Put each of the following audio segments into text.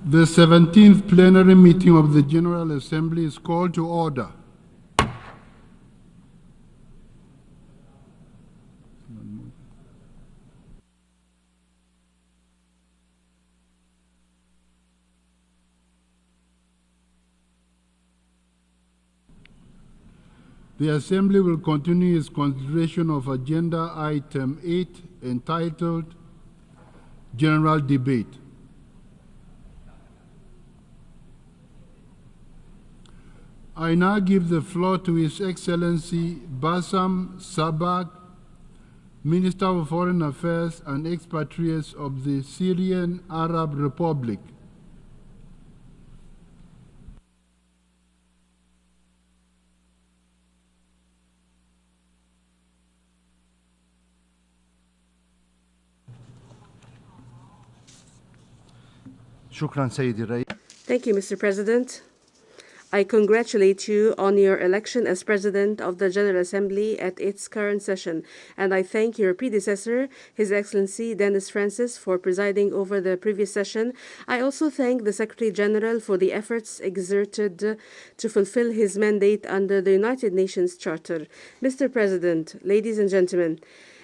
The 17th plenary meeting of the General Assembly is called to order. The Assembly will continue its consideration of Agenda Item 8, entitled General Debate. I now give the floor to His Excellency Bassam Sabag, Minister of Foreign Affairs and Expatriates of the Syrian Arab Republic. Thank you, Mr. President. I congratulate you on your election as President of the General Assembly at its current session, and I thank your predecessor, His Excellency Dennis Francis, for presiding over the previous session. I also thank the Secretary General for the efforts exerted to fulfill his mandate under the United Nations Charter. Mr. President, ladies and gentlemen,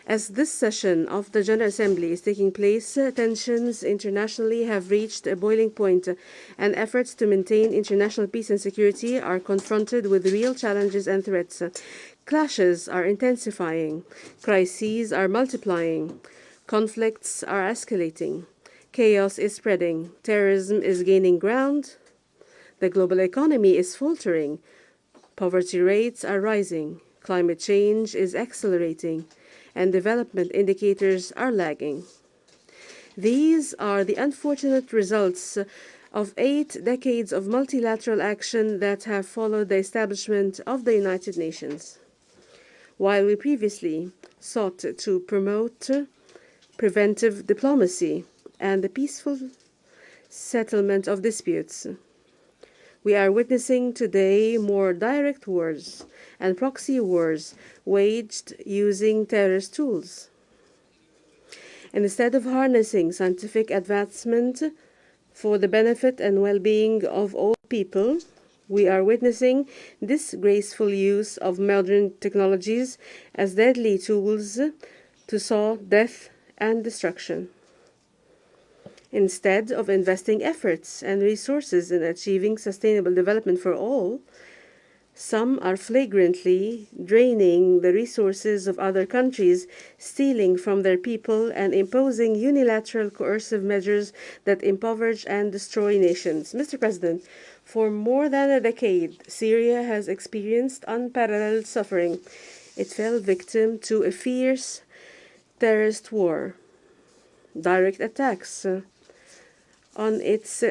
as this session of the General Assembly is taking place, tensions internationally have reached a boiling point, and efforts to maintain international peace and security are confronted with real challenges and threats. Clashes are intensifying, crises are multiplying, conflicts are escalating, chaos is spreading, terrorism is gaining ground, the global economy is faltering, poverty rates are rising, climate change is accelerating, and development indicators are lagging. These are the unfortunate results of 8 decades of multilateral action that have followed the establishment of the United Nations. While we previously sought to promote preventive diplomacy and the peaceful settlement of disputes, we are witnessing today more direct wars and proxy wars waged using terrorist tools. And instead of harnessing scientific advancement for the benefit and well-being of all people, we are witnessing disgraceful use of modern technologies as deadly tools to sow death and destruction. Instead of investing efforts and resources in achieving sustainable development for all, some are flagrantly draining the resources of other countries, stealing from their people, and imposing unilateral coercive measures that impoverish and destroy nations. Mr. President, for more than a decade, Syria has experienced unparalleled suffering. It fell victim to a fierce terrorist war, direct attacks on its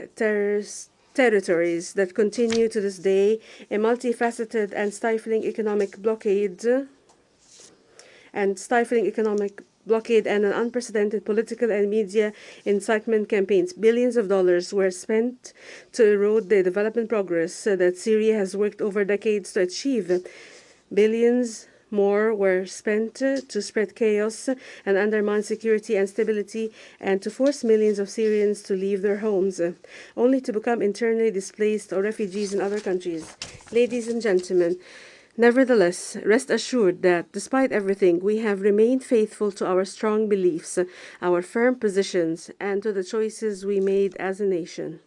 territories that continue to this day, a multifaceted and stifling economic blockade and an unprecedented political and media incitement campaigns. Billions of dollars were spent to erode the development progress that Syria has worked over decades to achieve. Billions more were spent to spread chaos and undermine security and stability, and to force millions of Syrians to leave their homes, only to become internally displaced or refugees in other countries. Ladies and gentlemen, nevertheless, rest assured that despite everything, we have remained faithful to our strong beliefs, our firm positions, and to the choices we made as a nation.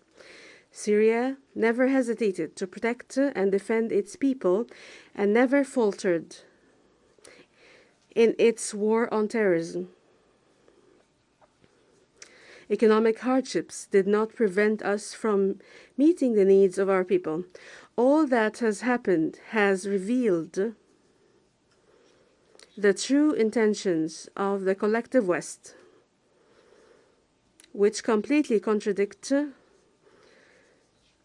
Syria never hesitated to protect and defend its people, and never faltered in its war on terrorism. Economic hardships did not prevent us from meeting the needs of our people. All that has happened has revealed the true intentions of the collective West, which completely contradict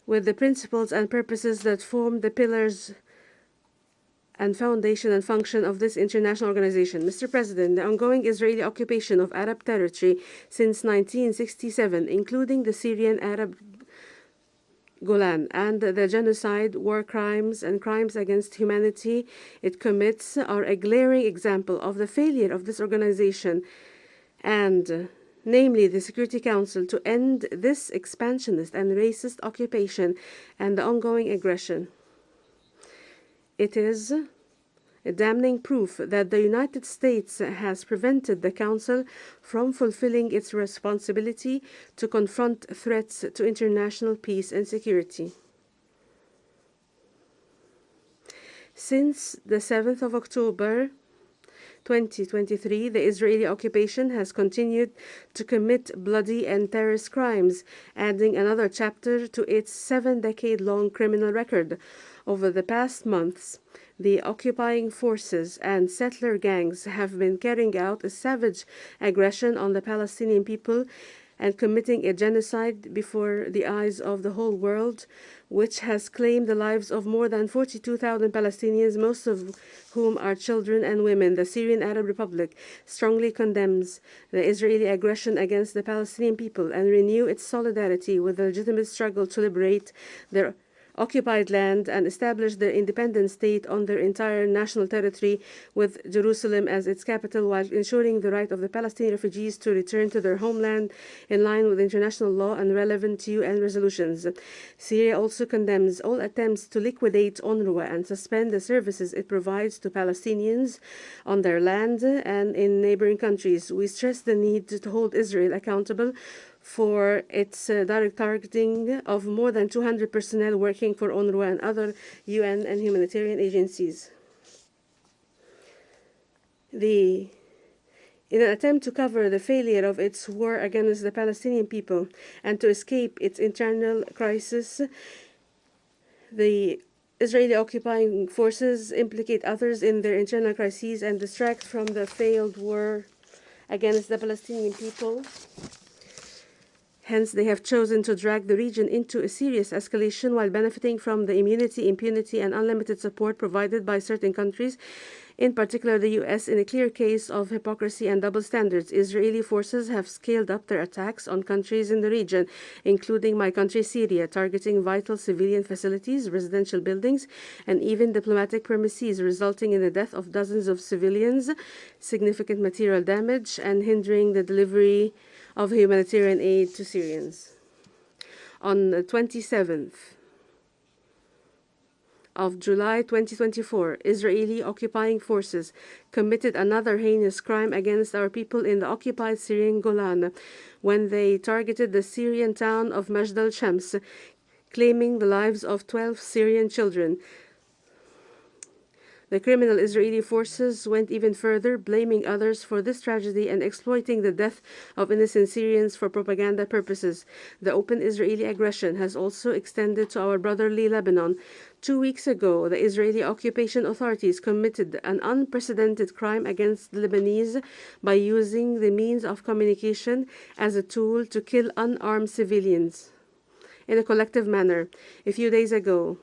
with the principles and purposes that form the pillars and foundation and function of this international organization. Mr. President, the ongoing Israeli occupation of Arab territory since 1967, including the Syrian Arab Golan, and the genocide, war crimes, and crimes against humanity it commits are a glaring example of the failure of this organization and namely the Security Council, to end this expansionist and racist occupation and the ongoing aggression. It is a damning proof that the United States has prevented the Council from fulfilling its responsibility to confront threats to international peace and security. Since the 7th of October 2023, the Israeli occupation has continued to commit bloody and terrorist crimes, adding another chapter to its 7-decade-long criminal record. Over the past months, the occupying forces and settler gangs have been carrying out a savage aggression on the Palestinian people and committing a genocide before the eyes of the whole world, which has claimed the lives of more than 42,000 Palestinians, most of whom are children and women. The Syrian Arab Republic strongly condemns the Israeli aggression against the Palestinian people and renew its solidarity with the legitimate struggle to liberate their occupied land and establish their independent state on their entire national territory, with Jerusalem as its capital, while ensuring the right of the Palestinian refugees to return to their homeland in line with international law and relevant UN resolutions. Syria also condemns all attempts to liquidate UNRWA and suspend the services it provides to Palestinians on their land and in neighboring countries. We stress the need to hold Israel accountable for its direct targeting of more than 200 personnel working for UNRWA and other UN and humanitarian agencies. In an attempt to cover the failure of its war against the Palestinian people and to escape its internal crisis, the Israeli occupying forces implicate others in their internal crises and distract from the failed war against the Palestinian people. Hence, they have chosen to drag the region into a serious escalation while benefiting from the immunity, impunity, and unlimited support provided by certain countries, in particular the US, in a clear case of hypocrisy and double standards. Israeli forces have scaled up their attacks on countries in the region, including my country, Syria, targeting vital civilian facilities, residential buildings, and even diplomatic premises, resulting in the death of dozens of civilians, significant material damage, and hindering the delivery of humanitarian aid to Syrians. On the 27th of July 2024, Israeli occupying forces committed another heinous crime against our people in the occupied Syrian Golan when they targeted the Syrian town of Majd al-Shams, claiming the lives of 12 Syrian children. The criminal Israeli forces went even further, blaming others for this tragedy and exploiting the death of innocent Syrians for propaganda purposes. The open Israeli aggression has also extended to our brotherly Lebanon. 2 weeks ago, the Israeli occupation authorities committed an unprecedented crime against the Lebanese by using the means of communication as a tool to kill unarmed civilians in a collective manner. A few days ago,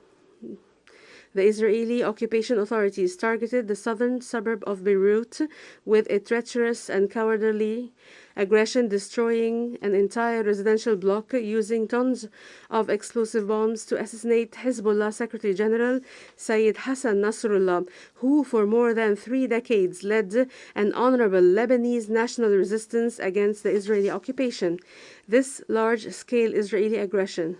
the Israeli occupation authorities targeted the southern suburb of Beirut with a treacherous and cowardly aggression, destroying an entire residential block using tons of explosive bombs to assassinate Hezbollah Secretary General Sayyid Hassan Nasrallah, who for more than 3 decades led an honorable Lebanese national resistance against the Israeli occupation. This large-scale Israeli aggression,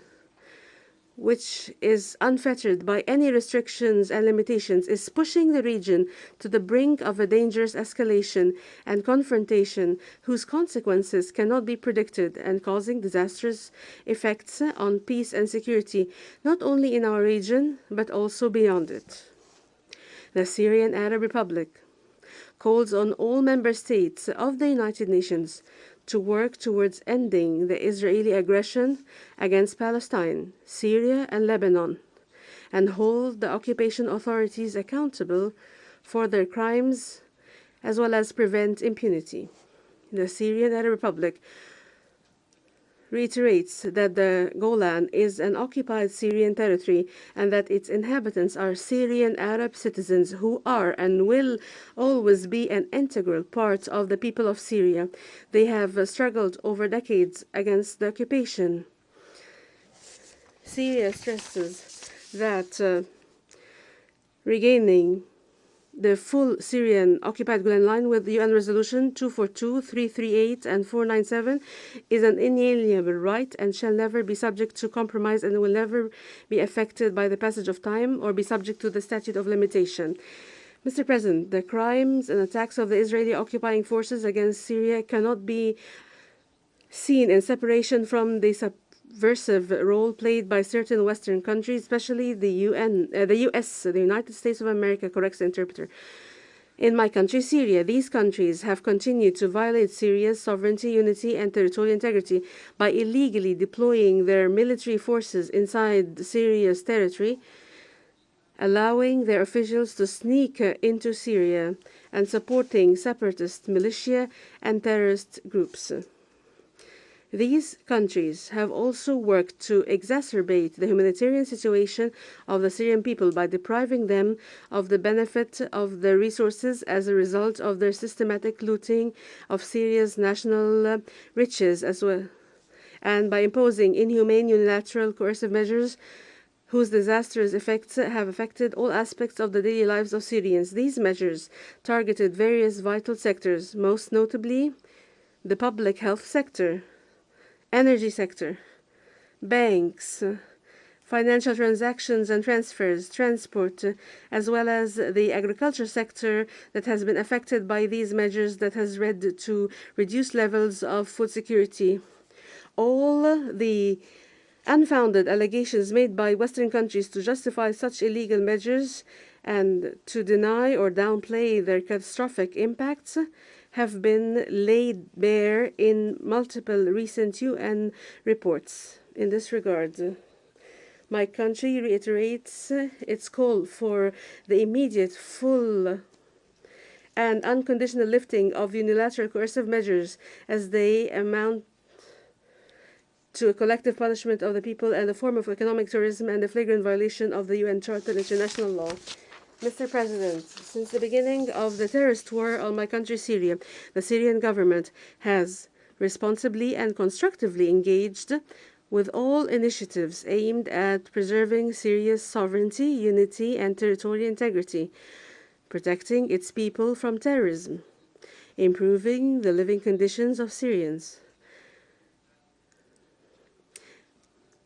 which is unfettered by any restrictions and limitations, is pushing the region to the brink of a dangerous escalation and confrontation whose consequences cannot be predicted and causing disastrous effects on peace and security, not only in our region, but also beyond it. The Syrian Arab Republic calls on all member states of the United Nations to work towards ending the Israeli aggression against Palestine, Syria, and Lebanon, and hold the occupation authorities accountable for their crimes, as well as prevent impunity. The Syrian Arab Republic reiterates that the Golan is an occupied Syrian territory and that its inhabitants are Syrian Arab citizens who are and will always be an integral part of the people of Syria. They have struggled over decades against the occupation. Syria stresses that regaining the full Syrian occupied Golan Line with UN Resolution 242, 338, and 497 is an inalienable right and shall never be subject to compromise and will never be affected by the passage of time or be subject to the statute of limitation. Mr. President, the crimes and attacks of the Israeli occupying forces against Syria cannot be seen in separation from the subversive role played by certain Western countries, especially the U.S., the United States of America, corrects the interpreter. In my country, Syria, these countries have continued to violate Syria's sovereignty, unity, and territorial integrity by illegally deploying their military forces inside Syria's territory, allowing their officials to sneak into Syria and supporting separatist militia and terrorist groups. These countries have also worked to exacerbate the humanitarian situation of the Syrian people by depriving them of the benefit of their resources as a result of their systematic looting of Syria's national riches, as well, and by imposing inhumane, unilateral, coercive measures whose disastrous effects have affected all aspects of the daily lives of Syrians. These measures targeted various vital sectors, most notably the public health sector, energy sector, banks, financial transactions and transfers, transport, as well as the agriculture sector that has been affected by these measures that has led to reduced levels of food security. All the unfounded allegations made by Western countries to justify such illegal measures and to deny or downplay their catastrophic impacts have been laid bare in multiple recent UN reports. In this regard, my country reiterates its call for the immediate, full, and unconditional lifting of unilateral coercive measures as they amount to a collective punishment of the people and a form of economic terrorism and a flagrant violation of the UN Charter and international law. Mr. President, since the beginning of the terrorist war on my country, Syria, the Syrian government has responsibly and constructively engaged with all initiatives aimed at preserving Syria's sovereignty, unity, and territorial integrity, protecting its people from terrorism, improving the living conditions of Syrians.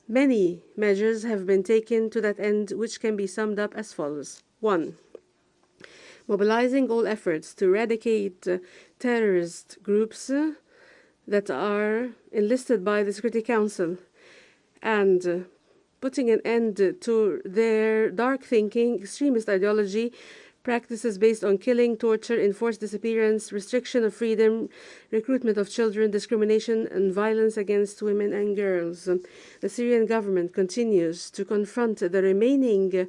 Many measures have been taken to that end, which can be summed up as follows. 1. Mobilizing all efforts to eradicate terrorist groups that are enlisted by the Security Council and putting an end to their dark thinking, extremist ideology, practices based on killing, torture, enforced disappearance, restriction of freedom, recruitment of children, discrimination, and violence against women and girls. The Syrian government continues to confront the remaining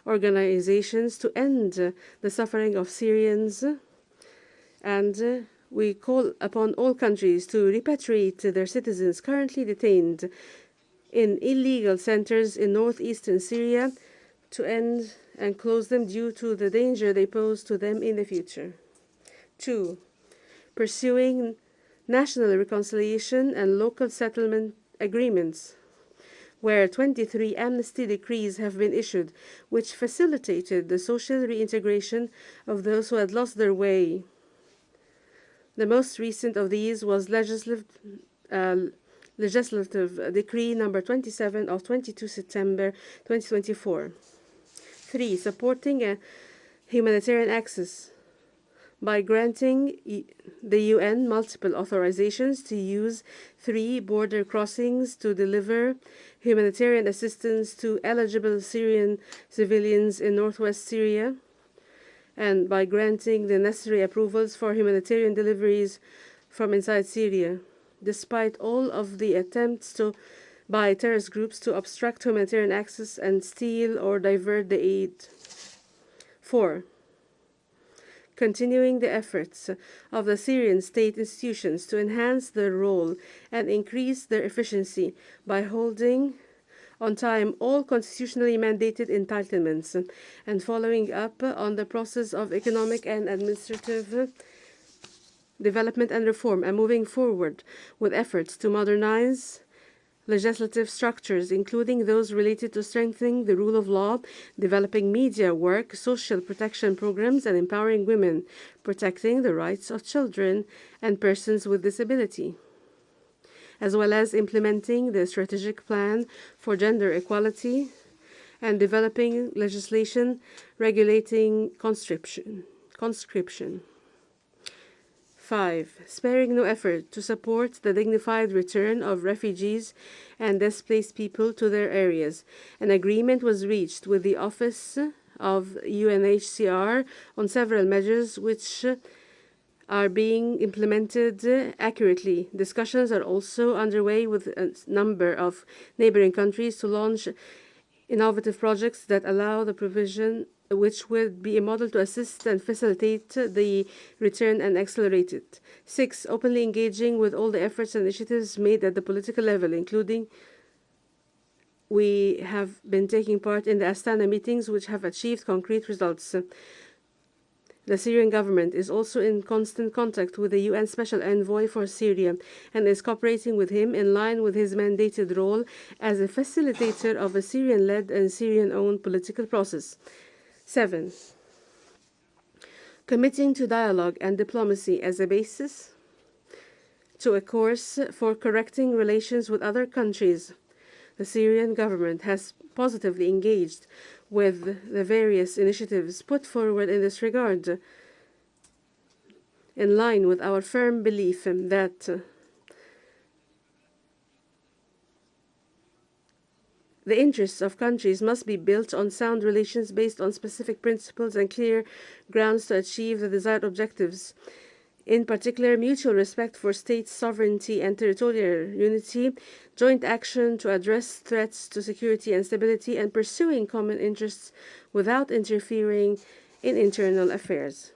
organizations to end the suffering of Syrians, and we call upon all countries to repatriate their citizens currently detained in illegal centers in northeastern Syria to end and close them due to the danger they pose to them in the future. 2. Pursuing national reconciliation and local settlement agreements, where 23 amnesty decrees have been issued, which facilitated the social reintegration of those who had lost their way. The most recent of these was Legislative Decree number 27 of 22 September 2024. 3. Supporting humanitarian access by granting the UN multiple authorizations to use 3 border crossings to deliver humanitarian assistance to eligible Syrian civilians in northwest Syria, and by granting the necessary approvals for humanitarian deliveries from inside Syria, despite all of the attempts by terrorist groups to obstruct humanitarian access and steal or divert the aid. 4. Continuing the efforts of the Syrian state institutions to enhance their role and increase their efficiency by holding on time all constitutionally mandated entitlements and following up on the process of economic and administrative development and reform, and moving forward with efforts to modernize legislative structures, including those related to strengthening the rule of law, developing media work, social protection programs, and empowering women, protecting the rights of children and persons with disability, as well as implementing the strategic plan for gender equality and developing legislation regulating conscription. 5. Sparing no effort to support the dignified return of refugees and displaced people to their areas. An agreement was reached with the Office of UNHCR on several measures which are being implemented accurately. Discussions are also underway with a number of neighboring countries to launch innovative projects that allow the provision, which would be a model to assist and facilitate the return and accelerate it. 6. Openly engaging with all the efforts and initiatives made at the political level, including we have been taking part in the Astana meetings, which have achieved concrete results. The Syrian government is also in constant contact with the UN Special Envoy for Syria and is cooperating with him in line with his mandated role as a facilitator of a Syrian-led and Syrian-owned political process. 7. Committing to dialogue and diplomacy as a basis to a course for correcting relations with other countries. The Syrian government has positively engaged with the various initiatives put forward in this regard, in line with our firm belief that the interests of countries must be built on sound relations based on specific principles and clear grounds to achieve the desired objectives. In particular, mutual respect for state sovereignty and territorial unity, joint action to address threats to security and stability, and pursuing common interests without interfering in internal affairs.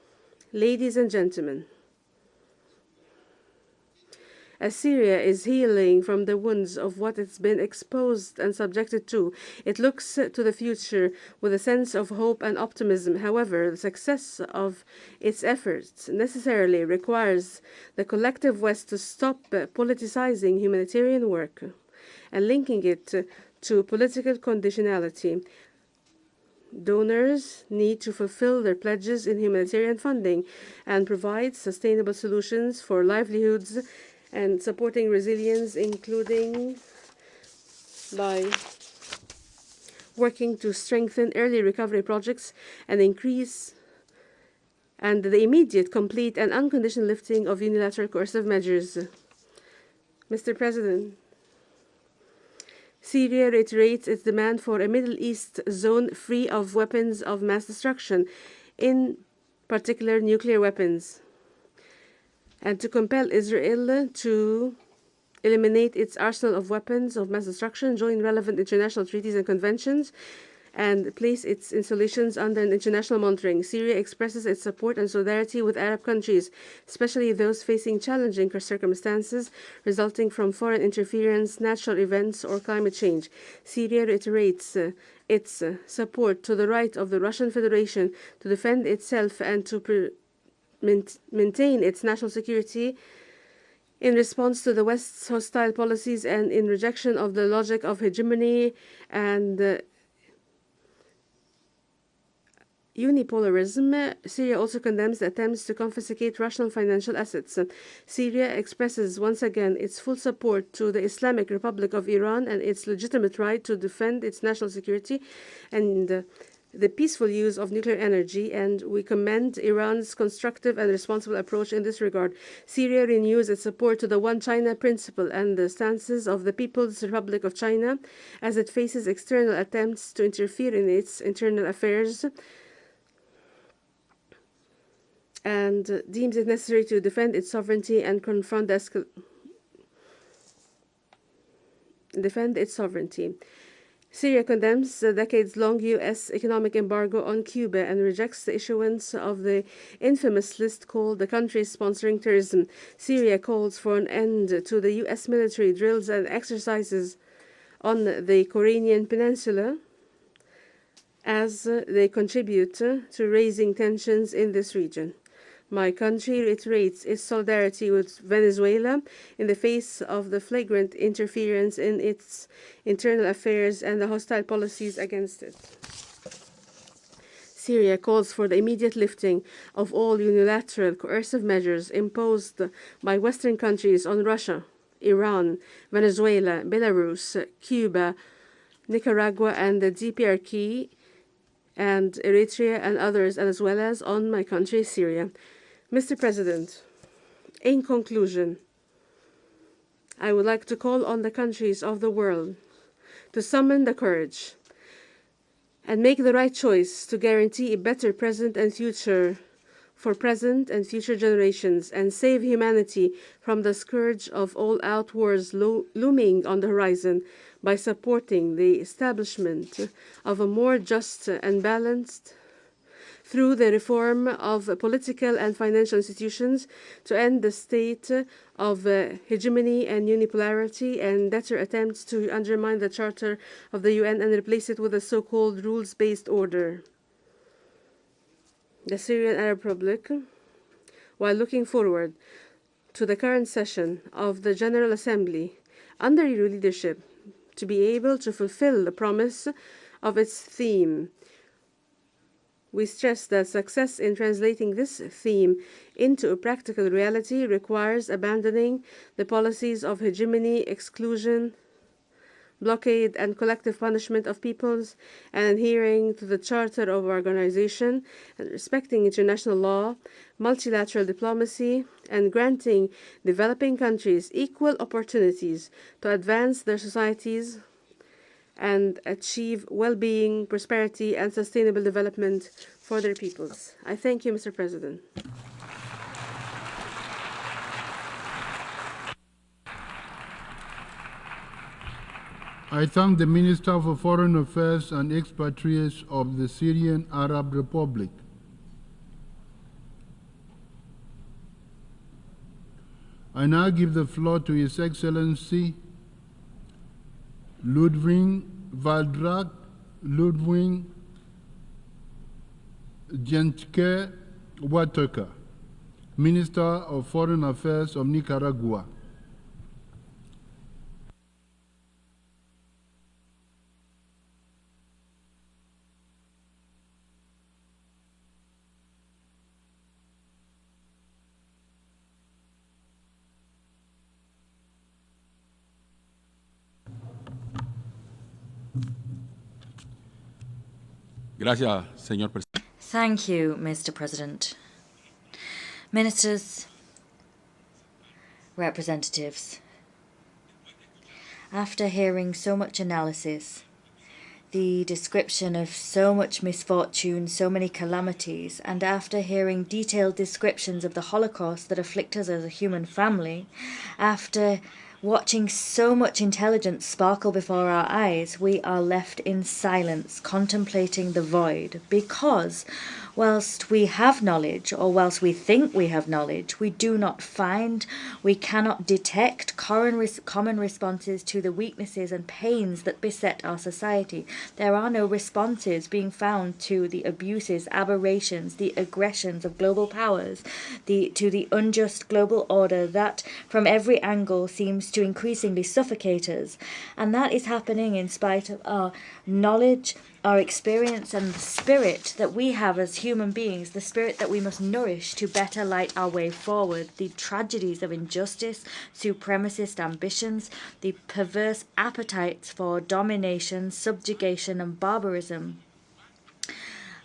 Ladies and gentlemen, as Syria is healing from the wounds of what it's been exposed and subjected to, it looks to the future with a sense of hope and optimism. However, the success of its efforts necessarily requires the collective West to stop politicizing humanitarian work and linking it to political conditionality. Donors need to fulfill their pledges in humanitarian funding and provide sustainable solutions for livelihoods and supporting resilience, including by working to strengthen early recovery projects and increase and the immediate, complete, and unconditional lifting of unilateral coercive measures. Mr. President, Syria reiterates its demand for a Middle East zone free of weapons of mass destruction, in particular nuclear weapons, and to compel Israel to eliminate its arsenal of weapons of mass destruction, join relevant international treaties and conventions, and place its installations under international monitoring. Syria expresses its support and solidarity with Arab countries, especially those facing challenging circumstances resulting from foreign interference, natural events, or climate change. Syria reiterates its support to the right of the Russian Federation to defend itself and to maintain its national security in response to the West's hostile policies and in rejection of the logic of hegemony and unipolarism. Syria also condemns the attempts to confiscate Russian financial assets. Syria expresses once again its full support to the Islamic Republic of Iran and its legitimate right to defend its national security and the peaceful use of nuclear energy, and we commend Iran's constructive and responsible approach in this regard. Syria renews its support to the One China principle and the stances of the People's Republic of China as it faces external attempts to interfere in its internal affairs and deems it necessary to defend its sovereignty and confront defend its sovereignty. Syria condemns the decades-long U.S. economic embargo on Cuba and rejects the issuance of the infamous list called the countries sponsoring terrorism. Syria calls for an end to the U.S. military drills and exercises on the Korean Peninsula as they contribute to raising tensions in this region. My country reiterates its solidarity with Venezuela in the face of the flagrant interference in its internal affairs and the hostile policies against it. Syria calls for the immediate lifting of all unilateral coercive measures imposed by Western countries on Russia, Iran, Venezuela, Belarus, Cuba, Nicaragua, and the DPRK, and Eritrea and others, as well as on my country, Syria. Mr. President, in conclusion, I would like to call on the countries of the world to summon the courage and make the right choice to guarantee a better present and future for present and future generations and save humanity from the scourge of all-out wars looming on the horizon by supporting the establishment of a more just and balanced through the reform of political and financial institutions to end the state of hegemony and unipolarity and better attempts to undermine the Charter of the UN and replace it with a so-called rules-based order. The Syrian Arab Republic, while looking forward to the current session of the General Assembly under your leadership to be able to fulfill the promise of its theme. We stress that success in translating this theme into a practical reality requires abandoning the policies of hegemony, exclusion, blockade, and collective punishment of peoples, and adhering to the Charter of Organization and respecting international law, multilateral diplomacy, and granting developing countries equal opportunities to advance their societies and achieve well-being, prosperity, and sustainable development for their peoples. I thank you, Mr. President. I thank the Minister for Foreign Affairs and Expatriates of the Syrian Arab Republic. I now give the floor to His Excellency Ludwig Valdrak Ludwig Gentke Wataka, Minister of Foreign Affairs of Nicaragua. Gracias, señor presidente. Thank you, Mr. President. Ministers, representatives, after hearing so much analysis, the description of so much misfortune, so many calamities, and after hearing detailed descriptions of the Holocaust that afflict us as a human family, after watching so much intelligence sparkle before our eyes, we are left in silence, contemplating the void, because whilst we have knowledge, or whilst we think we have knowledge, we do not find, we cannot detect common responses to the weaknesses and pains that beset our society. There are no responses being found to the abuses, aberrations, the aggressions of global powers, to the unjust global order that from every angle seems to increasingly suffocate us. And that is happening in spite of our knowledge, our experience, and the spirit that we have as human beings, the spirit that we must nourish to better light our way forward. The tragedies of injustice, supremacist ambitions, the perverse appetites for domination, subjugation, and barbarism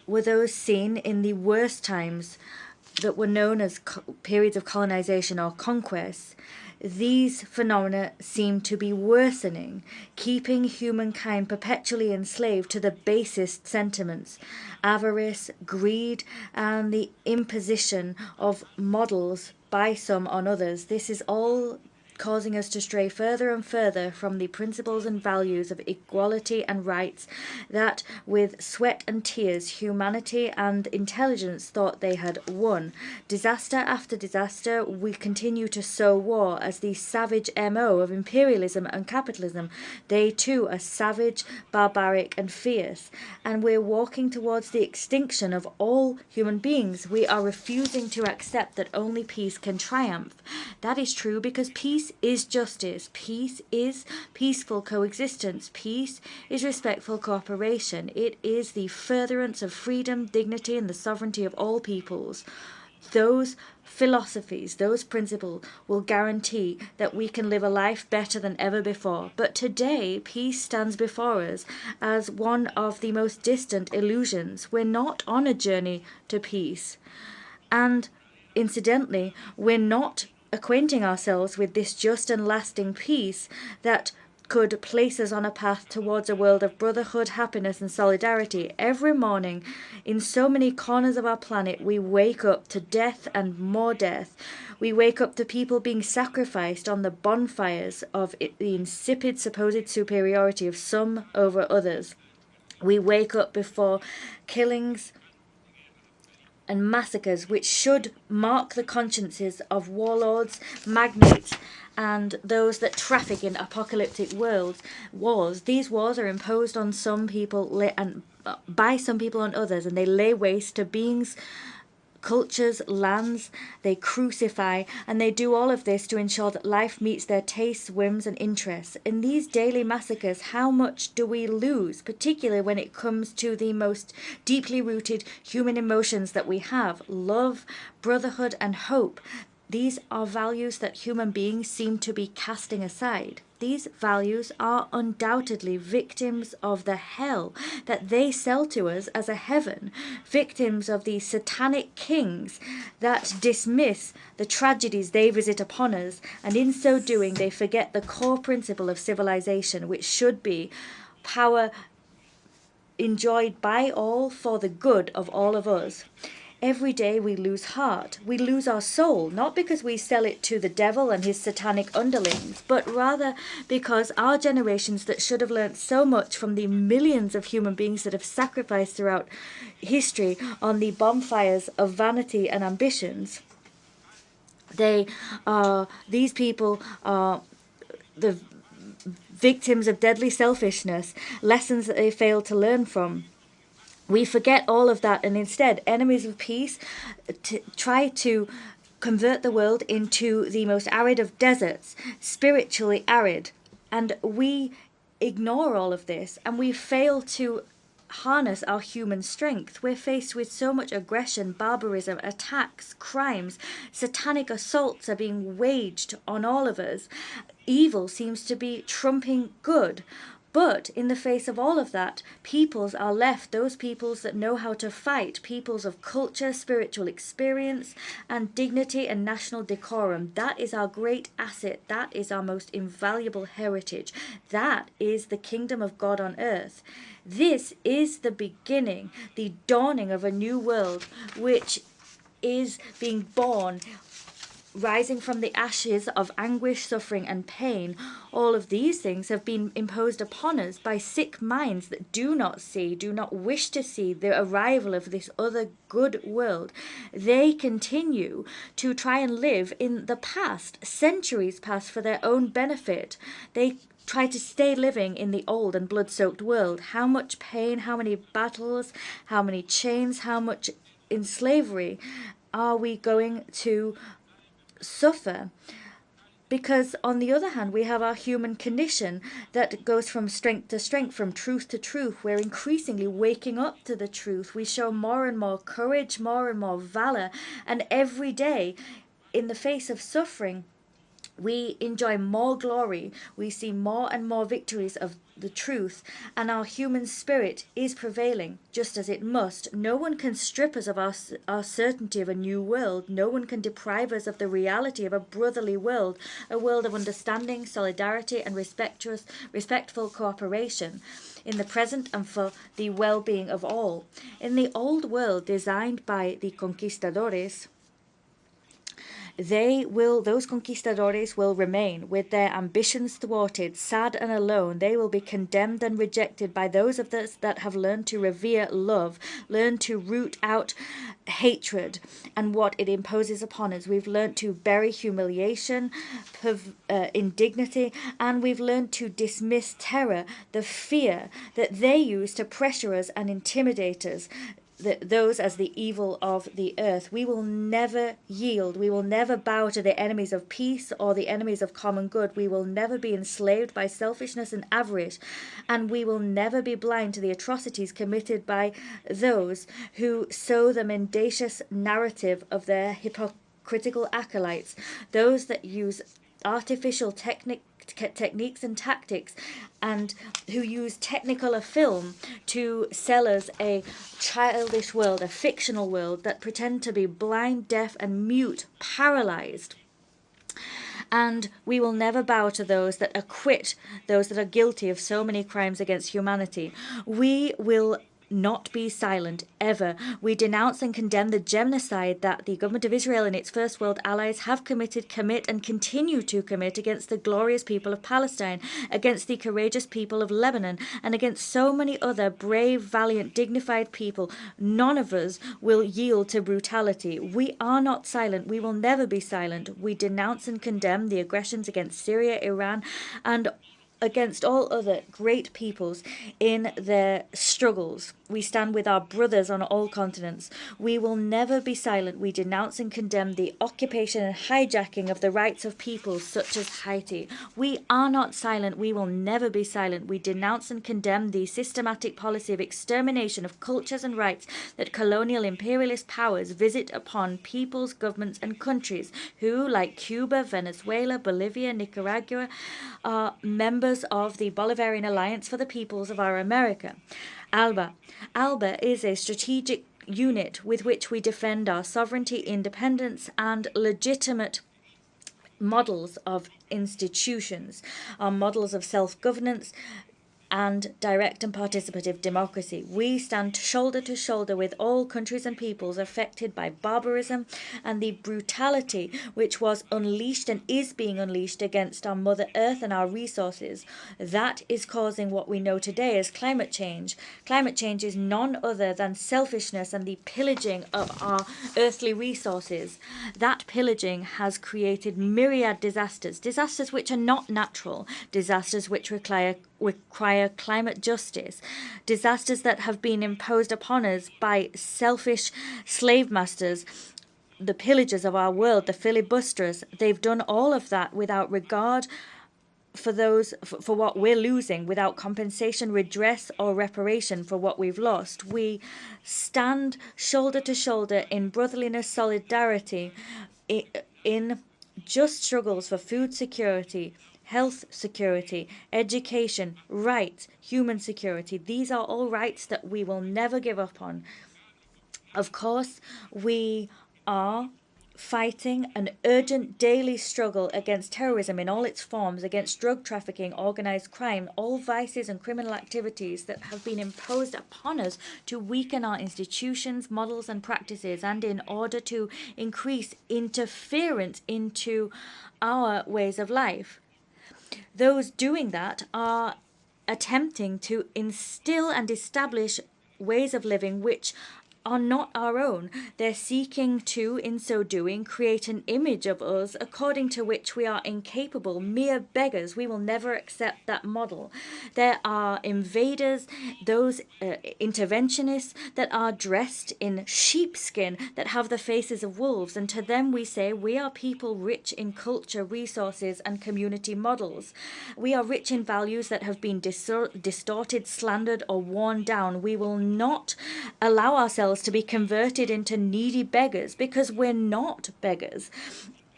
were those seen in the worst times that were known as periods of colonization or conquest. These phenomena seem to be worsening, keeping humankind perpetually enslaved to the basest sentiments, avarice, greed, and the imposition of models by some on others. This is all causing us to stray further and further from the principles and values of equality and rights that, with sweat and tears, humanity and intelligence thought they had won. Disaster after disaster, we continue to sow war as the savage MO of imperialism and capitalism. They too are savage, barbaric and fierce, and we're walking towards the extinction of all human beings. We are refusing to accept that only peace can triumph. That is true because peace is justice. Peace is peaceful coexistence. Peace is respectful cooperation. It is the furtherance of freedom, dignity, and the sovereignty of all peoples. Those philosophies, those principles will guarantee that we can live a life better than ever before. But today, peace stands before us as one of the most distant illusions. We're not on a journey to peace. And incidentally, we're not acquainting ourselves with this just and lasting peace that could place us on a path towards a world of brotherhood, happiness and solidarity. Every morning, in so many corners of our planet, we wake up to death and more death. We wake up to people being sacrificed on the bonfires of the insipid supposed superiority of some over others. We wake up before killings and massacres which should mark the consciences of warlords, magnates, and those that traffic in apocalyptic wars. These wars are imposed on some people and by some people on others, and they lay waste to beings, cultures, lands. They crucify, and they do all of this to ensure that life meets their tastes, whims and interests. In these daily massacres, how much do we lose, particularly when it comes to the most deeply rooted human emotions that we have: love, brotherhood and hope? These are values that human beings seem to be casting aside. These values are undoubtedly victims of the hell that they sell to us as a heaven, victims of the satanic kings that dismiss the tragedies they visit upon us, and in so doing they forget the core principle of civilization, which should be power enjoyed by all for the good of all of us. Every day we lose heart, we lose our soul, not because we sell it to the devil and his satanic underlings, but rather because our generations that should have learnt so much from the millions of human beings that have sacrificed throughout history on the bonfires of vanity and ambitions, these people are the victims of deadly selfishness, lessons that they failed to learn from. We forget all of that, and instead, enemies of peace try to convert the world into the most arid of deserts, spiritually arid. And we ignore all of this, and we fail to harness our human strength. We're faced with so much aggression, barbarism, attacks, crimes. Satanic assaults are being waged on all of us. Evil seems to be trumping good. But in the face of all of that, peoples are left, those peoples that know how to fight, peoples of culture, spiritual experience, and dignity and national decorum. That is our great asset. That is our most invaluable heritage. That is the kingdom of God on earth. This is the beginning, the dawning of a new world, which is being born, rising from the ashes of anguish, suffering and pain. All of these things have been imposed upon us by sick minds that do not see, do not wish to see the arrival of this other good world. They continue to try and live in the past, centuries past, for their own benefit. They try to stay living in the old and blood-soaked world. How much pain, how many battles, how many chains, how much in slavery are we going to suffer? Because on the other hand, we have our human condition that goes from strength to strength, from truth to truth. We're increasingly waking up to the truth. We show more and more courage, more and more valor, and every day in the face of suffering we enjoy more glory. We see more and more victories of the truth, and our human spirit is prevailing, just as it must. No one can strip us of our certainty of a new world. No one can deprive us of the reality of a brotherly world, a world of understanding, solidarity, and respectful cooperation in the present and for the well-being of all. In the old world designed by the conquistadores, those conquistadores will remain with their ambitions thwarted, sad and alone. They will be condemned and rejected by those of us that have learned to revere love, learned to root out hatred and what it imposes upon us. We've learned to bury humiliation, indignity, and we've learned to dismiss terror, the fear that they use to pressure us and intimidate us, those as the evil of the earth. We will never yield. We will never bow to the enemies of peace or the enemies of common good. We will never be enslaved by selfishness and avarice, and we will never be blind to the atrocities committed by those who sow the mendacious narrative of their hypocritical acolytes, those that use artificial techniques and tactics, and who use technicolor film to sell us a childish world, a fictional world that pretend to be blind, deaf and mute, paralyzed. And we will never bow to those that acquit those that are guilty of so many crimes against humanity. We will not be silent, ever. We denounce and condemn the genocide that the government of Israel and its First World allies have committed, commit, and continue to commit against the glorious people of Palestine, against the courageous people of Lebanon, and against so many other brave, valiant, dignified people. None of us will yield to brutality. We are not silent. We will never be silent. We denounce and condemn the aggressions against Syria, Iran, and against all other great peoples in their struggles. We stand with our brothers on all continents. We will never be silent. We denounce and condemn the occupation and hijacking of the rights of peoples such as Haiti. We are not silent. We will never be silent. We denounce and condemn the systematic policy of extermination of cultures and rights that colonial imperialist powers visit upon peoples, governments, and countries who, like Cuba, Venezuela, Bolivia, Nicaragua, are members of the Bolivarian Alliance for the Peoples of our America. ALBA is a strategic unit with which we defend our sovereignty, independence, and legitimate models of institutions, our models of self-governance, and direct and participative democracy. We stand shoulder to shoulder with all countries and peoples affected by barbarism and the brutality which was unleashed and is being unleashed against our Mother Earth and our resources. That is causing what we know today as climate change. Climate change is none other than selfishness and the pillaging of our earthly resources. That pillaging has created myriad disasters which are not natural, disasters which require climate justice, disasters that have been imposed upon us by selfish slave masters, the pillagers of our world, the filibusterers. They've done all of that without regard for what we're losing, without compensation, redress, or reparation for what we've lost. We stand shoulder to shoulder in brotherliness, solidarity, in just struggles for food security, health security, education, rights, human security. These are all rights that we will never give up on. Of course, we are fighting an urgent daily struggle against terrorism in all its forms, against drug trafficking, organized crime, all vices and criminal activities that have been imposed upon us to weaken our institutions, models and practices, and in order to increase interference into our ways of life. Those doing that are attempting to instill and establish ways of living which are not our own. They're seeking to, in so doing, create an image of us according to which we are incapable, mere beggars. We will never accept that model. There are invaders, those interventionists that are dressed in sheepskin, that have the faces of wolves, and to them we say, we are people rich in culture, resources, and community models. We are rich in values that have been distorted, slandered, or worn down. We will not allow ourselves to be converted into needy beggars, because we're not beggars,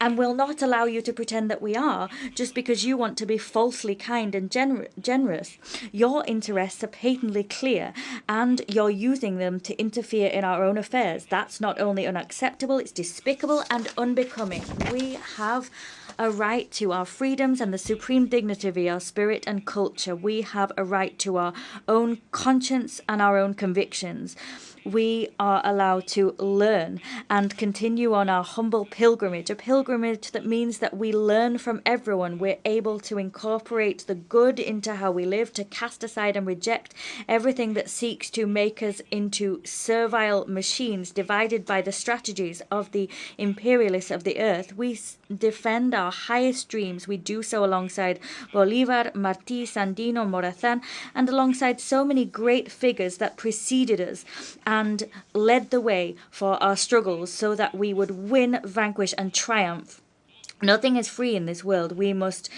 and will not allow you to pretend that we are just because you want to be falsely kind and generous. Your interests are patently clear, and you're using them to interfere in our own affairs. That's not only unacceptable, it's despicable and unbecoming. We have a right to our freedoms and the supreme dignity of our spirit and culture. We have a right to our own conscience and our own convictions. we are allowed to learn and continue on our humble pilgrimage, a pilgrimage that means that we learn from everyone. We're able to incorporate the good into how we live, to cast aside and reject everything that seeks to make us into servile machines divided by the strategies of the imperialists of the earth. We defend our highest dreams. We do so alongside Bolivar, Martí, Sandino, Morazán, and alongside so many great figures that preceded us and led the way for our struggles so that we would win, vanquish, and triumph. Nothing is free in this world. We must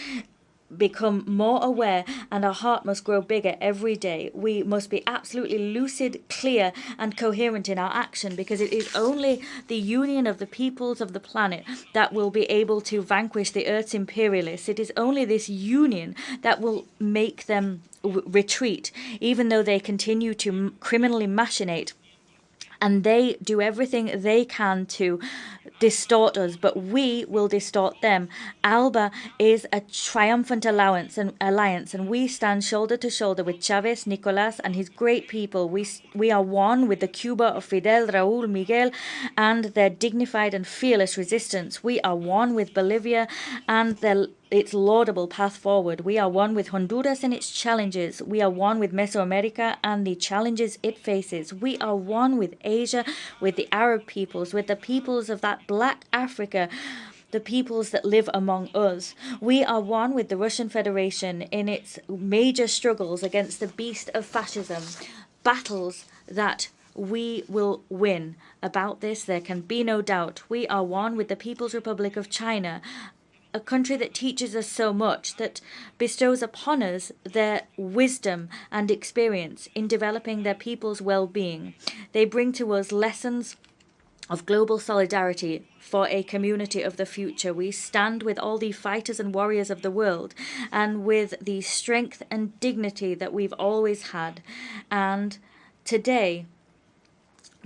become more aware, and our heart must grow bigger every day. We must be absolutely lucid, clear, and coherent in our action, because it is only the union of the peoples of the planet that will be able to vanquish the Earth's imperialists. It is only this union that will make them retreat, even though they continue to criminally machinate. And they do everything they can to distort us, but we will distort them. ALBA is a triumphant alliance, and we stand shoulder to shoulder with Chavez, Nicolas, and his great people. We are one with the Cuba of Fidel, Raúl, Miguel, and their dignified and fearless resistance. We are one with Bolivia and its laudable path forward. We are one with Honduras and its challenges. We are one with Mesoamerica and the challenges it faces. We are one with Asia, with the Arab peoples, with the peoples of that black Africa, the peoples that live among us. We are one with the Russian Federation in its major struggles against the beast of fascism, battles that we will win. About this, there can be no doubt. We are one with the People's Republic of China, a country that teaches us so much, that bestows upon us their wisdom and experience in developing their people's well-being. They bring to us lessons of global solidarity for a community of the future. We stand with all the fighters and warriors of the world, and with the strength and dignity that we've always had. And today,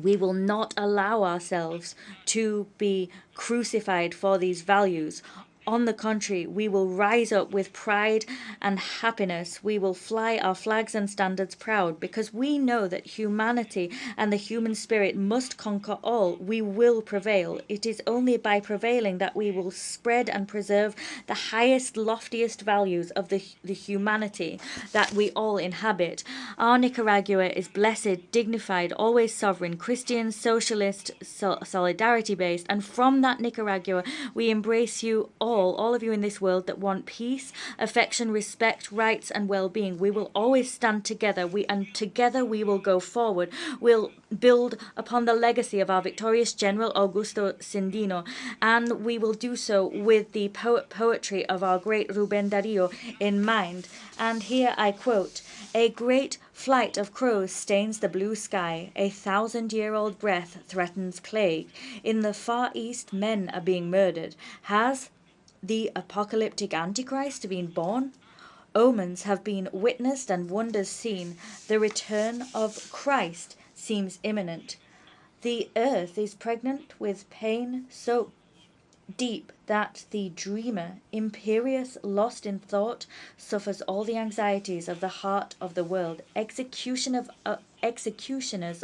we will not allow ourselves to be crucified for these values. On the contrary, we will rise up with pride and happiness. We will fly our flags and standards proud, because we know that humanity and the human spirit must conquer all. We will prevail. It is only by prevailing that we will spread and preserve the highest, loftiest values of the humanity that we all inhabit. Our Nicaragua is blessed, dignified, always sovereign, Christian, socialist, solidarity-based, and from that Nicaragua, we embrace you all of you in this world that want peace, affection, respect, rights, and well-being. We will always stand together, and together we will go forward. We'll build upon the legacy of our victorious General Augusto Sandino, and we will do so with the poetry of our great Rubén Darío in mind. And here I quote, "A great flight of crows stains the blue sky. A 1,000-year-old breath threatens plague. In the Far East, men are being murdered. Has the apocalyptic Antichrist been born? Omens have been witnessed and wonders seen. The return of Christ seems imminent. The earth is pregnant with pain so deep that the dreamer, imperious, lost in thought, suffers all the anxieties of the heart of the world. Executioners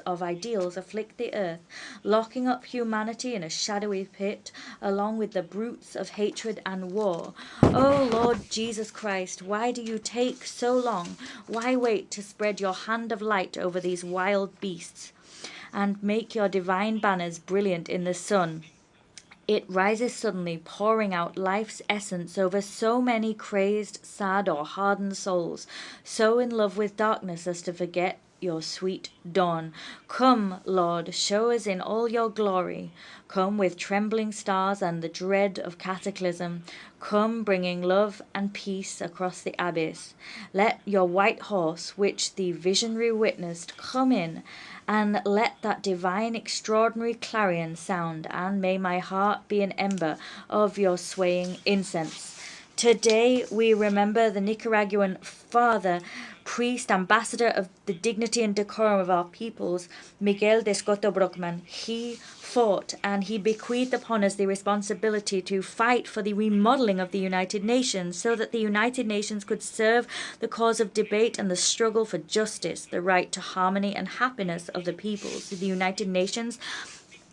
of ideals afflict the earth, locking up humanity in a shadowy pit, along with the brutes of hatred and war. O Lord Jesus Christ, why do you take so long? Why wait to spread your hand of light over these wild beasts, and make your divine banners brilliant in the sun? It rises suddenly, pouring out life's essence over so many crazed, sad, or hardened souls, so in love with darkness as to forget your sweet dawn. Come, Lord, show us in all your glory. Come with trembling stars and the dread of cataclysm. Come bringing love and peace across the abyss. Let your white horse, which the visionary witnessed, come in, and let that divine extraordinary clarion sound, and may my heart be an ember of your swaying incense. Today, we remember the Nicaraguan father, priest, ambassador of the dignity and decorum of our peoples, Miguel de Escoto Brockman. He fought and he bequeathed upon us the responsibility to fight for the remodeling of the United Nations so that the United Nations could serve the cause of debate and the struggle for justice, the right to harmony and happiness of the peoples. The United Nations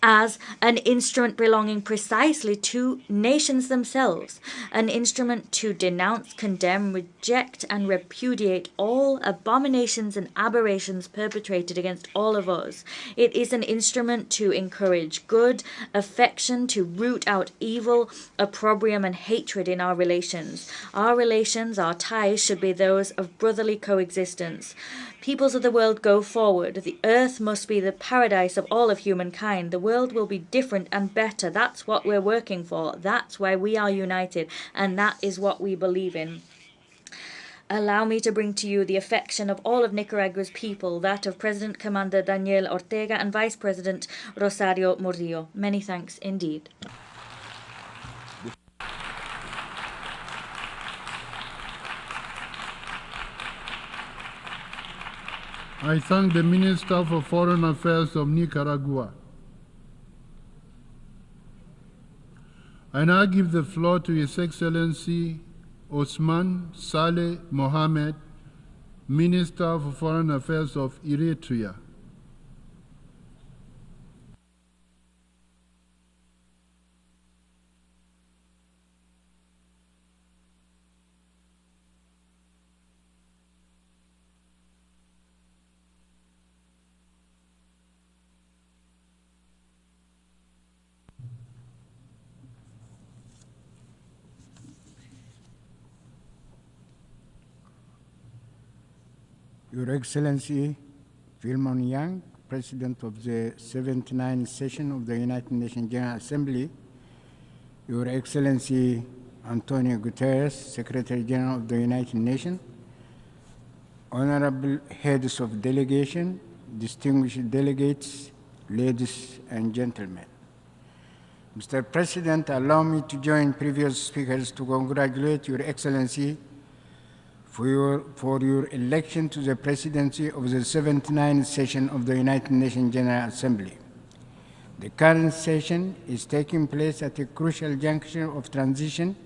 as an instrument belonging precisely to nations themselves, an instrument to denounce, condemn, reject, and repudiate all abominations and aberrations perpetrated against all of us. It is an instrument to encourage good, affection, to root out evil, opprobrium, and hatred in our relations. Our relations, our ties, should be those of brotherly coexistence. Peoples of the world, go forward. The earth must be the paradise of all of humankind. The world will be different and better. That's what we're working for. That's why we are united. And that is what we believe in. Allow me to bring to you the affection of all of Nicaragua's people, that of President Commander Daniel Ortega and Vice President Rosario Murillo. Many thanks indeed. I thank the Minister for Foreign Affairs of Nicaragua. I now give the floor to His Excellency Osman Saleh Mohammed, Minister for Foreign Affairs of Eritrea. Your Excellency Philemon Yang, President of the 79th Session of the United Nations General Assembly, Your Excellency Antonio Guterres, Secretary General of the United Nations, Honorable Heads of Delegation, distinguished delegates, ladies and gentlemen. Mr. President, allow me to join previous speakers to congratulate Your Excellency for your election to the presidency of the 79th session of the United Nations General Assembly. The current session is taking place at a crucial juncture of transition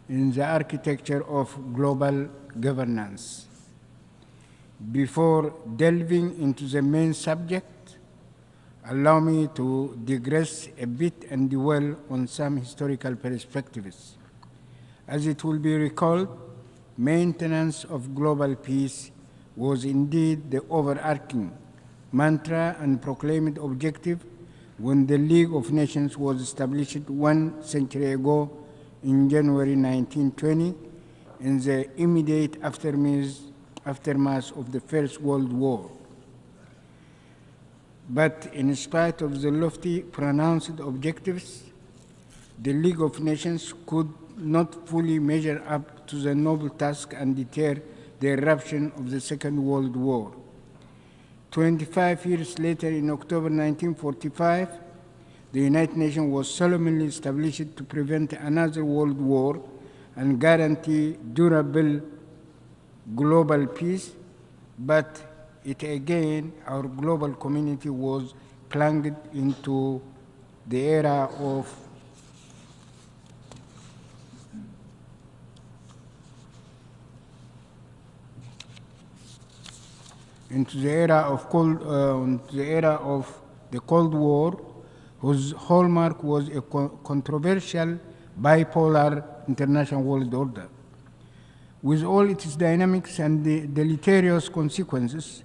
in the architecture of global governance. Before delving into the main subject, allow me to digress a bit and dwell on some historical perspectives. As it will be recalled, maintenance of global peace was indeed the overarching mantra and proclaimed objective when the League of Nations was established 1 century ago in January 1920 in the immediate aftermath of the First World War. But in spite of the lofty pronounced objectives, the League of Nations could not fully measure up to the noble task and deter the eruption of the Second World War. 25 years later, in October 1945, the United Nations was solemnly established to prevent another world war and guarantee durable global peace, but it again, our global community was plunged into the era of the Cold War, whose hallmark was a controversial bipolar international world order. With all its dynamics and the deleterious consequences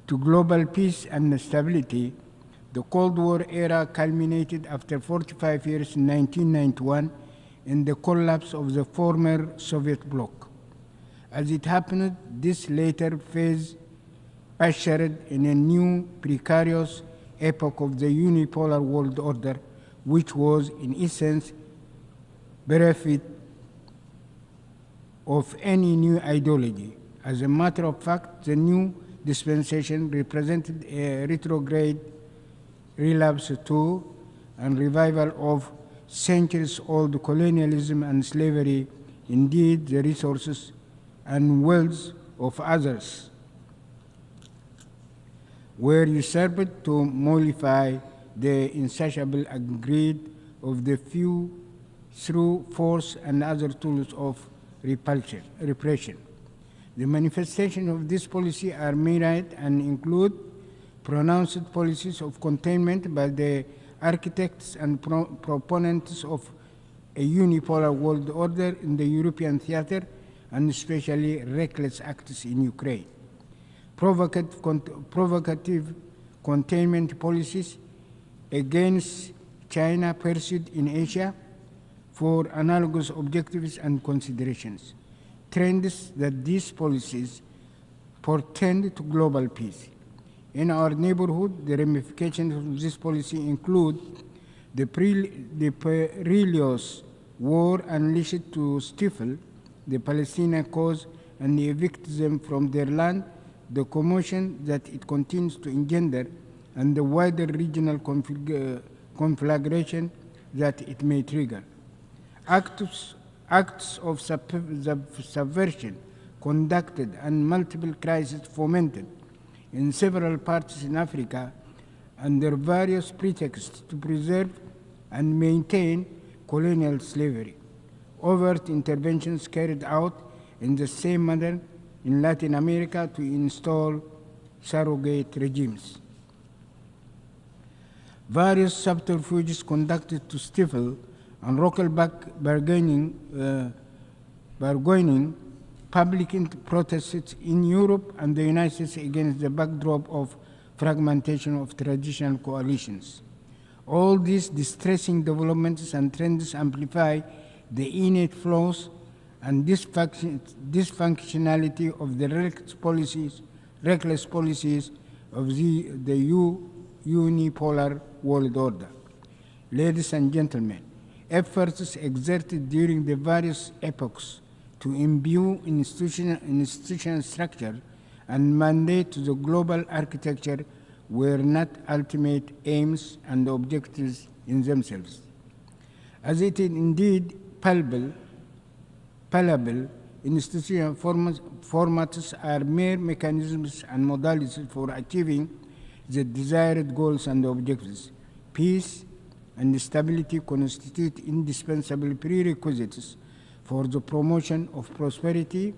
to global peace and stability, the Cold War era culminated after 45 years in 1991 in the collapse of the former Soviet bloc. As it happened, this later phase ushered in a new precarious epoch of the unipolar world order, which was in essence bereft of any new ideology. As a matter of fact, the new dispensation represented a retrograde relapse to and revival of centuries-old colonialism and slavery indeed the resources and wealth of others, were usurped to mollify the insatiable greed of the few through force and other tools of repression. The manifestations of this policy are myriad and include pronounced policies of containment by the architects and proponents of a unipolar world order in the European theater, and especially reckless acts in Ukraine. Provocative containment policies against China pursued in Asia for analogous objectives and considerations. Trends that these policies portend to global peace. In our neighborhood, the ramifications of this policy include the perilous war unleashed to stifle the Palestinian cause and evict them from their land, the commotion that it continues to engender, and the wider regional conflagration that it may trigger. Acts of subversion conducted and multiple crises fomented in several parts in Africa under various pretexts to preserve and maintain colonial slavery. Overt interventions carried out in the same manner in Latin America to install surrogate regimes. Various subterfuges conducted to stifle and roll back bargaining public protests in Europe and the United States against the backdrop of fragmentation of traditional coalitions. All these distressing developments and trends amplify the innate flaws and dysfunctionality of the reckless policies of the unipolar world order. Ladies and gentlemen, efforts exerted during the various epochs to imbue institutional structure and mandate to the global architecture were not ultimate aims and objectives in themselves. As it is indeed palpable, institutional formats are mere mechanisms and modalities for achieving the desired goals and objectives. Peace and stability constitute indispensable prerequisites for the promotion of prosperity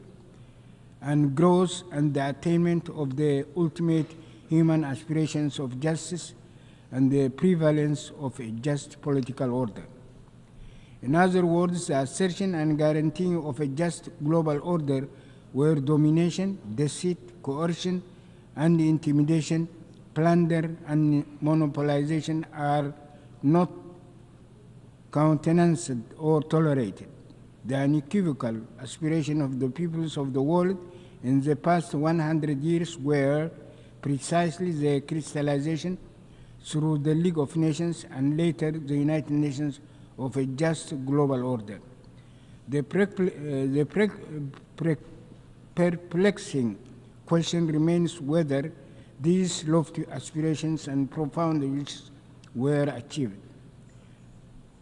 and growth and the attainment of the ultimate human aspirations of justice and the prevalence of a just political order. In other words, the assertion and guaranteeing of a just global order where domination, deceit, coercion, and intimidation, plunder, and monopolization are not countenanced or tolerated. The unequivocal aspiration of the peoples of the world in the past 100 years were precisely the crystallization through the League of Nations and later the United Nations of a just global order. The perplexing question remains whether these lofty aspirations and profound wishes were achieved.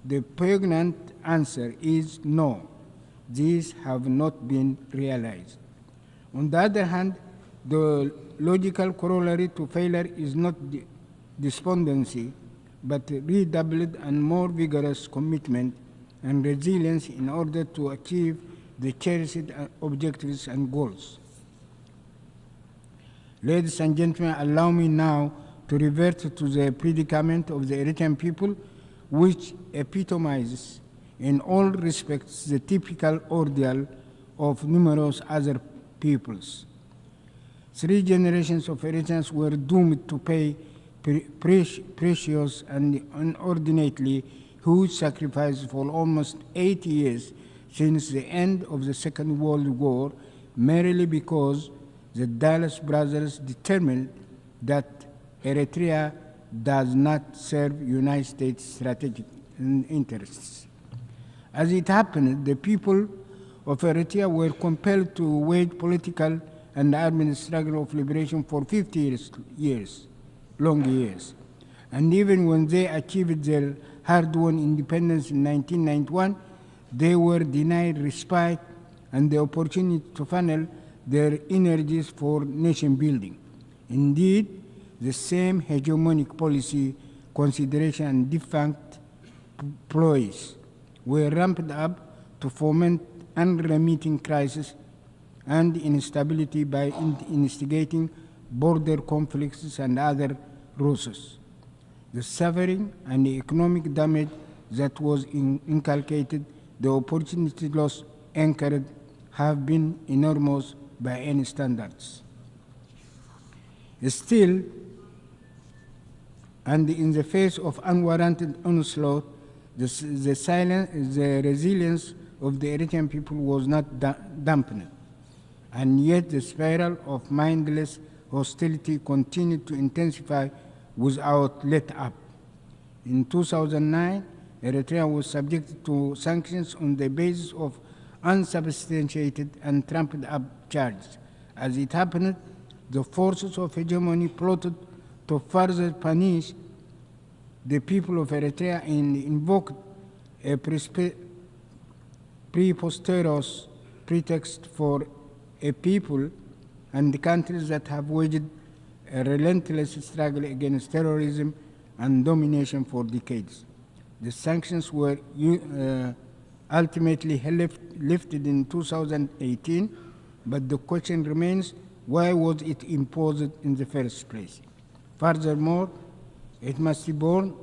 The poignant answer is no, these have not been realized. On the other hand, the logical corollary to failure is not despondency, but redoubled and more vigorous commitment and resilience in order to achieve the cherished objectives and goals. Ladies and gentlemen, allow me now to revert to the predicament of the Eritrean people, which epitomizes in all respects the typical ordeal of numerous other peoples. 3 generations of Eritreans were doomed to pay precious and inordinately huge sacrifices for almost 80 years since the end of the Second World War, merely because the Dallas brothers determined that Eritrea does not serve United States strategic interests. As it happened, the people of Eritrea were compelled to wage political and armed struggle of liberation for 50 long years. And even when they achieved their hard-won independence in 1991, they were denied respite and the opportunity to funnel their energies for nation building. Indeed, the same hegemonic policy consideration and defunct ploys were ramped up to foment unremitting crisis and instability by instigating border conflicts and other ruses. The suffering and the economic damage that was inculcated, the opportunity loss incurred, have been enormous by any standards. Still, and in the face of unwarranted onslaught, the resilience of the Eritrean people was not dampened, and yet the spiral of mindless hostility continued to intensify without let up. In 2009, Eritrea was subjected to sanctions on the basis of unsubstantiated and trumped up charges. As it happened, the forces of hegemony plotted to further punish the people of Eritrea and invoked a preposterous pretext for a people and the countries that have waged a relentless struggle against terrorism and domination for decades. The sanctions were ultimately lifted in 2018, but the question remains, why was it imposed in the first place? Furthermore, it must be borne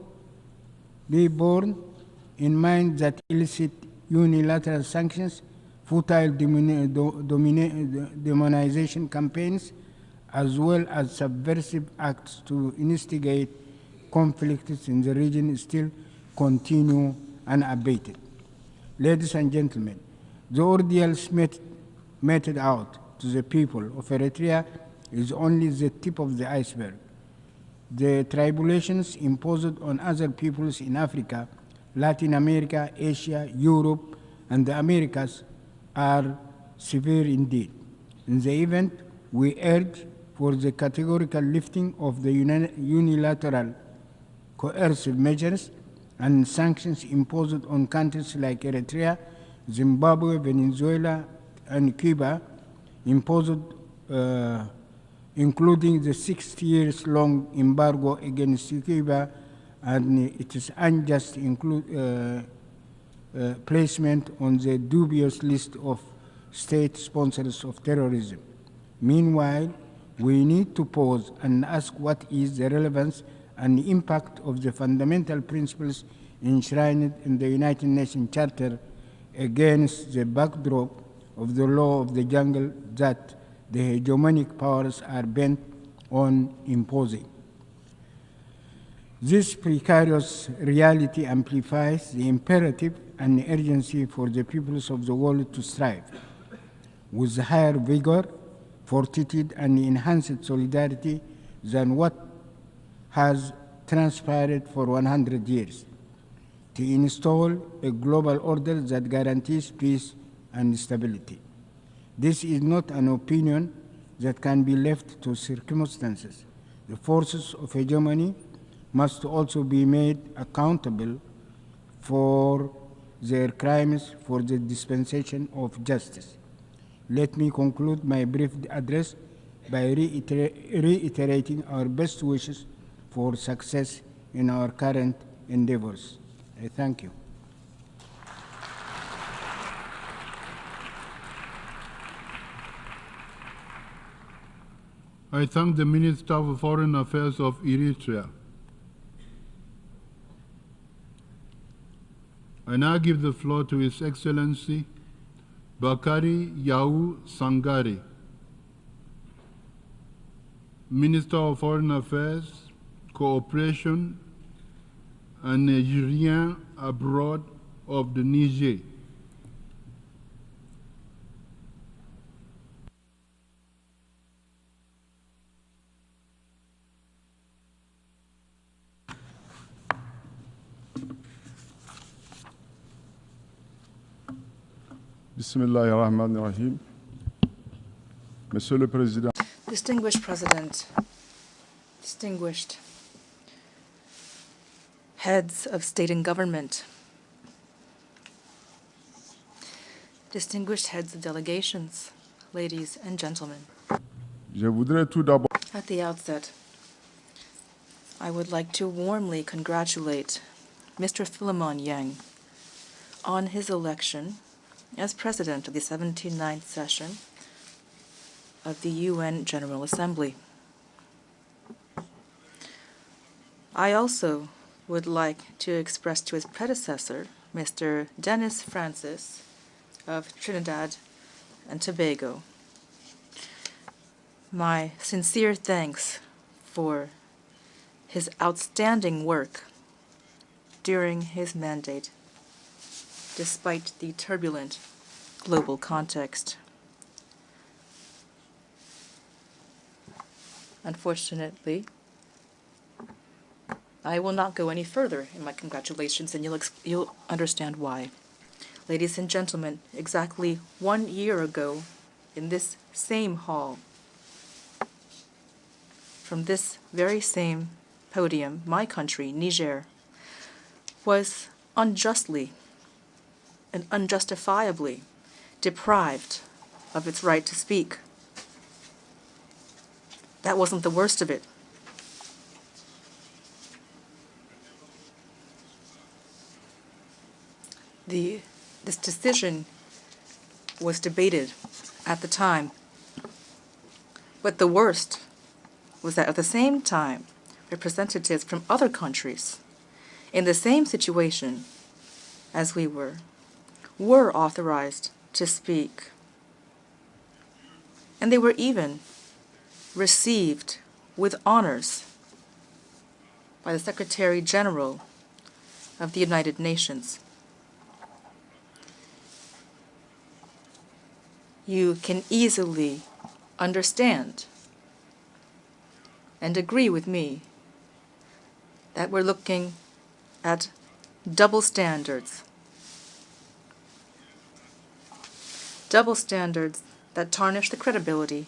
in mind that illicit unilateral sanctions, futile demonization campaigns, as well as subversive acts to instigate conflicts in the region still continue unabated. Ladies and gentlemen, the ordeals meted out to the people of Eritrea is only the tip of the iceberg. The tribulations imposed on other peoples in Africa, Latin America, Asia, Europe, and the Americas are severe indeed. In the event, we urge for the categorical lifting of the unilateral coercive measures and sanctions imposed on countries like Eritrea, Zimbabwe, Venezuela, and Cuba, imposed including the 60 years long embargo against Cuba and its unjust placement on the dubious list of state sponsors of terrorism. Meanwhile, we need to pause and ask what is the relevance and the impact of the fundamental principles enshrined in the United Nations Charter against the backdrop of the law of the jungle that the hegemonic powers are bent on imposing. This precarious reality amplifies the imperative and the urgency for the peoples of the world to strive with higher vigor, fortitude, and enhanced solidarity than what has transpired for 100 years, to install a global order that guarantees peace and stability. This is not an opinion that can be left to circumstances. The forces of hegemony must also be made accountable for their crimes for the dispensation of justice. Let me conclude my brief address by reiterating our best wishes for success in our current endeavors. I thank you. I thank the Minister of Foreign Affairs of Eritrea. I now give the floor to His Excellency Bakari Yau Sangare, Minister of Foreign Affairs, Cooperation, and Nigerian abroad of the Niger. Bismillahirrahmanirrahim. Monsieur le Président. Distinguished President, distinguished heads of state and government, distinguished heads of delegations, ladies and gentlemen. Je voudrais tout d'abord At the outset, I would like to warmly congratulate Mr. Philemon Yang on his election as President of the 79th session of the UN General Assembly. I also would like to express to his predecessor, Mr. Dennis Francis of Trinidad and Tobago, my sincere thanks for his outstanding work during his mandate, despite the turbulent global context. Unfortunately, I will not go any further in my congratulations, and you'll understand why. Ladies and gentlemen, exactly 1 year ago, in this same hall, from this very same podium, my country, Niger, was unjustly and unjustifiably deprived of its right to speak. That wasn't the worst of it. This decision was debated at the time, but the worst was that at the same time, representatives from other countries in the same situation as we were authorized to speak. And they were even received with honors by the Secretary General of the United Nations. You can easily understand and agree with me that we're looking at double standards. Double standards that tarnish the credibility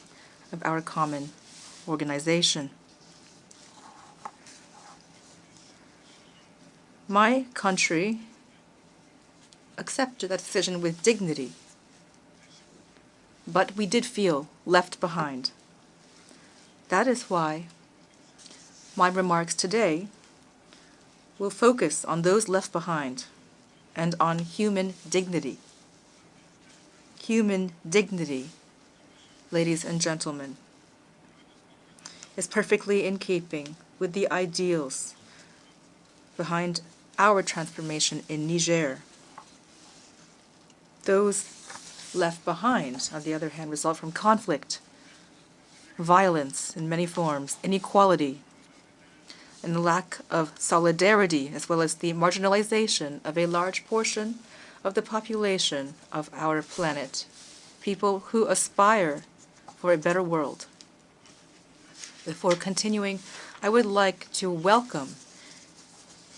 of our common organization. My country accepted that decision with dignity, but we did feel left behind. That is why my remarks today will focus on those left behind and on human dignity. Human dignity, ladies and gentlemen, is perfectly in keeping with the ideals behind our transformation in Niger. Those left behind, on the other hand, result from conflict, violence in many forms, inequality, and the lack of solidarity, as well as the marginalization of a large portion of the population of our planet, people who aspire for a better world. Before continuing, I would like to welcome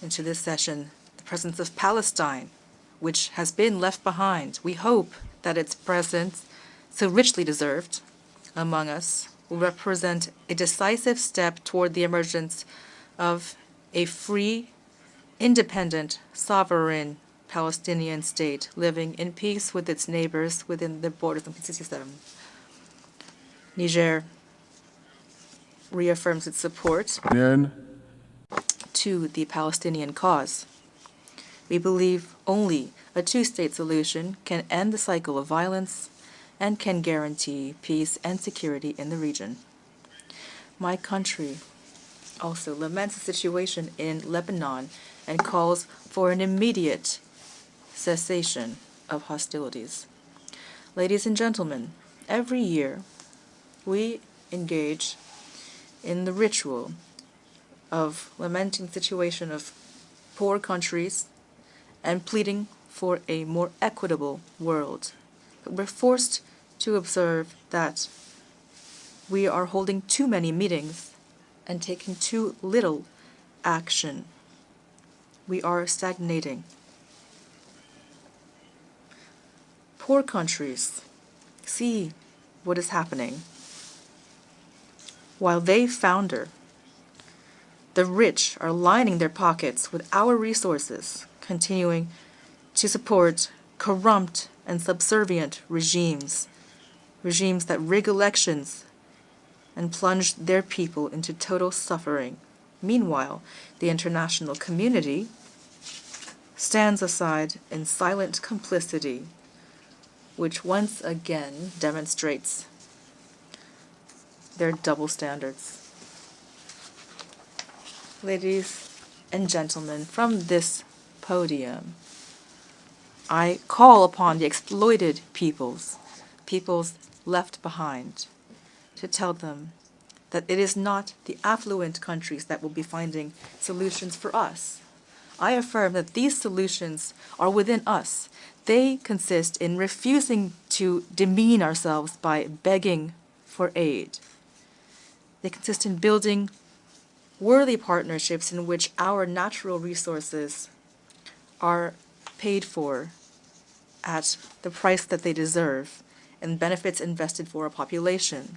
into this session the presence of Palestine, which has been left behind. We hope that its presence, so richly deserved among us, will represent a decisive step toward the emergence of a free, independent, sovereign Palestinian state living in peace with its neighbors within the borders of 1967. Niger reaffirms its support to the Palestinian cause. We believe only a two-state solution can end the cycle of violence and can guarantee peace and security in the region. My country also laments the situation in Lebanon and calls for an immediate cessation of hostilities. Ladies and gentlemen, every year we engage in the ritual of lamenting the situation of poor countries and pleading for a more equitable world. But we're forced to observe that we are holding too many meetings and taking too little action. We are stagnating. Poor countries see what is happening. While they founder, the rich are lining their pockets with our resources, continuing to support corrupt and subservient regimes, regimes that rig elections and plunge their people into total suffering. Meanwhile, the international community stands aside in silent complicity, which once again demonstrates their double standards. Ladies and gentlemen, from this podium, I call upon the exploited peoples left behind, to tell them that it is not the affluent countries that will be finding solutions for us. I affirm that these solutions are within us. They consist in refusing to demean ourselves by begging for aid. They consist in building worthy partnerships in which our natural resources are paid for at the price that they deserve and benefits invested for a population.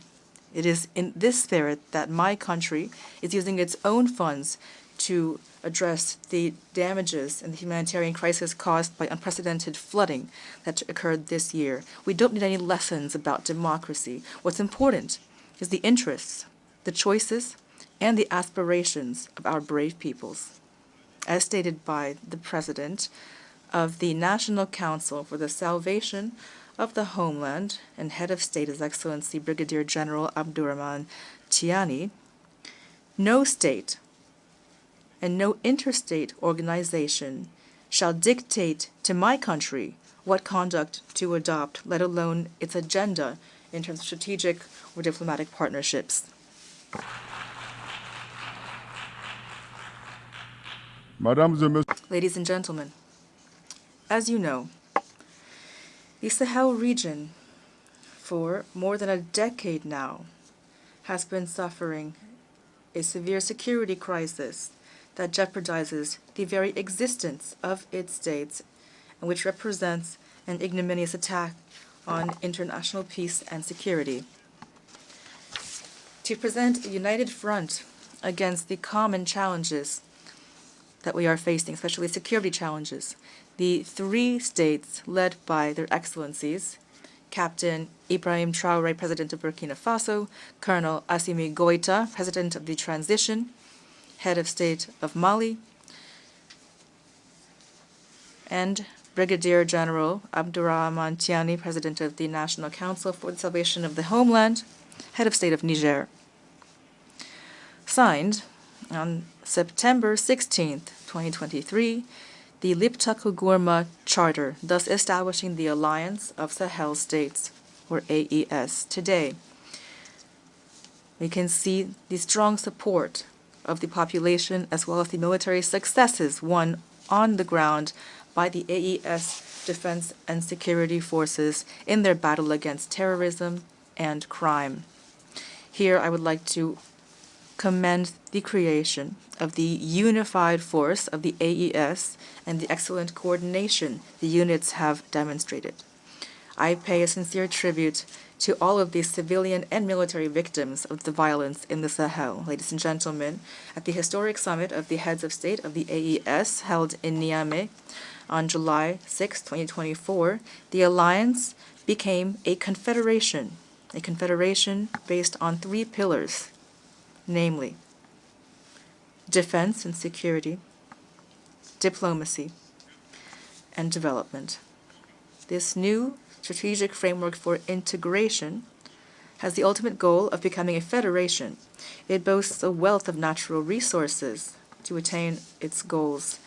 It is in this spirit that my country is using its own funds to address the damages and the humanitarian crisis caused by unprecedented flooding that occurred this year. We don't need any lessons about democracy. What's important is the interests, the choices, and the aspirations of our brave peoples. As stated by the President of the National Council for the Salvation of the Homeland and Head of State, His Excellency Brigadier General Abdurrahman Tiani, no state and no interstate organization shall dictate to my country what conduct to adopt, let alone its agenda in terms of strategic or diplomatic partnerships. Ladies and gentlemen, as you know, the Sahel region, for more than a decade now, has been suffering a severe security crisis that jeopardizes the very existence of its states and which represents an ignominious attack on international peace and security. To present a united front against the common challenges that we are facing, especially security challenges, the three states led by their excellencies, Captain Ibrahim Traoré, President of Burkina Faso, Colonel Assimi Goïta, President of the Transition, Head of State of Mali, and Brigadier General Abdurrahman Tiani, President of the National Council for the Salvation of the Homeland, Head of State of Niger. Signed on September 16, 2023, the Liptako-Gourma Charter, thus establishing the Alliance of Sahel States, or AES. Today, we can see the strong support of the population as well as the military successes won on the ground by the AES defense and security forces in their battle against terrorism and crime. Here I would like to commend the creation of the unified force of the AES and the excellent coordination the units have demonstrated. I pay a sincere tribute to all of these civilian and military victims of the violence in the Sahel. Ladies and gentlemen, at the historic summit of the heads of state of the AES held in Niamey on July 6, 2024, the alliance became a confederation based on three pillars, namely defense and security, diplomacy, and development. This new strategic framework for integration has the ultimate goal of becoming a federation. It boasts a wealth of natural resources to attain its goals.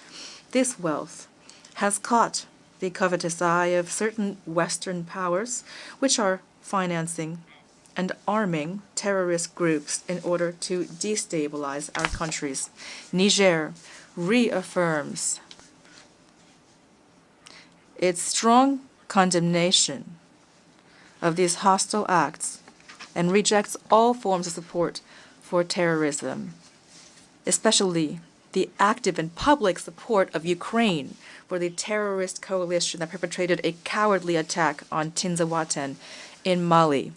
This wealth has caught the covetous eye of certain Western powers, which are financing and arming terrorist groups in order to destabilize our countries. Niger reaffirms its strong condemnation of these hostile acts and rejects all forms of support for terrorism, especially the active and public support of Ukraine for the terrorist coalition that perpetrated a cowardly attack on Tinzaouaten in Mali.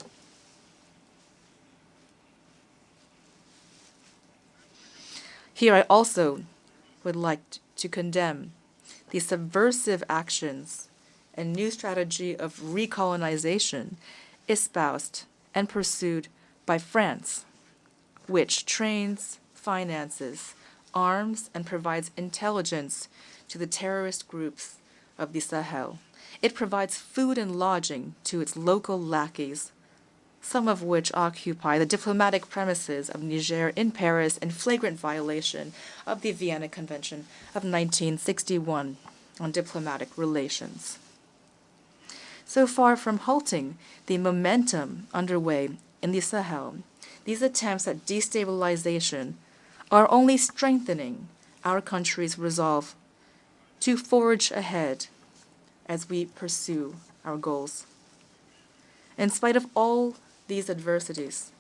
Here I also would like to condemn the subversive actions a new strategy of recolonization espoused and pursued by France, which trains, finances, arms, and provides intelligence to the terrorist groups of the Sahel. It provides food and lodging to its local lackeys, some of which occupy the diplomatic premises of Niger in Paris in flagrant violation of the Vienna Convention of 1961 on diplomatic relations. So far from halting the momentum underway in the Sahel, these attempts at destabilization are only strengthening our country's resolve to forge ahead as we pursue our goals. In spite of all these adversities,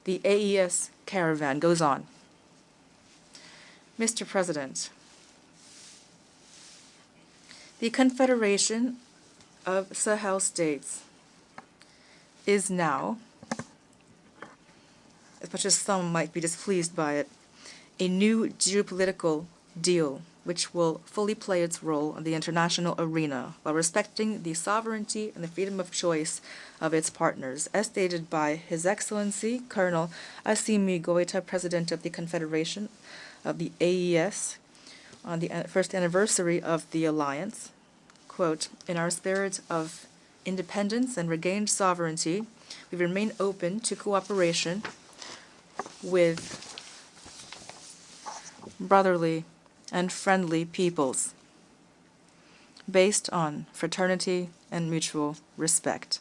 the AES caravan goes on. Mr. President, the Confederation of Sahel States is now, as much as some might be displeased by it, a new geopolitical deal which will fully play its role in the international arena while respecting the sovereignty and the freedom of choice of its partners, as stated by His Excellency Colonel Assimi Goïta, President of the Confederation of the AES, on the first anniversary of the alliance. Quote, "In our spirit of independence and regained sovereignty, we remain open to cooperation with brotherly and friendly peoples, based on fraternity and mutual respect."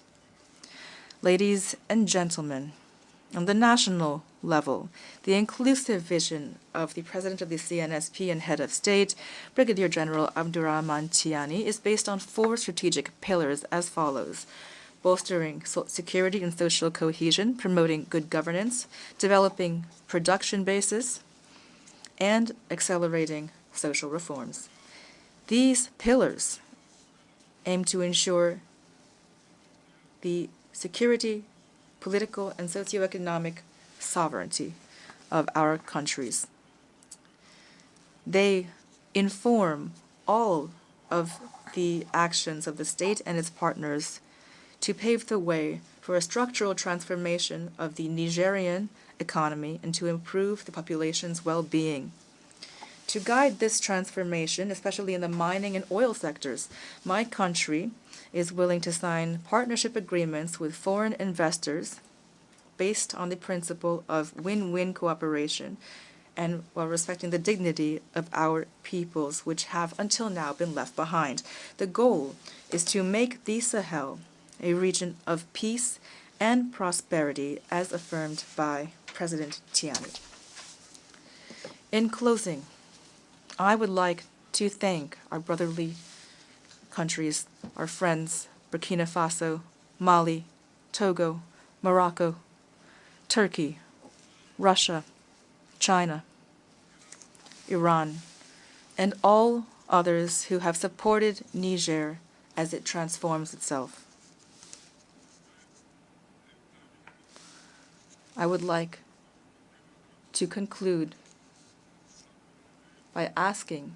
Ladies and gentlemen, on the national level, the inclusive vision of the President of the CNSP and Head of State, Brigadier General Abdurrahman Tiani, is based on 4 strategic pillars as follows: bolstering security and social cohesion, promoting good governance, developing production bases, and accelerating social reforms. These pillars aim to ensure the security, political, and socioeconomic sovereignty of our countries. They inform all of the actions of the state and its partners to pave the way for a structural transformation of the Nigerian economy and to improve the population's well-being. To guide this transformation, especially in the mining and oil sectors, my country is willing to sign partnership agreements with foreign investors based on the principle of win-win cooperation and while respecting the dignity of our peoples, which have until now been left behind. The goal is to make the Sahel a region of peace and prosperity, as affirmed by President Tiani. In closing, I would like to thank our brotherly countries, our friends, Burkina Faso, Mali, Togo, Morocco, Turkey, Russia, China, Iran, and all others who have supported Niger as it transforms itself. I would like to conclude by asking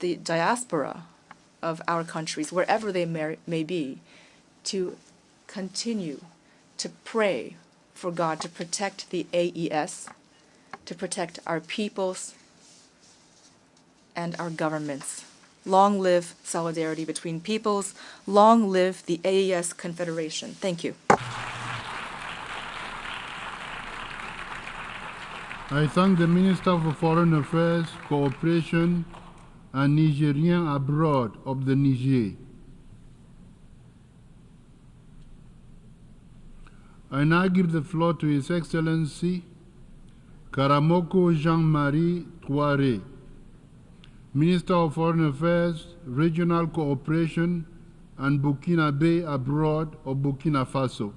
the diaspora of our countries, wherever they may be, to continue to pray for God to protect the AES, to protect our peoples and our governments. Long live solidarity between peoples. Long live the AES Confederation. Thank you. I thank the Minister for Foreign Affairs, Cooperation, and Nigerian abroad of the Niger. I now give the floor to His Excellency Karamoko Jean-Marie Touare, Minister of Foreign Affairs, Regional Cooperation, and Burkinabe abroad of Burkina Faso.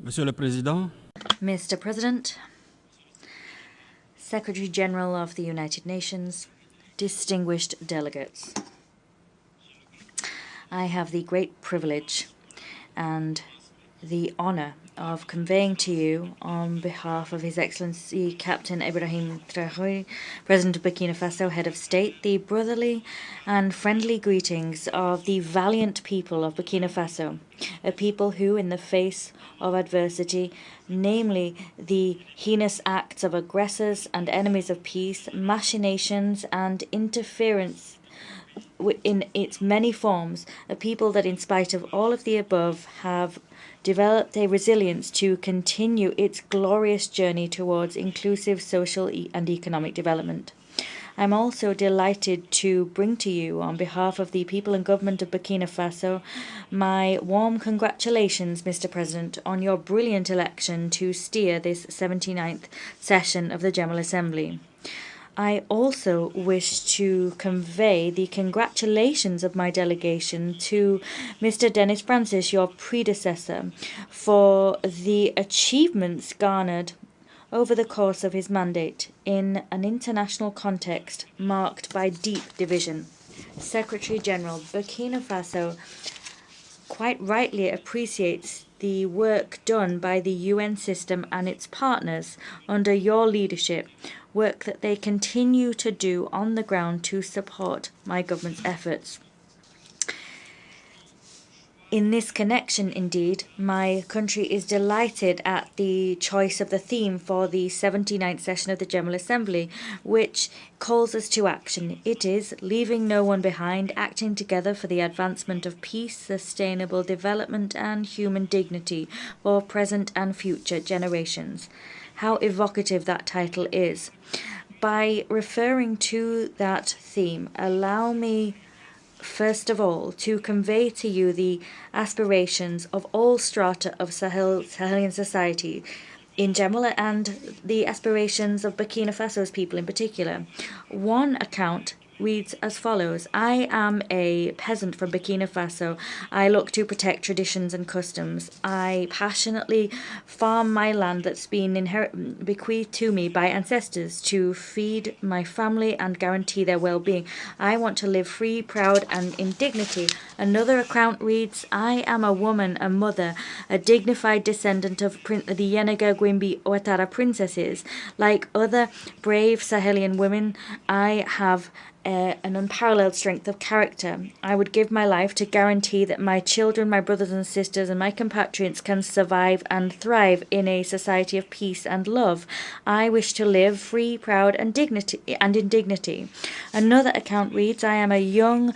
Monsieur le Président, Mr. President, Secretary General of the United Nations, distinguished delegates. I have the great privilege and the honor of conveying to you, on behalf of His Excellency Captain Ibrahim Traoré, President of Burkina Faso, Head of State, the brotherly and friendly greetings of the valiant people of Burkina Faso, a people who, in the face of adversity, namely the heinous acts of aggressors and enemies of peace, machinations and interference in its many forms, a people that, in spite of all of the above, have developed a resilience to continue its glorious journey towards inclusive social and economic development. I'm also delighted to bring to you, on behalf of the people and government of Burkina Faso, my warm congratulations, Mr. President, on your brilliant election to steer this 79th session of the General Assembly. I also wish to convey the congratulations of my delegation to Mr. Denis Francis, your predecessor, for the achievements garnered over the course of his mandate in an international context marked by deep division. Secretary General, Burkina Faso quite rightly appreciates the work done by the UN system and its partners under your leadership, work that they continue to do on the ground to support my government's efforts. In this connection, indeed, my country is delighted at the choice of the theme for the 79th session of the General Assembly, which calls us to action. It is leaving no one behind, acting together for the advancement of peace, sustainable development, and human dignity for present and future generations. How evocative that title is. By referring to that theme, allow me first of all to convey to you the aspirations of all strata of Sahelian society in general and the aspirations of Burkina Faso's people in particular. One account reads as follows: I am a peasant from Burkina Faso. I look to protect traditions and customs. I passionately farm my land that's been bequeathed to me by ancestors to feed my family and guarantee their well-being. I want to live free, proud, and in dignity. Another account reads: I am a woman, a mother, a dignified descendant of the Yenaga Gwimbi Ouattara princesses. Like other brave Sahelian women, I have an unparalleled strength of character. I would give my life to guarantee that my children, my brothers and sisters, and my compatriots can survive and thrive in a society of peace and love. I wish to live free, proud, and in dignity. Another account reads: I am a young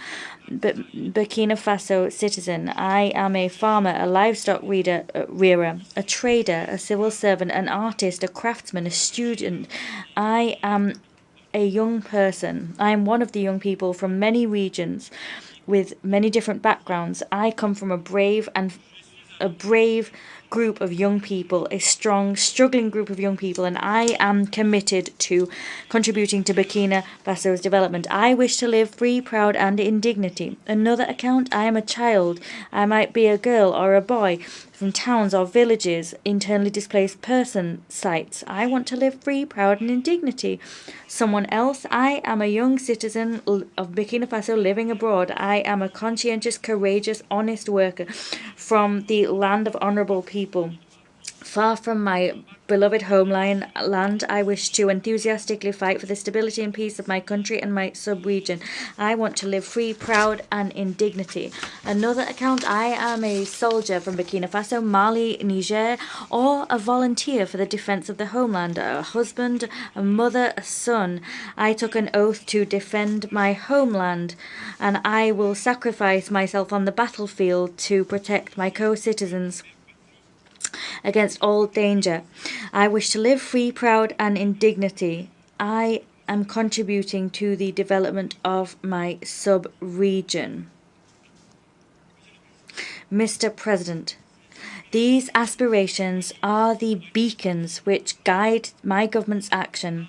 Burkina Faso citizen. I am a farmer, a livestock rearer, a trader, a civil servant, an artist, a craftsman, a student. I am a young person. I am one of the young people from many regions with many different backgrounds. I come from a brave group of young people, a strong, struggling group of young people, and I am committed to contributing to Burkina Faso's development. I wish to live free, proud, and in dignity. Another account: I am a child. I might be a girl or a boy from towns or villages, internally displaced person sites. I want to live free, proud, and in dignity. Someone else: I am a young citizen of Burkina Faso living abroad. I am a conscientious, courageous, honest worker from the land of honorable people. Far from my beloved homeland, I wish to enthusiastically fight for the stability and peace of my country and my sub-region. I want to live free, proud, and in dignity. Another account: I am a soldier from Burkina Faso, Mali, Niger, or a volunteer for the defense of the homeland, a husband, a mother, a son. I took an oath to defend my homeland, and I will sacrifice myself on the battlefield to protect my co-citizens against all danger. I wish to live free, proud, and in dignity. I am contributing to the development of my sub-region. Mr. President, these aspirations are the beacons which guide my government's action.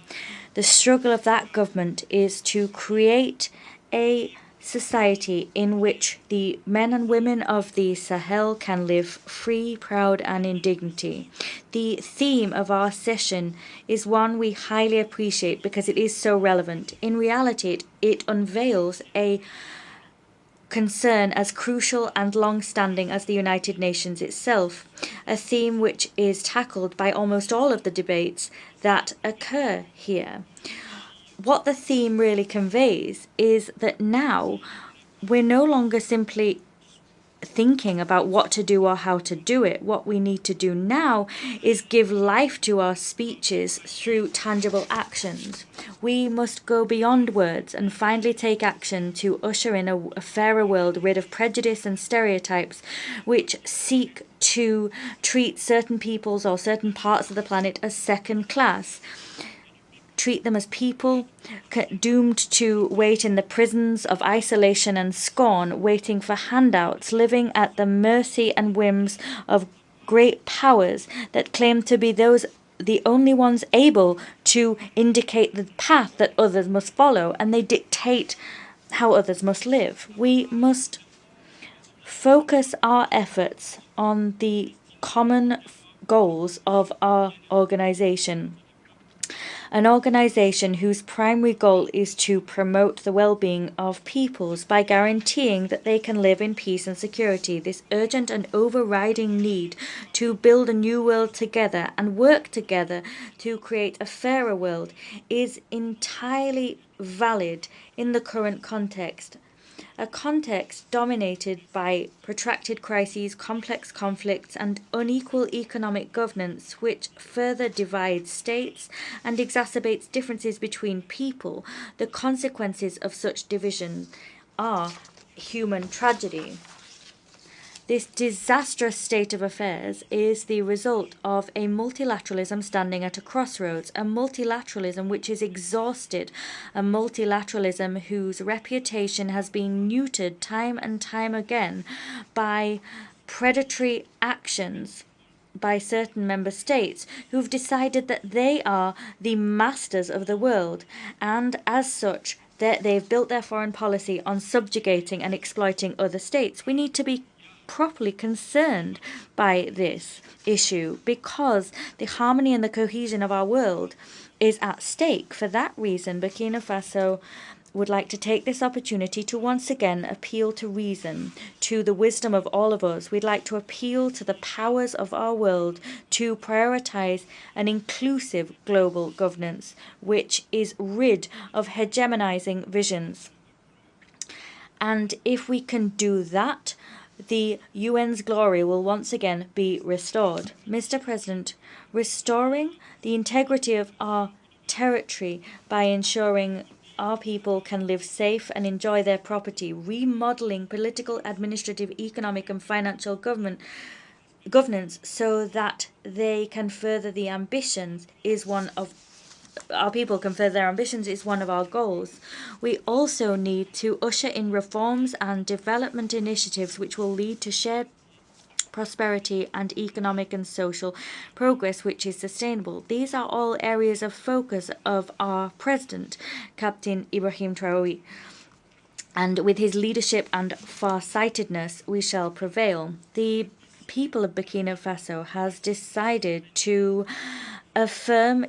The struggle of that government is to create a society in which the men and women of the Sahel can live free, proud, and in dignity. The theme of our session is one we highly appreciate because it is so relevant. In reality, it unveils a concern as crucial and long-standing as the United Nations itself, a theme which is tackled by almost all of the debates that occur here. What the theme really conveys is that now we're no longer simply thinking about what to do or how to do it. What we need to do now is give life to our speeches through tangible actions. We must go beyond words and finally take action to usher in a fairer world rid of prejudice and stereotypes which seek to treat certain peoples or certain parts of the planet as second class. Treat them as people doomed to wait in the prisons of isolation and scorn, waiting for handouts, living at the mercy and whims of great powers that claim to be the only ones able to indicate the path that others must follow, and they dictate how others must live. We must focus our efforts on the common goals of our organization. An organization whose primary goal is to promote the well-being of peoples by guaranteeing that they can live in peace and security. This urgent and overriding need to build a new world together and work together to create a fairer world is entirely valid in the current context. A context dominated by protracted crises, complex conflicts, and unequal economic governance, which further divides states and exacerbates differences between people. The consequences of such division are human tragedy. This disastrous state of affairs is the result of a multilateralism standing at a crossroads, a multilateralism which is exhausted, a multilateralism whose reputation has been neutered time and time again by predatory actions by certain member states who've decided that they are the masters of the world, and as such, they've built their foreign policy on subjugating and exploiting other states. We need to be properly concerned by this issue because the harmony and the cohesion of our world is at stake. For that reason, Burkina Faso would like to take this opportunity to once again appeal to reason, to the wisdom of all of us. We'd like to appeal to the powers of our world to prioritize an inclusive global governance which is rid of hegemonizing visions. And if we can do that, the UN's glory will once again be restored. Mr. President, restoring the integrity of our territory by ensuring our people can live safe and enjoy their property, remodeling political, administrative, economic and financial governance so that they can further the ambitions is one of our people can further their ambitions is one of our goals. We also need to usher in reforms and development initiatives which will lead to shared prosperity and economic and social progress which is sustainable. These are all areas of focus of our president, Captain Ibrahim Traoré. And with his leadership and far-sightedness, we shall prevail. The people of Burkina Faso has decided to affirm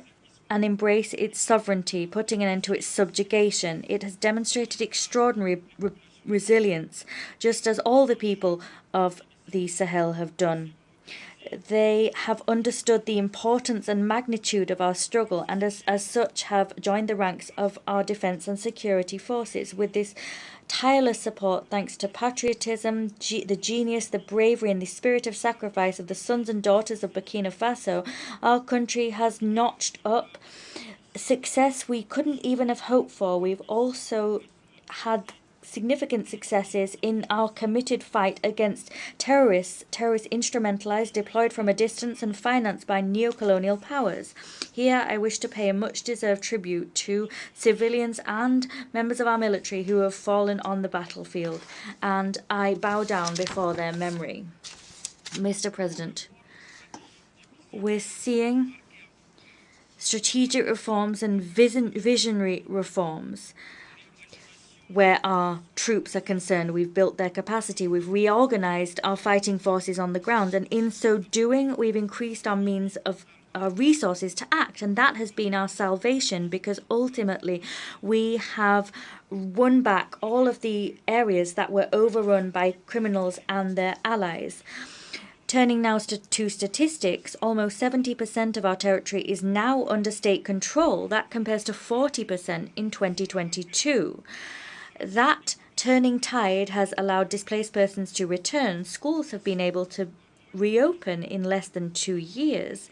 and embrace its sovereignty, putting an end to its subjugation. It has demonstrated extraordinary resilience, just as all the people of the Sahel have done. They have understood the importance and magnitude of our struggle and as such have joined the ranks of our defence and security forces. With this tireless support, thanks to patriotism, the genius, the bravery and the spirit of sacrifice of the sons and daughters of Burkina Faso, our country has notched up success we couldn't even have hoped for. We've also had significant successes in our committed fight against terrorists instrumentalized, deployed from a distance and financed by neo-colonial powers. Here I wish to pay a much-deserved tribute to civilians and members of our military who have fallen on the battlefield, and I bow down before their memory. Mr. President, we're seeing strategic reforms and visionary reforms where our troops are concerned. We've built their capacity. We've reorganized our fighting forces on the ground. And in so doing, we've increased our means of our resources to act. And that has been our salvation, because ultimately we have won back all of the areas that were overrun by criminals and their allies. Turning now to statistics, almost 70% of our territory is now under state control. That compares to 40% in 2022. That turning tide has allowed displaced persons to return. Schools have been able to reopen in less than 2 years.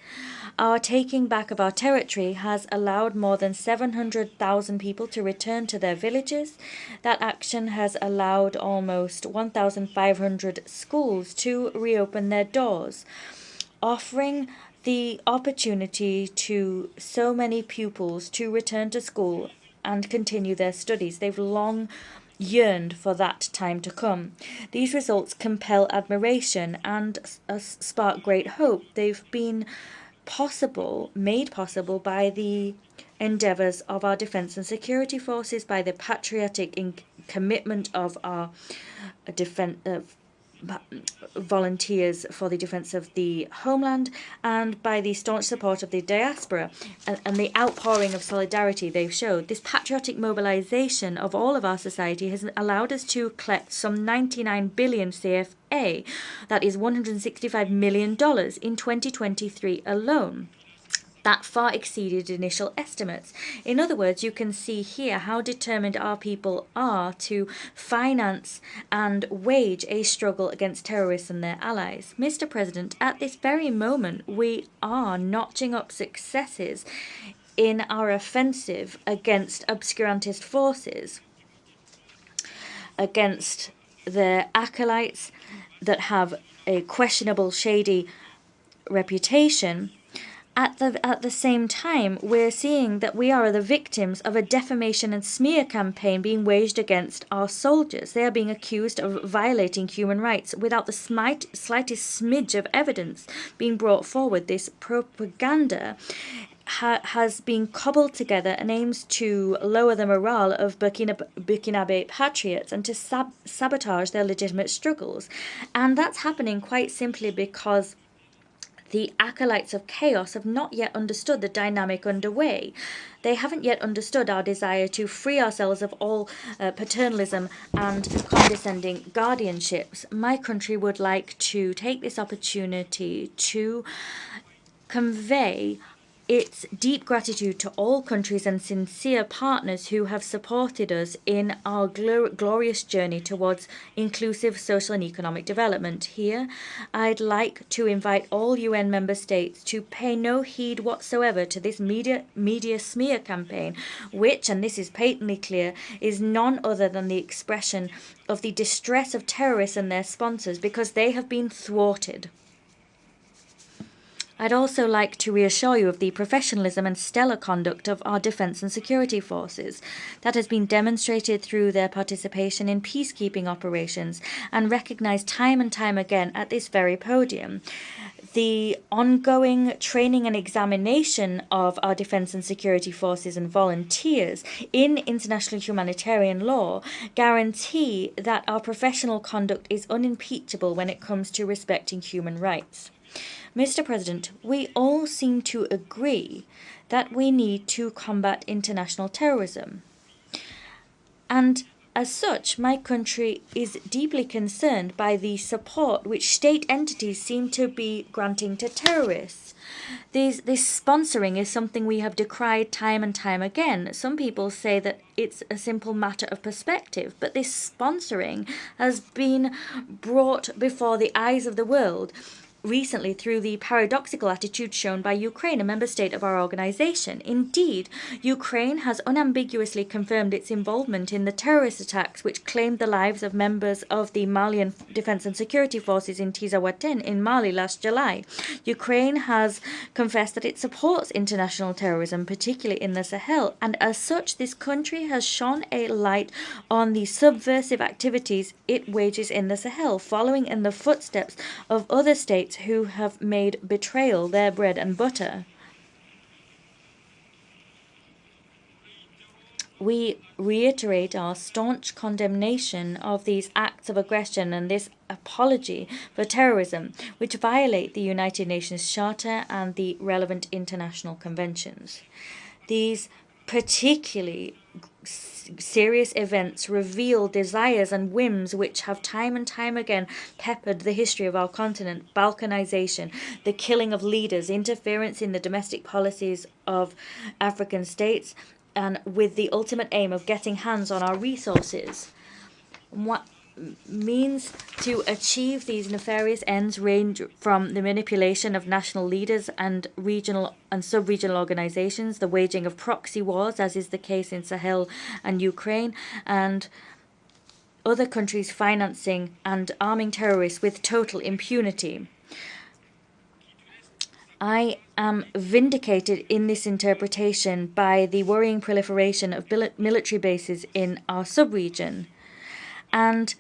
Our taking back of our territory has allowed more than 700,000 people to return to their villages. That action has allowed almost 1,500 schools to reopen their doors, offering the opportunity to so many pupils to return to school and continue their studies. They've long yearned for that time to come. These results compel admiration and spark great hope. They've been made possible by the endeavours of our defence and security forces, by the patriotic commitment of our volunteers for the defence of the homeland, and by the staunch support of the diaspora and the outpouring of solidarity they've showed. This patriotic mobilisation of all of our society has allowed us to collect some 99 billion CFA, that is $165 million, in 2023 alone. That far exceeded initial estimates. In other words, you can see here how determined our people are to finance and wage a struggle against terrorists and their allies. Mr. President, at this very moment, we are notching up successes in our offensive against obscurantist forces, against their acolytes that have a questionable, shady reputation. At the same time, we're seeing that we are the victims of a defamation and smear campaign being waged against our soldiers. They are being accused of violating human rights without the slightest smidge of evidence being brought forward. This propaganda has been cobbled together and aims to lower the morale of Burkinabe patriots and to sabotage their legitimate struggles. And that's happening quite simply because the acolytes of chaos have not yet understood the dynamic underway. They haven't yet understood our desire to free ourselves of all paternalism and condescending guardianships. My country would like to take this opportunity to convey its deep gratitude to all countries and sincere partners who have supported us in our glorious journey towards inclusive social and economic development. Here, I'd like to invite all UN member states to pay no heed whatsoever to this media smear campaign, which, and this is patently clear, is none other than the expression of the distress of terrorists and their sponsors, because they have been thwarted. I'd also like to reassure you of the professionalism and stellar conduct of our defence and security forces. That has been demonstrated through their participation in peacekeeping operations and recognised time and time again at this very podium. The ongoing training and examination of our defence and security forces and volunteers in international humanitarian law guarantee that our professional conduct is unimpeachable when it comes to respecting human rights. Mr. President, we all seem to agree that we need to combat international terrorism. And as such, my country is deeply concerned by the support which state entities seem to be granting to terrorists. This sponsoring is something we have decried time and time again. Some people say that it's a simple matter of perspective, but this sponsoring has been brought before the eyes of the world recently through the paradoxical attitude shown by Ukraine, a member state of our organization. Indeed, Ukraine has unambiguously confirmed its involvement in the terrorist attacks which claimed the lives of members of the Malian Defense and Security Forces in Tizawaten in Mali last July. Ukraine has confessed that it supports international terrorism, particularly in the Sahel, and as such, this country has shone a light on the subversive activities it wages in the Sahel, following in the footsteps of other states who have made betrayal their bread and butter. We reiterate our staunch condemnation of these acts of aggression and this apology for terrorism, which violate the United Nations Charter and the relevant international conventions. These particularly serious events reveal desires and whims which have time and time again peppered the history of our continent: balkanization, the killing of leaders, interference in the domestic policies of African states, and with the ultimate aim of getting hands on our resources. What means to achieve these nefarious ends range from the manipulation of national leaders and regional and sub-regional organizations, the waging of proxy wars, as is the case in Sahel and Ukraine, and other countries financing and arming terrorists with total impunity. I am vindicated in this interpretation by the worrying proliferation of military bases in our sub-region. And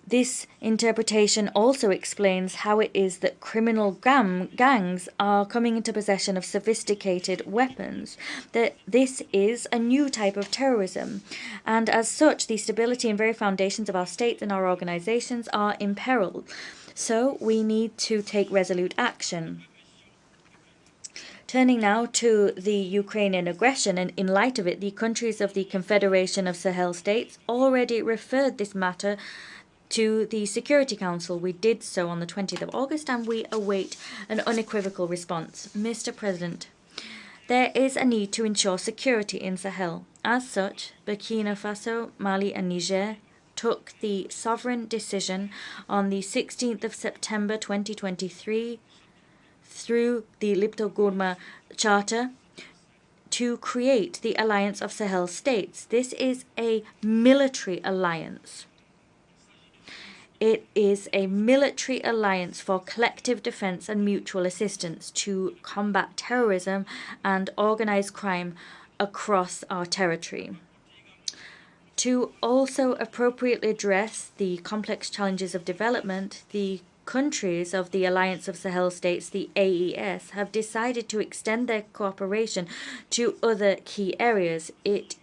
this interpretation also explains how it is that criminal gangs are coming into possession of sophisticated weapons. That this is a new type of terrorism, and as such, the stability and very foundations of our states and our organizations are imperiled. So we need to take resolute action. Turning now to the Ukrainian aggression, and in light of it, the countries of the Confederation of Sahel States already referred this matter to the Security Council. We did so on the 20th of August, and we await an unequivocal response. Mr. President, there is a need to ensure security in Sahel. As such, Burkina Faso, Mali, and Niger took the sovereign decision on the 16th of September 2023 through the Lipto-Gourma Charter to create the Alliance of Sahel States. This is a military alliance. It is a military alliance for collective defense and mutual assistance to combat terrorism and organized crime across our territory. To also appropriately address the complex challenges of development, the countries of the Alliance of Sahel States, the AES, have decided to extend their cooperation to other key areas. It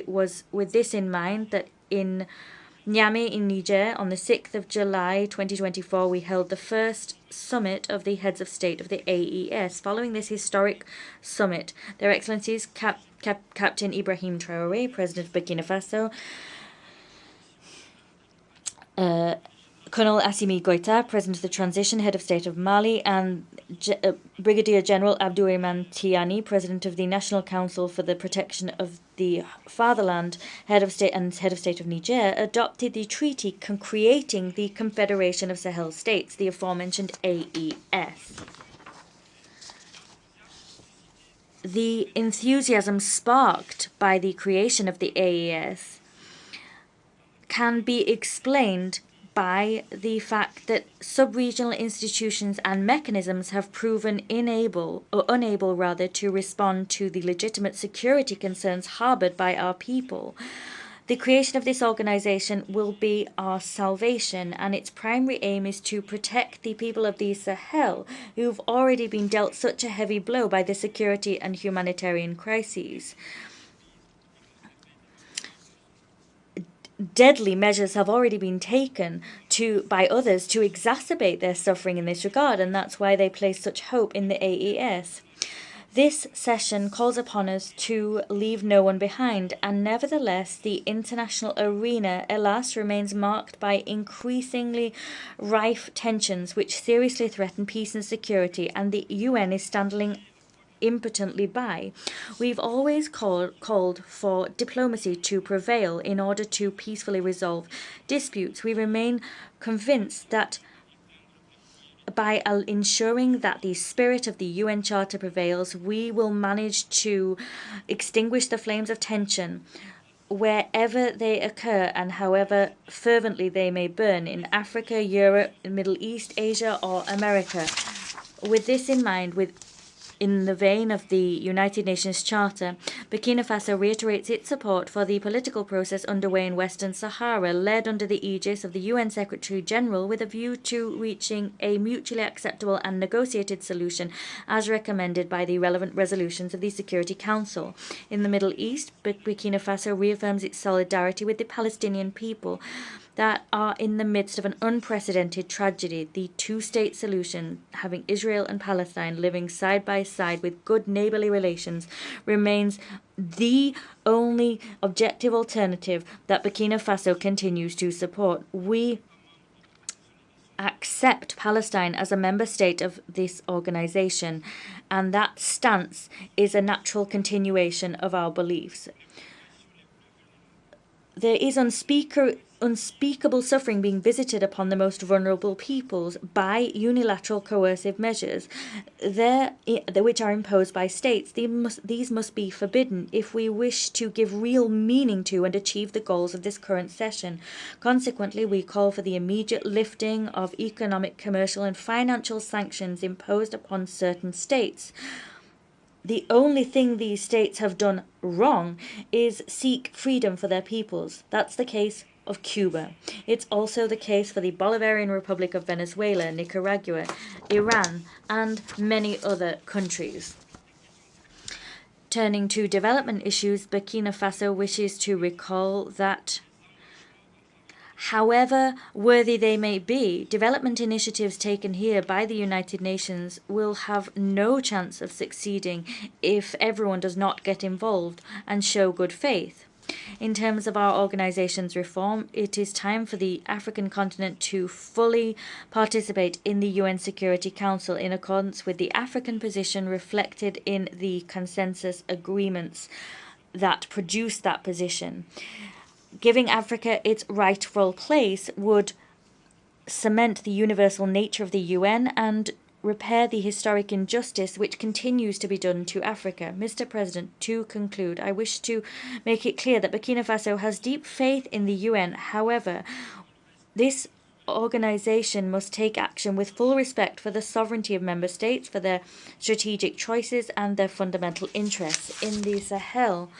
was with this in mind that in Niamey in Niger, on the 6th of July 2024, we held the first summit of the heads of state of the AES. Following this historic summit, Their Excellencies Captain Ibrahim Traoré, President of Burkina Faso, Colonel Assimi Goïta, President of the Transition, Head of State of Mali, and Brigadier General Abdourahmane Tiani, President of the National Council for the Protection of the Fatherland, Head of State of Niger, adopted the treaty creating the Confederation of Sahel States, the aforementioned AES. The enthusiasm sparked by the creation of the AES can be explained by the fact that sub-regional institutions and mechanisms have proven unable to respond to the legitimate security concerns harbored by our people. The creation of this organization will be our salvation, and its primary aim is to protect the people of the Sahel, who've already been dealt such a heavy blow by the security and humanitarian crises. Deadly measures have already been taken by others to exacerbate their suffering in this regard, and that's why they place such hope in the AES. This session calls upon us to leave no one behind, and nevertheless, the international arena, alas, remains marked by increasingly rife tensions which seriously threaten peace and security, and the UN is standing impotently by. We've always called for diplomacy to prevail in order to peacefully resolve disputes. We remain convinced that by ensuring that the spirit of the UN Charter prevails, we will manage to extinguish the flames of tension wherever they occur and however fervently they may burn, in Africa, Europe, Middle East, Asia, or America. With this in mind, In the vein of the United Nations Charter, Burkina Faso reiterates its support for the political process underway in Western Sahara, led under the aegis of the UN Secretary-General with a view to reaching a mutually acceptable and negotiated solution as recommended by the relevant resolutions of the Security Council. In the Middle East, Burkina Faso reaffirms its solidarity with the Palestinian people that are in the midst of an unprecedented tragedy. The two-state solution, having Israel and Palestine living side by side with good neighborly relations, remains the only objective alternative that Burkina Faso continues to support. We accept Palestine as a member state of this organization, and that stance is a natural continuation of our beliefs. There is unspeakable suffering being visited upon the most vulnerable peoples by unilateral coercive measures which are imposed by states. These must be forbidden if we wish to give real meaning to and achieve the goals of this current session. Consequently, we call for the immediate lifting of economic, commercial, and financial sanctions imposed upon certain states. The only thing these states have done wrong is seek freedom for their peoples. That's the case of Cuba. It's also the case for the Bolivarian Republic of Venezuela, Nicaragua, Iran, and many other countries. Turning to development issues, Burkina Faso wishes to recall that however worthy they may be, development initiatives taken here by the United Nations will have no chance of succeeding if everyone does not get involved and show good faith. In terms of our organization's reform, it is time for the African continent to fully participate in the UN Security Council in accordance with the African position reflected in the consensus agreements that produce that position. Giving Africa its rightful place would cement the universal nature of the UN and repair the historic injustice which continues to be done to Africa. Mr. President, to conclude, I wish to make it clear that Burkina Faso has deep faith in the UN. However, this organization must take action with full respect for the sovereignty of member states, for their strategic choices and their fundamental interests. In the Sahel,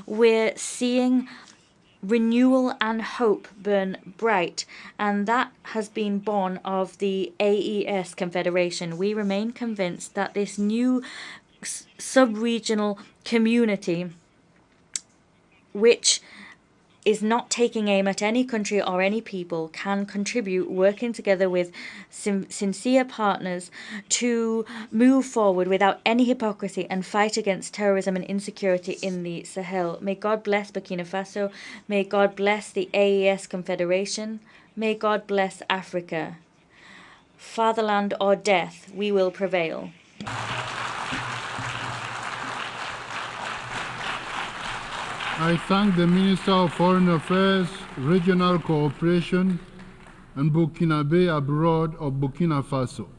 we're seeing renewal and hope burn bright, and that has been born of the AES Confederation. We remain convinced that this new sub-regional community, which is not taking aim at any country or any people, can contribute, working together with sincere partners to move forward without any hypocrisy and fight against terrorism and insecurity in the Sahel. May God bless Burkina Faso. May God bless the AES Confederation. May God bless Africa. Fatherland or death, we will prevail. I thank the Minister of Foreign Affairs, Regional Cooperation, and Burkinabe abroad of Burkina Faso.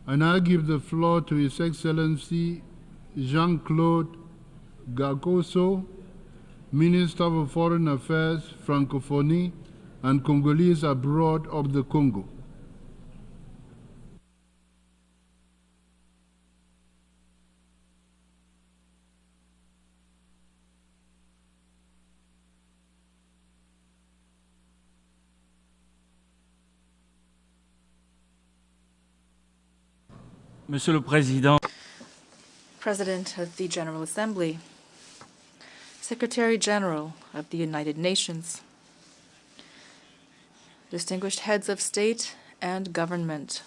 I now give the floor to His Excellency Jean-Claude Gakoso, Minister of Foreign Affairs, Francophonie, and Congolese abroad of the Congo. Monsieur le Président, President of the General Assembly, Secretary General of the United Nations, distinguished heads of state and government,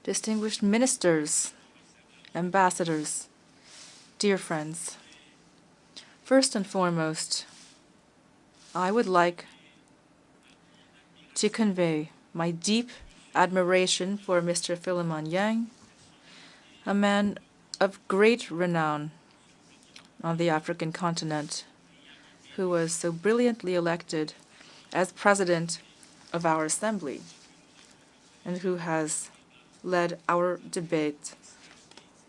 distinguished ministers, ambassadors, dear friends, first and foremost, I would like to convey my deep admiration for Mr. Philemon Yang, a man of great renown on the African continent, who was so brilliantly elected as president of our assembly and who has led our debate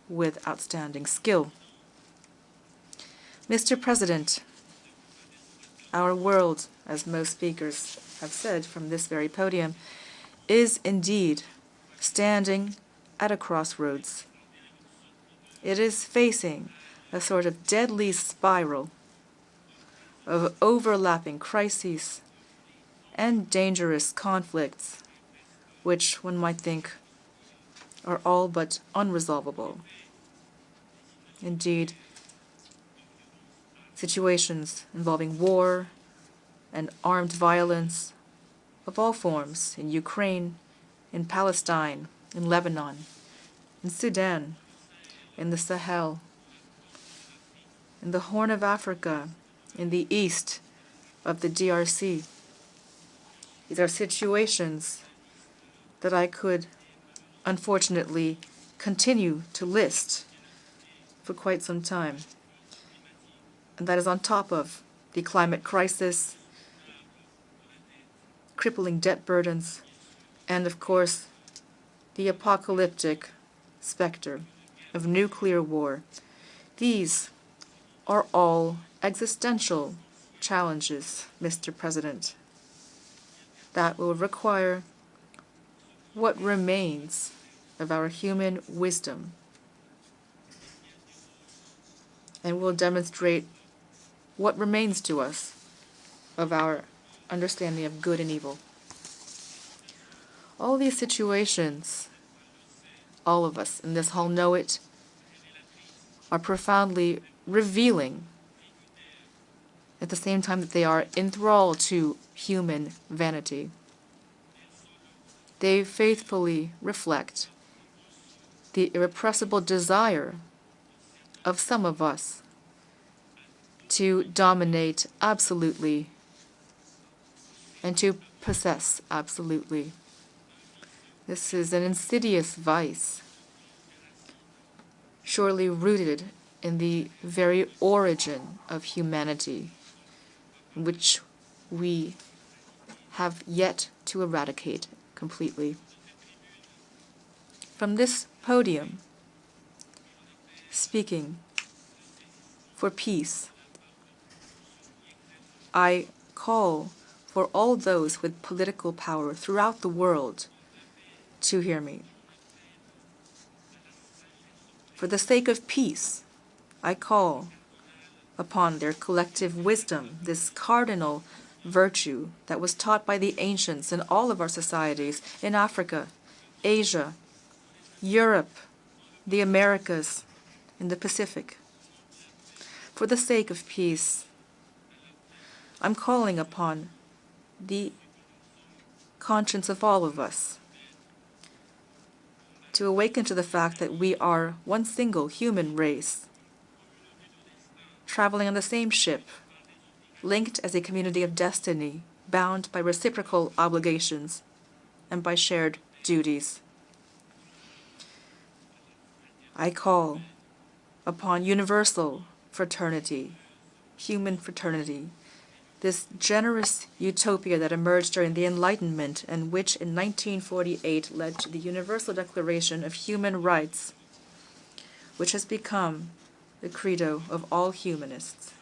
with outstanding skill. Mr. President, our world, as most speakers have said from this very podium, is indeed standing at a crossroads. It is facing a sort of deadly spiral of overlapping crises and dangerous conflicts, which one might think are all but unresolvable. Indeed, situations involving war and armed violence of all forms in Ukraine, in Palestine, in Lebanon, in Sudan, in the Sahel, in the Horn of Africa, in the east of the DRC. These are situations that I could unfortunately continue to list for quite some time. And that is on top of the climate crisis, crippling debt burdens, and of course, the apocalyptic specter of nuclear war. These are all existential challenges, Mr. President, that will require what remains of our human wisdom and will demonstrate what remains to us of our understanding of good and evil. All these situations, all of us in this hall know it, are profoundly revealing at the same time that they are enthralled to human vanity. They faithfully reflect the irrepressible desire of some of us to dominate absolutely and to possess absolutely. This is an insidious vice, surely rooted in the very origin of humanity, which we have yet to eradicate completely. From this podium, speaking for peace, I call for all those with political power throughout the world to hear me. For the sake of peace, I call upon their collective wisdom, this cardinal virtue that was taught by the ancients in all of our societies, in Africa, Asia, Europe, the Americas, and the Pacific. For the sake of peace, I'm calling upon the conscience of all of us to awaken to the fact that we are one single human race, traveling on the same ship, linked as a community of destiny, bound by reciprocal obligations and by shared duties. I call upon universal fraternity, human fraternity, this generous utopia that emerged during the Enlightenment and which in 1948 led to the Universal Declaration of Human Rights, which has become the credo of all humanists.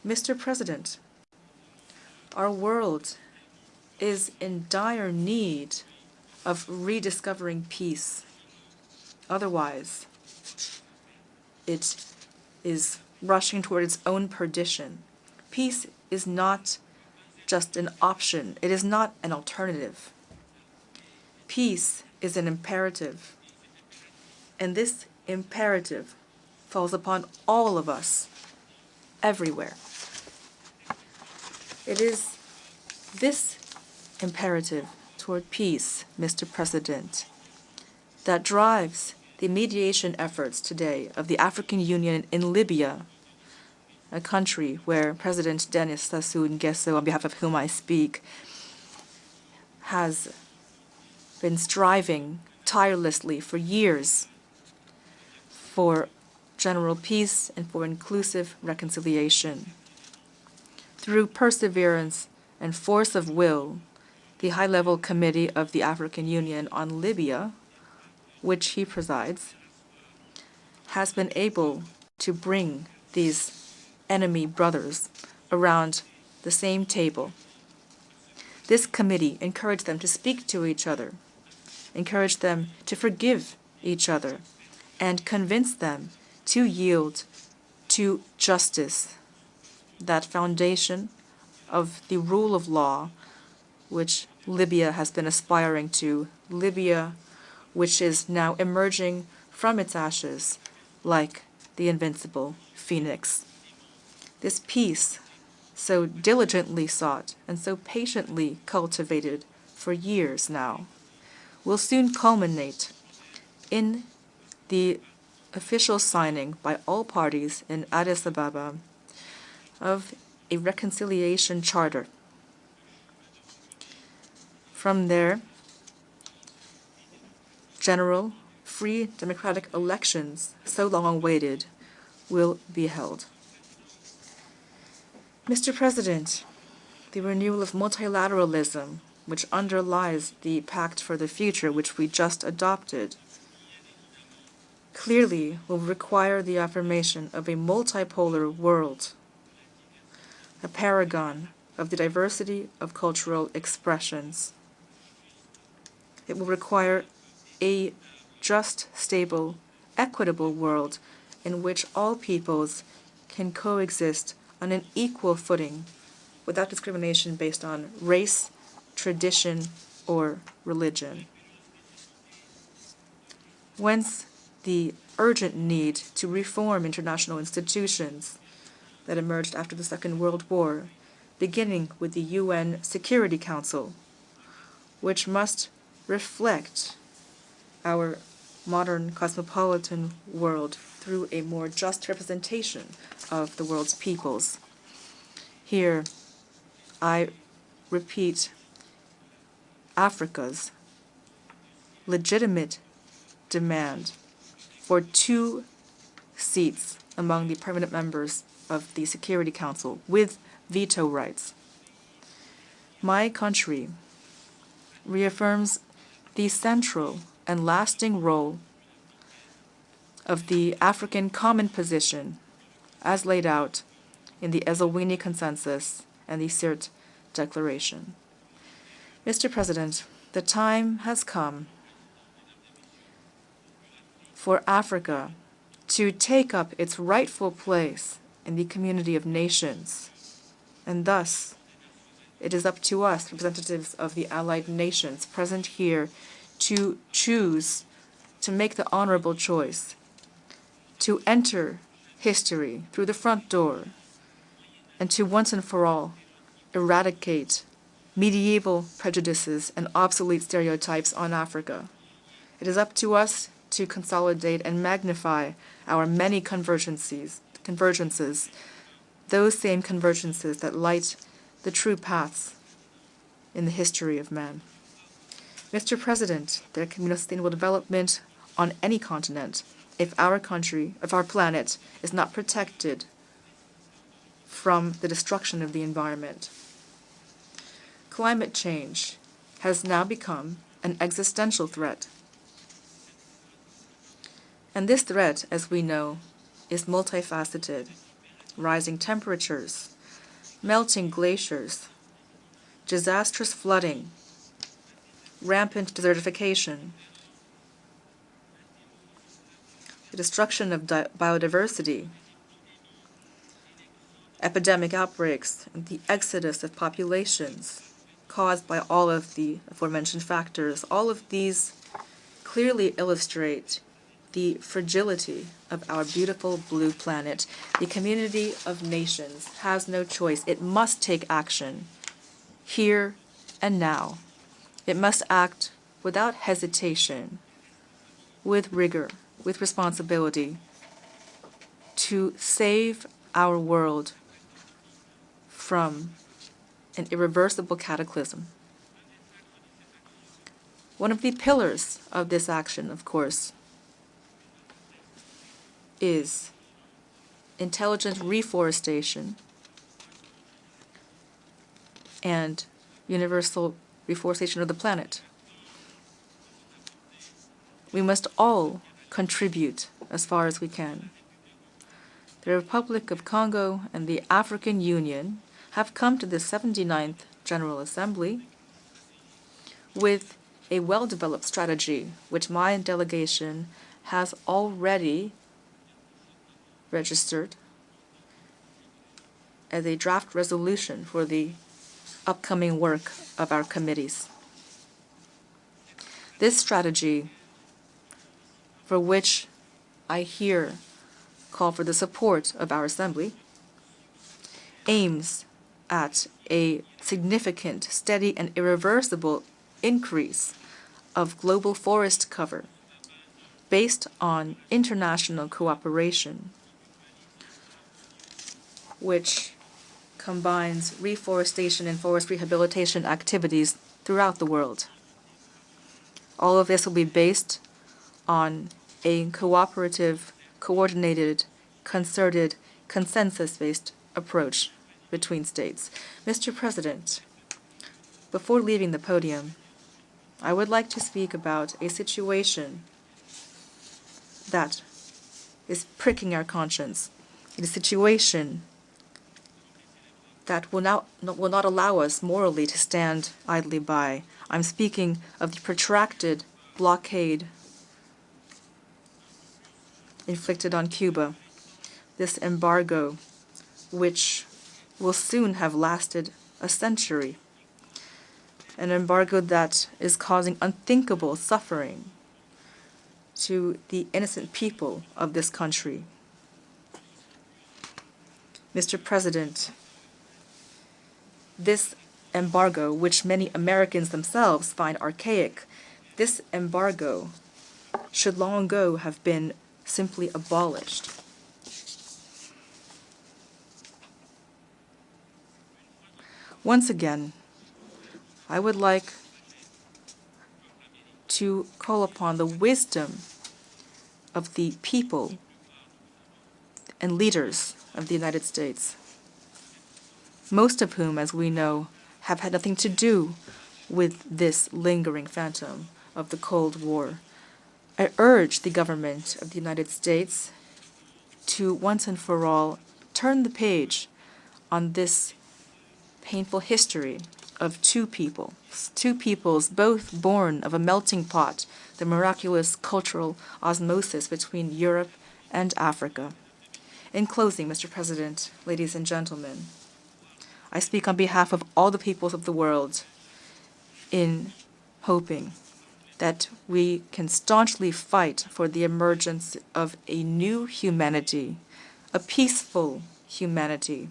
Mr. President, our world is in dire need of rediscovering peace. Otherwise, it is rushing toward its own perdition. Peace is not just an option. It is not an alternative. Peace is an imperative. And this imperative falls upon all of us, everywhere. It is this imperative toward peace, Mr. President, that drives the mediation efforts today of the African Union in Libya, a country where President Denis Sassou Nguesso, on behalf of whom I speak, has been striving tirelessly for years for general peace and for inclusive reconciliation. Through perseverance and force of will, the high-level committee of the African Union on Libya, which he presides, has been able to bring these enemy brothers around the same table. this committee encourage them to speak to each other, encourage them to forgive each other, and convince them to yield to justice, that foundation of the rule of law which Libya has been aspiring to, Libya which is now emerging from its ashes like the invincible phoenix. This peace, so diligently sought and so patiently cultivated for years now, will soon culminate in the official signing by all parties in Addis Ababa of a reconciliation charter. From there, general, free, democratic elections, so long awaited, will be held. Mr. President, the renewal of multilateralism, which underlies the Pact for the Future, which we just adopted, clearly will require the affirmation of a multipolar world, a paragon of the diversity of cultural expressions. It will require a just, stable, equitable world in which all peoples can coexist on an equal footing without discrimination based on race, tradition, or religion. Whence the urgent need to reform international institutions that emerged after the Second World War, beginning with the UN Security Council, which must reflect our modern cosmopolitan world through a more just representation of the world's peoples. Here, I repeat Africa's legitimate demand for 2 seats among the permanent members of the Security Council with veto rights. My country reaffirms the central and lasting role of the African Common Position as laid out in the Esselwini Consensus and the Sirte Declaration. Mr. President, the time has come for Africa to take up its rightful place in the community of nations, and thus it is up to us, representatives of the allied nations present here, to choose to make the honorable choice to enter history through the front door and to once and for all eradicate medieval prejudices and obsolete stereotypes on Africa. It is up to us to consolidate and magnify our many convergences, those same convergences that light the true paths in the history of man. Mr. President, there can be no sustainable development on any continent if our country, if our planet is not protected from the destruction of the environment. Climate change has now become an existential threat. And this threat, as we know, is multifaceted. Rising temperatures, melting glaciers, disastrous flooding, rampant desertification, the destruction of biodiversity, epidemic outbreaks, and the exodus of populations caused by all of the aforementioned factors. All of these clearly illustrate the fragility of our beautiful blue planet. The community of nations has no choice. It must take action here and now. It must act without hesitation, with rigor, with responsibility, to save our world from an irreversible cataclysm. One of the pillars of this action, of course, is intelligent reforestation and universal reforestation of the planet. We must all contribute as far as we can. The Republic of Congo and the African Union have come to the 79th General Assembly with a well-developed strategy, which my delegation has already registered as a draft resolution for the upcoming work of our committees. This strategy, for which I here call for the support of our Assembly, aims at a significant, steady, and irreversible increase of global forest cover based on international cooperation, which combines reforestation and forest rehabilitation activities throughout the world. All of this will be based on a cooperative, coordinated, concerted, consensus-based approach between states. Mr. President, before leaving the podium, I would like to speak about a situation that is pricking our conscience. It is a situation that will not allow us morally to stand idly by. I'm speaking of the protracted blockade inflicted on Cuba, this embargo, which will soon have lasted a century, an embargo that is causing unthinkable suffering to the innocent people of this country. Mr. President, this embargo, which many Americans themselves find archaic, this embargo should long ago have been simply abolished. Once again, I would like to call upon the wisdom of the people and leaders of the United States, most of whom, as we know, have had nothing to do with this lingering phantom of the Cold War. I urge the government of the United States to once and for all turn the page on this painful history of two peoples both born of a melting pot, the miraculous cultural osmosis between Europe and Africa. In closing, Mr. President, ladies and gentlemen, I speak on behalf of all the peoples of the world in hoping that we can staunchly fight for the emergence of a new humanity, a peaceful humanity,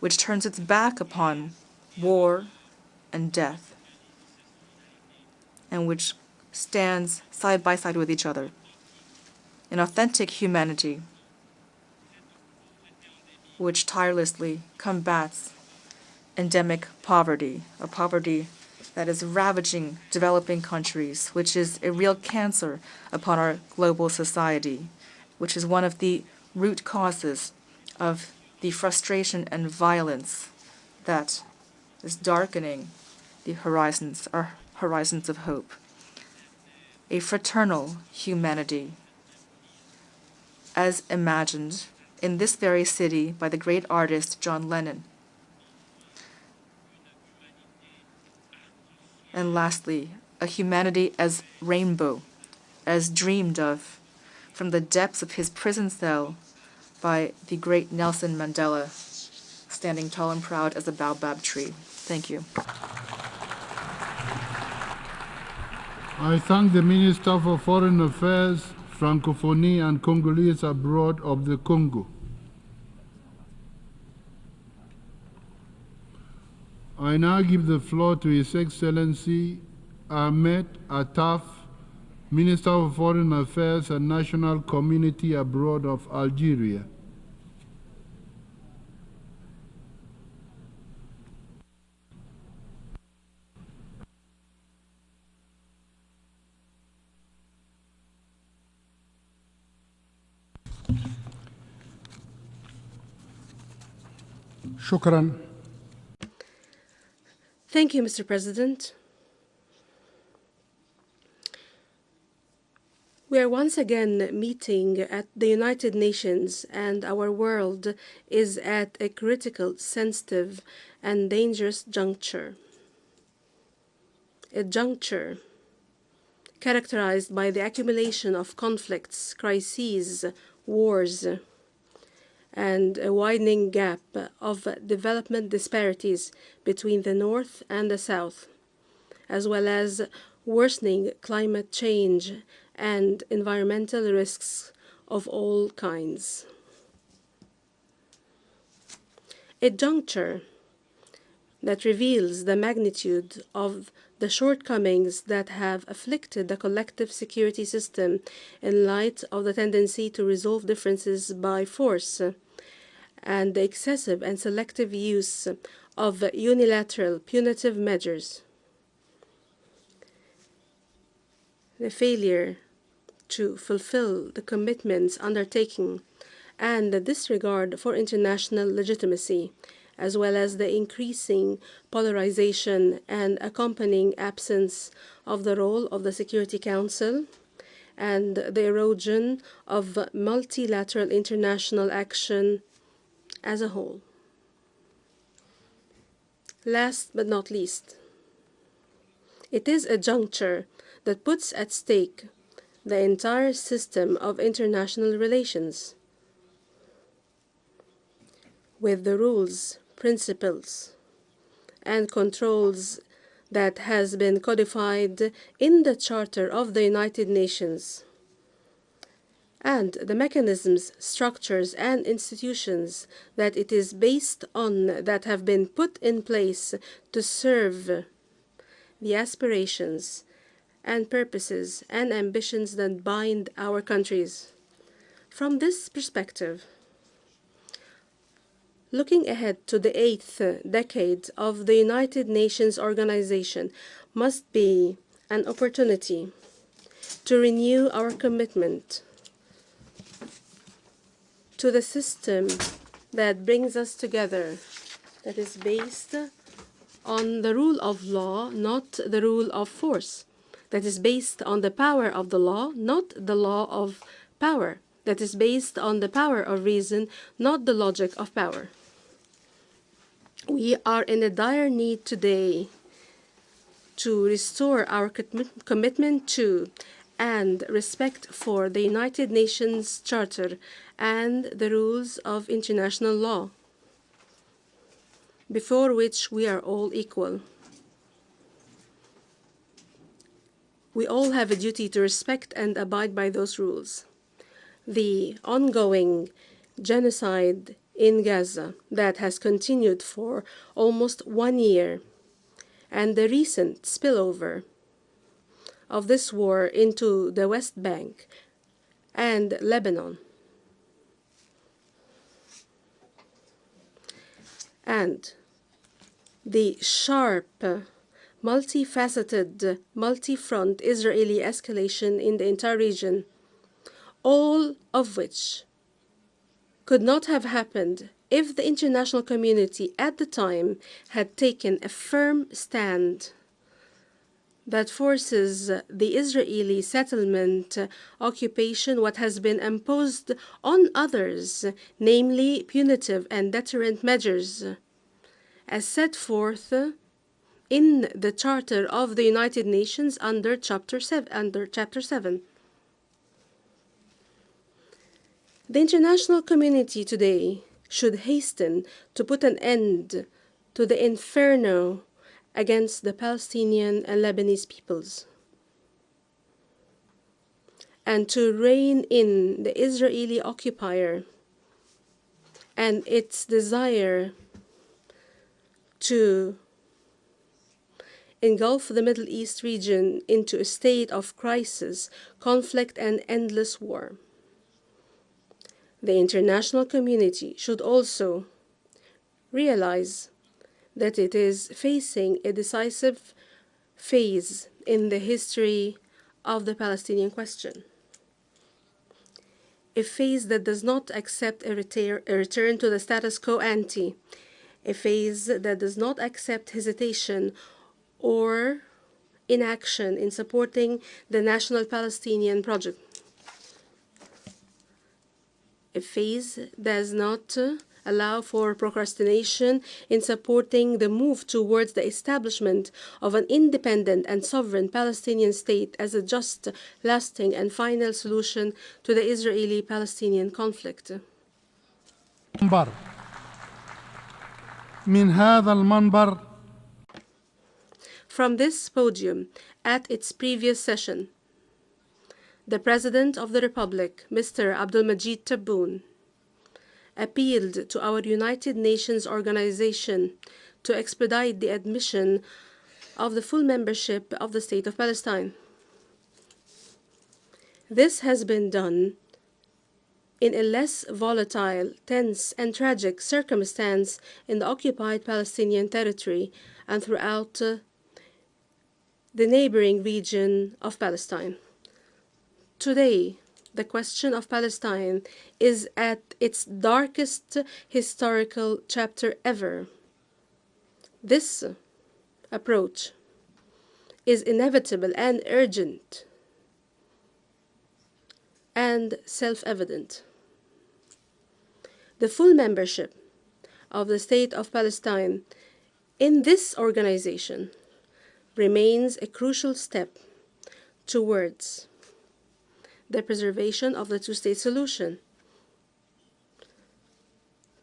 which turns its back upon war and death, and which stands side by side with each other. An authentic humanity which tirelessly combats endemic poverty, a poverty that is ravaging developing countries, which is a real cancer upon our global society, which is one of the root causes of the frustration and violence that is darkening the horizons, our horizons of hope. A fraternal humanity, as imagined in this very city by the great artist John Lennon. And lastly, a humanity as rainbow, as dreamed of from the depths of his prison cell by the great Nelson Mandela, standing tall and proud as a baobab tree. Thank you. I thank the Minister for Foreign Affairs, Francophonie and Congolese abroad of the Congo. I now give the floor to His Excellency Ahmed Attaf, Minister of Foreign Affairs and National Community abroad of Algeria. شكرا. Thank you, Mr. President. We are once again meeting at the United Nations, and our world is at a critical, sensitive, and dangerous juncture. a juncture characterized by the accumulation of conflicts, crises, wars, and a widening gap of development disparities between the North and the South, as well as worsening climate change and environmental risks of all kinds. A juncture that reveals the magnitude of the shortcomings that have afflicted the collective security system in light of the tendency to resolve differences by force and the excessive and selective use of unilateral punitive measures. The failure to fulfill the commitments undertaken and the disregard for international legitimacy, as well as the increasing polarization and accompanying absence of the role of the Security Council, and the erosion of multilateral international action as a whole. Last but not least, it is a juncture that puts at stake the entire system of international relations, with the rules, principles, and controls that has been codified in the Charter of the United Nations, and the mechanisms, structures, and institutions that it is based on that have been put in place to serve the aspirations and purposes and ambitions that bind our countries. From this perspective, looking ahead to the 8th decade of the United Nations organization must be an opportunity to renew our commitment to the system that brings us together, that is based on the rule of law, not the rule of force, that is based on the power of the law, not the law of power, that is based on the power of reason, not the logic of power. We are in a dire need today to restore our commitment to and respect for the United Nations Charter and the rules of international law, before which we are all equal. We all have a duty to respect and abide by those rules. The ongoing genocide in Gaza that has continued for almost 1 year, and the recent spillover of this war into the West Bank and Lebanon, and the sharp, multifaceted, multi-front Israeli escalation in the entire region, all of which could not have happened if the international community at the time had taken a firm stand that forces the Israeli settlement occupation, what has been imposed on others, namely punitive and deterrent measures, as set forth in the Charter of the United Nations under Chapter 7. The international community today should hasten to put an end to the inferno against the Palestinian and Lebanese peoples, and to rein in the Israeli occupier and its desire to engulf the Middle East region into a state of crisis, conflict, and endless war. The international community should also realize that it is facing a decisive phase in the history of the Palestinian question, a phase that does not accept a return to the status quo ante, a phase that does not accept hesitation or inaction in supporting the national Palestinian project, a phase that does not allow for procrastination in supporting the move towards the establishment of an independent and sovereign Palestinian state as a just, lasting, and final solution to the Israeli-Palestinian conflict. من هذا المنبر From this podium, at its previous session, the President of the Republic, Mr. Abdulmajid Tebboune, appealed to our United Nations organization to expedite the admission of the full membership of the State of Palestine. This has been done in a less volatile, tense, and tragic circumstance in the occupied Palestinian territory and throughout the neighboring region of Palestine. Today, the question of Palestine is at its darkest historical chapter ever. This approach is inevitable and urgent and self-evident. The full membership of the State of Palestine in this organization remains a crucial step towards the preservation of the two-state solution,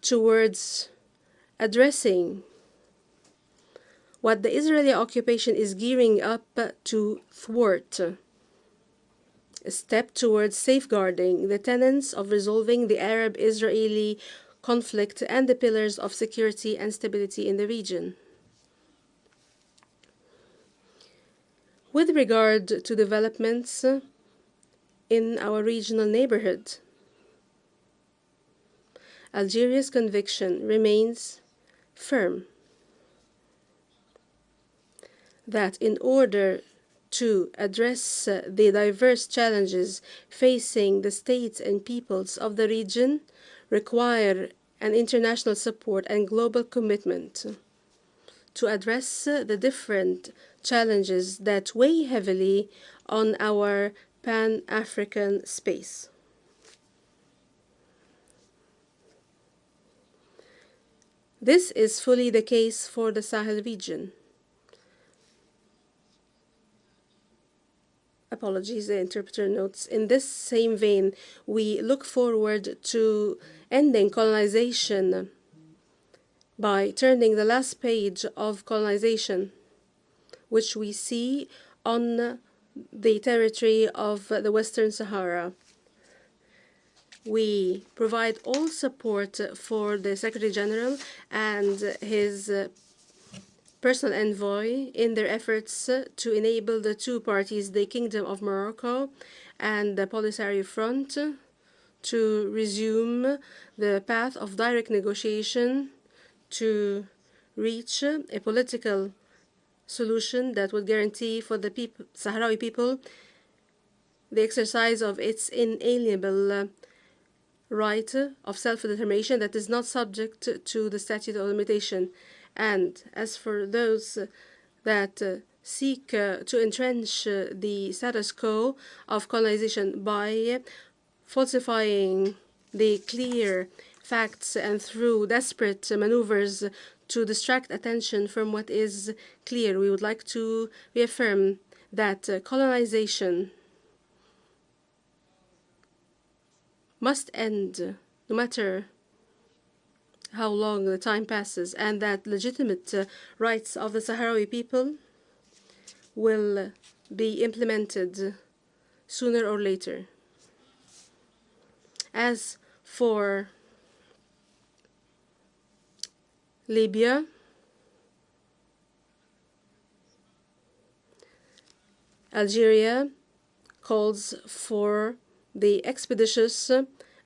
towards addressing what the Israeli occupation is gearing up to thwart, a step towards safeguarding the tenets of resolving the Arab-Israeli conflict and the pillars of security and stability in the region. With regard to developments in our regional neighborhood, Algeria's conviction remains firm that in order to address the diverse challenges facing the states and peoples of the region require an international support and global commitment to address the different challenges that weigh heavily on our Pan-African space. This is fully the case for the Sahel region. Apologies, the interpreter notes. In this same vein, we look forward to ending colonization by turning the last page of colonization, which we see on the territory of the Western Sahara. We provide all support for the Secretary General and his personal envoy in their efforts to enable the two parties, the Kingdom of Morocco and the Polisario Front, to resume the path of direct negotiation to reach a political solution that would guarantee for the Sahrawi people the exercise of its inalienable right of self-determination that is not subject to the statute of limitation. And as for those that seek to entrench the status quo of colonization by falsifying the clear facts and through desperate maneuvers to distract attention from what is clear, we would like to reaffirm that colonization must end no matter how long the time passes, and that legitimate rights of the Sahrawi people will be implemented sooner or later. As for Libya, Algeria calls for the expeditious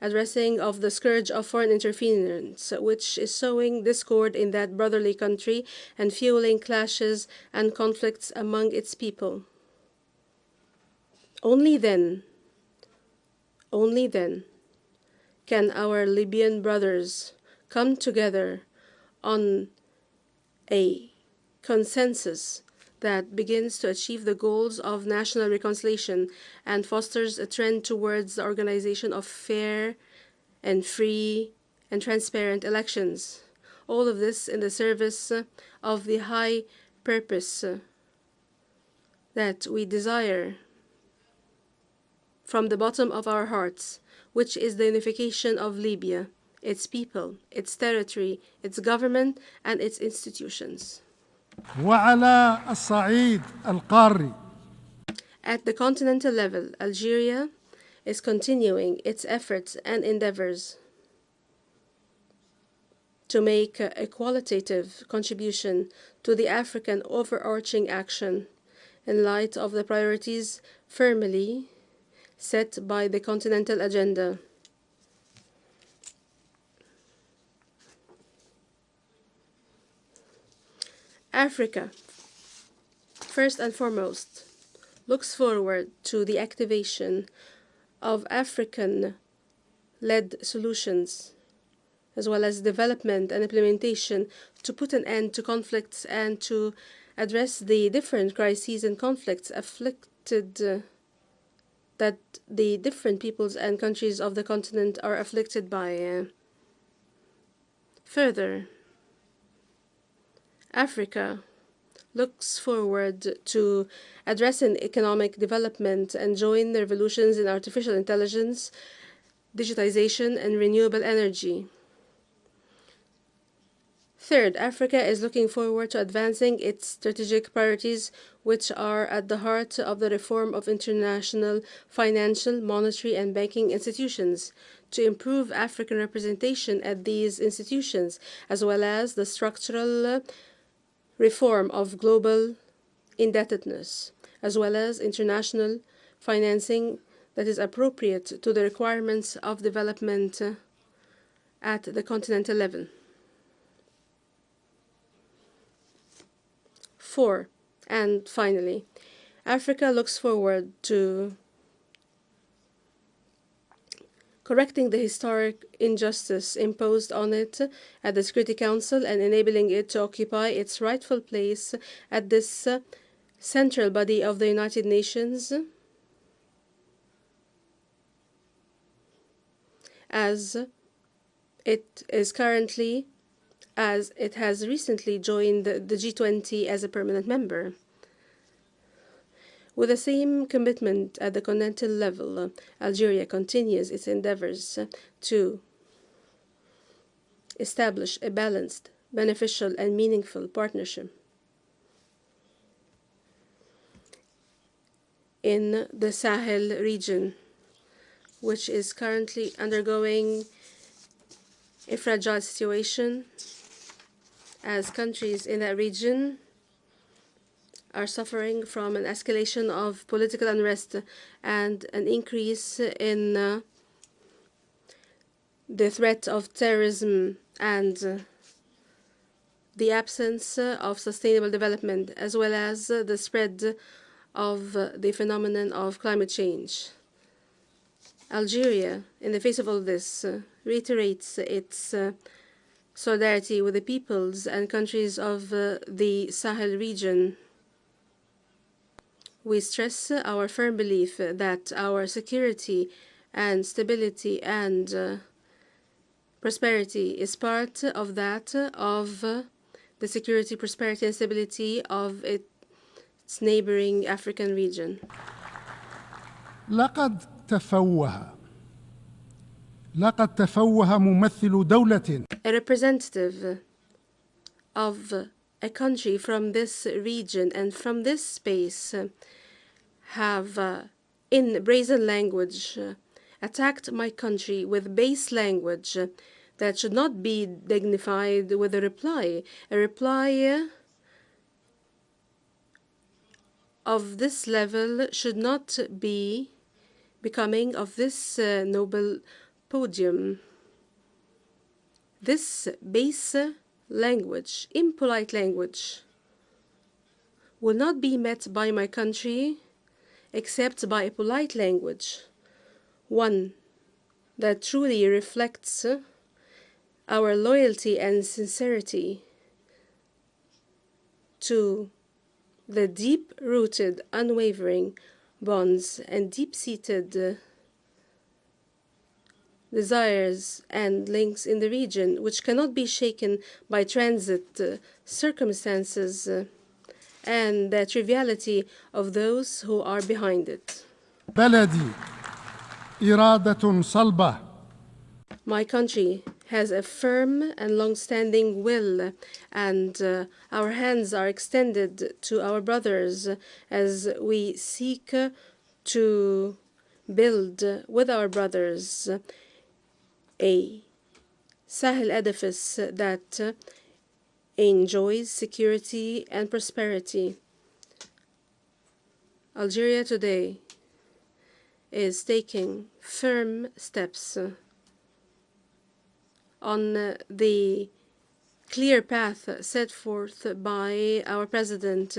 addressing of the scourge of foreign interference, which is sowing discord in that brotherly country and fueling clashes and conflicts among its people. Only then can our Libyan brothers come together on a consensus that begins to achieve the goals of national reconciliation and fosters a trend towards the organization of fair and free and transparent elections. All of this in the service of the high purpose that we desire from the bottom of our hearts, which is the unification of Libya, its people, its territory, its government, and its institutions. وعلى الصعيد القاري At the continental level, Algeria is continuing its efforts and endeavors to make a qualitative contribution to the African overarching action in light of the priorities firmly set by the continental agenda. Africa, first and foremost, looks forward to the activation of African-led solutions, as well as development and implementation to put an end to conflicts and to address the different crises and conflicts afflicted that the different peoples and countries of the continent are afflicted by. Further, Africa looks forward to addressing economic development and join the revolutions in artificial intelligence, digitization, and renewable energy. Third, Africa is looking forward to advancing its strategic priorities, which are at the heart of the reform of international financial, monetary, and banking institutions, to improve African representation at these institutions, as well as the structural reform of global indebtedness, as well as international financing that is appropriate to the requirements of development at the continental level. 4. And finally, Africa looks forward to correcting the historic injustice imposed on it at the Security Council and enabling it to occupy its rightful place at this central body of the United Nations, as it has recently joined the G20 as a permanent member. With the same commitment at the continental level, Algeria continues its endeavors to establish a balanced, beneficial, and meaningful partnership in the Sahel region, which is currently undergoing a fragile situation as countries in that region are suffering from an escalation of political unrest and an increase in the threat of terrorism and the absence of sustainable development, as well as the spread of the phenomenon of climate change. Algeria, in the face of all this, reiterates its solidarity with the peoples and countries of the Sahel region. We stress our firm belief that our security and stability and prosperity is part of that of the security, prosperity, and stability of its neighboring African region. لقد تفوه ممثل دولة. A representative of a country from this region and from this space have, in brazen language, attacked my country with base language that should not be dignified with a reply. A reply of this level should not be becoming of this noble podium. This base language, impolite language, will not be met by my country except by a polite language, one that truly reflects our loyalty and sincerity to the deep-rooted, unwavering bonds and deep-seated desires and links in the region, which cannot be shaken by transit circumstances and the triviality of those who are behind it. بلدي إرادة صلبة. My country has a firm and long-standing will, and our hands are extended to our brothers as we seek to build with our brothers a Sahel edifice that enjoys security and prosperity. Algeria today is taking firm steps on the clear path set forth by our President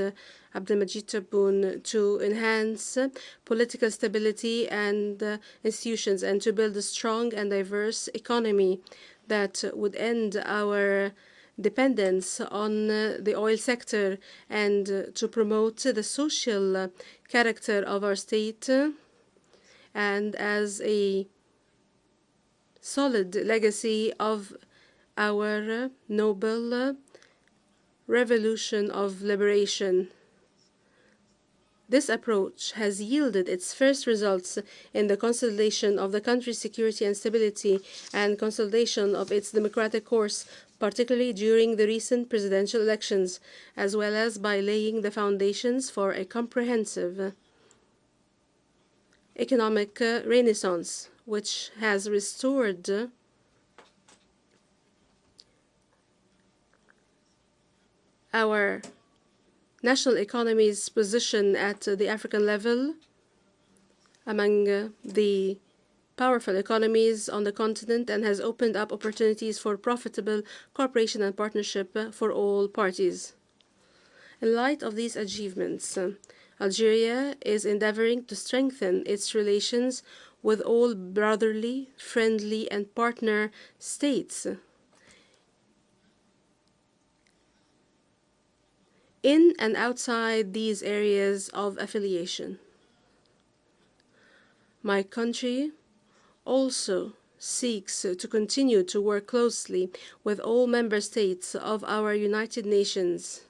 Abdelmajid Tebboune to enhance political stability and institutions and to build a strong and diverse economy that would end our dependence on the oil sector and to promote the social character of our state and as a solid legacy of our noble revolution of liberation. This approach has yielded its first results in the consolidation of the country's security and stability and consolidation of its democratic course, particularly during the recent presidential elections, as well as by laying the foundations for a comprehensive economic renaissance, which has restored our national economy's position at the African level among the powerful economies on the continent and has opened up opportunities for profitable cooperation and partnership for all parties. In light of these achievements, Algeria is endeavoring to strengthen its relations with all brotherly, friendly, and partner states in and outside these areas of affiliation. My country also seeks to continue to work closely with all member states of our United Nations,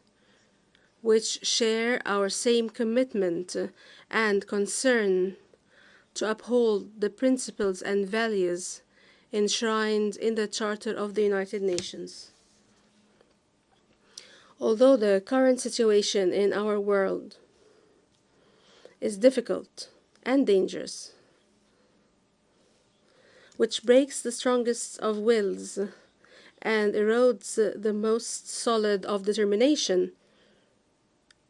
which share our same commitment and concern to uphold the principles and values enshrined in the Charter of the United Nations. Although the current situation in our world is difficult and dangerous, which breaks the strongest of wills and erodes the most solid of determination,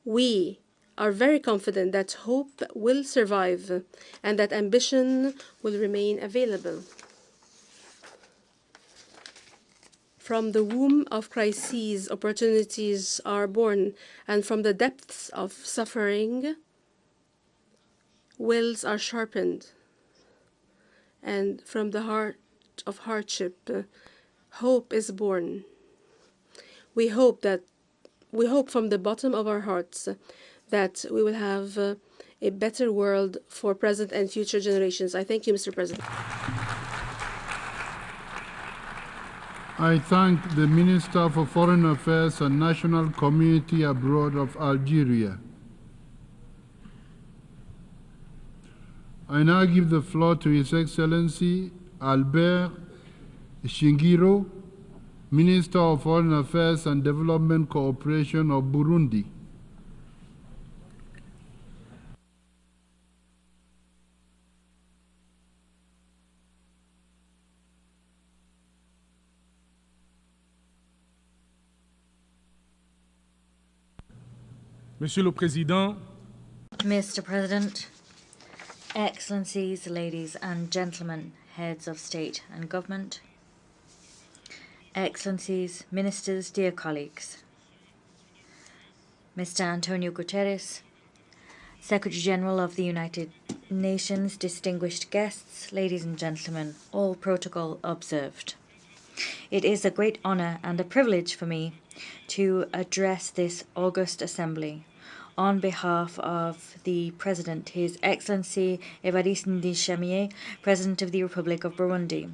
we are very confident that hope will survive and that ambition will remain available. From the womb of crises, opportunities are born, and from the depths of suffering, wills are sharpened. And from the heart of hardship, hope is born. We hope from the bottom of our hearts that we will have a better world for present and future generations. I thank you, Mr. President. I thank the Minister for Foreign Affairs and National Community Abroad of Algeria. I now give the floor to His Excellency Albert Shingiro, Minister of Foreign Affairs and Development Cooperation of Burundi. Monsieur le Président, Mr. President, Excellencies, ladies and gentlemen, heads of state and government, Excellencies, ministers, dear colleagues, Mr. Antonio Guterres, Secretary General of the United Nations, distinguished guests, ladies and gentlemen, all protocol observed. It is a great honor and a privilege for me to address this august assembly on behalf of the President, His Excellency Evariste Ndayishimiye, President of the Republic of Burundi.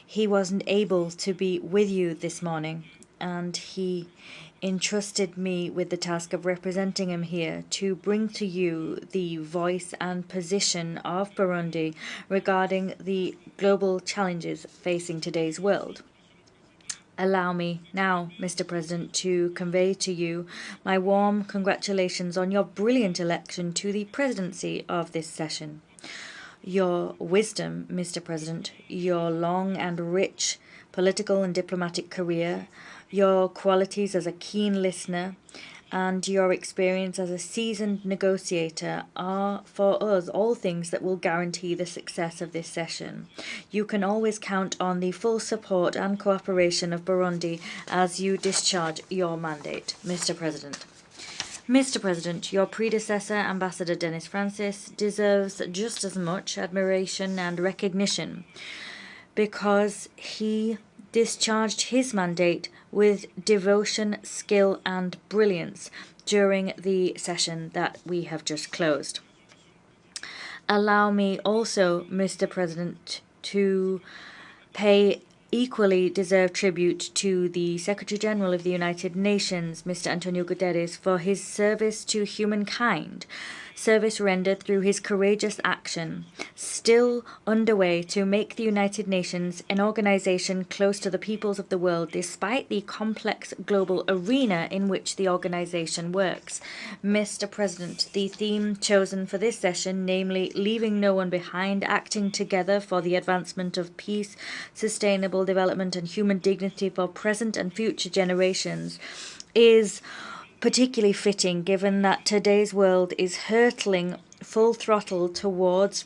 He wasn't able to be with you this morning, and he entrusted me with the task of representing him here to bring to you the voice and position of Burundi regarding the global challenges facing today's world. Allow me now, Mr. President, to convey to you my warm congratulations on your brilliant election to the presidency of this session. Your wisdom, Mr. President, your long and rich political and diplomatic career, your qualities as a keen listener, and your experience as a seasoned negotiator are, for us, all things that will guarantee the success of this session. You can always count on the full support and cooperation of Burundi as you discharge your mandate, Mr. President. Mr. President, your predecessor, Ambassador Denis Francis, deserves just as much admiration and recognition because he discharged his mandate with devotion, skill, and brilliance during the session that we have just closed. Allow me also, Mr. President, to pay equally deserved tribute to the Secretary General of the United Nations, Mr. Antonio Guterres, for his service to humankind, service rendered through his courageous action, still underway to make the United Nations an organization close to the peoples of the world despite the complex global arena in which the organization works. Mr. President, the theme chosen for this session, namely leaving no one behind, acting together for the advancement of peace, sustainable development and human dignity for present and future generations, is particularly fitting given that today's world is hurtling full throttle towards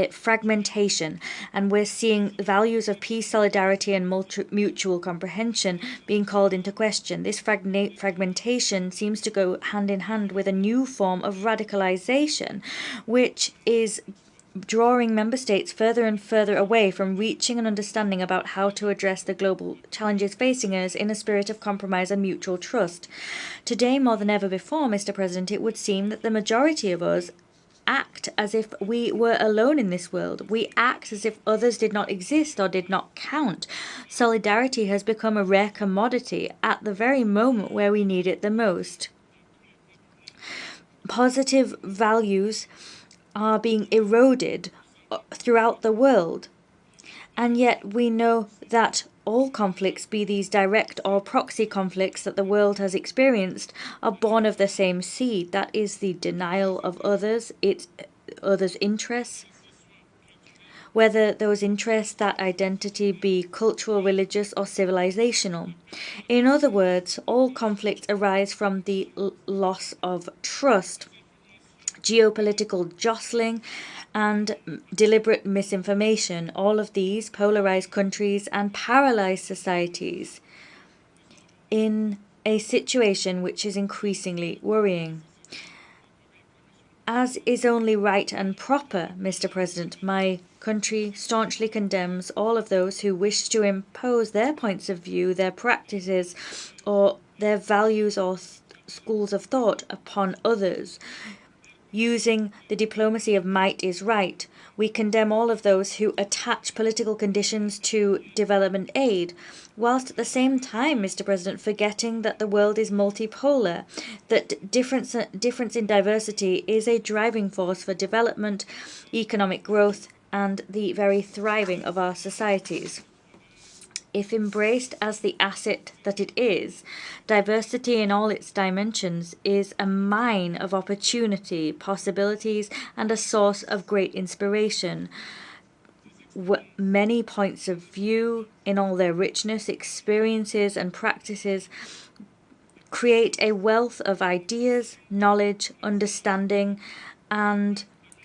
fragmentation, and we're seeing values of peace, solidarity, and mutual comprehension being called into question. This fragmentation seems to go hand in hand with a new form of radicalization, which is drawing member states further and further away from reaching an understanding about how to address the global challenges facing us in a spirit of compromise and mutual trust. Today, more than ever before, Mr. President, it would seem that the majority of us act as if we were alone in this world. We act as if others did not exist or did not count. Solidarity has become a rare commodity at the very moment where we need it the most. Positive values are being eroded throughout the world, and yet we know that all conflicts, be these direct or proxy conflicts that the world has experienced, are born of the same seed. That is the denial of others, others' interests, whether those interests, that identity, be cultural, religious, or civilizational. In other words, all conflicts arise from the loss of trust, geopolitical jostling, and deliberate misinformation. All of these polarize countries and paralyze societies in a situation which is increasingly worrying. As is only right and proper, Mr. President, my country staunchly condemns all of those who wish to impose their points of view, their practices, or their values or schools of thought upon others. Using the diplomacy of might is right, we condemn all of those who attach political conditions to development aid, whilst at the same time, Mr. President, forgetting that the world is multipolar, that difference in diversity is a driving force for development, economic growth, and the very thriving of our societies. If embraced as the asset that it is, diversity in all its dimensions is a mine of opportunity, possibilities, and a source of great inspiration. Many points of view, in all their richness, experiences, and practices, create a wealth of ideas, knowledge, understanding, and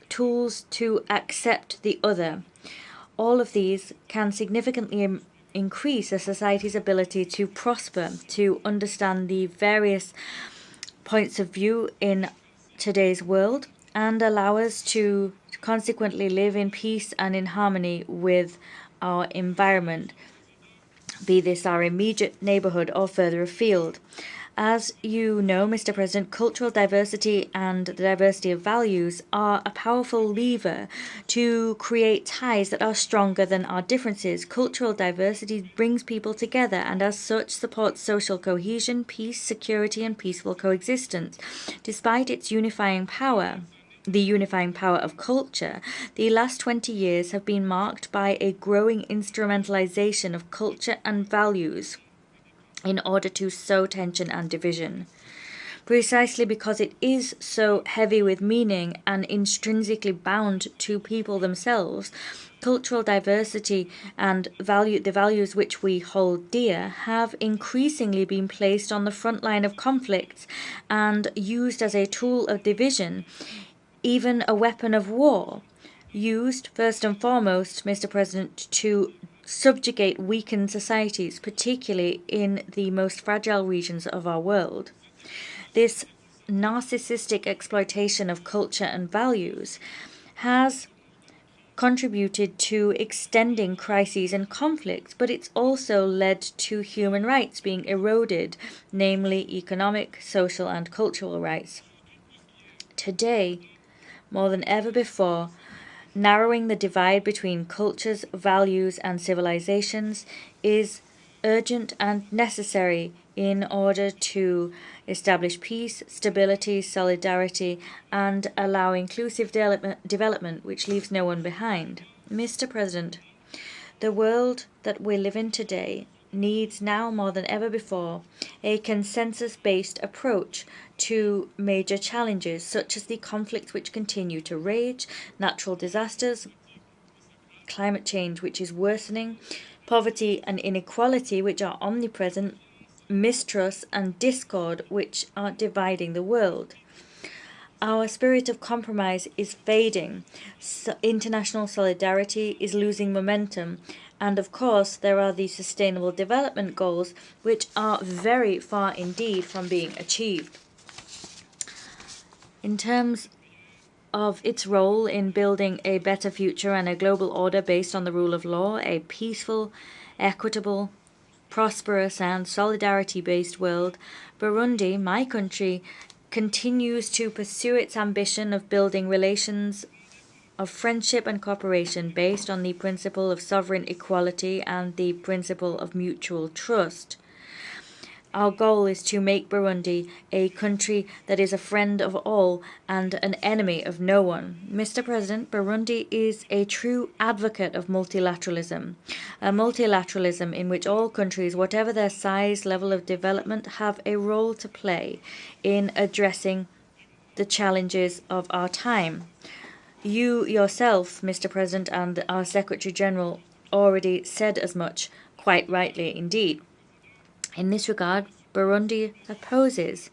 tools to accept the other. All of these can significantly increase a society's ability to prosper, to understand the various points of view in today's world, and allow us to consequently live in peace and in harmony with our environment, be this our immediate neighborhood or further afield. As you know, Mr. President, cultural diversity and the diversity of values are a powerful lever to create ties that are stronger than our differences. Cultural diversity brings people together and as such supports social cohesion, peace, security, and peaceful coexistence. Despite its unifying power, the unifying power of culture, the last 20 years have been marked by a growing instrumentalization of culture and values in order to sow tension and division. Precisely because it is so heavy with meaning and intrinsically bound to people themselves, cultural diversity and the values which we hold dear have increasingly been placed on the front line of conflicts and used as a tool of division, even a weapon of war, used first and foremost, Mr. President, to subjugate weakened societies, particularly in the most fragile regions of our world. This narcissistic exploitation of culture and values has contributed to extending crises and conflicts, but it's also led to human rights being eroded, namely economic, social, and cultural rights. Today, more than ever before, narrowing the divide between cultures, values, and civilizations is urgent and necessary in order to establish peace, stability, solidarity, and allow inclusive development which leaves no one behind. Mr. President, the world that we live in today needs now more than ever before a consensus-based approach to major challenges such as the conflicts which continue to rage, natural disasters, climate change which is worsening, poverty and inequality which are omnipresent, mistrust and discord which are dividing the world. Our spirit of compromise is fading, international solidarity is losing momentum, and of course there are the Sustainable Development Goals which are very far indeed from being achieved. In terms of its role in building a better future and a global order based on the rule of law, a peaceful, equitable, prosperous and solidarity-based world, Burundi, my country, continues to pursue its ambition of building relations of friendship and cooperation based on the principle of sovereign equality and the principle of mutual trust. Our goal is to make Burundi a country that is a friend of all and an enemy of no one. Mr. President, Burundi is a true advocate of multilateralism, a multilateralism in which all countries, whatever their size, level of development, have a role to play in addressing the challenges of our time. You yourself, Mr. President, and our Secretary General already said as much, quite rightly indeed. In this regard, Burundi opposes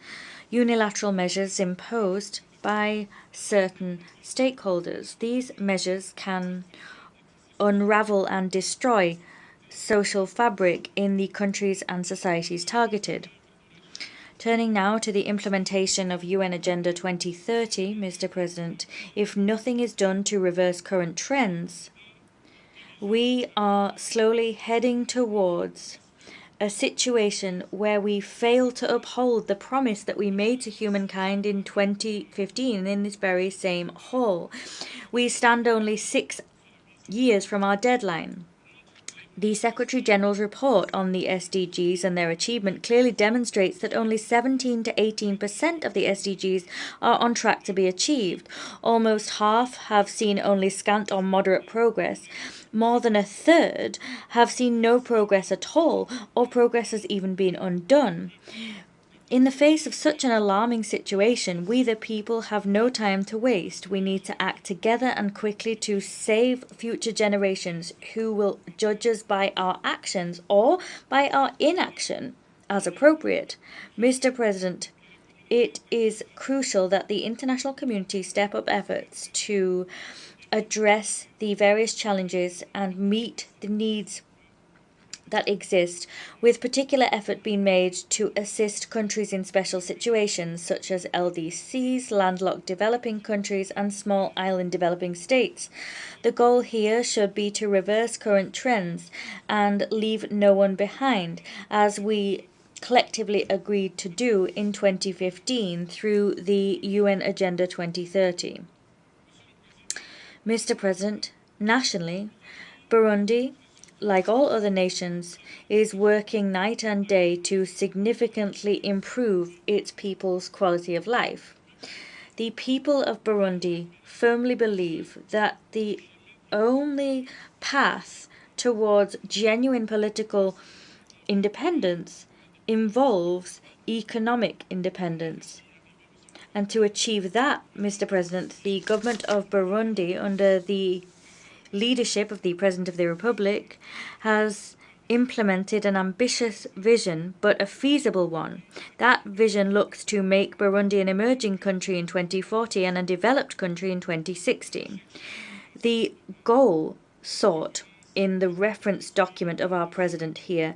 unilateral measures imposed by certain stakeholders. These measures can unravel and destroy social fabric in the countries and societies targeted. Turning now to the implementation of UN Agenda 2030, Mr. President, if nothing is done to reverse current trends, we are slowly heading towards a situation where we fail to uphold the promise that we made to humankind in 2015 in this very same hall. We stand only 6 years from our deadline. The Secretary General's report on the SDGs and their achievement clearly demonstrates that only 17 to 18% of the SDGs are on track to be achieved. Almost half have seen only scant or moderate progress. More than a third have seen no progress at all, or progress has even been undone. In the face of such an alarming situation, we the people have no time to waste. We need to act together and quickly to save future generations who will judge us by our actions or by our inaction as appropriate. Mr. President, it is crucial that the international community step up efforts to address the various challenges and meet the needs that exist, with particular effort being made to assist countries in special situations such as LDCs, landlocked developing countries and small island developing states. The goal here should be to reverse current trends and leave no one behind as we collectively agreed to do in 2015 through the UN Agenda 2030. Mr. President, nationally, Burundi, like all other nations, is working night and day to significantly improve its people's quality of life. The people of Burundi firmly believe that the only path towards genuine political independence involves economic independence. And to achieve that, Mr. President, the government of Burundi, under the leadership of the President of the Republic, has implemented an ambitious vision, but a feasible one. That vision looks to make Burundi an emerging country in 2040 and a developed country in 2060. The goal sought in the reference document of our President here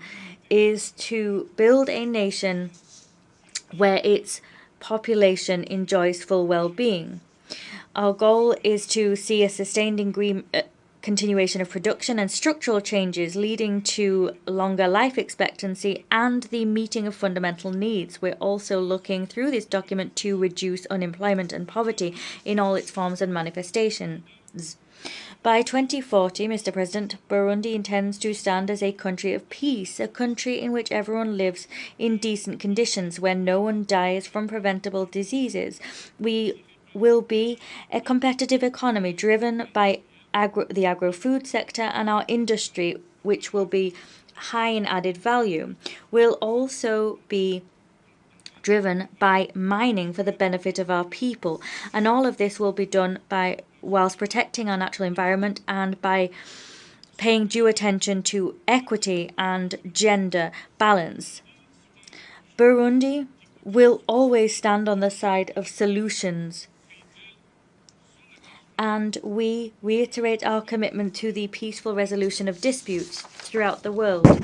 is to build a nation where its population enjoys full well-being. Our goal is to see a sustained continuation of production and structural changes leading to longer life expectancy and the meeting of fundamental needs. We're also looking through this document to reduce unemployment and poverty in all its forms and manifestations. By 2040, Mr. President, Burundi intends to stand as a country of peace, a country in which everyone lives in decent conditions, where no one dies from preventable diseases. We will be a competitive economy driven by the agro-food sector and our industry, which will be high in added value. Will also be driven by mining for the benefit of our people, and all of this will be done whilst protecting our natural environment and by paying due attention to equity and gender balance. Burundi will always stand on the side of solutions, and we reiterate our commitment to the peaceful resolution of disputes throughout the world,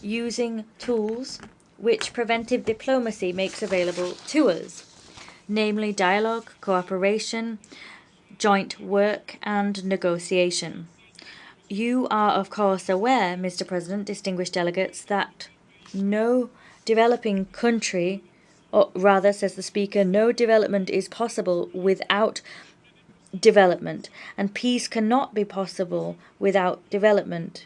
using tools which preventive diplomacy makes available to us, namely dialogue, cooperation, joint work, and negotiation. You are, of course, aware, Mr. President, distinguished delegates, that no developing country, or rather, says the Speaker, no development is possible without development, and peace cannot be possible without development.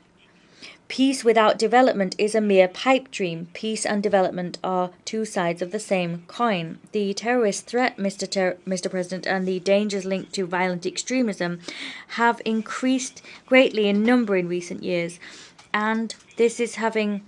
Peace without development is a mere pipe dream. Peace and development are two sides of the same coin. The terrorist threat, Mr. President, and the dangers linked to violent extremism have increased greatly in number in recent years, and this is having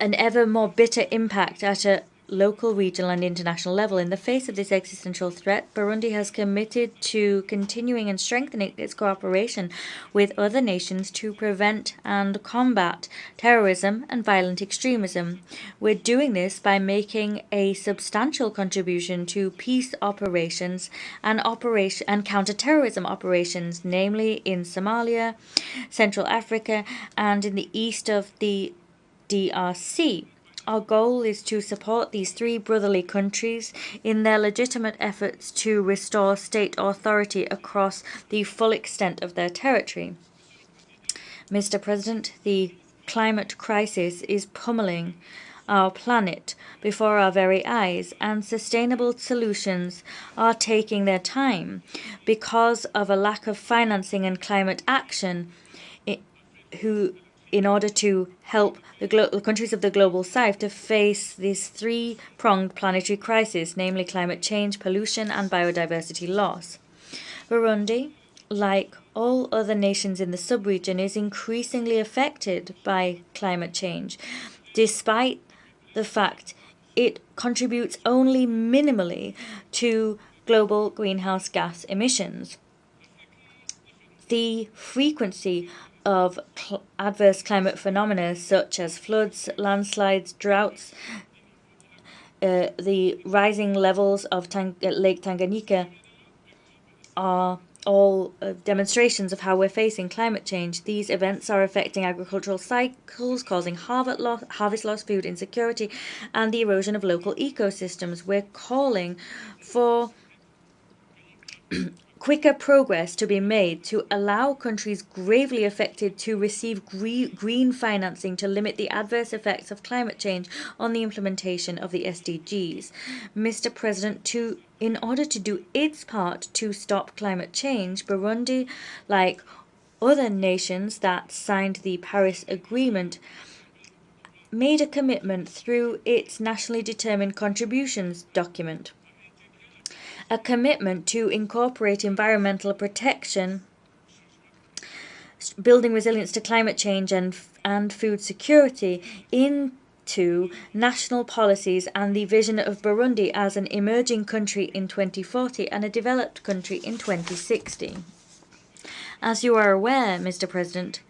an ever more bitter impact at a local, regional, and international level. In the face of this existential threat, Burundi has committed to continuing and strengthening its cooperation with other nations to prevent and combat terrorism and violent extremism. We're doing this by making a substantial contribution to peace operations and counter-terrorism operations, namely in Somalia, Central Africa, and in the east of the DRC. Our goal is to support these three brotherly countries in their legitimate efforts to restore state authority across the full extent of their territory. Mr. President, the climate crisis is pummeling our planet before our very eyes, and sustainable solutions are taking their time because of a lack of financing and climate action in order to help the countries of the global south to face this three-pronged planetary crisis, namely climate change, pollution, and biodiversity loss. Burundi, like all other nations in the sub-region, is increasingly affected by climate change, despite the fact it contributes only minimally to global greenhouse gas emissions. The frequency of adverse climate phenomena such as floods, landslides, droughts, the rising levels of Lake Tanganyika are all demonstrations of how we're facing climate change. These events are affecting agricultural cycles, causing harvest loss, food insecurity, and the erosion of local ecosystems. We're calling for quicker progress to be made to allow countries gravely affected to receive green financing to limit the adverse effects of climate change on the implementation of the SDGs. Mr. President, in order to do its part to stop climate change, Burundi, like other nations that signed the Paris Agreement, made a commitment through its nationally determined contributions document. A commitment to incorporate environmental protection, building resilience to climate change and food security into national policies and the vision of Burundi as an emerging country in 2040 and a developed country in 2060. As you are aware, Mr. President,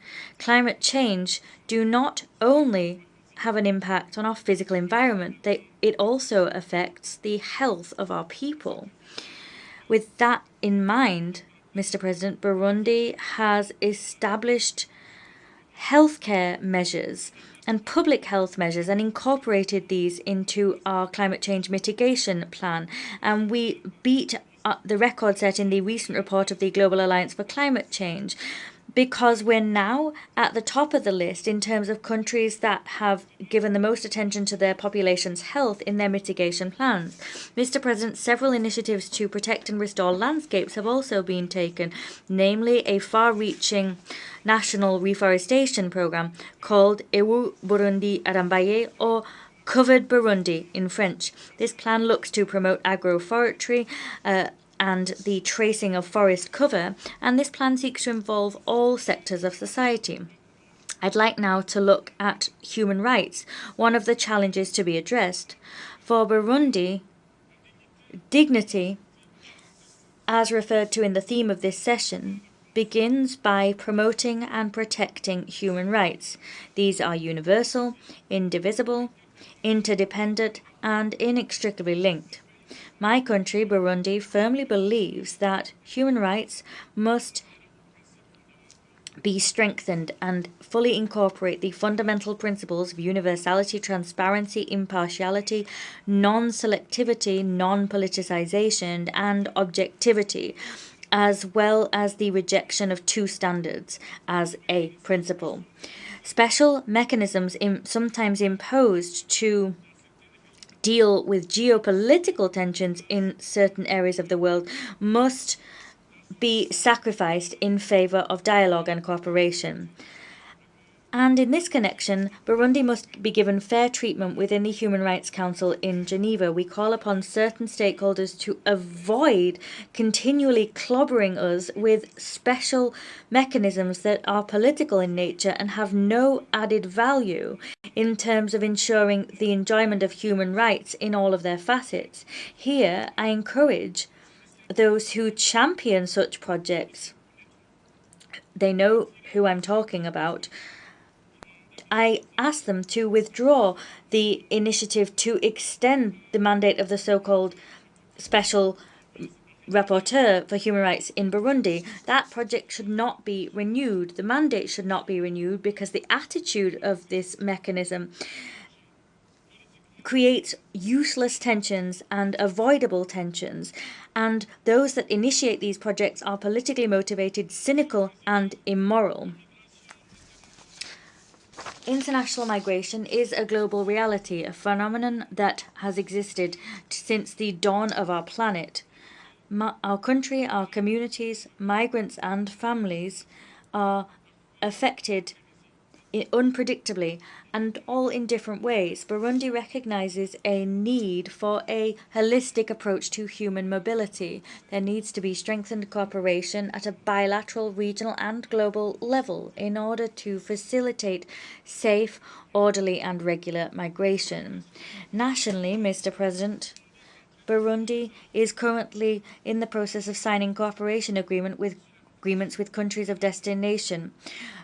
climate change do not only have an impact on our physical environment, it also affects the health of our people. With that in mind, Mr. President, Burundi has established healthcare measures and public health measures and incorporated these into our climate change mitigation plan. And we beat the record set in the recent report of the Global Alliance for Climate Change, because we're now at the top of the list in terms of countries that have given the most attention to their population's health in their mitigation plans. Mr. President, several initiatives to protect and restore landscapes have also been taken, namely a far-reaching national reforestation program called Ewu Burundi Arambaye, or Covered Burundi in French. This plan looks to promote agroforestry and the tracing of forest cover, and this plan seeks to involve all sectors of society. I'd like now to look at human rights, one of the challenges to be addressed. For Burundi, dignity, as referred to in the theme of this session, begins by promoting and protecting human rights. These are universal, indivisible, interdependent, and inextricably linked. My country, Burundi, firmly believes that human rights must be strengthened and fully incorporate the fundamental principles of universality, transparency, impartiality, non-selectivity, non-politicization, and objectivity, as well as the rejection of two standards as a principle. Special mechanisms sometimes imposed to deal with geopolitical tensions in certain areas of the world must be sacrificed in favor of dialogue and cooperation. And in this connection, Burundi must be given fair treatment within the Human Rights Council in Geneva. We call upon certain stakeholders to avoid continually clobbering us with special mechanisms that are political in nature and have no added value in terms of ensuring the enjoyment of human rights in all of their facets. Here, I encourage those who champion such projects, they know who I'm talking about, I ask them to withdraw the initiative to extend the mandate of the so-called Special Rapporteur for Human Rights in Burundi. That project should not be renewed. The mandate should not be renewed because the attitude of this mechanism creates useless tensions and avoidable tensions. And those that initiate these projects are politically motivated, cynical, and immoral. International migration is a global reality, a phenomenon that has existed since the dawn of our planet. Our country, our communities, migrants and families are affected unpredictably and all in different ways. Burundi recognizes a need for a holistic approach to human mobility. There needs to be strengthened cooperation at a bilateral, regional and global level in order to facilitate safe, orderly and regular migration. Nationally, Mr. President, Burundi is currently in the process of signing cooperation agreements with countries of destination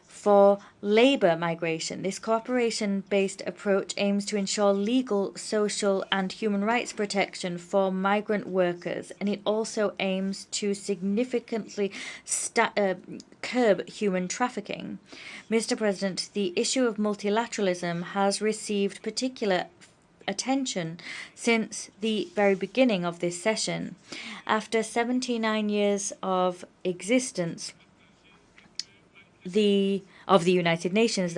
for labor migration. This cooperation-based approach aims to ensure legal, social and human rights protection for migrant workers, and it also aims to significantly curb human trafficking. Mr. President, the issue of multilateralism has received particular attention since the very beginning of this session. After 79 years of existence, of the United Nations,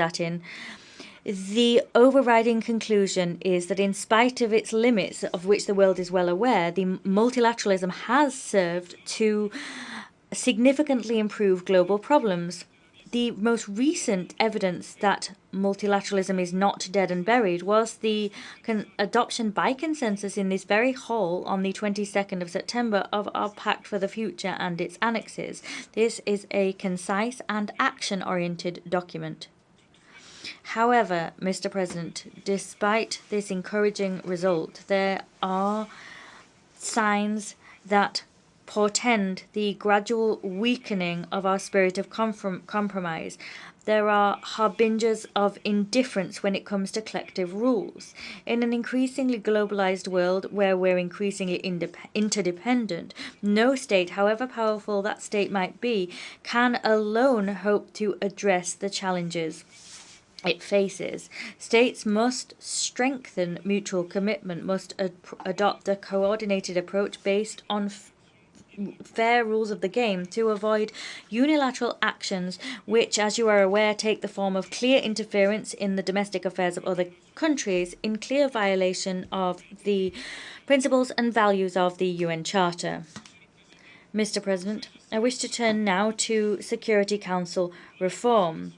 the overriding conclusion is that in spite of its limits, of which the world is well aware, the multilateralism has served to significantly improve global problems. The most recent evidence that multilateralism is not dead and buried was the adoption by consensus in this very hall on the 22nd of September of our Pact for the Future and its annexes. This is a concise and action-oriented document. However, Mr. President, despite this encouraging result, there are signs that portend the gradual weakening of our spirit of compromise. There are harbingers of indifference when it comes to collective rules. In an increasingly globalized world where we're increasingly interdependent, no state, however powerful that state might be, can alone hope to address the challenges it faces. States must strengthen mutual commitment, must adopt a coordinated approach based on fair rules of the game to avoid unilateral actions which, as you are aware, take the form of clear interference in the domestic affairs of other countries in clear violation of the principles and values of the UN Charter. Mr. President, I wish to turn now to Security Council reform.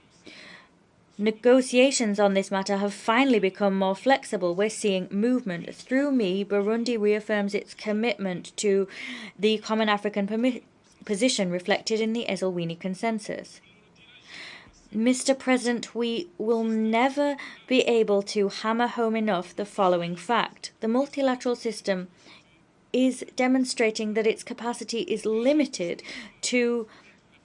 Negotiations on this matter have finally become more flexible. We're seeing movement. Through me, Burundi reaffirms its commitment to the Common African position reflected in the Esselwini Consensus. Mr. President, we will never be able to hammer home enough the following fact. The multilateral system is demonstrating that its capacity is limited to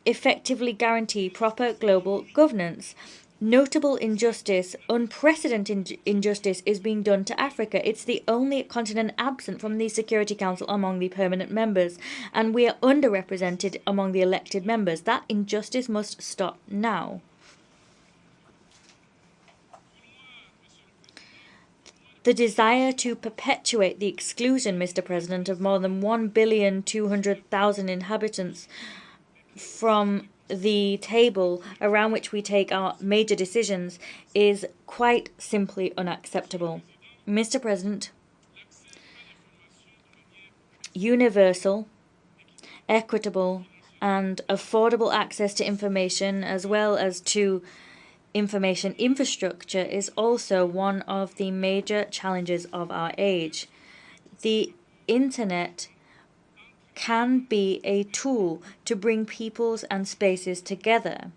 effectively guarantee proper global governance. Notable injustice, unprecedented injustice is being done to Africa. It's the only continent absent from the Security Council among the permanent members, and we are underrepresented among the elected members. That injustice must stop now. The desire to perpetuate the exclusion, Mr. President, of more than 1,200,000,000 inhabitants from the table around which we take our major decisions is quite simply unacceptable. Mr. President, universal, equitable, and affordable access to information as well as to information infrastructure is also one of the major challenges of our age. The Internet can be a tool to bring peoples and spaces together,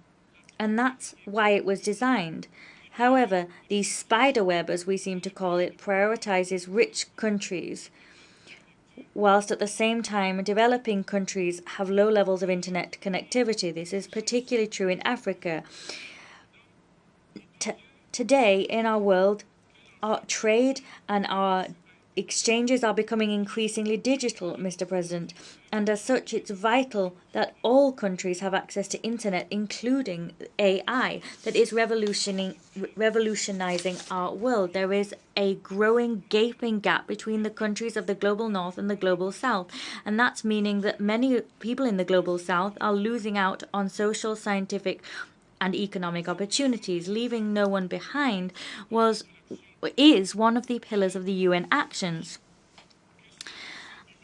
and that's why it was designed. However, the spider web, as we seem to call it, prioritizes rich countries, whilst at the same time developing countries have low levels of internet connectivity. This is particularly true in Africa. Today in our world, our trade and our exchanges are becoming increasingly digital, Mr. President, and as such it's vital that all countries have access to internet, including AI, that is revolutionizing our world. There is a growing gaping gap between the countries of the global north and the global south, and that's meaning that many people in the global south are losing out on social, scientific, and economic opportunities. Leaving no one behind is one of the pillars of the UN actions.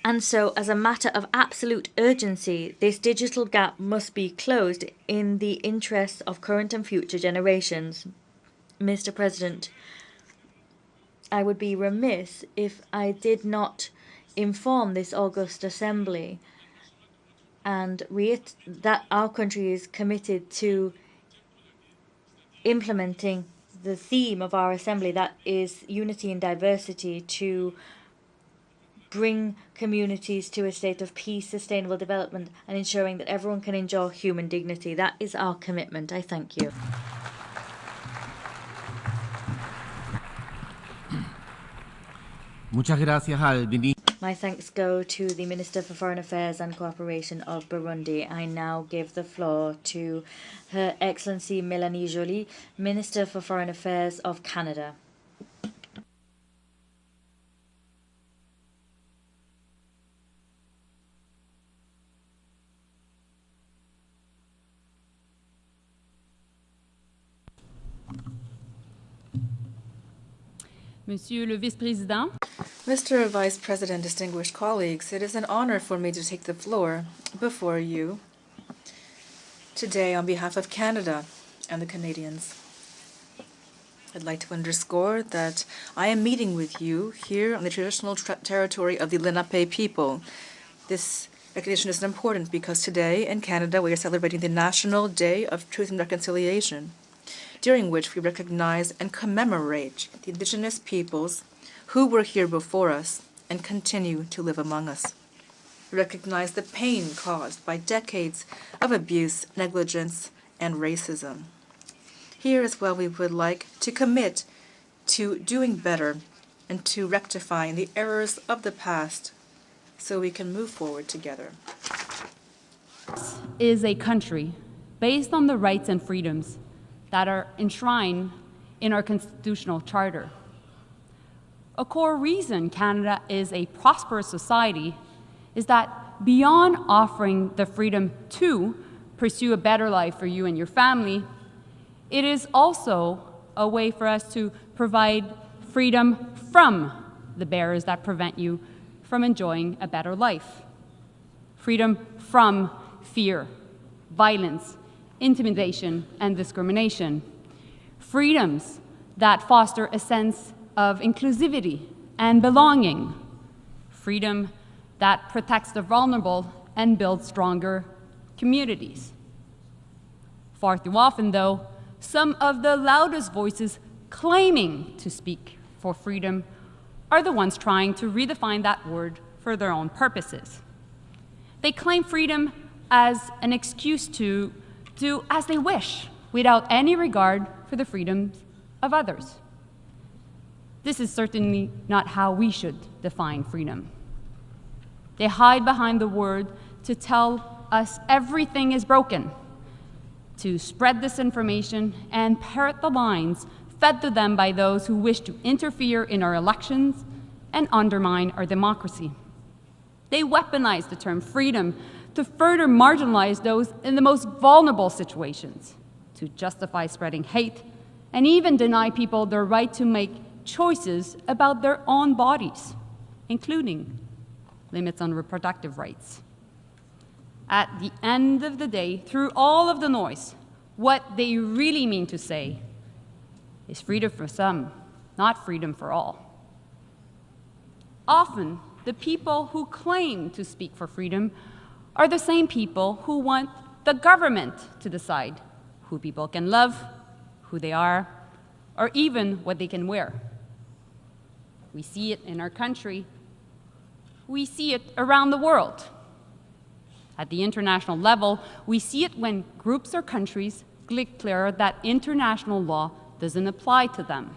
And so, as a matter of absolute urgency, this digital gap must be closed in the interests of current and future generations. Mr. President, I would be remiss if I did not inform this august assembly and that our country is committed to implementing the theme of our assembly, that is unity in diversity, to bring communities to a state of peace, sustainable development, and ensuring that everyone can enjoy human dignity. That is our commitment. I thank you. Muchas gracias al ministro. My thanks go to the Minister for Foreign Affairs and Cooperation of Burundi. I now give the floor to Her Excellency Mélanie Joly, Minister for Foreign Affairs of Canada. Monsieur le Vice-Président, Mr. Vice President, distinguished colleagues, it is an honor for me to take the floor before you today on behalf of Canada and the Canadians. I'd like to underscore that I am meeting with you here on the traditional territory of the Lenape people. This recognition is important because today in Canada we are celebrating the National Day of Truth and Reconciliation, during which we recognize and commemorate the Indigenous peoples who were here before us and continue to live among us. We recognize the pain caused by decades of abuse, negligence, and racism. Here as well, we would like to commit to doing better and to rectifying the errors of the past so we can move forward together. is a country based on the rights and freedoms that are enshrined in our constitutional charter. A core reason Canada is a prosperous society is that beyond offering the freedom to pursue a better life for you and your family, it is also a way for us to provide freedom from the barriers that prevent you from enjoying a better life. Freedom from fear, violence, intimidation, and discrimination. Freedoms that foster a sense of inclusivity and belonging. Freedom that protects the vulnerable and builds stronger communities. Far too often, though, some of the loudest voices claiming to speak for freedom are the ones trying to redefine that word for their own purposes. They claim freedom as an excuse to do as they wish without any regard for the freedoms of others. This is certainly not how we should define freedom. They hide behind the word to tell us everything is broken, to spread disinformation and parrot the lines fed to them by those who wish to interfere in our elections and undermine our democracy. They weaponize the term freedom to further marginalize those in the most vulnerable situations, to justify spreading hate, and even deny people their right to make choices about their own bodies, including limits on reproductive rights. At the end of the day, through all of the noise, what they really mean to say is freedom for some, not freedom for all. Often, the people who claim to speak for freedom are the same people who want the government to decide who people can love, who they are, or even what they can wear. We see it in our country. We see it around the world. At the international level, we see it when groups or countries declare that international law doesn't apply to them.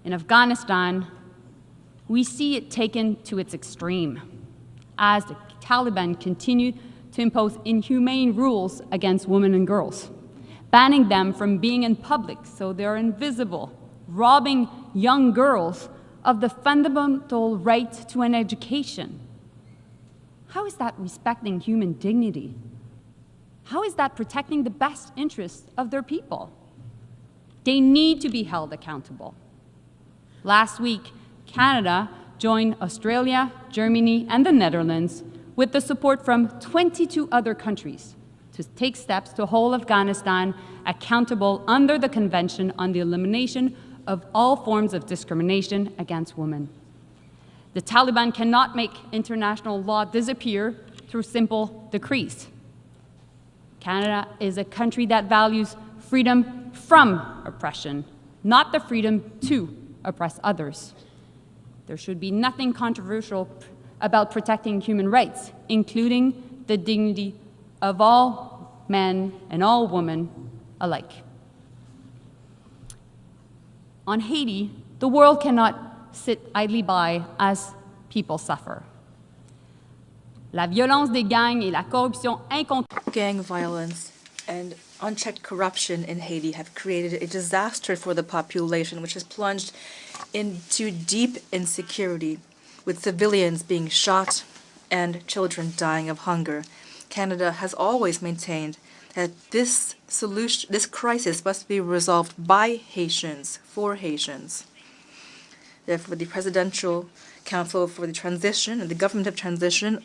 In Afghanistan, we see it taken to its extreme as the Taliban continue to impose inhumane rules against women and girls, banning them from being in public so they are invisible, robbing young girls of the fundamental right to an education. How is that respecting human dignity? How is that protecting the best interests of their people? They need to be held accountable. Last week, Canada joined Australia, Germany, and the Netherlands with the support from 22 other countries to take steps to hold Afghanistan accountable under the Convention on the Elimination of All Forms of Discrimination against Women. The Taliban cannot make international law disappear through simple decrees. Canada is a country that values freedom from oppression, not the freedom to oppress others. There should be nothing controversial about protecting human rights, including the dignity of all men and all women alike. On Haiti, the world cannot sit idly by as people suffer. La violence des gangs et la corruption incontrôlée. Gang violence and unchecked corruption in Haiti have created a disaster for the population, which has plunged into deep insecurity, with civilians being shot and children dying of hunger. Canada has always maintained that this crisis must be resolved by Haitians, for Haitians. Therefore, the Presidential Council for the Transition and the Government of Transition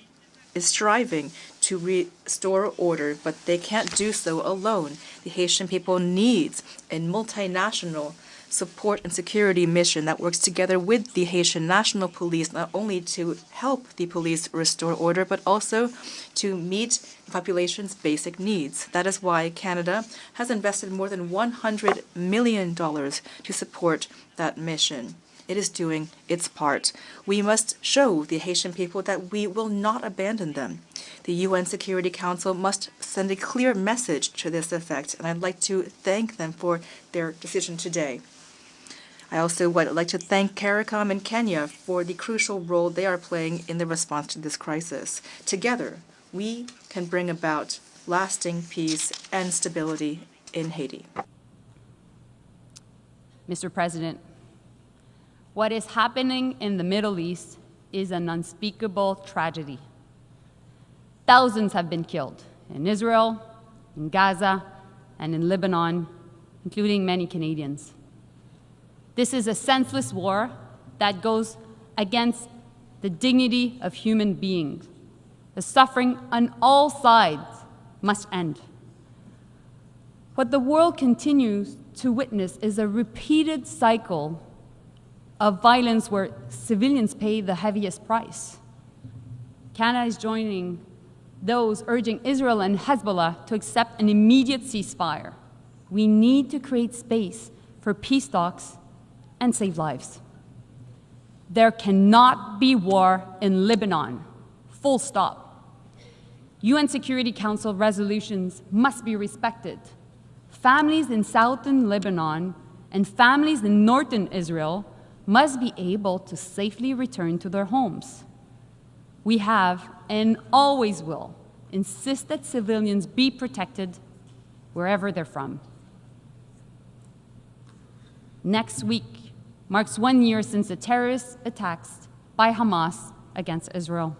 is striving to restore order, but they can't do so alone. The Haitian people needs a multinational support and security mission that works together with the Haitian National Police, not only to help the police restore order, but also to meet the population's basic needs. That is why Canada has invested more than $100 million to support that mission. It is doing its part. We must show the Haitian people that we will not abandon them. The UN Security Council must send a clear message to this effect, and I'd like to thank them for their decision today. I also would like to thank CARICOM and Kenya for the crucial role they are playing in the response to this crisis. Together, we can bring about lasting peace and stability in Haiti. Mr. President, what is happening in the Middle East is an unspeakable tragedy. Thousands have been killed in Israel, in Gaza, and in Lebanon, including many Canadians. This is a senseless war that goes against the dignity of human beings. The suffering on all sides must end. What the world continues to witness is a repeated cycle of violence where civilians pay the heaviest price. Canada is joining those urging Israel and Hezbollah to accept an immediate ceasefire. We need to create space for peace talks and save lives. There cannot be war in Lebanon, full stop. UN Security Council resolutions must be respected. Families in southern Lebanon and families in northern Israel must be able to safely return to their homes. We have, and always will, insist that civilians be protected wherever they're from. Next week marks 1 year since the terrorist attacks by Hamas against Israel.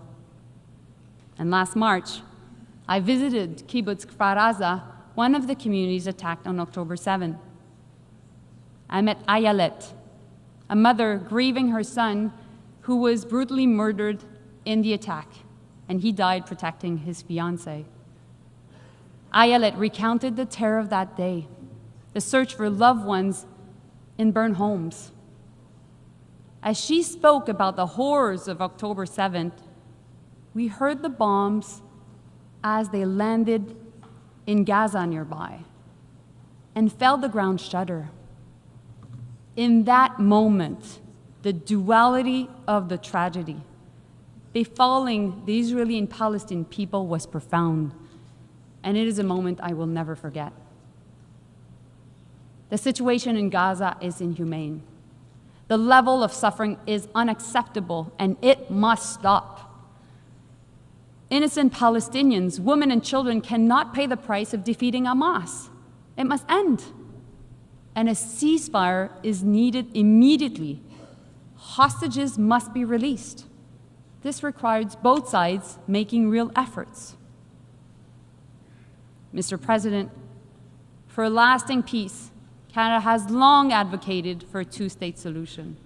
And last March, I visited Kibbutz Kfar Aza, one of the communities attacked on October 7. I met Ayelet, a mother grieving her son who was brutally murdered in the attack, and he died protecting his fiancée. Ayelet recounted the terror of that day, the search for loved ones in burned homes. As she spoke about the horrors of October 7th, we heard the bombs as they landed in Gaza nearby and felt the ground shudder. In that moment, the duality of the tragedy befalling the Israeli and Palestinian people was profound, and it is a moment I will never forget. The situation in Gaza is inhumane. The level of suffering is unacceptable, and it must stop. Innocent Palestinians, women and children cannot pay the price of defeating Hamas. It must end. And a ceasefire is needed immediately. Hostages must be released. This requires both sides making real efforts. Mr. President, for lasting peace, Canada has long advocated for a two-state solution.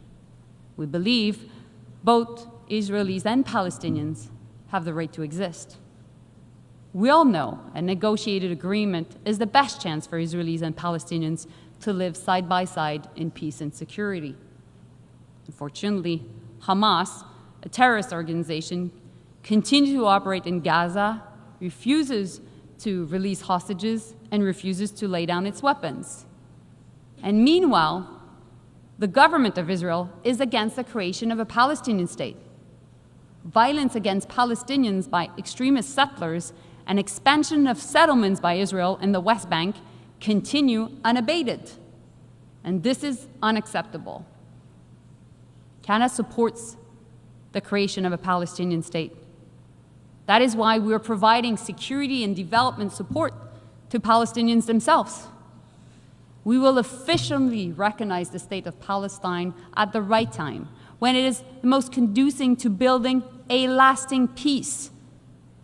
We believe both Israelis and Palestinians have the right to exist. We all know a negotiated agreement is the best chance for Israelis and Palestinians to live side by side in peace and security. Unfortunately, Hamas, a terrorist organization, continues to operate in Gaza, refuses to release hostages, and refuses to lay down its weapons. And meanwhile, the government of Israel is against the creation of a Palestinian state. Violence against Palestinians by extremist settlers and expansion of settlements by Israel in the West Bank continue unabated. And this is unacceptable. Canada supports the creation of a Palestinian state. That is why we are providing security and development support to Palestinians themselves. We will officially recognize the state of Palestine at the right time, when it is the most conducive to building a lasting peace,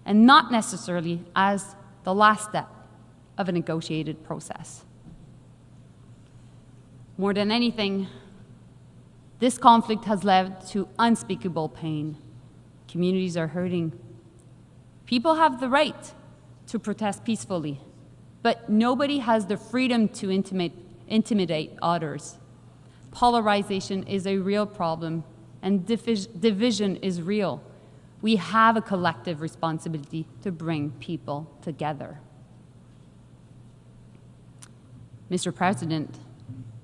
and not necessarily as the last step. of a negotiated process. More than anything, this conflict has led to unspeakable pain. Communities are hurting. People have the right to protest peacefully, but nobody has the freedom to intimidate others. Polarization is a real problem, and division is real. We have a collective responsibility to bring people together. Mr. President,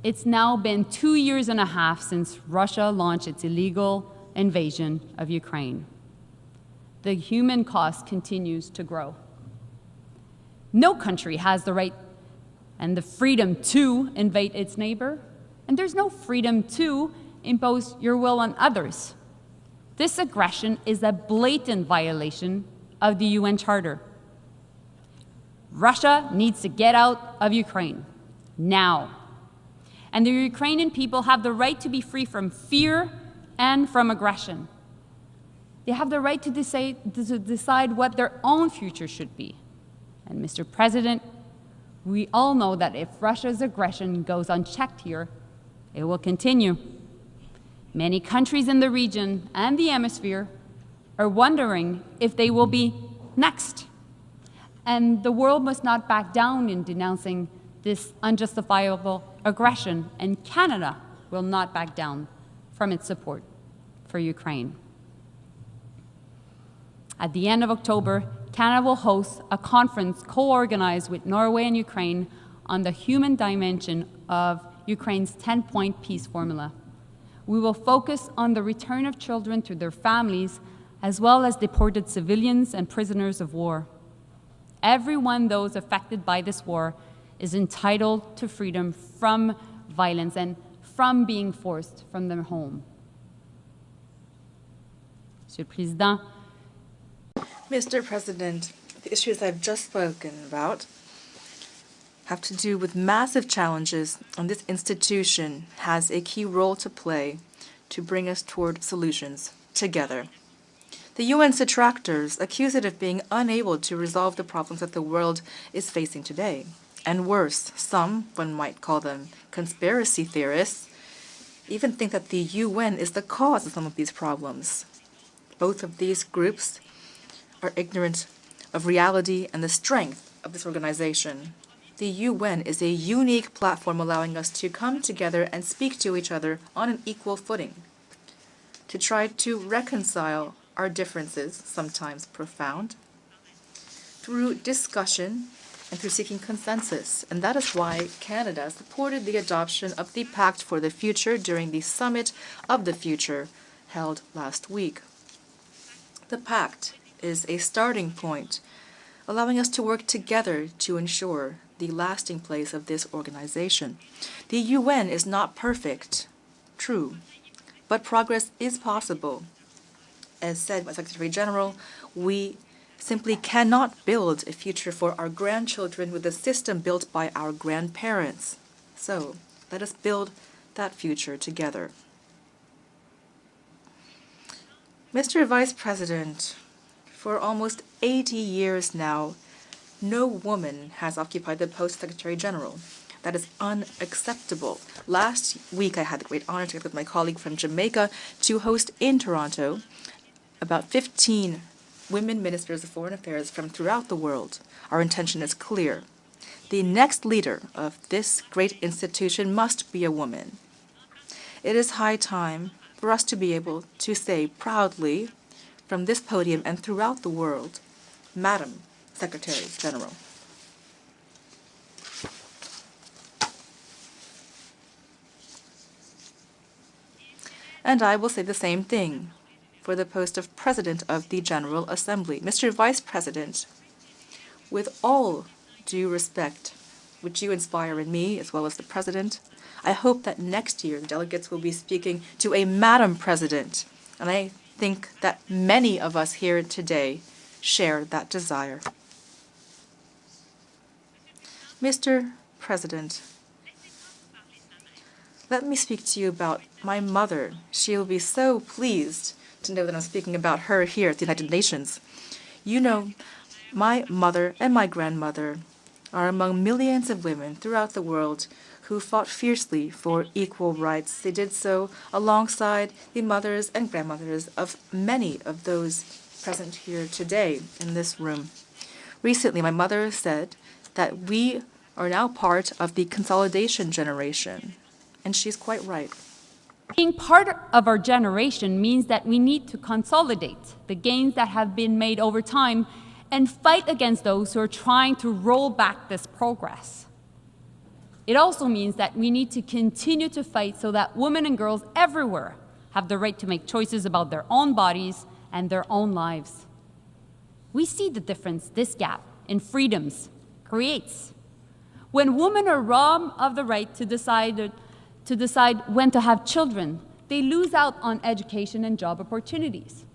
it's now been 2.5 years since Russia launched its illegal invasion of Ukraine. The human cost continues to grow. No country has the right and the freedom to invade its neighbor, and there's no freedom to impose your will on others. This aggression is a blatant violation of the UN Charter. Russia needs to get out of Ukraine now. And the Ukrainian people have the right to be free from fear and from aggression. They have the right to decide what their own future should be. And Mr. President, we all know that if Russia's aggression goes unchecked here, it will continue. Many countries in the region and the hemisphere are wondering if they will be next. And the world must not back down in denouncing this unjustifiable aggression, and Canada will not back down from its support for Ukraine. At the end of October, Canada will host a conference co-organized with Norway and Ukraine on the human dimension of Ukraine's 10-point peace formula. We will focus on the return of children to their families, as well as deported civilians and prisoners of war. Everyone, those affected by this war, is entitled to freedom from violence and from being forced from their home. Monsieur le Président, Mr. President, the issues I've just spoken about have to do with massive challenges, and this institution has a key role to play to bring us toward solutions together. The UN's detractors accuse it of being unable to resolve the problems that the world is facing today. And worse, some, one might call them conspiracy theorists, even think that the UN is the cause of some of these problems. Both of these groups are ignorant of reality and the strength of this organization. The UN is a unique platform allowing us to come together and speak to each other on an equal footing, to try to reconcile our differences, sometimes profound, through discussion and through seeking consensus. And that is why Canada supported the adoption of the Pact for the Future during the Summit of the Future held last week. The Pact is a starting point, allowing us to work together to ensure the lasting place of this organization. The UN is not perfect, true, but progress is possible. As said by Secretary General, we simply cannot build a future for our grandchildren with a system built by our grandparents. So let us build that future together. Mr. Vice President, for almost 80 years now, no woman has occupied the post of Secretary General. That is unacceptable. Last week, I had the great honor, together with my colleague from Jamaica, to host in Toronto about 15 women ministers of foreign affairs from throughout the world. Our intention is clear. The next leader of this great institution must be a woman. It is high time for us to be able to say proudly from this podium and throughout the world, Madam Secretary General. And I will say the same thing for the post of President of the General Assembly. Mr. Vice President, with all due respect, which you inspire in me as well as the President, I hope that next year delegates will be speaking to a Madam President, and I think that many of us here today share that desire. Mr. President, let me speak to you about my mother. She will be so pleased to know that I'm speaking about her here at the United Nations. You know, my mother and my grandmother are among millions of women throughout the world who fought fiercely for equal rights. They did so alongside the mothers and grandmothers of many of those present here today in this room. Recently, my mother said that we are now part of the consolidation generation, and she's quite right. Being part of our generation means that we need to consolidate the gains that have been made over time and fight against those who are trying to roll back this progress. It also means that we need to continue to fight so that women and girls everywhere have the right to make choices about their own bodies and their own lives. We see the difference this gap in freedoms creates. When women are robbed of the right to decide when to have children, they lose out on education and job opportunities.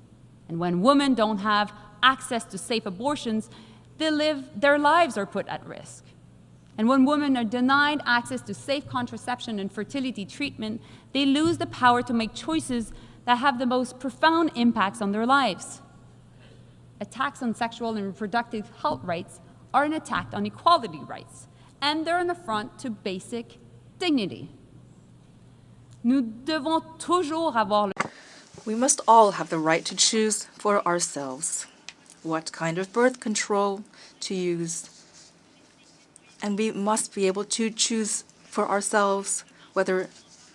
And when women don't have access to safe abortions, their lives are put at risk. And when women are denied access to safe contraception and fertility treatment, they lose the power to make choices that have the most profound impacts on their lives. Attacks on sexual and reproductive health rights are an attack on equality rights, and they're an affront to basic dignity. Nous devons toujours avoir We must all have the right to choose for ourselves what kind of birth control to use. And we must be able to choose for ourselves whether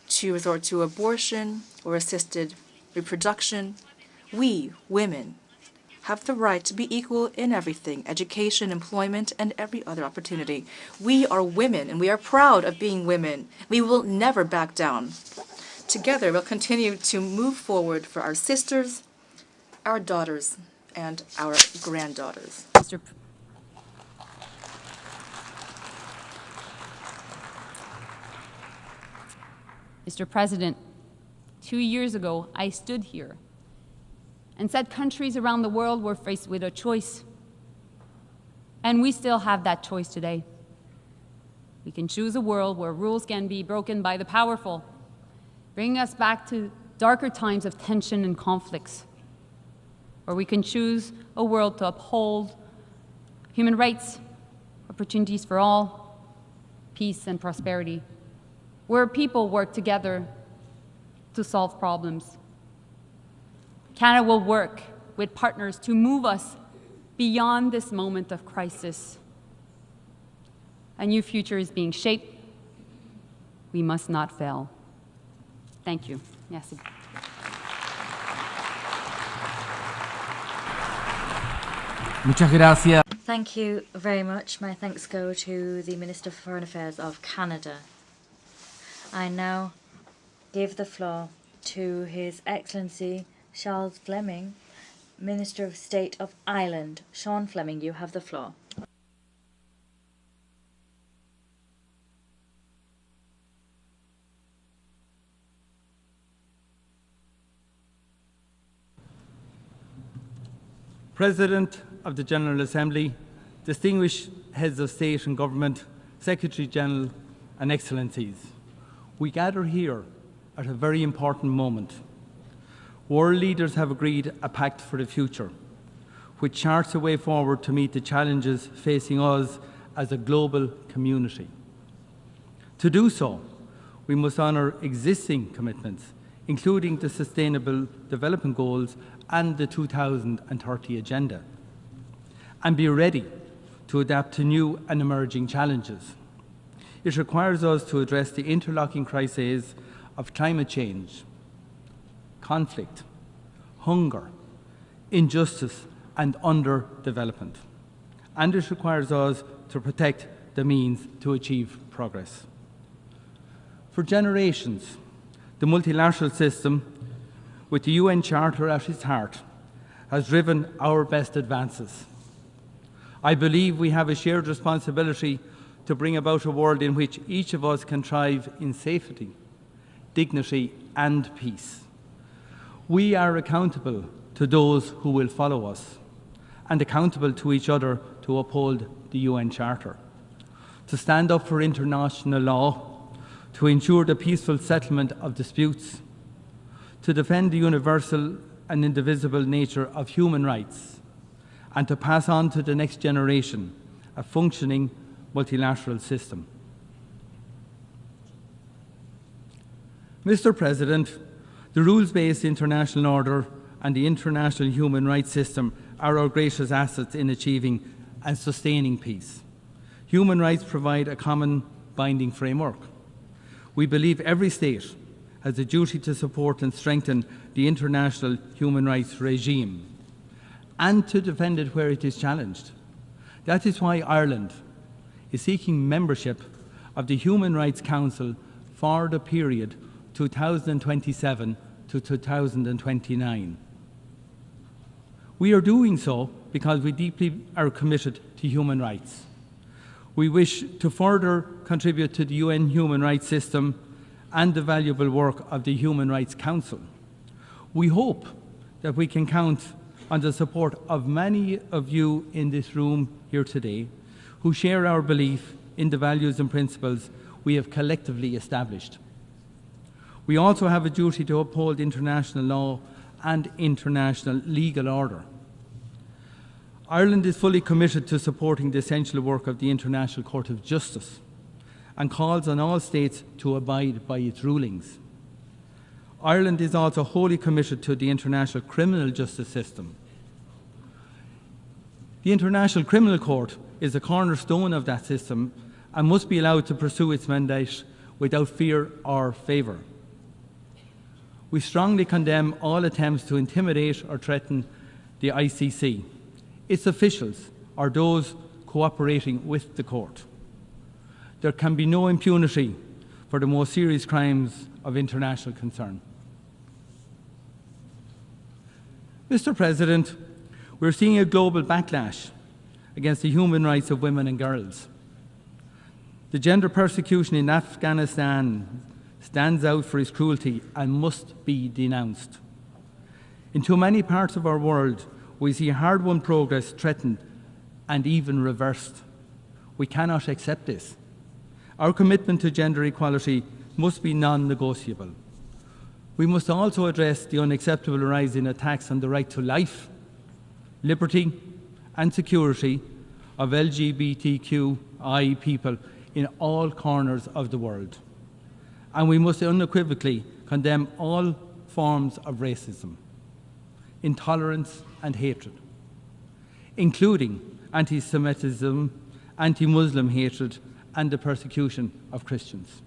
to resort to abortion or assisted reproduction. We, women, have the right to be equal in everything: education, employment, and every other opportunity. We are women, and we are proud of being women. We will never back down. Together, we'll continue to move forward for our sisters, our daughters, and our granddaughters. Mr. President, 2 years ago, I stood here and said countries around the world were faced with a choice. And we still have that choice today. We can choose a world where rules can be broken by the powerful, bringing us back to darker times of tension and conflicts. Or we can choose a world to uphold human rights, opportunities for all, peace and prosperity, where people work together to solve problems. Canada will work with partners to move us beyond this moment of crisis. A new future is being shaped. We must not fail. Thank you. Merci. Muchas gracias. Thank you very much. My thanks go to the Minister for Foreign Affairs of Canada. I now give the floor to His Excellency Charles Fleming, Minister of State of Ireland. Sean Fleming, you have the floor. President of the General Assembly, distinguished heads of state and government, Secretary General and Excellencies, we gather here at a very important moment. World leaders have agreed a pact for the future, which charts a way forward to meet the challenges facing us as a global community. To do so, we must honour existing commitments, including the Sustainable Development Goals and the 2030 Agenda, and be ready to adapt to new and emerging challenges. It requires us to address the interlocking crises of climate change, conflict, hunger, injustice and underdevelopment. And it requires us to protect the means to achieve progress. For generations, the multilateral system, with the UN Charter at its heart, has driven our best advances. I believe we have a shared responsibility to bring about a world in which each of us can thrive in safety, dignity and peace. We are accountable to those who will follow us, and accountable to each other to uphold the UN Charter, to stand up for international law, to ensure the peaceful settlement of disputes, to defend the universal and indivisible nature of human rights, and to pass on to the next generation a functioning multilateral system. Mr. President, the rules-based international order and the international human rights system are our greatest assets in achieving and sustaining peace. Human rights provide a common binding framework. We believe every state has a duty to support and strengthen the international human rights regime and to defend it where it is challenged. That is why Ireland is seeking membership of the Human Rights Council for the period 2027 to 2029. We are doing so because we deeply are committed to human rights. We wish to further contribute to the UN human rights system and the valuable work of the Human Rights Council. We hope that we can count on the support of many of you in this room here today who share our belief in the values and principles we have collectively established. We also have a duty to uphold international law and international legal order. Ireland is fully committed to supporting the essential work of the International Court of Justice and calls on all states to abide by its rulings. Ireland is also wholly committed to the international criminal justice system. The International Criminal Court is a cornerstone of that system and must be allowed to pursue its mandate without fear or favour. We strongly condemn all attempts to intimidate or threaten the ICC, its officials, or those cooperating with the court. There can be no impunity for the most serious crimes of international concern. Mr. President, we're seeing a global backlash against the human rights of women and girls. The gender persecution in Afghanistan stands out for its cruelty and must be denounced. In too many parts of our world, we see hard-won progress threatened and even reversed. We cannot accept this. Our commitment to gender equality must be non-negotiable. We must also address the unacceptable rise in attacks on the right to life, liberty and security of LGBTQI people in all corners of the world. And we must unequivocally condemn all forms of racism, intolerance and hatred, including anti-Semitism, anti-Muslim hatred and the persecution of Christians.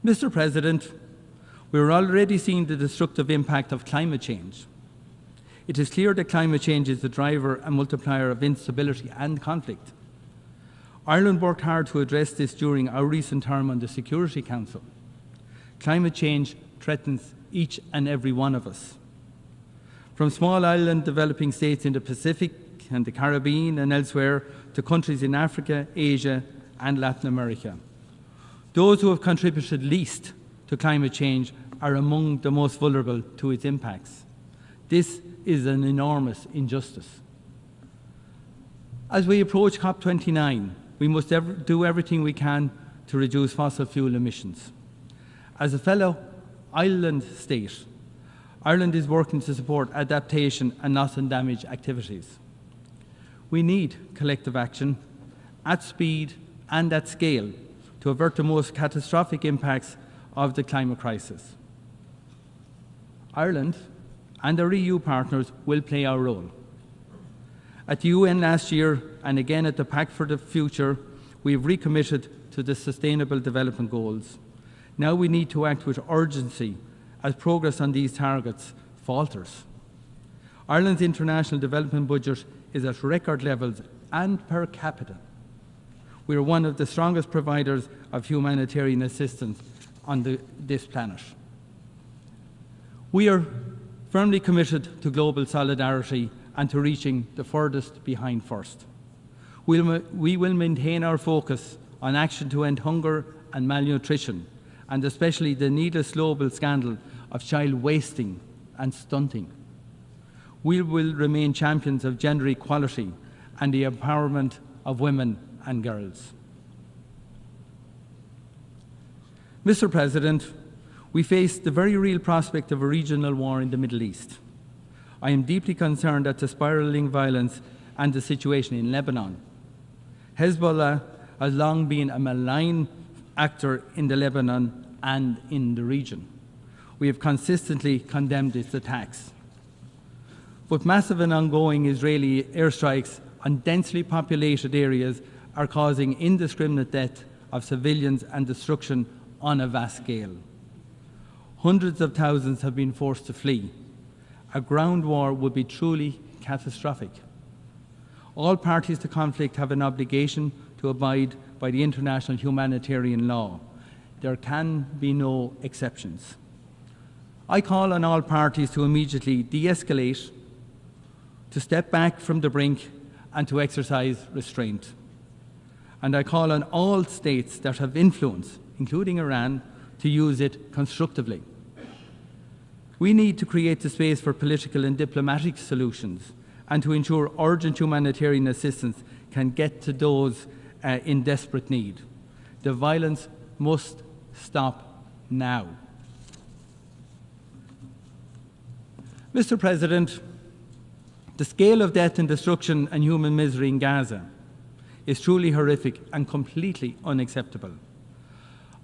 Mr. President, we are already seeing the destructive impact of climate change. It is clear that climate change is the driver and multiplier of instability and conflict. Ireland worked hard to address this during our recent term on the Security Council. Climate change threatens each and every one of us. From small island developing states in the Pacific and the Caribbean and elsewhere to countries in Africa, Asia and Latin America. Those who have contributed least to climate change are among the most vulnerable to its impacts. This is an enormous injustice. As we approach COP29, we must do everything we can to reduce fossil fuel emissions. As a fellow island state, Ireland is working to support adaptation and loss and damage activities. We need collective action at speed and at scale to avert the most catastrophic impacts of the climate crisis. Ireland and our EU partners will play our role. At the UN last year and again at the Pact for the Future, we have recommitted to the Sustainable Development Goals. Now we need to act with urgency as progress on these targets falters. Ireland's international development budget is at record levels and per capita. We are one of the strongest providers of humanitarian assistance on this planet. We are firmly committed to global solidarity and to reaching the furthest behind first. We will maintain our focus on action to end hunger and malnutrition, and especially the needless global scandal of child wasting and stunting. We will remain champions of gender equality and the empowerment of women and girls. Mr. President, we face the very real prospect of a regional war in the Middle East. I am deeply concerned at the spiralling violence and the situation in Lebanon. Hezbollah has long been a malign actor in the Lebanon and in the region. We have consistently condemned its attacks. But massive and ongoing Israeli airstrikes on densely populated areas are causing indiscriminate death of civilians and destruction on a vast scale. Hundreds of thousands have been forced to flee. A ground war would be truly catastrophic. All parties to conflict have an obligation to abide by the international humanitarian law. There can be no exceptions. I call on all parties to immediately de-escalate, to step back from the brink, and to exercise restraint. And I call on all states that have influence, including Iran, to use it constructively. We need to create the space for political and diplomatic solutions and to ensure urgent humanitarian assistance can get to those in desperate need. The violence must stop now. Mr. President, the scale of death and destruction and human misery in Gaza is truly horrific and completely unacceptable.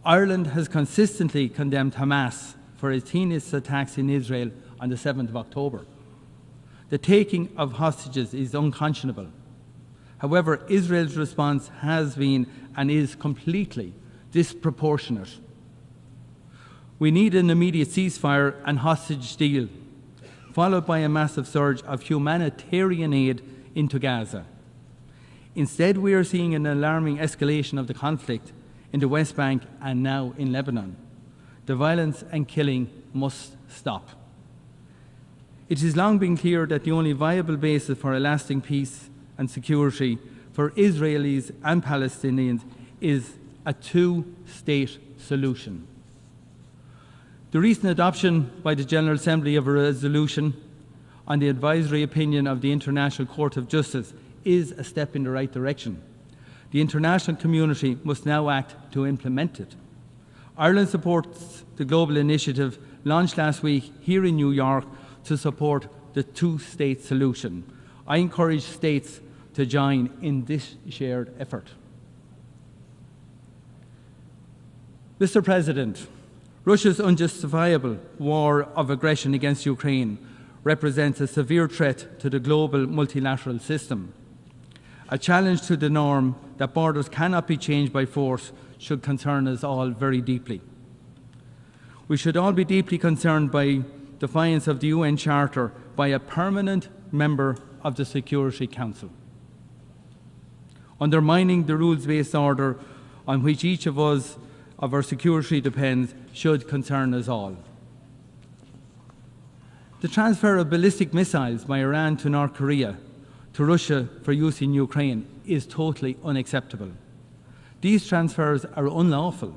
Ireland has consistently condemned Hamas for its heinous attacks in Israel on the 7th of October. The taking of hostages is unconscionable. However, Israel's response has been and is completely disproportionate. We need an immediate ceasefire and hostage deal, followed by a massive surge of humanitarian aid into Gaza. Instead, we are seeing an alarming escalation of the conflict in the West Bank and now in Lebanon. The violence and killing must stop. It has long been clear that the only viable basis for a lasting peace and security for Israelis and Palestinians is a two-state solution. The recent adoption by the General Assembly of a resolution on the advisory opinion of the International Court of Justice is a step in the right direction. The international community must now act to implement it. Ireland supports the global initiative launched last week here in New York to support the two-state solution. I encourage states to join in this shared effort. Mr. President, Russia's unjustifiable war of aggression against Ukraine represents a severe threat to the global multilateral system. A challenge to the norm that borders cannot be changed by force should concern us all very deeply. We should all be deeply concerned by defiance of the UN Charter by a permanent member of the Security Council. Undermining the rules-based order on which each of us of our security depends should concern us all. The transfer of ballistic missiles by Iran to North Korea to Russia for use in Ukraine is totally unacceptable. These transfers are unlawful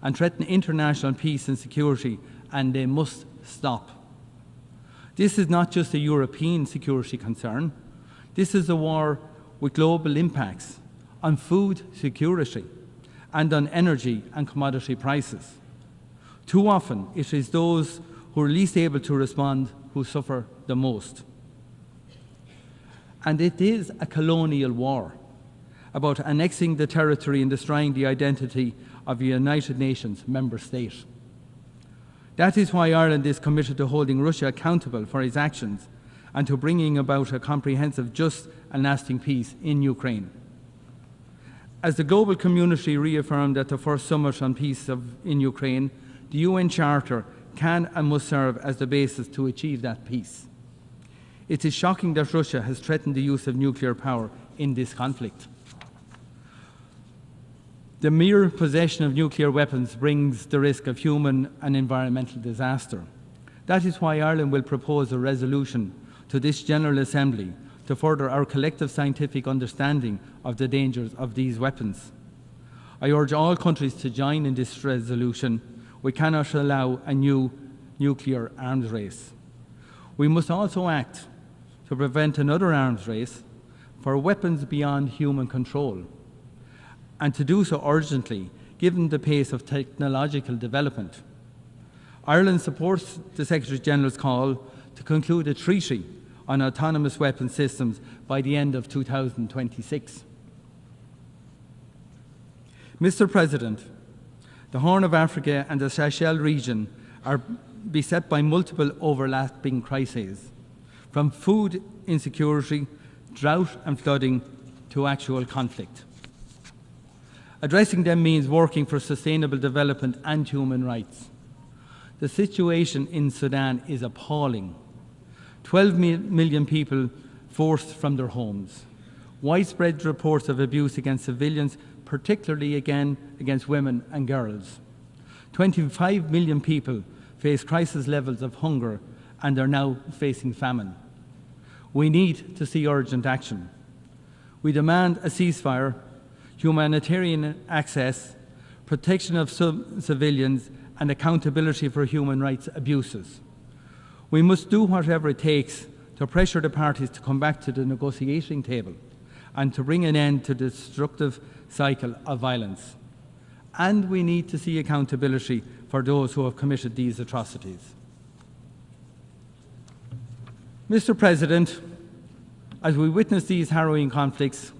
and threaten international peace and security, and they must stop. This is not just a European security concern. This is a war with global impacts on food security and on energy and commodity prices. Too often, it is those who are least able to respond who suffer the most. And it is a colonial war about annexing the territory and destroying the identity of a United Nations member state. That is why Ireland is committed to holding Russia accountable for its actions and to bringing about a comprehensive, just and lasting peace in Ukraine. As the global community reaffirmed at the first summit on peace in Ukraine, the UN Charter can and must serve as the basis to achieve that peace. It is shocking that Russia has threatened the use of nuclear power in this conflict. The mere possession of nuclear weapons brings the risk of human and environmental disaster. That is why Ireland will propose a resolution to this General Assembly to further our collective scientific understanding of the dangers of these weapons. I urge all countries to join in this resolution. We cannot allow a new nuclear arms race. We must also act to prevent another arms race for weapons beyond human control, and to do so urgently, given the pace of technological development. Ireland supports the Secretary-General's call to conclude a treaty on autonomous weapon systems by the end of 2026. Mr. President, the Horn of Africa and the Sahel region are beset by multiple overlapping crises, from food insecurity, drought and flooding to actual conflict. Addressing them means working for sustainable development and human rights. The situation in Sudan is appalling. 12 million people forced from their homes. Widespread reports of abuse against civilians, particularly again against women and girls. 25 million people face crisis levels of hunger and are now facing famine. We need to see urgent action. We demand a ceasefire, humanitarian access, protection of civilians, and accountability for human rights abuses. We must do whatever it takes to pressure the parties to come back to the negotiating table and to bring an end to the destructive cycle of violence. And we need to see accountability for those who have committed these atrocities. Mr. President, as we witness these harrowing conflicts,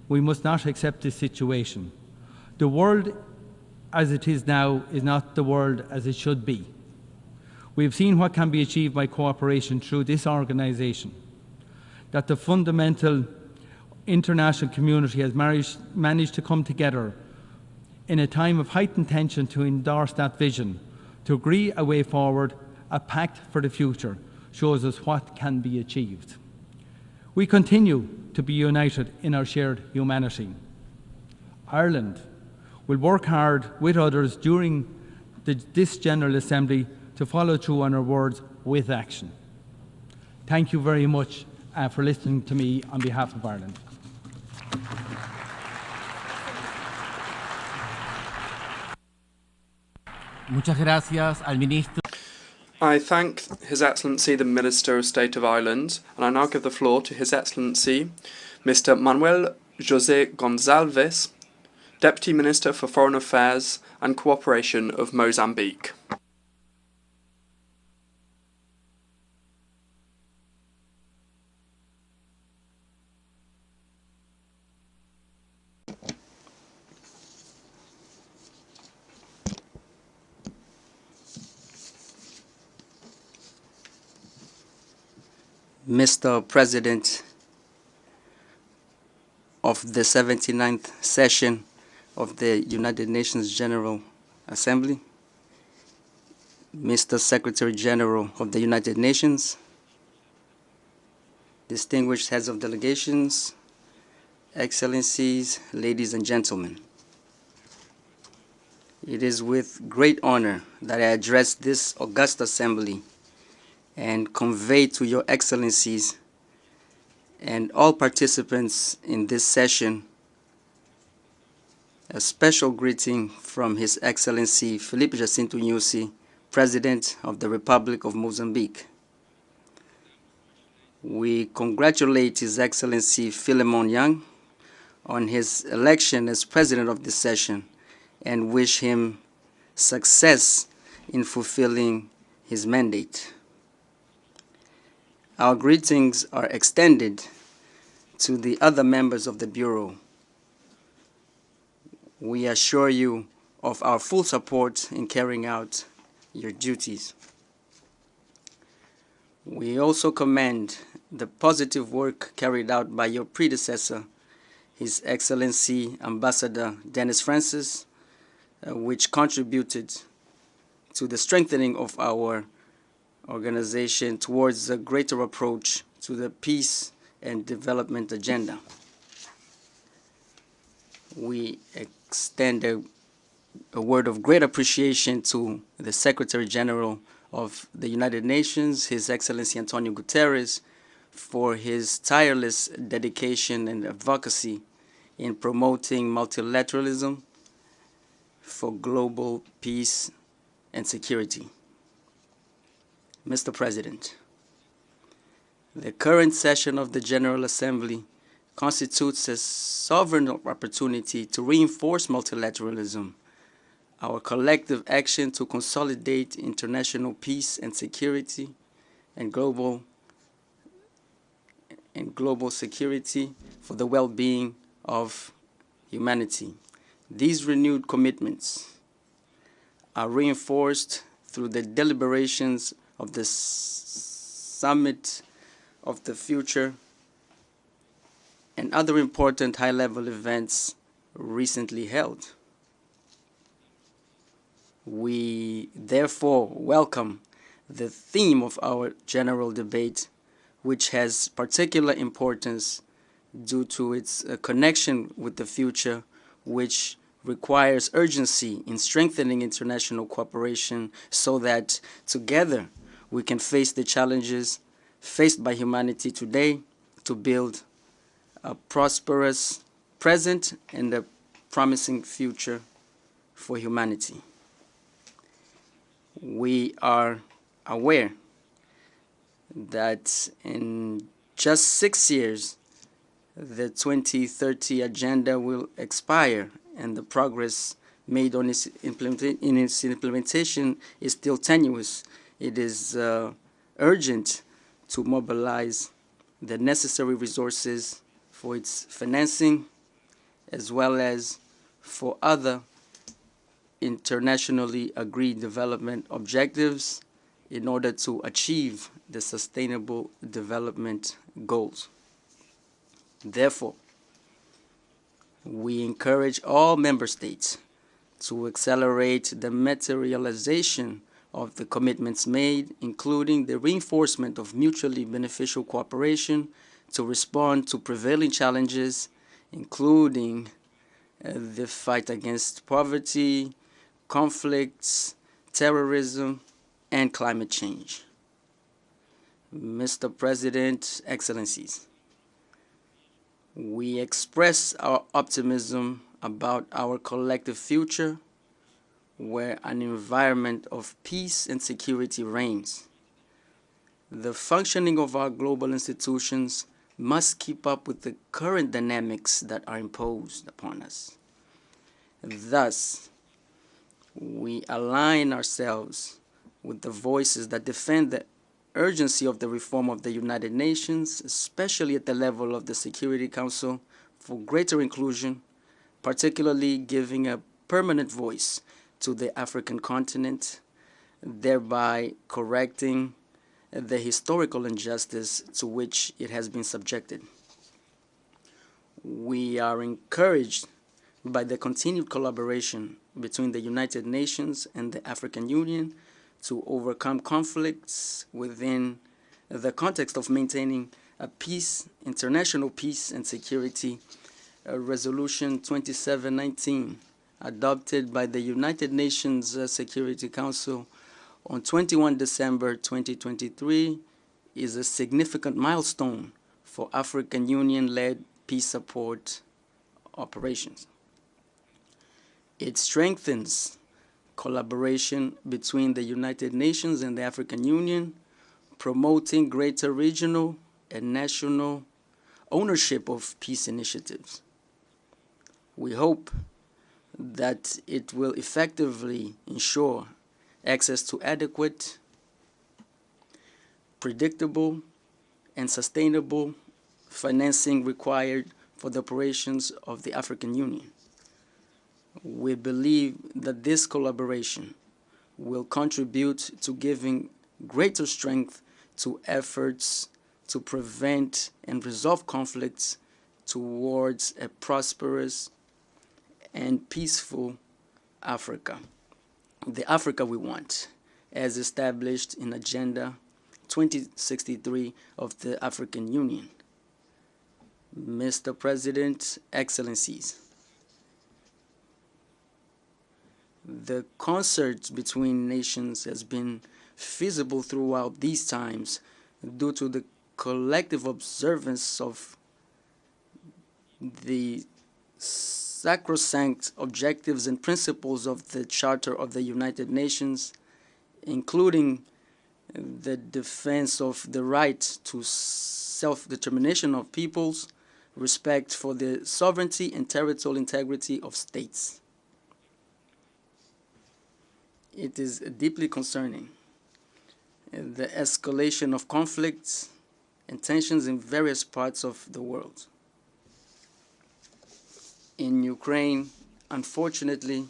we must not accept this situation. The world as it is now is not the world as it should be. We have seen what can be achieved by cooperation through this organisation, that the fundamental international community has managed to come together in a time of heightened tension to endorse that vision, to agree a way forward, a pact for the future, shows us what can be achieved. We continue to be united in our shared humanity. Ireland will work hard with others during this General Assembly to follow through on our words with action. Thank you very much for listening to me on behalf of Ireland. Muchas gracias al ministro. I thank His Excellency the Minister of State of Ireland, and I now give the floor to His Excellency Mr. Manuel José Gonçalves, Deputy Minister for Foreign Affairs and Cooperation of Mozambique. Mr. President of the 79th session of the United Nations General Assembly, Mr. Secretary General of the United Nations, distinguished heads of delegations, excellencies, ladies and gentlemen. It is with great honor that I address this august assembly and convey to your excellencies and all participants in this session a special greeting from His Excellency Felipe Jacinto Nyusi, President of the Republic of Mozambique. We congratulate His Excellency Philemon Yang on his election as President of this session and wish him success in fulfilling his mandate. Our greetings are extended to the other members of the Bureau. We assure you of our full support in carrying out your duties. We also commend the positive work carried out by your predecessor, His Excellency Ambassador Dennis Francis, which contributed to the strengthening of our organization towards a greater approach to the peace and development agenda. We extend a word of great appreciation to the Secretary General of the United Nations, His Excellency Antonio Guterres, for his tireless dedication and advocacy in promoting multilateralism for global peace and security. Mr. President, the current session of the General Assembly constitutes a sovereign opportunity to reinforce multilateralism, our collective action to consolidate international peace and security and global and global security for the well-being of humanity. These renewed commitments are reinforced through the deliberations of the Summit of the Future and other important high-level events recently held. We therefore welcome the theme of our general debate, which has particular importance due to its connection with the future, which requires urgency in strengthening international cooperation so that together we can face the challenges faced by humanity today to build a prosperous present and a promising future for humanity. We are aware that in just 6 years, the 2030 agenda will expire, and the progress made on its implementation is still tenuous. It is urgent to mobilize the necessary resources for its financing, as well as for other internationally agreed development objectives in order to achieve the Sustainable Development Goals. Therefore, we encourage all member states to accelerate the materialization of the commitments made, including the reinforcement of mutually beneficial cooperation to respond to prevailing challenges, including the fight against poverty, conflicts, terrorism, and climate change. Mr. President, Excellencies, we express our optimism about our collective future, where an environment of peace and security reigns. The functioning of our global institutions must keep up with the current dynamics that are imposed upon us. Thus, we align ourselves with the voices that defend the urgency of the reform of the United Nations, especially at the level of the Security Council, for greater inclusion, particularly giving a permanent voice to the African continent, thereby correcting the historical injustice to which it has been subjected. We are encouraged by the continued collaboration between the United Nations and the African Union to overcome conflicts within the context of maintaining a peace, international peace and security. Resolution 2719, adopted by the United Nations Security Council on 21 December 2023, is a significant milestone for African Union-led peace support operations. It strengthens collaboration between the United Nations and the African Union, promoting greater regional and national ownership of peace initiatives. We hope that it will effectively ensure access to adequate, predictable, and sustainable financing required for the operations of the African Union. We believe that this collaboration will contribute to giving greater strength to efforts to prevent and resolve conflicts towards a prosperous and peaceful Africa, the Africa we want, as established in Agenda 2063 of the African Union. Mr. President, Excellencies, the concert between nations has been feasible throughout these times due to the collective observance of the sacrosanct objectives and principles of the Charter of the United Nations, including the defense of the right to self-determination of peoples, respect for the sovereignty and territorial integrity of states. It is deeply concerning the escalation of conflicts and tensions in various parts of the world. In Ukraine, unfortunately,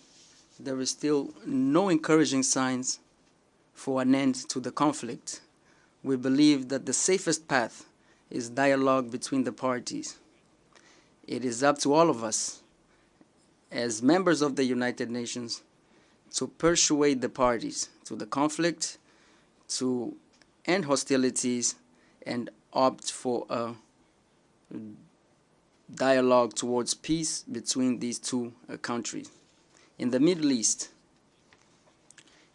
there is still no encouraging signs for an end to the conflict. We believe that the safest path is dialogue between the parties. It is up to all of us, as members of the United Nations, to persuade the parties to the conflict to end hostilities and opt for a dialogue towards peace between these two countries. In the Middle East,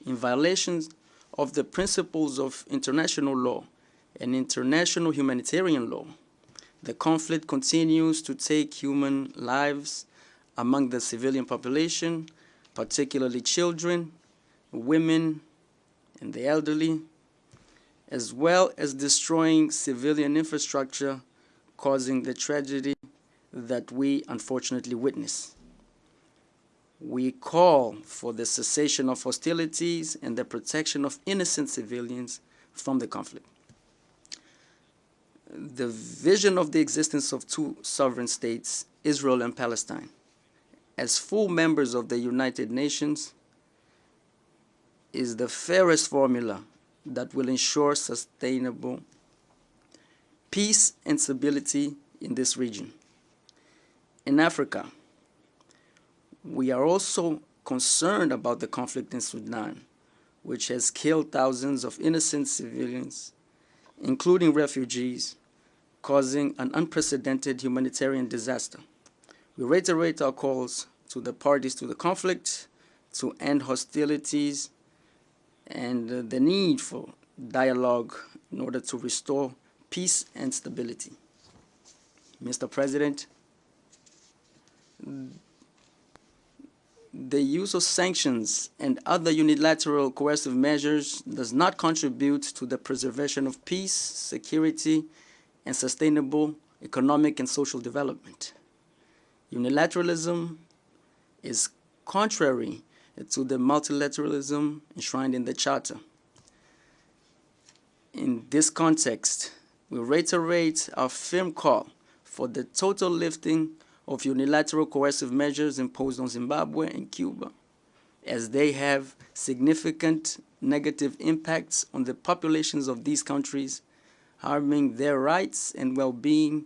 in violations of the principles of international law and international humanitarian law, the conflict continues to take human lives among the civilian population, particularly children, women, and the elderly, as well as destroying civilian infrastructure, causing the tragedy that we unfortunately witness. We call for the cessation of hostilities and the protection of innocent civilians from the conflict. The vision of the existence of two sovereign states, Israel and Palestine, as full members of the United Nations, is the fairest formula that will ensure sustainable peace and stability in this region. In Africa, we are also concerned about the conflict in Sudan, which has killed thousands of innocent civilians, including refugees, causing an unprecedented humanitarian disaster. We reiterate our calls to the parties to the conflict to end hostilities and the need for dialogue in order to restore peace and stability. Mr. President, the use of sanctions and other unilateral coercive measures does not contribute to the preservation of peace, security, and sustainable economic and social development. Unilateralism is contrary to the multilateralism enshrined in the Charter. In this context, we reiterate our firm call for the total lifting of unilateral coercive measures imposed on Zimbabwe and Cuba, as they have significant negative impacts on the populations of these countries, harming their rights and well-being,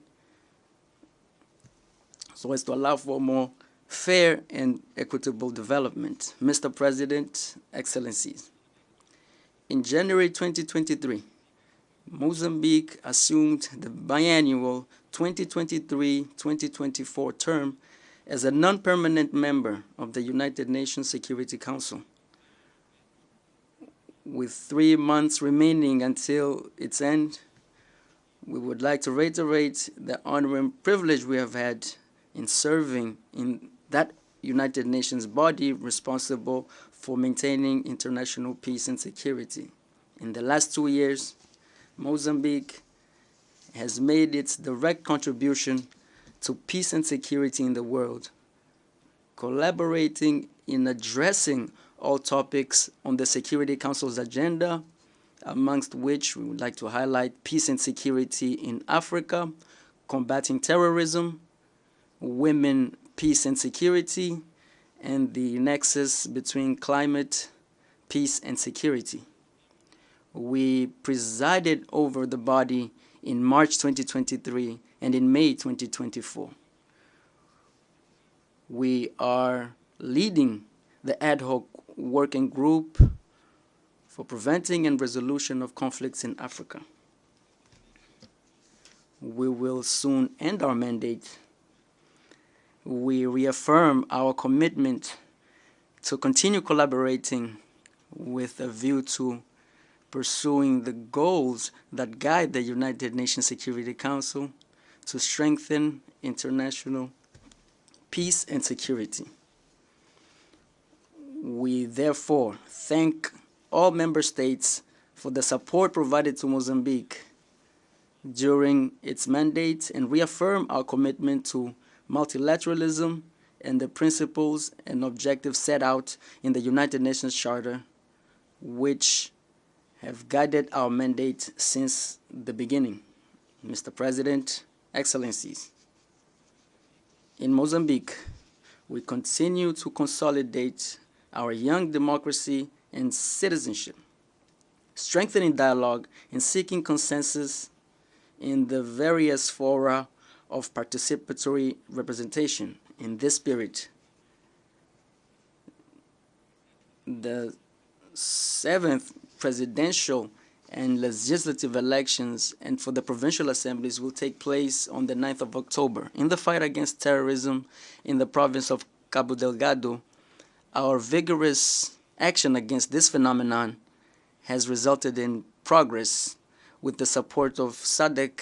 so as to allow for more fair and equitable development. Mr. President, Excellencies, in January 2023, Mozambique assumed the biannual 2023-2024 term as a non-permanent member of the United Nations Security Council. With 3 months remaining until its end, we would like to reiterate the honor and privilege we have had in serving in that United Nations body responsible for maintaining international peace and security. In the last 2 years, Mozambique has made its direct contribution to peace and security in the world, collaborating in addressing all topics on the Security Council's agenda, amongst which we would like to highlight peace and security in Africa, combating terrorism, women, peace and security, and the nexus between climate, peace, and security. We presided over the body in March 2023 and in May 2024. We are leading the ad hoc working group for preventing and resolution of conflicts in Africa. We will soon end our mandate. We reaffirm our commitment to continue collaborating with a view to pursuing the goals that guide the United Nations Security Council to strengthen international peace and security. We therefore thank all member states for the support provided to Mozambique during its mandate and reaffirm our commitment to multilateralism and the principles and objectives set out in the United Nations Charter, which have guided our mandate since the beginning. Mr. President, Excellencies, in Mozambique, we continue to consolidate our young democracy and citizenship, strengthening dialogue and seeking consensus in the various fora of participatory representation. In this spirit, the 7th presidential and legislative elections and for the provincial assemblies will take place on the 9th of October. In the fight against terrorism in the province of Cabo Delgado, our vigorous action against this phenomenon has resulted in progress with the support of SADC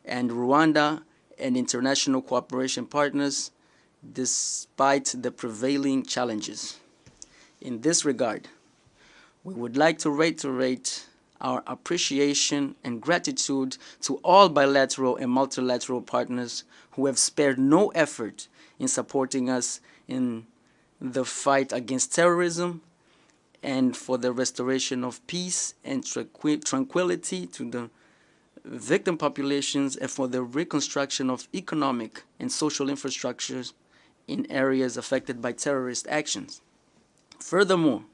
and Rwanda and international cooperation partners, despite the prevailing challenges. In this regard, we would like to reiterate our appreciation and gratitude to all bilateral and multilateral partners who have spared no effort in supporting us in the fight against terrorism and for the restoration of peace and tranquility to the victim populations and for the reconstruction of economic and social infrastructures in areas affected by terrorist actions. Furthermore,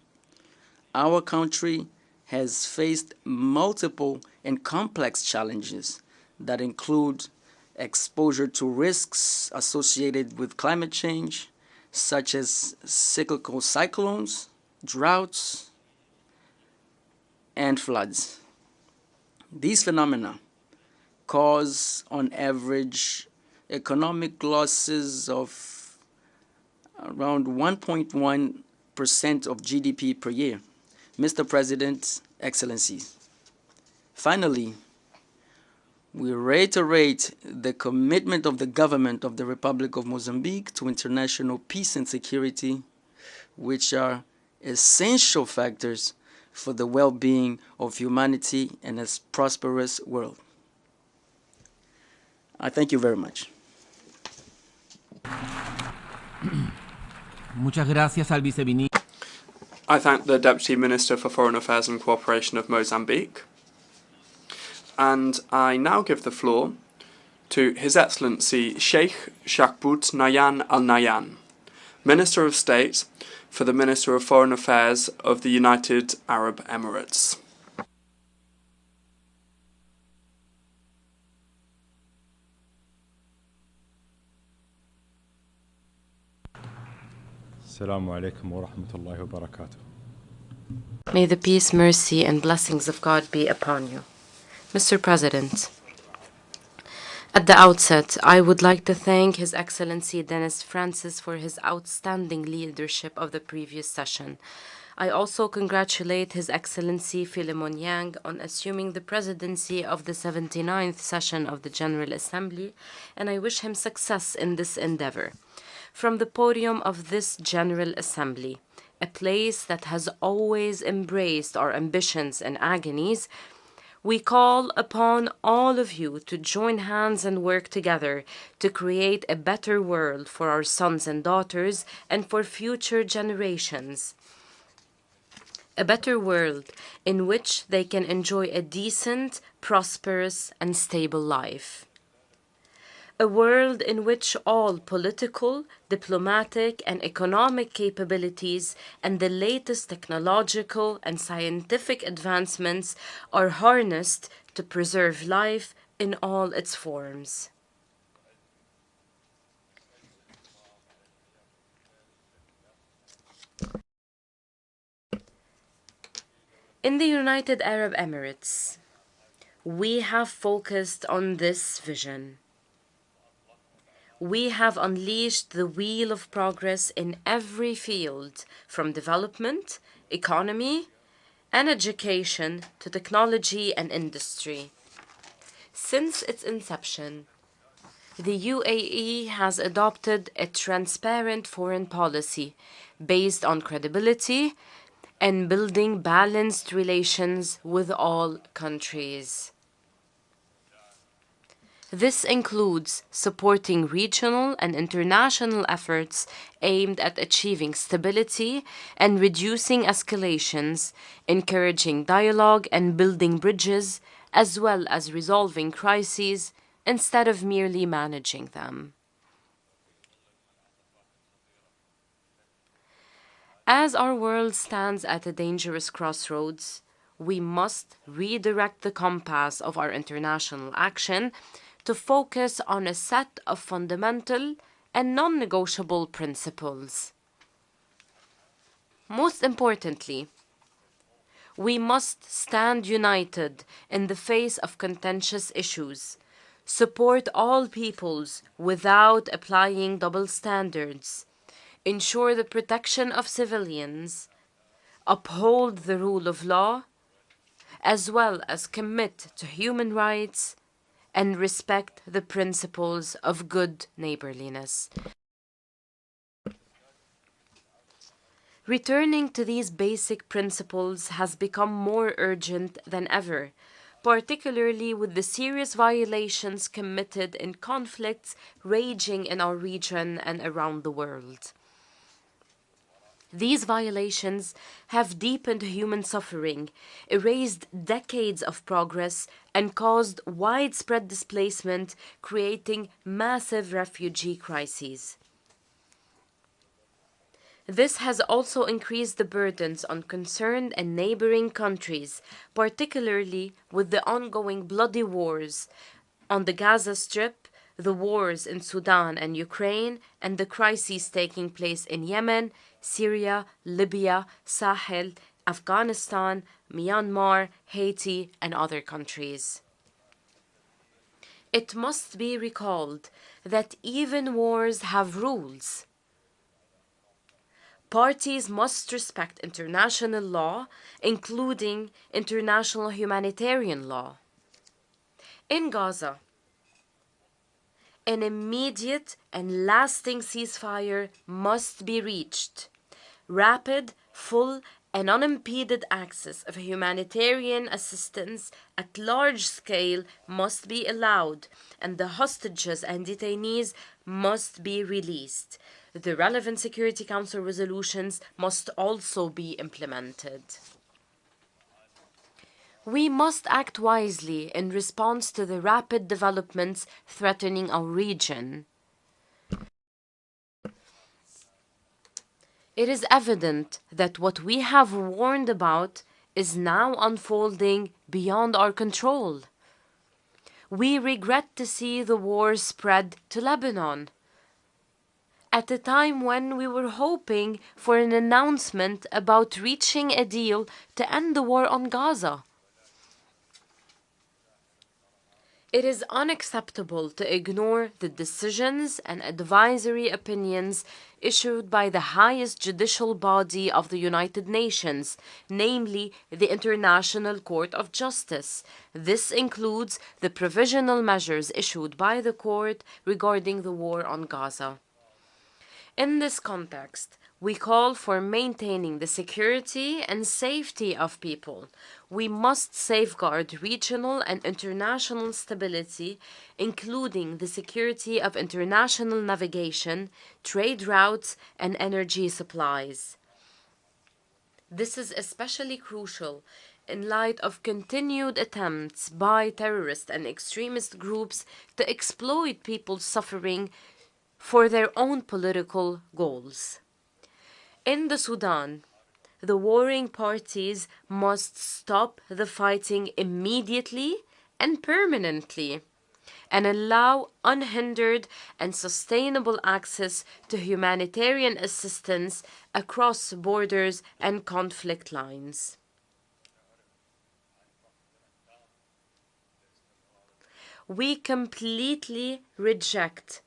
our country has faced multiple and complex challenges that include exposure to risks associated with climate change, such as cyclical cyclones, droughts, and floods. These phenomena cause, on average, economic losses of around 1.1% of GDP per year. Mr. President, Excellencies, finally, we reiterate the commitment of the government of the Republic of Mozambique to international peace and security, which are essential factors for the well-being of humanity and a prosperous world. I thank you very much. Muchas gracias al viceministro. I thank the Deputy Minister for Foreign Affairs and Cooperation of Mozambique. And I now give the floor to His Excellency Sheikh Shakbout Nayan Al Nayan, Minister of State for the Minister of Foreign Affairs of the United Arab Emirates. Assalamu alaikum wa rahmatullahi wa barakatuh. May the peace, mercy, and blessings of God be upon you. Mr. President, at the outset, I would like to thank His Excellency Dennis Francis for his outstanding leadership of the previous session. I also congratulate His Excellency Philemon Yang on assuming the presidency of the 79th session of the General Assembly, and I wish him success in this endeavor. From the podium of this General Assembly, a place that has always embraced our ambitions and agonies, we call upon all of you to join hands and work together to create a better world for our sons and daughters and for future generations. A better world in which they can enjoy a decent, prosperous, and stable life. A world in which all political, diplomatic, and economic capabilities and the latest technological and scientific advancements are harnessed to preserve life in all its forms. In the United Arab Emirates, we have focused on this vision. We have unleashed the wheel of progress in every field, from development, economy, and education to technology and industry. Since its inception, the UAE has adopted a transparent foreign policy based on credibility and building balanced relations with all countries. This includes supporting regional and international efforts aimed at achieving stability and reducing escalations, encouraging dialogue and building bridges, as well as resolving crises instead of merely managing them. As our world stands at a dangerous crossroads, we must redirect the compass of our international action to focus on a set of fundamental and non-negotiable principles. Most importantly, we must stand united in the face of contentious issues, support all peoples without applying double standards, ensure the protection of civilians, uphold the rule of law, as well as commit to human rights and respect the principles of good neighborliness. Returning to these basic principles has become more urgent than ever, particularly with the serious violations committed in conflicts raging in our region and around the world. These violations have deepened human suffering, erased decades of progress, and caused widespread displacement, creating massive refugee crises. This has also increased the burdens on concerned and neighboring countries, particularly with the ongoing bloody wars on the Gaza Strip, the wars in Sudan and Ukraine, and the crises taking place in Yemen, Syria, Libya, Sahel, Afghanistan, Myanmar, Haiti, and other countries. It must be recalled that even wars have rules. Parties must respect international law, including international humanitarian law. In Gaza, an immediate and lasting ceasefire must be reached. Rapid, full, and unimpeded access of humanitarian assistance at large scale must be allowed, and the hostages and detainees must be released. The relevant Security Council resolutions must also be implemented. We must act wisely in response to the rapid developments threatening our region. It is evident that what we have warned about is now unfolding beyond our control. We regret to see the war spread to Lebanon, at a time when we were hoping for an announcement about reaching a deal to end the war on Gaza. It is unacceptable to ignore the decisions and advisory opinions issued by the highest judicial body of the United Nations, namely the International Court of Justice. This includes the provisional measures issued by the court regarding the war on Gaza. In this context, we call for maintaining the security and safety of people. We must safeguard regional and international stability, including the security of international navigation, trade routes, and energy supplies. This is especially crucial in light of continued attempts by terrorist and extremist groups to exploit people's suffering for their own political goals. In the Sudan, the warring parties must stop the fighting immediately and permanently, and allow unhindered and sustainable access to humanitarian assistance across borders and conflict lines. We completely reject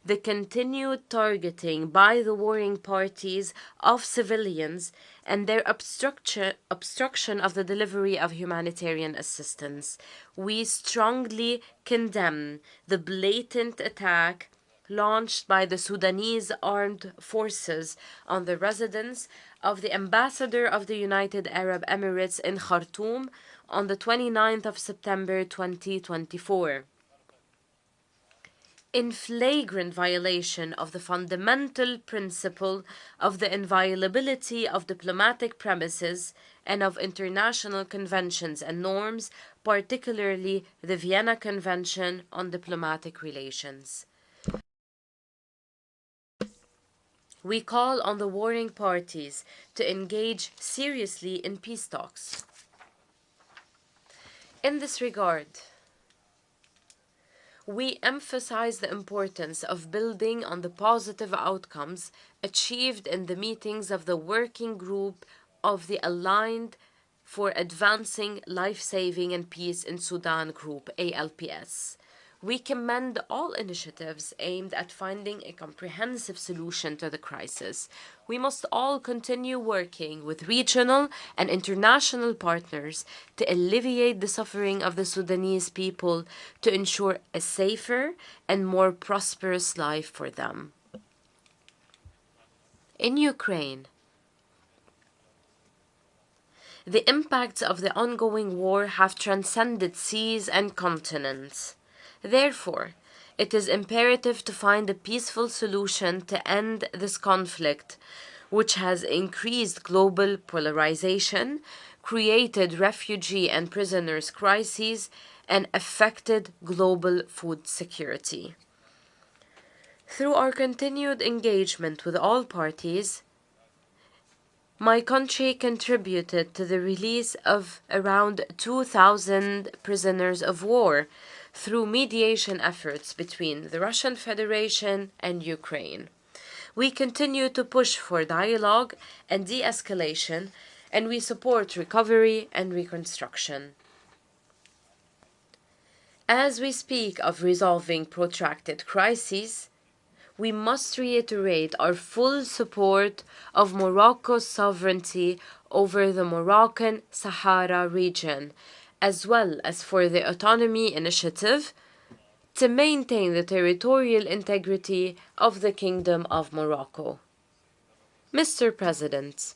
the continued targeting by the warring parties of civilians and their obstruction of the delivery of humanitarian assistance. We strongly condemn the blatant attack launched by the Sudanese armed forces on the residence of the ambassador of the United Arab Emirates in Khartoum on the 29th of September 2024. in flagrant violation of the fundamental principle of the inviolability of diplomatic premises and of international conventions and norms, particularly the Vienna Convention on Diplomatic Relations. We call on the warring parties to engage seriously in peace talks. In this regard, we emphasize the importance of building on the positive outcomes achieved in the meetings of the Working Group of the Aligned for Advancing Life-Saving and Peace in Sudan Group, ALPS. We commend all initiatives aimed at finding a comprehensive solution to the crisis. We must all continue working with regional and international partners to alleviate the suffering of the Sudanese people to ensure a safer and more prosperous life for them. In Ukraine, the impacts of the ongoing war have transcended seas and continents. Therefore, it is imperative to find a peaceful solution to end this conflict, which has increased global polarization, created refugee and prisoners crises, and affected global food security. Through our continued engagement with all parties, my country contributed to the release of around 2,000 prisoners of war through mediation efforts between the Russian Federation and Ukraine. We continue to push for dialogue and de-escalation, and we support recovery and reconstruction. As we speak of resolving protracted crises, we must reiterate our full support of Morocco's sovereignty over the Moroccan Sahara region, as well as for the Autonomy Initiative to maintain the territorial integrity of the Kingdom of Morocco. Mr. President,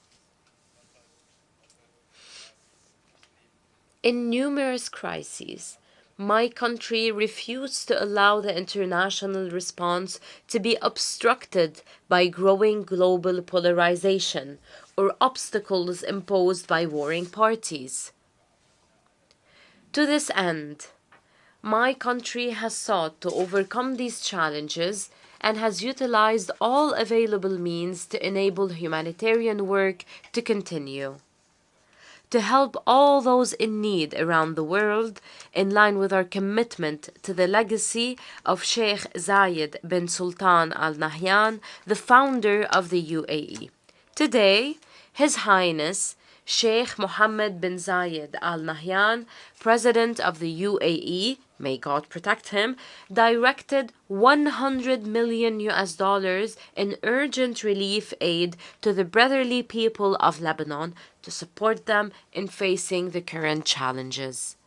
in numerous crises, my country refused to allow the international response to be obstructed by growing global polarization or obstacles imposed by warring parties. To this end, my country has sought to overcome these challenges and has utilized all available means to enable humanitarian work to continue. To help all those in need around the world, in line with our commitment to the legacy of Sheikh Zayed bin Sultan Al Nahyan, the founder of the UAE. Today, His Highness Sheikh Mohammed bin Zayed Al Nahyan, President of the UAE, may God protect him, directed $100 million in urgent relief aid to the brotherly people of Lebanon to support them in facing the current challenges.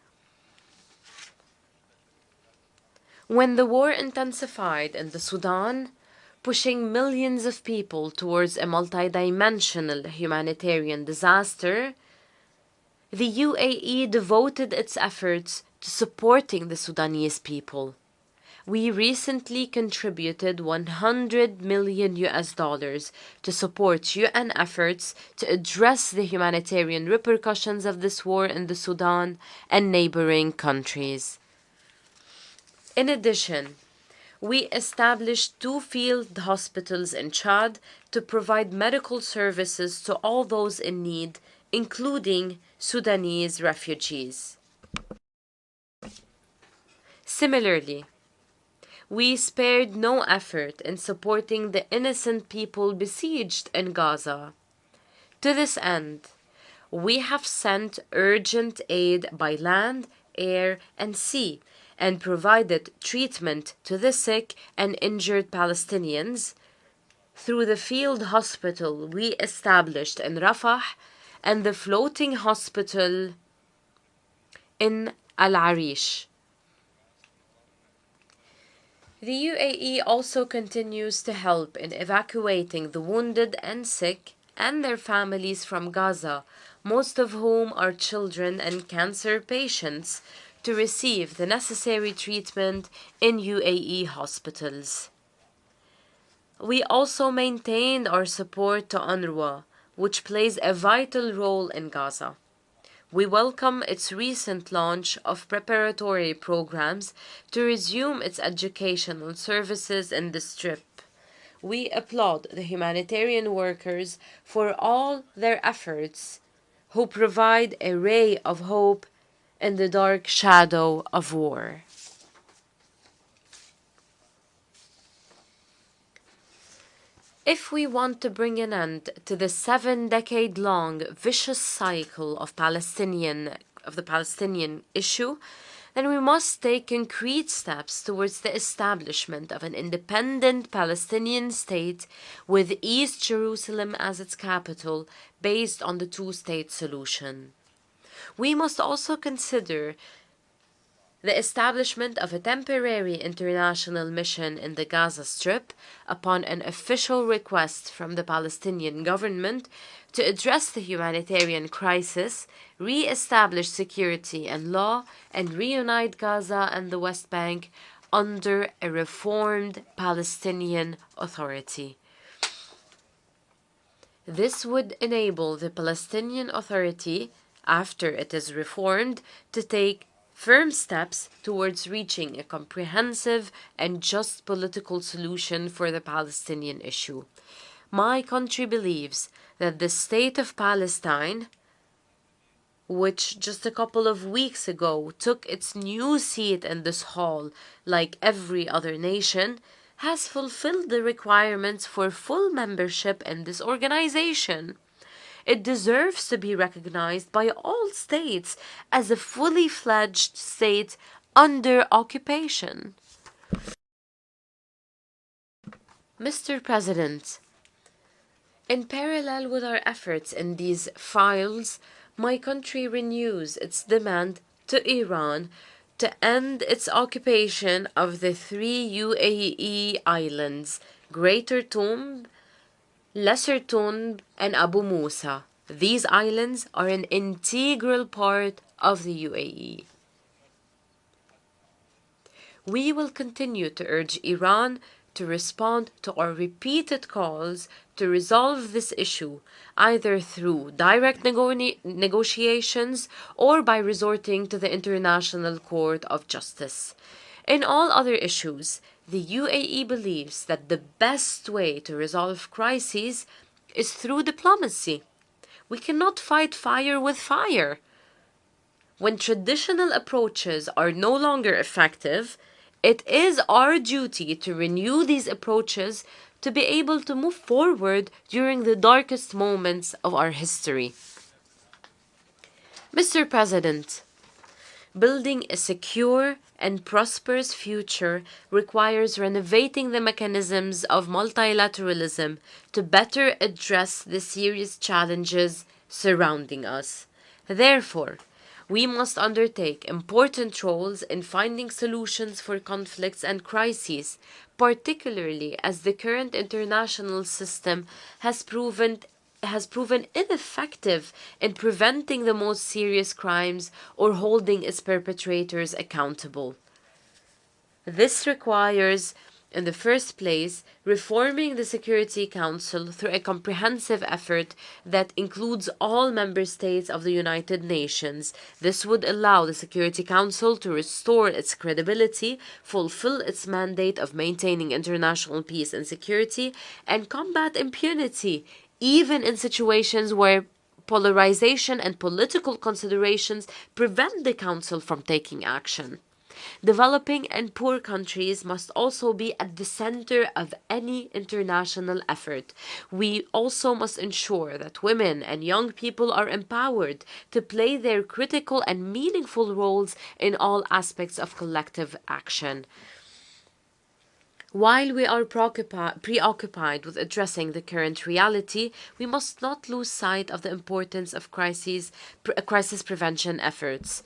When the war intensified in the Sudan, pushing millions of people towards a multidimensional humanitarian disaster, the UAE devoted its efforts to supporting the Sudanese people. We recently contributed $100 million to support UN efforts to address the humanitarian repercussions of this war in the Sudan and neighboring countries. In addition, we established 2 field hospitals in Chad to provide medical services to all those in need, including Sudanese refugees. Similarly, we spared no effort in supporting the innocent people besieged in Gaza. To this end, we have sent urgent aid by land, air, and sea, and provided treatment to the sick and injured Palestinians through the field hospital we established in Rafah and the floating hospital in Al Arish. The UAE also continues to help in evacuating the wounded and sick and their families from Gaza, most of whom are children and cancer patients, to receive the necessary treatment in UAE hospitals. We also maintained our support to UNRWA, which plays a vital role in Gaza. We welcome its recent launch of preparatory programs to resume its educational services in the Strip. We applaud the humanitarian workers for all their efforts, who provide a ray of hope in the dark shadow of war. If we want to bring an end to the 7-decade-long vicious cycle of the Palestinian issue, then we must take concrete steps towards the establishment of an independent Palestinian state with East Jerusalem as its capital, based on the two-state solution. We must also consider the establishment of a temporary international mission in the Gaza Strip upon an official request from the Palestinian government to address the humanitarian crisis, re-establish security and law, and reunite Gaza and the West Bank under a reformed Palestinian Authority. This would enable the Palestinian Authority, after it is reformed, to take firm steps towards reaching a comprehensive and just political solution for the Palestinian issue. My country believes that the state of Palestine, which just a couple of weeks ago took its new seat in this hall like every other nation, has fulfilled the requirements for full membership in this organization. It deserves to be recognized by all states as a fully fledged state under occupation. Mr. President, in parallel with our efforts in these files, my country renews its demand to Iran to end its occupation of the 3 UAE islands, Greater Toomb, Lesser Toomb, and Abu Musa. These islands are an integral part of the UAE. We will continue to urge Iran to respond to our repeated calls to resolve this issue, either through direct negotiations or by resorting to the International Court of Justice. In all other issues, the UAE believes that the best way to resolve crises is through diplomacy. We cannot fight fire with fire. When traditional approaches are no longer effective, it is our duty to renew these approaches to be able to move forward during the darkest moments of our history. Mr. President, building a secure and prosperous future requires renovating the mechanisms of multilateralism to better address the serious challenges surrounding us. Therefore, we must undertake important roles in finding solutions for conflicts and crises, particularly as the current international system has proven ineffective in preventing the most serious crimes or holding its perpetrators accountable. This requires, in the first place, reforming the Security Council through a comprehensive effort that includes all member states of the United Nations. This would allow the Security Council to restore its credibility, fulfill its mandate of maintaining international peace and security, and combat impunity, even in situations where polarization and political considerations prevent the Council from taking action. Developing and poor countries must also be at the center of any international effort. We also must ensure that women and young people are empowered to play their critical and meaningful roles in all aspects of collective action. While we are preoccupied with addressing the current reality, we must not lose sight of the importance of crisis prevention efforts.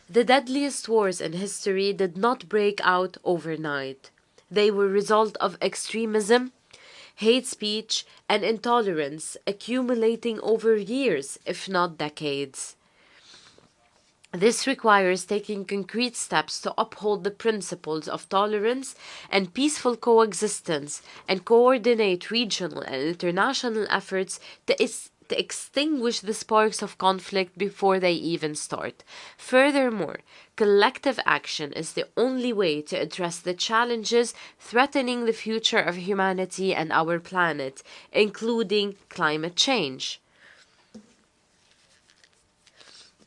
The deadliest wars in history did not break out overnight. They were a result of extremism, hate speech, and intolerance accumulating over years, if not decades. This requires taking concrete steps to uphold the principles of tolerance and peaceful coexistence and coordinate regional and international efforts to extinguish the sparks of conflict before they even start. Furthermore, collective action is the only way to address the challenges threatening the future of humanity and our planet, including climate change.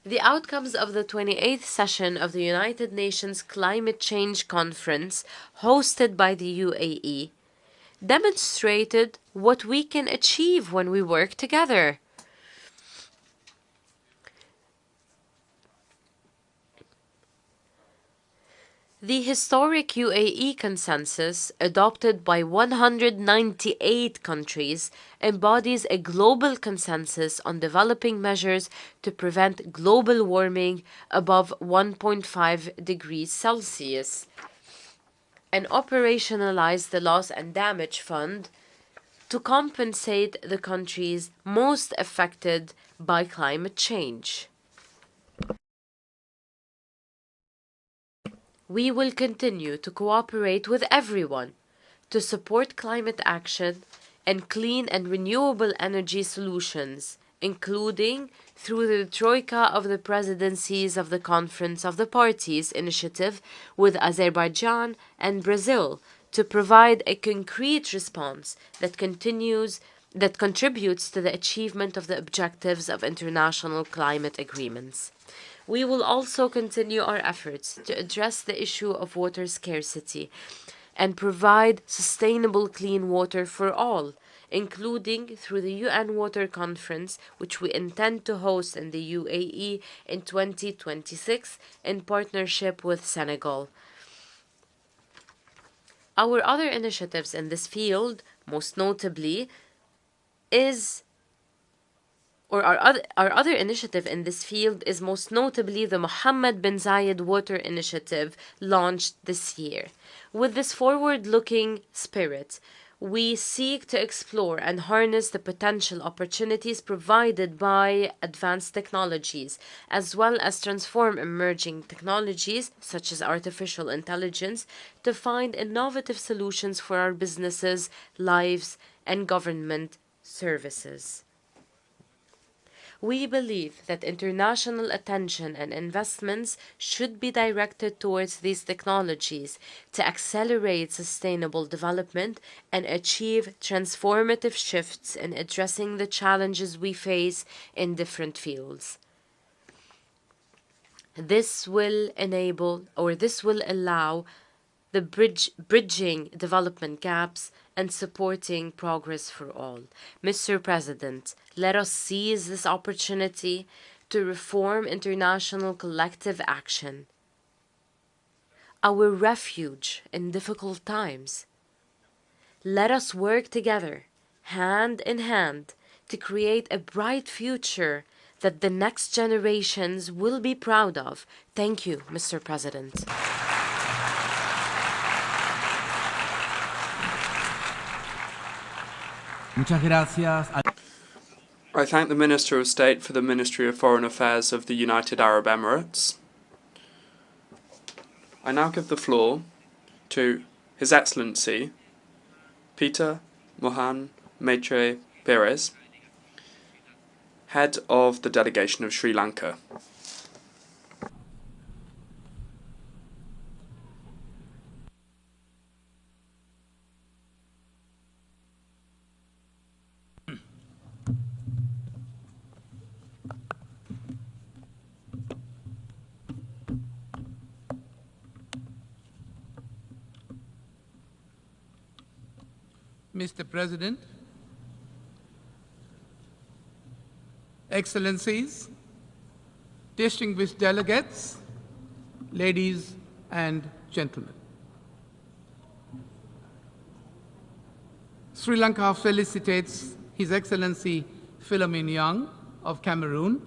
The outcomes of the 28th session of the United Nations Climate Change Conference, hosted by the UAE, demonstrated what we can achieve when we work together. The historic UAE consensus, adopted by 198 countries, embodies a global consensus on developing measures to prevent global warming above 1.5 degrees Celsius and operationalize the Loss and Damage Fund to compensate the countries most affected by climate change. We will continue to cooperate with everyone to support climate action and clean and renewable energy solutions, including through the Troika of the Presidencies of the Conference of the Parties initiative with Azerbaijan and Brazil to provide a concrete response that contributes to the achievement of the objectives of international climate agreements. We will also continue our efforts to address the issue of water scarcity and provide sustainable clean water for all, including through the UN Water Conference, which we intend to host in the UAE in 2026 in partnership with Senegal. Our other initiatives in this field, most notably, our other initiative in this field is most notably the Mohammed bin Zayed Water Initiative launched this year. With this forward-looking spirit, we seek to explore and harness the potential opportunities provided by advanced technologies, as well as transform emerging technologies, such as artificial intelligence, to find innovative solutions for our businesses, lives, and government services. We believe that international attention and investments should be directed towards these technologies to accelerate sustainable development and achieve transformative shifts in addressing the challenges we face in different fields. This will allow the bridging development gaps and supporting progress for all. Mr. President, let us seize this opportunity to reform international collective action, our refuge in difficult times. Let us work together, hand in hand, to create a bright future that the next generations will be proud of. Thank you, Mr. President. Muchas gracias. I thank the Minister of State for the Ministry of Foreign Affairs of the United Arab Emirates. I now give the floor to His Excellency Peter Mohan Maitre Perez, Head of the Delegation of Sri Lanka. Mr. President, Excellencies, distinguished delegates, ladies and gentlemen. Sri Lanka felicitates His Excellency Philomene Young of Cameroon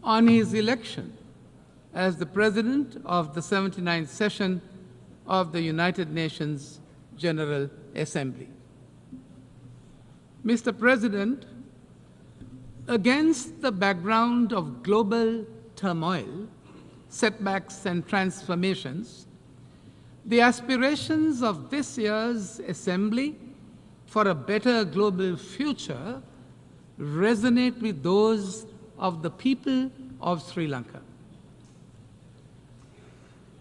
on his election as the President of the 79th session of the United Nations General Assembly. Mr. President, against the background of global turmoil, setbacks and transformations, the aspirations of this year's Assembly for a better global future resonate with those of the people of Sri Lanka.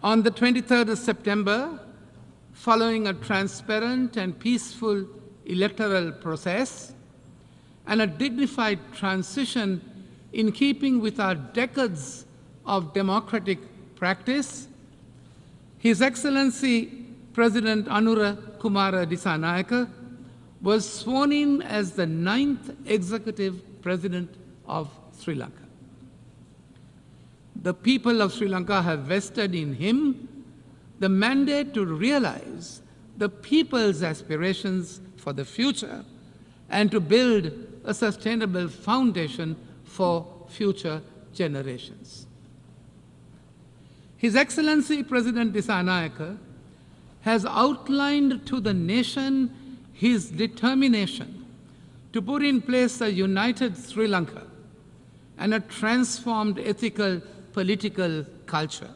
On the 23rd of September, following a transparent and peaceful electoral process and a dignified transition in keeping with our decades of democratic practice, His Excellency President Anura Kumara Dissanayake was sworn in as the 9th Executive President of Sri Lanka. The people of Sri Lanka have vested in him the mandate to realize the people's aspirations for the future and to build a sustainable foundation for future generations. His Excellency President Dissanayake has outlined to the nation his determination to put in place a united Sri Lanka and a transformed ethical political culture.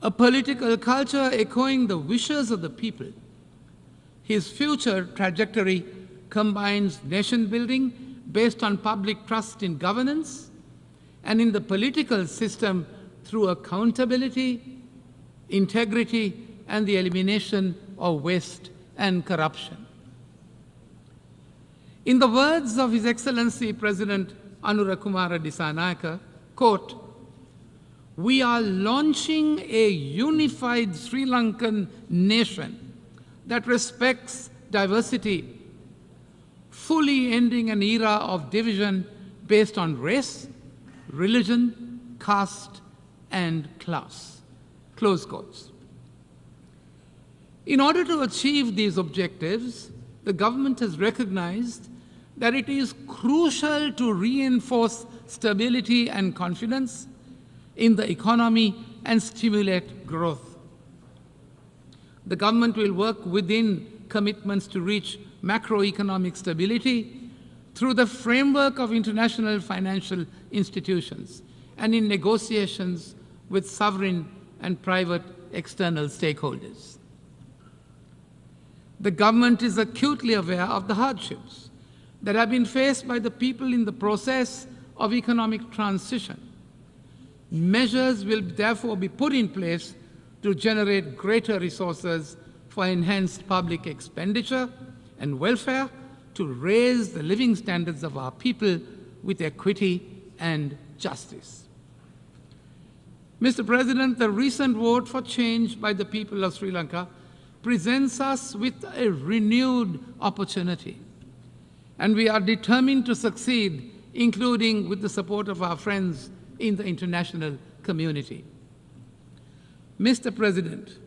A political culture echoing the wishes of the people. His future trajectory combines nation building based on public trust in governance and in the political system through accountability, integrity, and the elimination of waste and corruption. In the words of His Excellency President Anura Kumara Dissanayake, quote, "We are launching a unified Sri Lankan nation that respects diversity, fully ending an era of division based on race, religion, caste, and class." Close quotes. In order to achieve these objectives, the government has recognized that it is crucial to reinforce stability and confidence in the economy and stimulate growth. The government will work within commitments to reach macroeconomic stability through the framework of international financial institutions and in negotiations with sovereign and private external stakeholders. The government is acutely aware of the hardships that have been faced by the people in the process of economic transition. Measures will therefore be put in place to generate greater resources for enhanced public expenditure and welfare to raise the living standards of our people with equity and justice. Mr. President, the recent vote for change by the people of Sri Lanka presents us with a renewed opportunity, and we are determined to succeed, including with the support of our friends in the international community. Mr. President,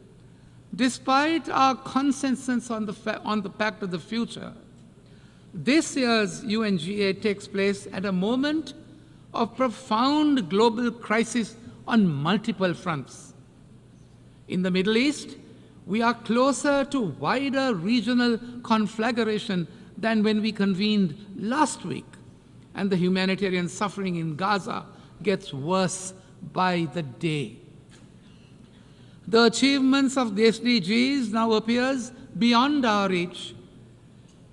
despite our consensus on the Pact of the Future, this year's UNGA takes place at a moment of profound global crisis on multiple fronts. In the Middle East, we are closer to wider regional conflagration than when we convened last week, and the humanitarian suffering in Gaza gets worse by the day. The achievements of the SDGs now appears beyond our reach,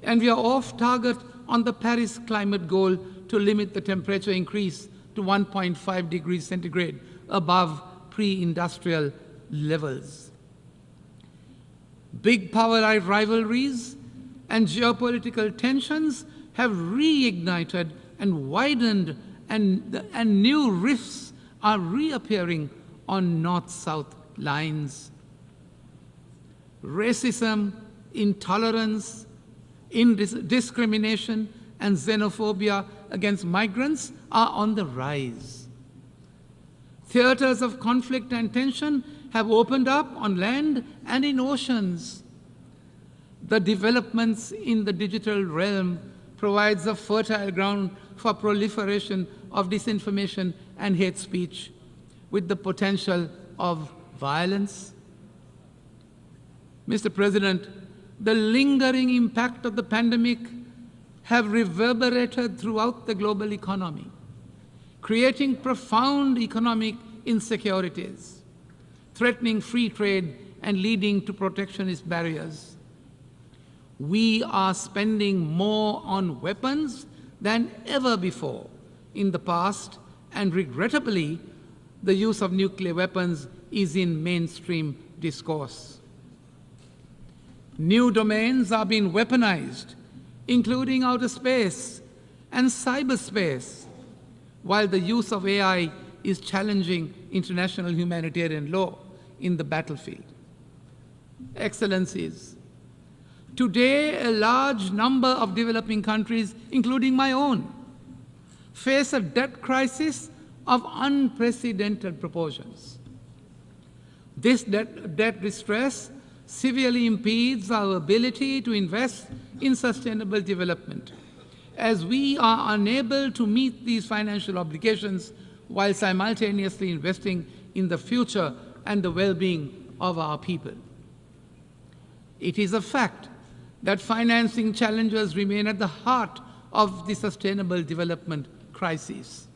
and we are off target on the Paris climate goal to limit the temperature increase to 1.5 degrees centigrade above pre-industrial levels. Big power rivalries and geopolitical tensions have reignited and widened, and new rifts are reappearing on north-south lines. Racism, intolerance, discrimination, and xenophobia against migrants are on the rise. Theaters of conflict and tension have opened up on land and in oceans. The developments in the digital realm provides a fertile ground for proliferation of disinformation and hate speech, with the potential of violence. Mr. President, the lingering impact of the pandemic have reverberated throughout the global economy, creating profound economic insecurities, threatening free trade and leading to protectionist barriers. We are spending more on weapons than ever before in the past, and regrettably, the use of nuclear weapons is in mainstream discourse. New domains are being weaponized, including outer space and cyberspace, while the use of AI is challenging international humanitarian law in the battlefield. Excellencies, today a large number of developing countries, including my own, face a debt crisis of unprecedented proportions. This debt distress severely impedes our ability to invest in sustainable development, as we are unable to meet these financial obligations while simultaneously investing in the future and the well-being of our people. It is a fact that financing challenges remain at the heart of the sustainable development crisis.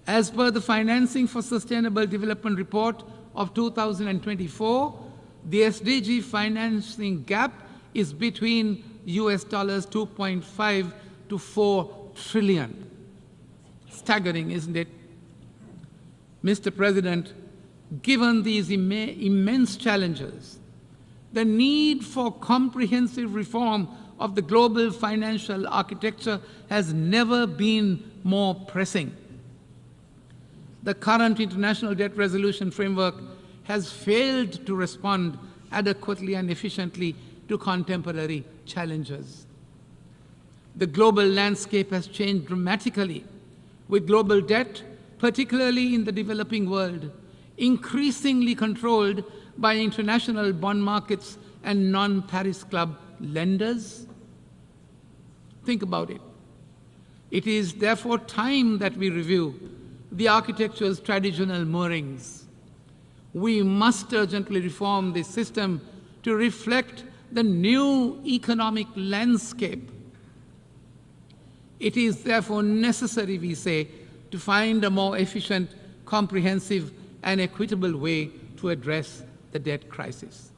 As per the Financing for Sustainable Development Report of 2024, the SDG financing gap is between US $2.5 to 4 trillion. Staggering, isn't it? Mr. President, given these immense challenges, the need for comprehensive reform of the global financial architecture has never been more pressing. The current international debt resolution framework has failed to respond adequately and efficiently to contemporary challenges. The global landscape has changed dramatically, with global debt, particularly in the developing world, increasingly controlled by international bond markets and non-Paris Club lenders. Think about it. It is therefore time that we review the architecture's traditional moorings. We must urgently reform this system to reflect the new economic landscape. It is therefore necessary, we say, to find a more efficient, comprehensive, and equitable way to address the debt crisis.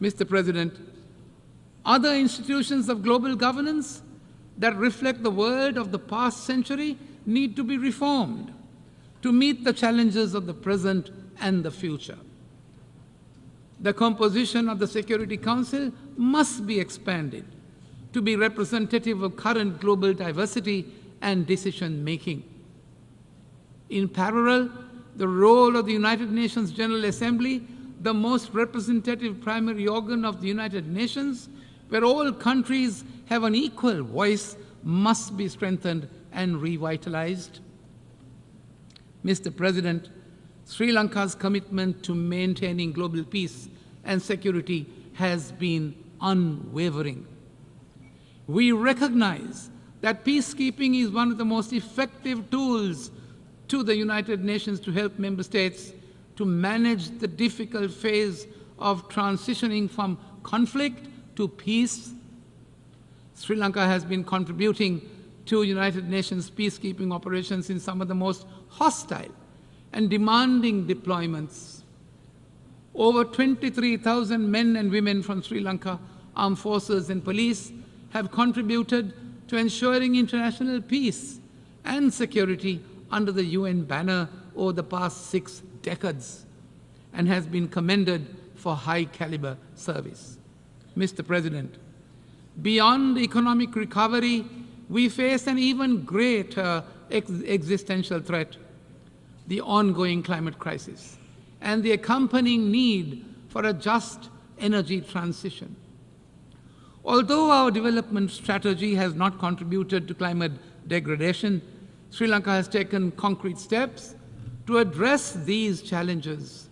Mr. President, other institutions of global governance that reflect the world of the past century need to be reformed to meet the challenges of the present and the future. The composition of the Security Council must be expanded to be representative of current global diversity and decision-making. In parallel, the role of the United Nations General Assembly, the most representative primary organ of the United Nations, where all countries have an equal voice, must be strengthened and revitalized. Mr. President, Sri Lanka's commitment to maintaining global peace and security has been unwavering. We recognize that peacekeeping is one of the most effective tools to the United Nations to help member states to manage the difficult phase of transitioning from conflict to peace. Sri Lanka has been contributing to United Nations peacekeeping operations in some of the most hostile and demanding deployments. Over 23,000 men and women from Sri Lanka armed forces and police have contributed to ensuring international peace and security under the UN banner over the past 6 decades and has been commended for high-caliber service. Mr. President, beyond economic recovery, we face an even greater existential threat, the ongoing climate crisis, and the accompanying need for a just energy transition. Although our development strategy has not contributed to climate degradation, Sri Lanka has taken concrete steps to address these challenges.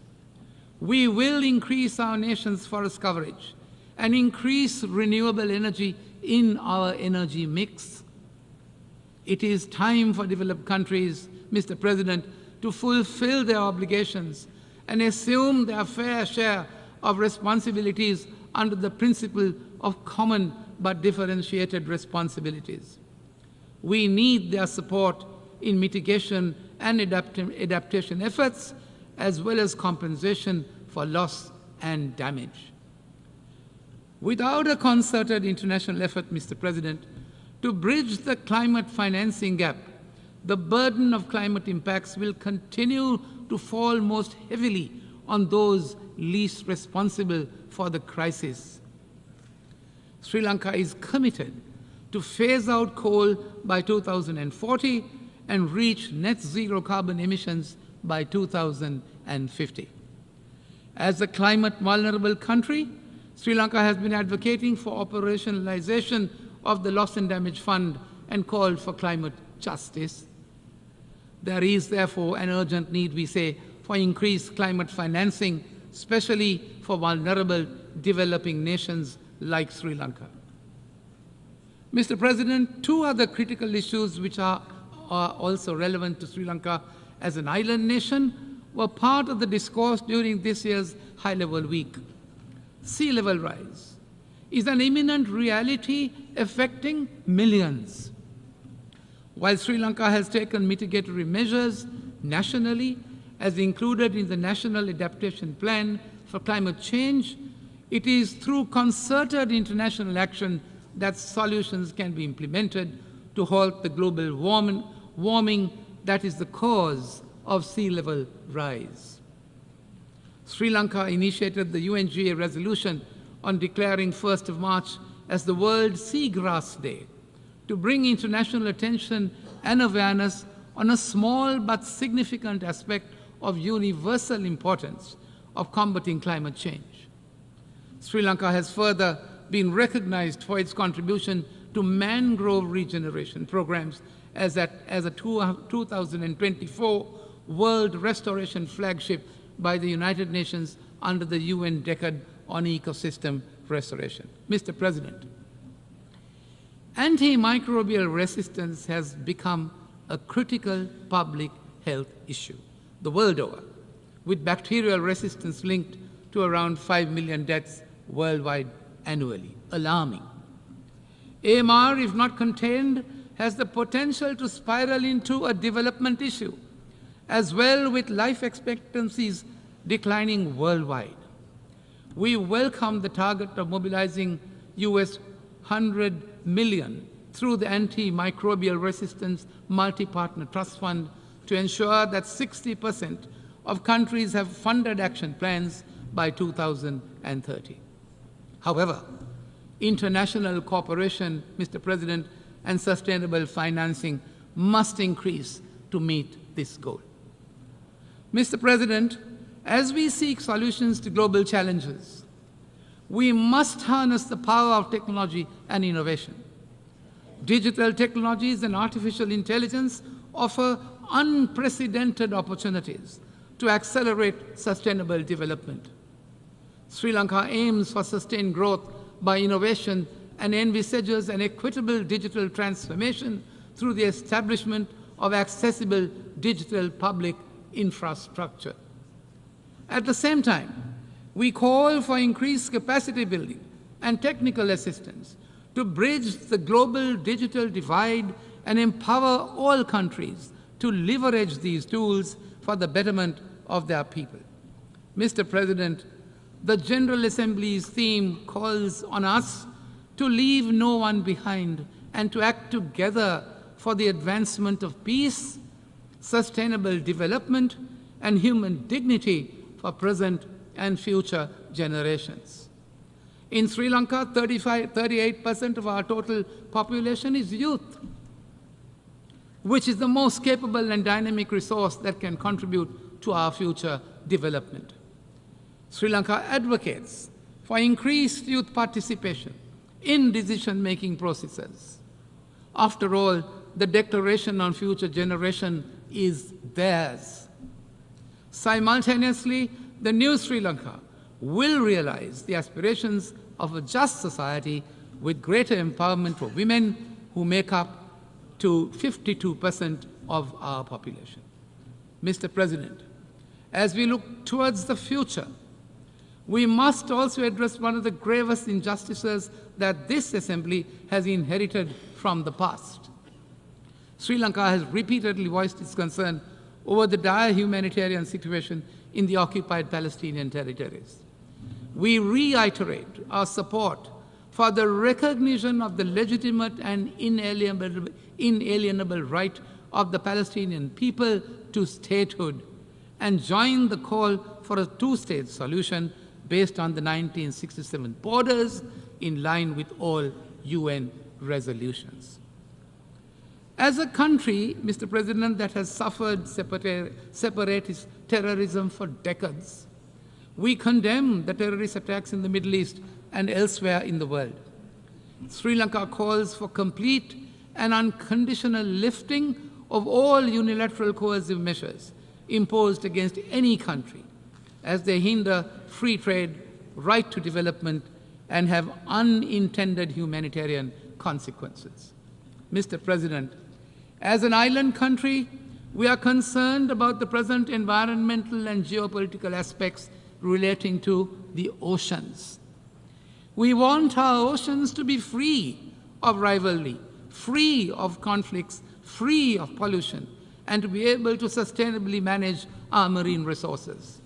We will increase our nation's forest coverage and increase renewable energy in our energy mix. It is time for developed countries, Mr. President, to fulfill their obligations and assume their fair share of responsibilities under the principle of common but differentiated responsibilities. We need their support in mitigation and adaptation efforts, as well as compensation for loss and damage. Without a concerted international effort, Mr. President, to bridge the climate financing gap, the burden of climate impacts will continue to fall most heavily on those least responsible for the crisis. Sri Lanka is committed to phase out coal by 2040 and reach net zero carbon emissions by 2050. As a climate vulnerable country, Sri Lanka has been advocating for operationalization of the Loss and Damage Fund and called for climate justice. There is therefore an urgent need, we say, for increased climate financing, especially for vulnerable developing nations like Sri Lanka. Mr. President, two other critical issues which are also relevant to Sri Lanka as an island nation were part of the discourse during this year's high-level week. Sea level rise is an imminent reality affecting millions. While Sri Lanka has taken mitigatory measures nationally, as included in the National Adaptation Plan for Climate Change, it is through concerted international action that solutions can be implemented to halt the global warming that is the cause of sea level rise. Sri Lanka initiated the UNGA resolution on declaring 1st of March as the World Seagrass Day to bring international attention and awareness on a small but significant aspect of universal importance of combating climate change. Sri Lanka has further been recognized for its contribution to mangrove regeneration programs as a 2024 World Restoration Flagship by the United Nations under the UN Decade on Ecosystem Restoration. Mr. President, antimicrobial resistance has become a critical public health issue the world over, with bacterial resistance linked to around 5 million deaths worldwide annually. Alarming. AMR, if not contained, has the potential to spiral into a development issue, as well with life expectancies declining worldwide. We welcome the target of mobilizing US $100 million through the Antimicrobial Resistance Multi-Partner Trust Fund to ensure that 60% of countries have funded action plans by 2030. However, international cooperation, Mr. President, and sustainable financing must increase to meet this goal. Mr. President, as we seek solutions to global challenges, we must harness the power of technology and innovation. Digital technologies and artificial intelligence offer unprecedented opportunities to accelerate sustainable development. Sri Lanka aims for sustained growth by innovation and envisages an equitable digital transformation through the establishment of accessible digital public infrastructure. At the same time, we call for increased capacity building and technical assistance to bridge the global digital divide and empower all countries to leverage these tools for the betterment of their people. Mr. President, the General Assembly's theme calls on us to leave no one behind and to act together for the advancement of peace, sustainable development, and human dignity for present and future generations. In Sri Lanka, 38% of our total population is youth, which is the most capable and dynamic resource that can contribute to our future development. Sri Lanka advocates for increased youth participation in decision-making processes. After all, the Declaration on Future Generation is theirs. Simultaneously, the new Sri Lanka will realize the aspirations of a just society with greater empowerment for women who make up to 52% of our population. Mr. President, as we look towards the future, We must also address one of the gravest injustices that this Assembly has inherited from the past. Sri Lanka has repeatedly voiced its concern over the dire humanitarian situation in the occupied Palestinian territories. We reiterate our support for the recognition of the legitimate and inalienable right of the Palestinian people to statehood and join the call for a two-state solution based on the 1967 borders in line with all UN resolutions. As a country, Mr. President, that has suffered separatist terrorism for decades, we condemn the terrorist attacks in the Middle East and elsewhere in the world. Sri Lanka calls for complete and unconditional lifting of all unilateral coercive measures imposed against any country, as they hinder free trade, right to development, and have unintended humanitarian consequences. Mr. President, as an island country, we are concerned about the present environmental and geopolitical aspects relating to the oceans. We want our oceans to be free of rivalry, free of conflicts, free of pollution, and to be able to sustainably manage our marine resources.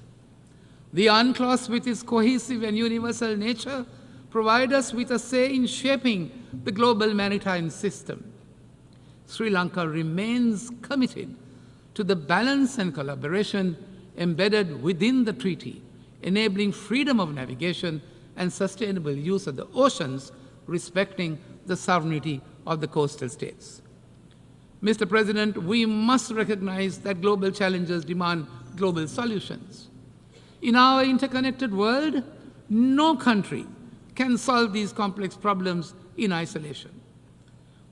The UNCLOS, with its cohesive and universal nature, provides us with a say in shaping the global maritime system. Sri Lanka remains committed to the balance and collaboration embedded within the treaty, enabling freedom of navigation and sustainable use of the oceans, respecting the sovereignty of the coastal states. Mr. President, we must recognize that global challenges demand global solutions. In our interconnected world, no country can solve these complex problems in isolation.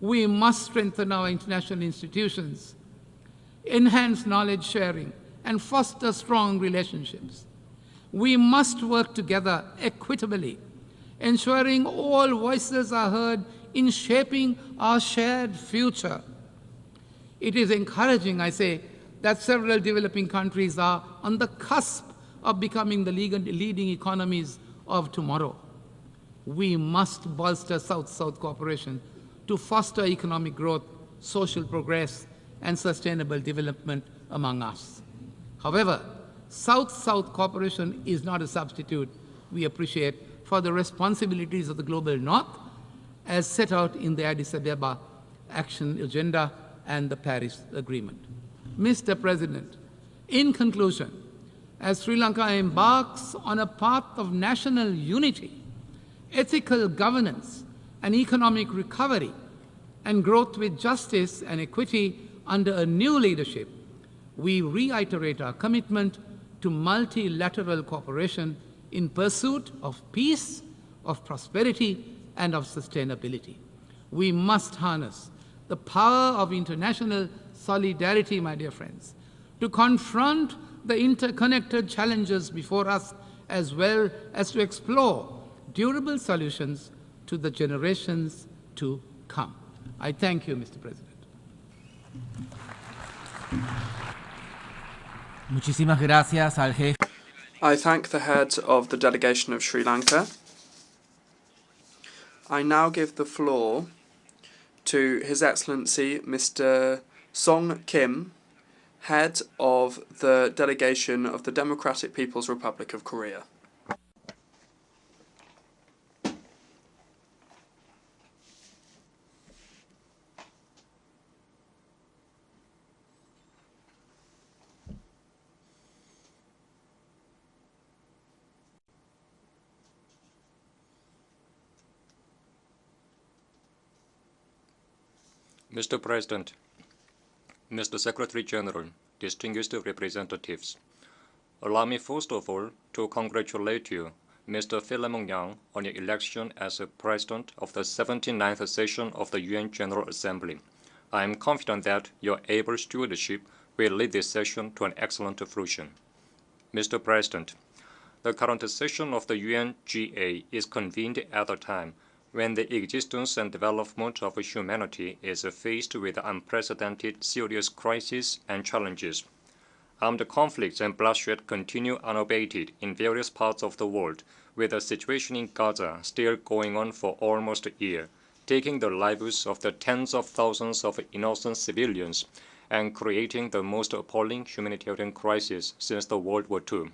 We must strengthen our international institutions, enhance knowledge sharing, and foster strong relationships. We must work together equitably, ensuring all voices are heard in shaping our shared future. It is encouraging, I say, that several developing countries are on the cusp of becoming the leading economies of tomorrow. We must bolster South-South cooperation to foster economic growth, social progress, and sustainable development among us. However, South-South cooperation is not a substitute, we appreciate, for the responsibilities of the Global North as set out in the Addis Ababa Action Agenda and the Paris Agreement. Mr. President, in conclusion, as Sri Lanka embarks on a path of national unity, ethical governance, and economic recovery, and growth with justice and equity under a new leadership, we reiterate our commitment to multilateral cooperation in pursuit of peace, of prosperity, and of sustainability. We must harness the power of international solidarity, my dear friends, to confront the interconnected challenges before us, as well as to explore durable solutions to the generations to come. I thank you, Mr. President. Muchísimas gracias al jefe. I thank the head of the delegation of Sri Lanka. I now give the floor to His Excellency Mr. Song Kim, head of the delegation of the Democratic People's Republic of Korea. Mr. President, Mr. Secretary General, distinguished representatives, allow me first of all to congratulate you, Mr. Philemon Yang, on your election as President of the 79th session of the UN General Assembly. I am confident that your able stewardship will lead this session to an excellent fruition. Mr. President, the current session of the UNGA is convened at a time when the existence and development of humanity is faced with unprecedented serious crises and challenges. armed conflicts and bloodshed continue unabated in various parts of the world, with the situation in Gaza still going on for almost a year, taking the lives of the tens of thousands of innocent civilians and creating the most appalling humanitarian crisis since the World War II.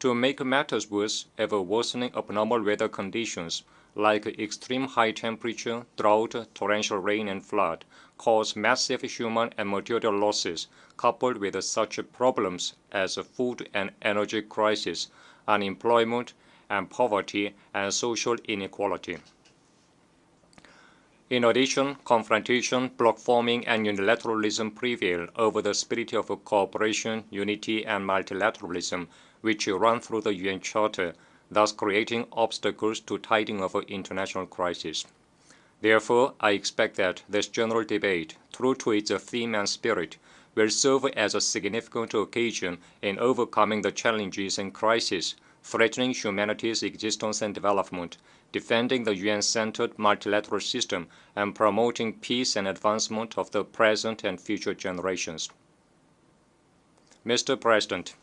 To make matters worse, ever-worsening abnormal weather conditions like extreme high temperature, drought, torrential rain, and flood cause massive human and material losses, coupled with such problems as food and energy crisis, unemployment, and poverty and social inequality. In addition, confrontation, bloc forming, and unilateralism prevail over the spirit of cooperation, unity, and multilateralism, which run through the UN Charter, thus creating obstacles to tiding of international crisis. Therefore, I expect that this general debate, true to its theme and spirit, will serve as a significant occasion in overcoming the challenges and crises threatening humanity's existence and development, defending the UN-centered multilateral system, and promoting peace and advancement of the present and future generations. Mr. President,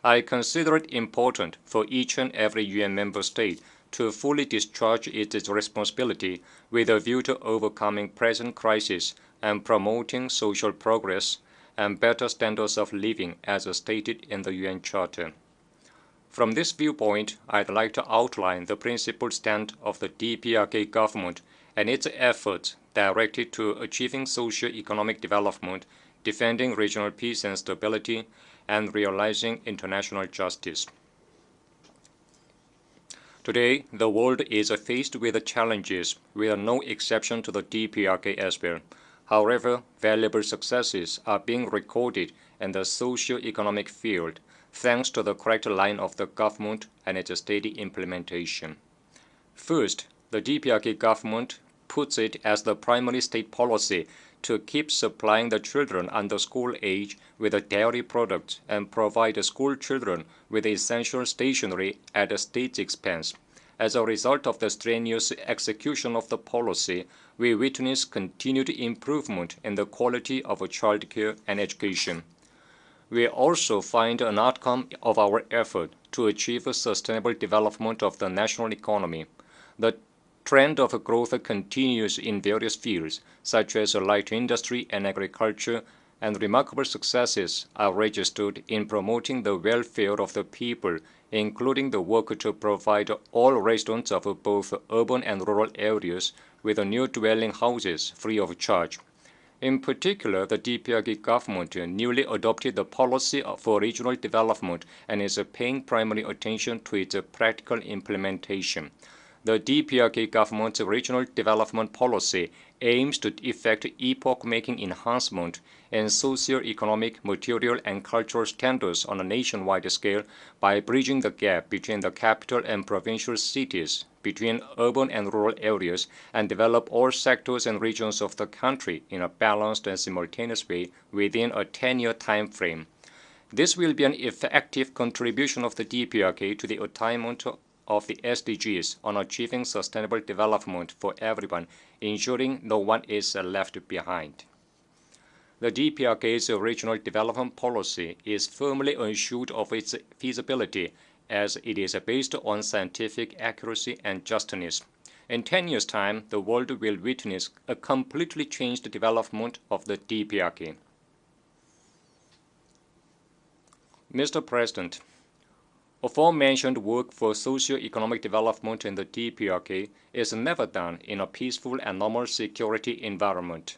I consider it important for each and every UN member state to fully discharge its responsibility with a view to overcoming present crisis and promoting social progress and better standards of living as stated in the UN Charter. From this viewpoint, I'd like to outline the principled stand of the DPRK government and its efforts directed to achieving socio-economic development, defending regional peace and stability, and realizing international justice. Today, the world is faced with challenges with no exception to the DPRK as well. However, valuable successes are being recorded in the socio-economic field, thanks to the correct line of the government and its steady implementation. First, the DPRK government puts it as the primary state policy to keep supplying the children under school age with dairy products and provide school children with essential stationery at the state's expense. As a result of the strenuous execution of the policy, we witness continued improvement in the quality of childcare and education. We also find an outcome of our effort to achieve sustainable development of the national economy. The trend of growth continues in various fields, such as light industry and agriculture, and remarkable successes are registered in promoting the welfare of the people, including the work to provide all residents of both urban and rural areas with new dwelling houses free of charge. In particular, the DPRK government newly adopted the policy for regional development and is paying primary attention to its practical implementation. The DPRK government's regional development policy aims to effect epoch-making enhancement in socio-economic, material, and cultural standards on a nationwide scale by bridging the gap between the capital and provincial cities, between urban and rural areas, and develop all sectors and regions of the country in a balanced and simultaneous way within a 10-year time frame. This will be an effective contribution of the DPRK to the attainment of the SDGs on achieving sustainable development for everyone, ensuring no one is left behind. The DPRK's regional development policy is firmly assured of its feasibility as it is based on scientific accuracy and justness. In 10 years' time, the world will witness a completely changed development of the DPRK. Mr. President, aforementioned work for socio-economic development in the DPRK is never done in a peaceful and normal security environment.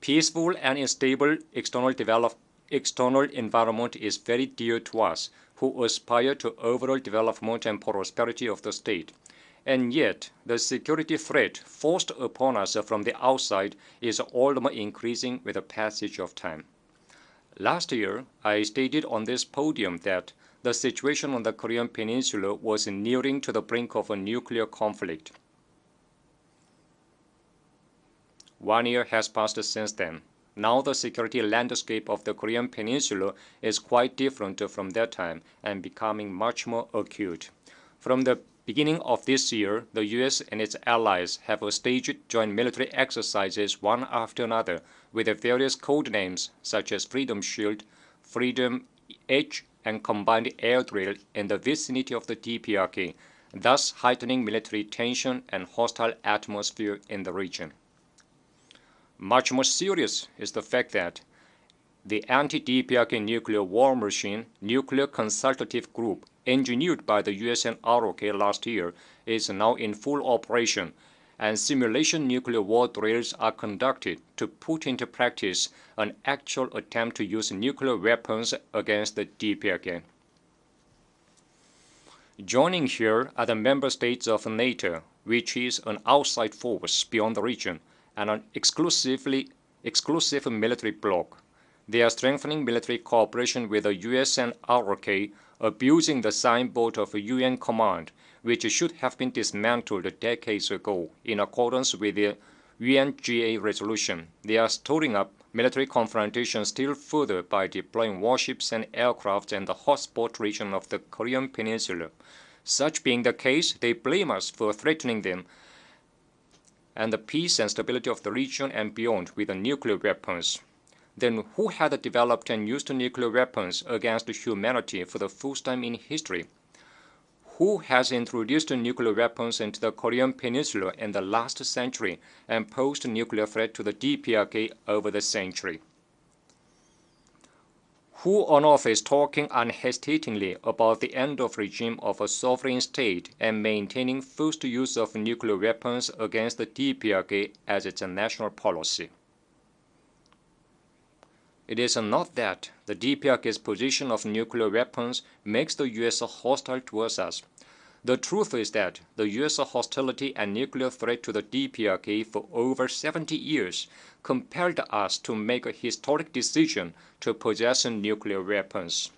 Peaceful and stable external environment is very dear to us who aspire to overall development and prosperity of the state. And yet, the security threat forced upon us from the outside is all the more increasing with the passage of time. Last year, I stated on this podium that the situation on the Korean Peninsula was nearing to the brink of a nuclear conflict. 1 year has passed since then. Now the security landscape of the Korean Peninsula is quite different from that time and becoming much more acute. From the beginning of this year, the U.S. and its allies have staged joint military exercises one after another with various code names such as Freedom Shield, Freedom Edge, and Combined Air Drill in the vicinity of the DPRK, thus heightening military tension and hostile atmosphere in the region. Much more serious is the fact that the anti-DPRK nuclear war machine, Nuclear Consultative Group, engineered by the US and ROK last year, is now in full operation, and simulation nuclear war drills are conducted to put into practice an actual attempt to use nuclear weapons against the DPRK. Joining here are the member states of NATO, which is an outside force beyond the region and an exclusive military bloc. They are strengthening military cooperation with the US and ROK, abusing the signboard of a UN command, which should have been dismantled decades ago in accordance with the UNGA resolution. They are stirring up military confrontation still further by deploying warships and aircraft in the hotspot region of the Korean Peninsula. Such being the case, they blame us for threatening them and the peace and stability of the region and beyond with the nuclear weapons. Then who had developed and used nuclear weapons against humanity for the first time in history? Who has introduced nuclear weapons into the Korean Peninsula in the last century and posed a nuclear threat to the DPRK over the century? Who on earth is talking unhesitatingly about the end of regime of a sovereign state and maintaining first use of nuclear weapons against the DPRK as its national policy? It is not that the DPRK's position of nuclear weapons makes the U.S. hostile towards us. The truth is that the U.S. hostility and nuclear threat to the DPRK for over 70 years compelled us to make a historic decision to possess nuclear weapons.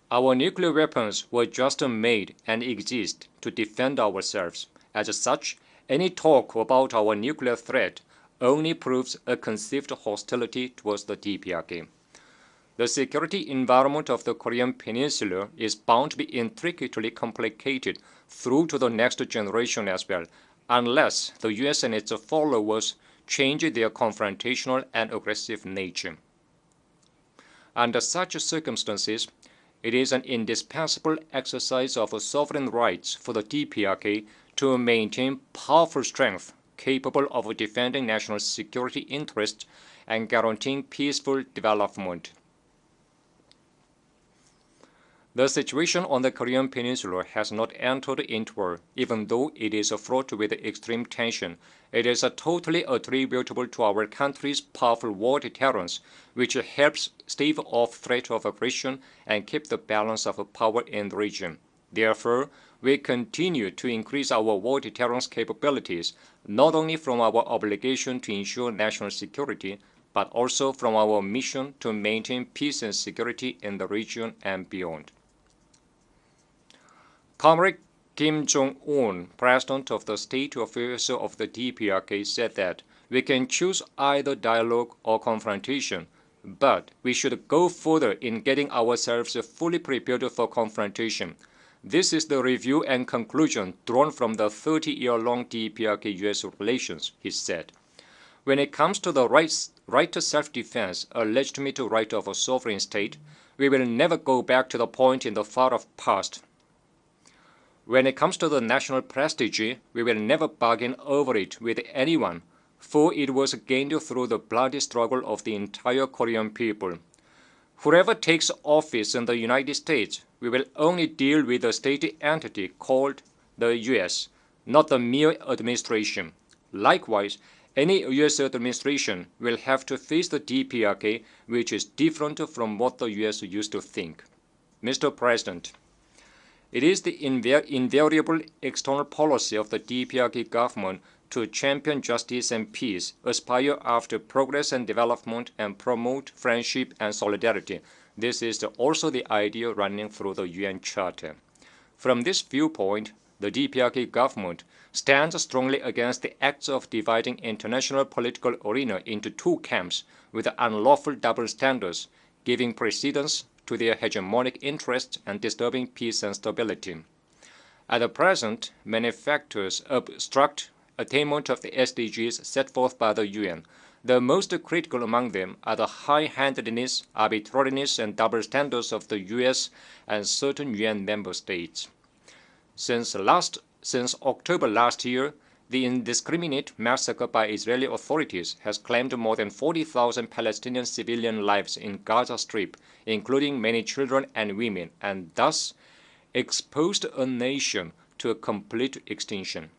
Our nuclear weapons were just made and exist to defend ourselves. As such, any talk about our nuclear threat only proves a conceived hostility towards the DPRK. The security environment of the Korean Peninsula is bound to be intricately complicated through to the next generation as well, unless the U.S. and its followers change their confrontational and aggressive nature. Under such circumstances, it is an indispensable exercise of sovereign rights for the DPRK to maintain powerful strength capable of defending national security interests and guaranteeing peaceful development. The situation on the Korean Peninsula has not entered into war, even though it is fraught with extreme tension. It is totally attributable to our country's powerful war deterrence, which helps stave off threat of aggression and keep the balance of power in the region. Therefore, we continue to increase our war deterrence capabilities, not only from our obligation to ensure national security, but also from our mission to maintain peace and security in the region and beyond. Comrade Kim Jong-un, president of the State Affairs of the DPRK, said that we can choose either dialogue or confrontation, but we should go further in getting ourselves fully prepared for confrontation. This is the review and conclusion drawn from the 30-year-long DPRK-US relations, he said. When it comes to the right to self-defense, a legitimate right of a sovereign state, we will never go back to the point in the far-off past. When it comes to the national prestige, we will never bargain over it with anyone, for it was gained through the bloody struggle of the entire Korean people. Whoever takes office in the United States, we will only deal with a state entity called the U.S., not the mere administration. Likewise, any U.S. administration will have to face the DPRK, which is different from what the U.S. used to think. Mr. President, it is the invariable external policy of the DPRK government to champion justice and peace, aspire after progress and development, and promote friendship and solidarity. This is also the idea running through the UN Charter. From this viewpoint, the DPRK government stands strongly against the acts of dividing international political arena into two camps with unlawful double standards, giving precedence to their hegemonic interests and disturbing peace and stability. At present, many factors obstruct attainment of the SDGs set forth by the UN. The most critical among them are the high-handedness, arbitrariness, and double standards of the US and certain UN member states. Since October last year, the indiscriminate massacre by Israeli authorities has claimed more than 40,000 Palestinian civilian lives in Gaza Strip, including many children and women, and thus exposed a nation to a complete extinction.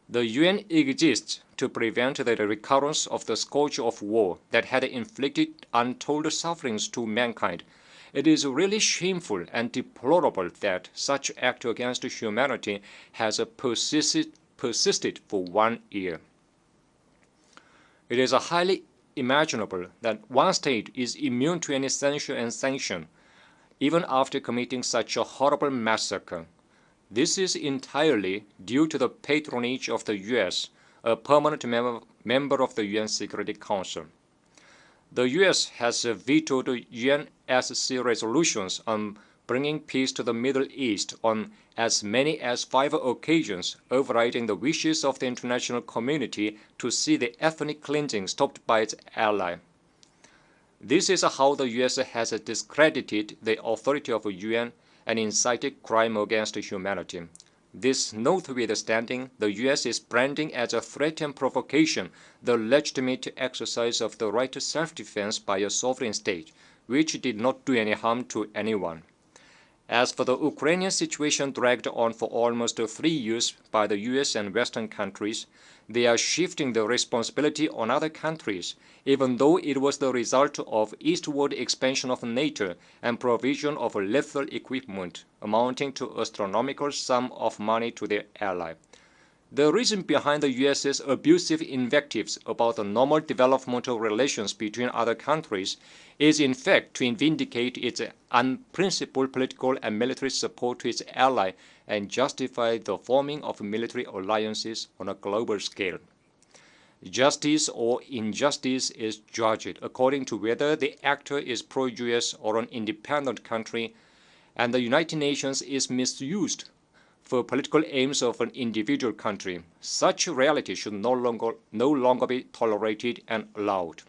The UN exists to prevent the recurrence of the scourge of war that had inflicted untold sufferings to mankind. It is really shameful and deplorable that such act against humanity has persisted for 1 year. It is highly imaginable that one state is immune to any censure and sanction, even after committing such a horrible massacre. This is entirely due to the patronage of the US, a permanent member of the UN Security Council. The US has vetoed UNSC resolutions on bringing peace to the Middle East on as many as 5 occasions, overriding the wishes of the international community to see the ethnic cleansing stopped by its ally. This is how the US has discredited the authority of the UN and incited crime against humanity. This notwithstanding, the US is branding as a threat and provocation the legitimate exercise of the right to self-defense by a sovereign state, which did not do any harm to anyone. As for the Ukrainian situation dragged on for almost 3 years by the US and Western countries, they are shifting the responsibility on other countries, even though it was the result of eastward expansion of NATO and provision of lethal equipment amounting to astronomical sum of money to their ally. The reason behind the US's abusive invectives about the normal developmental relations between other countries is in fact to vindicate its unprincipled political and military support to its ally and justify the forming of military alliances on a global scale. Justice or injustice is judged according to whether the actor is pro-US or an independent country, and the United Nations is misused for political aims of an individual country. Such reality should no longer be tolerated and allowed.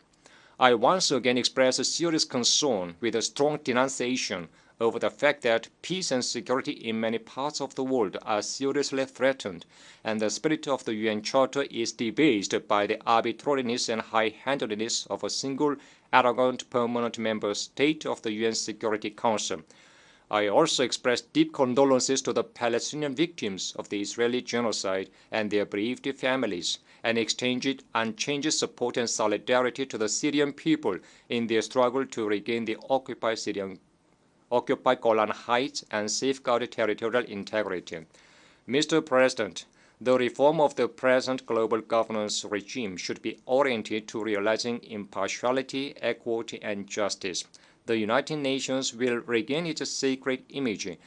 I once again express a serious concern with a strong denunciation over the fact that peace and security in many parts of the world are seriously threatened, and the spirit of the UN Charter is debased by the arbitrariness and high-handedness of a single arrogant permanent member state of the UN Security Council. I also express deep condolences to the Palestinian victims of the Israeli genocide and their bereaved families, and extend unchanged support and solidarity to the Syrian people in their struggle to regain the occupied Golan Heights and safeguard territorial integrity. Mr. President, the reform of the present global governance regime should be oriented to realizing impartiality, equity, and justice. The United Nations will regain its sacred image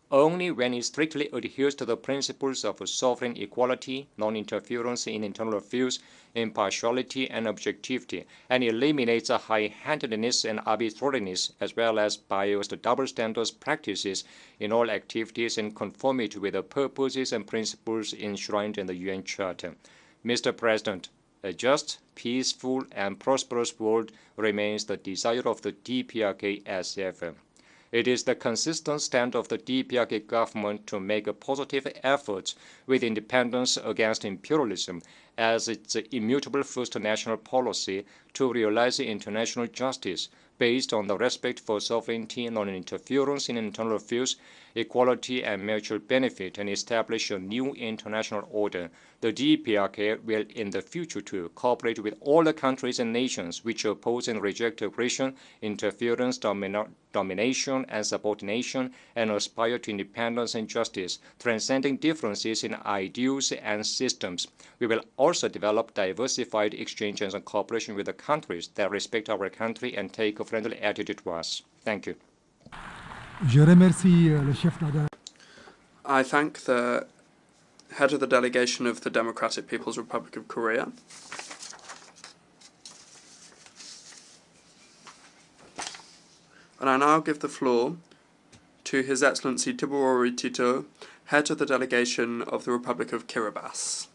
only when it strictly adheres to the principles of sovereign equality, non-interference in internal affairs, impartiality, and objectivity, and eliminates high-handedness and arbitrariness, as well as biased double standards practices in all activities in conformity with the purposes and principles enshrined in the UN Charter. Mr. President, a just, peaceful, and prosperous world remains the desire of the DPRK as ever. It is the consistent stand of the DPRK government to make positive efforts with independence against imperialism as its immutable first national policy to realize international justice based on the respect for sovereignty, non-interference in internal affairs, equality, and mutual benefit, and establish a new international order. The DPRK will in the future too cooperate with all the countries and nations which oppose and reject aggression, interference, domination, and subordination, and aspire to independence and justice, transcending differences in ideals and systems. We will also develop diversified exchanges and cooperation with the countries that respect our country and take a friendly attitude to us. Thank you. I thank the head of the delegation of the Democratic People's Republic of Korea. And I now give the floor to His Excellency Tibuori Tito, head of the delegation of the Republic of Kiribati.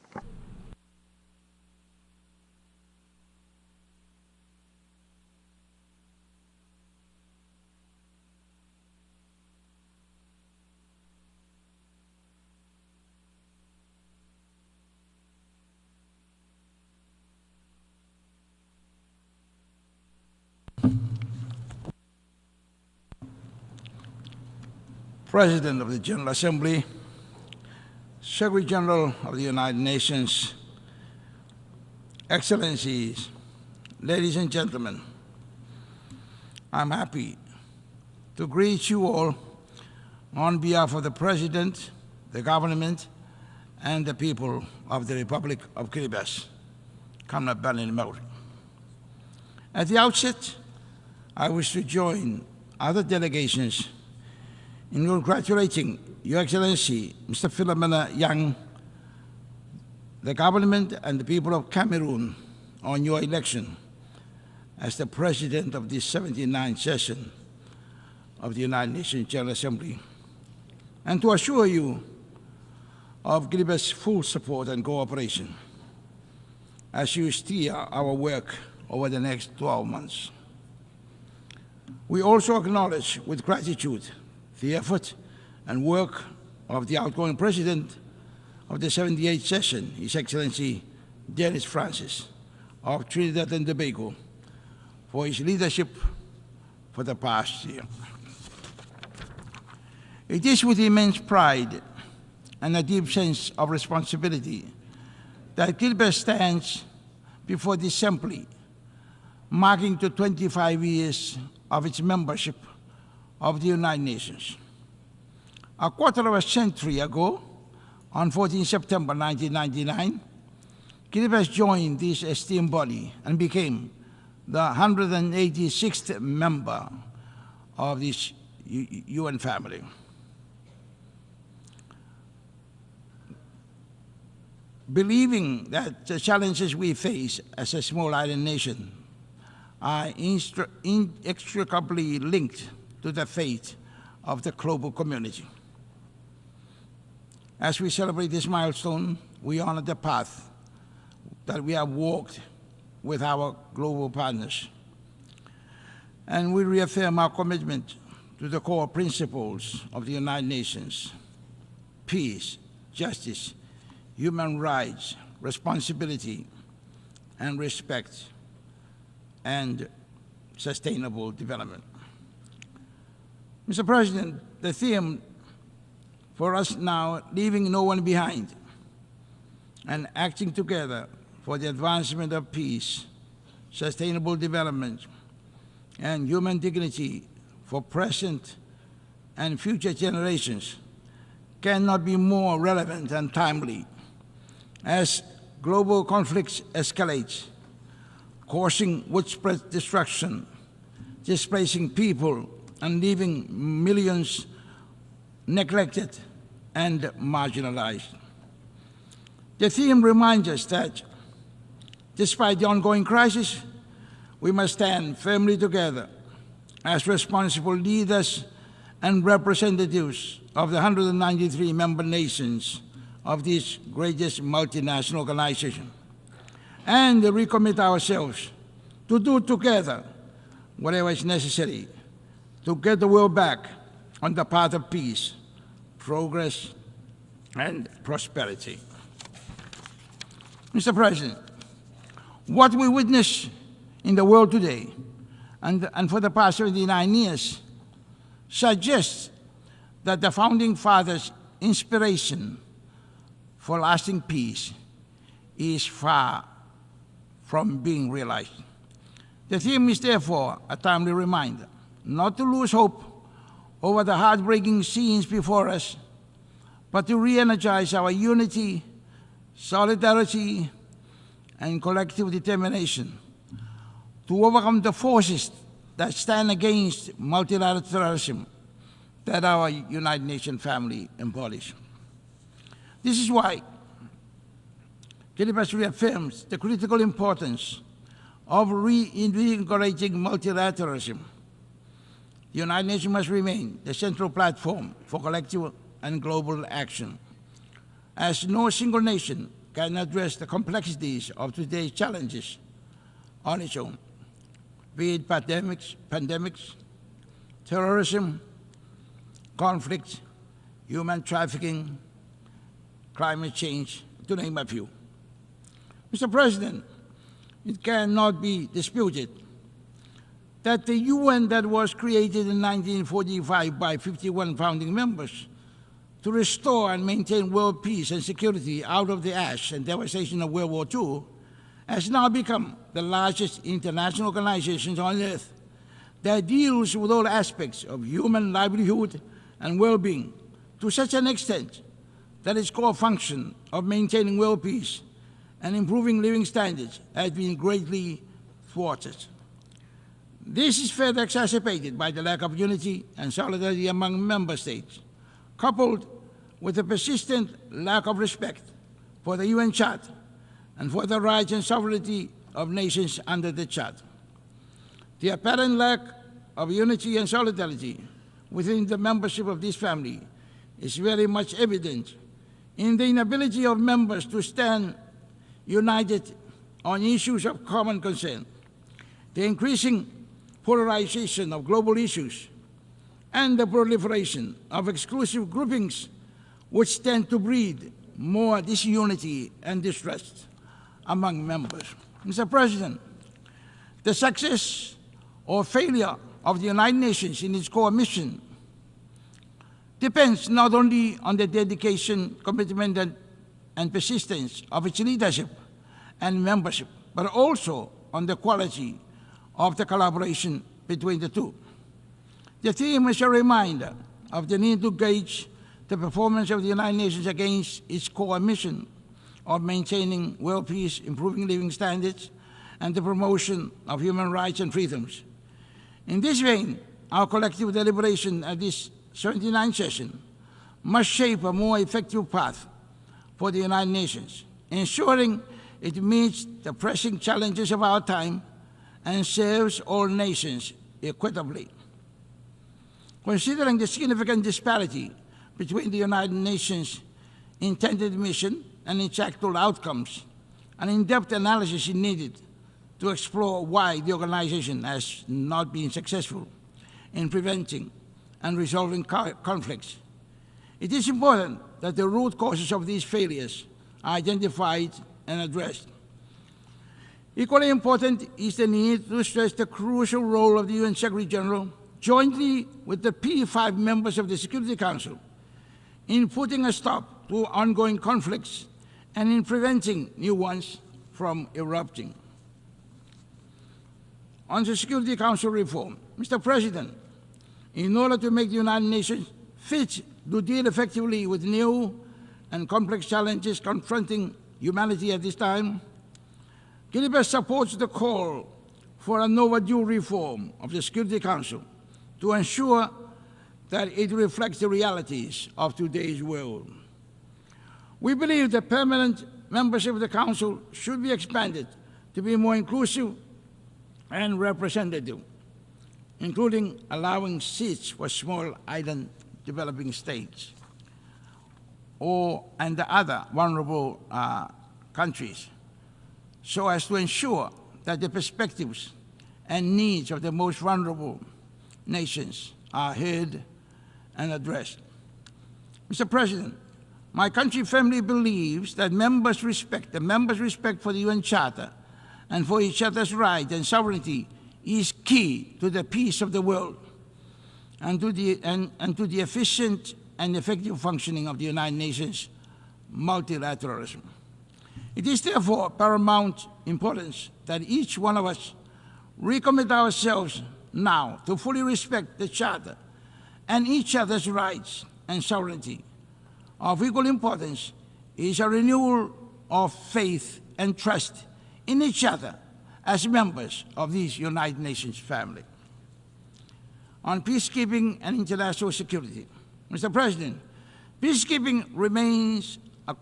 President of the General Assembly, Secretary General of the United Nations, Excellencies, ladies and gentlemen, I'm happy to greet you all on behalf of the President, the government, and the people of the Republic of Kiribati. At the outset, I wish to join other delegations in congratulating Your Excellency, Mr. Philomena Yang, the government and the people of Cameroon on your election as the President of this 79th session of the United Nations General Assembly, and to assure you of Kiribati's full support and cooperation as you steer our work over the next 12 months. We also acknowledge with gratitude the effort and work of the outgoing President of the 78th session, His Excellency Dennis Francis of Trinidad and Tobago, for his leadership for the past year. It is with immense pride and a deep sense of responsibility that Kiribati stands before this assembly, marking the 25 years of its membership of the United Nations. A quarter of a century ago, on 14 September 1999, Kiribati joined this esteemed body and became the 186th member of this UN family. Believing that the challenges we face as a small island nation are inextricably linked to the fate of the global community. As we celebrate this milestone, we honor the path that we have walked with our global partners. And we reaffirm our commitment to the core principles of the United Nations: peace, justice, human rights, responsibility, and respect, and sustainable development. Mr. President, the theme for us now, leaving no one behind and acting together for the advancement of peace, sustainable development, and human dignity for present and future generations, cannot be more relevant and timely as global conflicts escalate, causing widespread destruction, displacing people, and leaving millions neglected and marginalized. The theme reminds us that despite the ongoing crisis, we must stand firmly together as responsible leaders and representatives of the 193 member nations of this greatest multinational organization, and recommit ourselves to do together whatever is necessary to get the world back on the path of peace, progress, and prosperity. Mr. President, what we witness in the world today and for the past 79 years suggests that the Founding Fathers' inspiration for lasting peace is far from being realized. The theme is therefore a timely reminder not to lose hope over the heartbreaking scenes before us, but to re-energize our unity, solidarity, and collective determination to overcome the forces that stand against multilateralism that our United Nations family embodies. This is why Kiribati reaffirms the critical importance of reinvigorating multilateralism the United Nations must remain the central platform for collective and global action, as no single nation can address the complexities of today's challenges on its own, be it pandemics, terrorism, conflict, human trafficking, climate change, to name a few. Mr. President, it cannot be disputed that the UN that was created in 1945 by 51 founding members to restore and maintain world peace and security out of the ash and devastation of World War II has now become the largest international organization on earth that deals with all aspects of human livelihood and well-being to such an extent that its core function of maintaining world peace and improving living standards has been greatly thwarted. This is further exacerbated by the lack of unity and solidarity among member states, coupled with a persistent lack of respect for the UN Charter and for the rights and sovereignty of nations under the Charter. The apparent lack of unity and solidarity within the membership of this family is very much evident in the inability of members to stand united on issues of common concern, the increasing polarization of global issues, and the proliferation of exclusive groupings which tend to breed more disunity and distrust among members. Mr. President, the success or failure of the United Nations in its core mission depends not only on the dedication, commitment, and persistence of its leadership and membership, but also on the quality of the collaboration between the two. The theme is a reminder of the need to gauge the performance of the United Nations against its core mission of maintaining world peace, improving living standards, and the promotion of human rights and freedoms. In this vein, our collective deliberation at this 79th session must shape a more effective path for the United Nations, ensuring it meets the pressing challenges of our time and serves all nations equitably. Considering the significant disparity between the United Nations' intended mission and its actual outcomes, an in-depth analysis is needed to explore why the organization has not been successful in preventing and resolving conflicts. It is important that the root causes of these failures are identified and addressed. Equally important is the need to stress the crucial role of the UN Secretary General, jointly with the P5 members of the Security Council, in putting a stop to ongoing conflicts and in preventing new ones from erupting. On the Security Council reform, Mr. President, in order to make the United Nations fit to deal effectively with new and complex challenges confronting humanity at this time, Kiribati supports the call for an overdue reform of the Security Council to ensure that it reflects the realities of today's world. We believe that permanent membership of the Council should be expanded to be more inclusive and representative, including allowing seats for small island developing states and the other vulnerable countries, so as to ensure that the perspectives and needs of the most vulnerable nations are heard and addressed. Mr. President, my country firmly believes that members' respect for the UN Charter and for each other's rights and sovereignty is key to the peace of the world and to the efficient and effective functioning of the United Nations multilateralism. It is therefore paramount importance that each one of us recommit ourselves now to fully respect the Charter and each other's rights and sovereignty. Of equal importance is a renewal of faith and trust in each other as members of this United Nations family. On peacekeeping and international security, Mr. President, peacekeeping remains a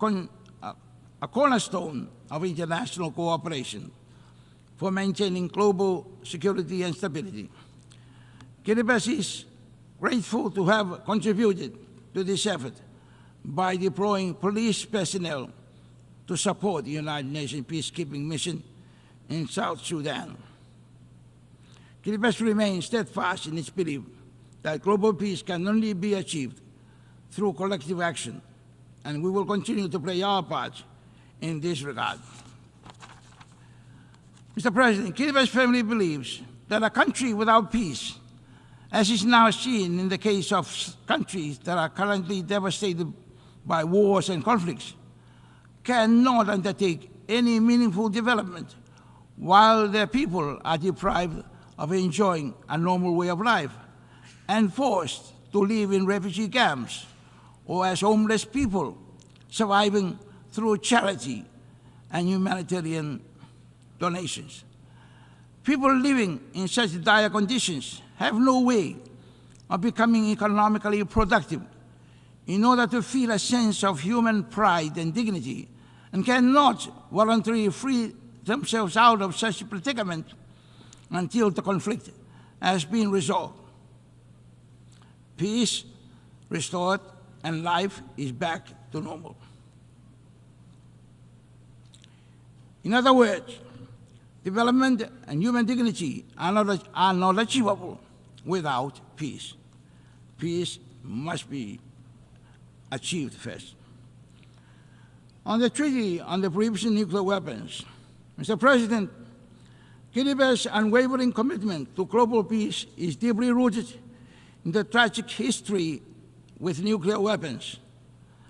cornerstone of international cooperation for maintaining global security and stability. Kiribati is grateful to have contributed to this effort by deploying police personnel to support the United Nations peacekeeping mission in South Sudan. Kiribati remains steadfast in its belief that global peace can only be achieved through collective action, and we will continue to play our part in this regard. Mr. President, Kiribati firmly believes that a country without peace, as is now seen in the case of countries that are currently devastated by wars and conflicts, cannot undertake any meaningful development while their people are deprived of enjoying a normal way of life and forced to live in refugee camps or as homeless people surviving through charity and humanitarian donations. People living in such dire conditions have no way of becoming economically productive in order to feel a sense of human pride and dignity, and cannot voluntarily free themselves out of such a predicament until the conflict has been resolved, peace restored, and life is back to normal. In other words, development and human dignity are not achievable without peace. Peace must be achieved first. On the Treaty on the Prohibition of Nuclear Weapons, Mr. President, Kiribati's unwavering commitment to global peace is deeply rooted in the tragic history with nuclear weapons.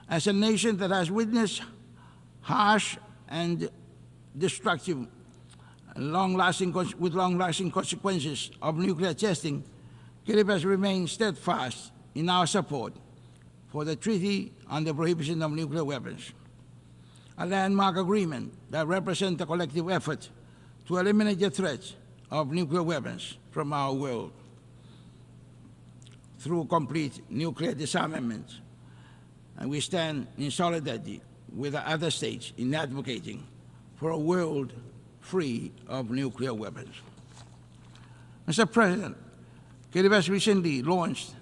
As a nation that has witnessed harsh and destructive with long-lasting consequences of nuclear testing, Kiribati remains steadfast in our support for the Treaty on the Prohibition of Nuclear Weapons, a landmark agreement that represents a collective effort to eliminate the threat of nuclear weapons from our world through complete nuclear disarmament. And we stand in solidarity with the other states in advocating for a world free of nuclear weapons. Mr. President, Kiribati recently launched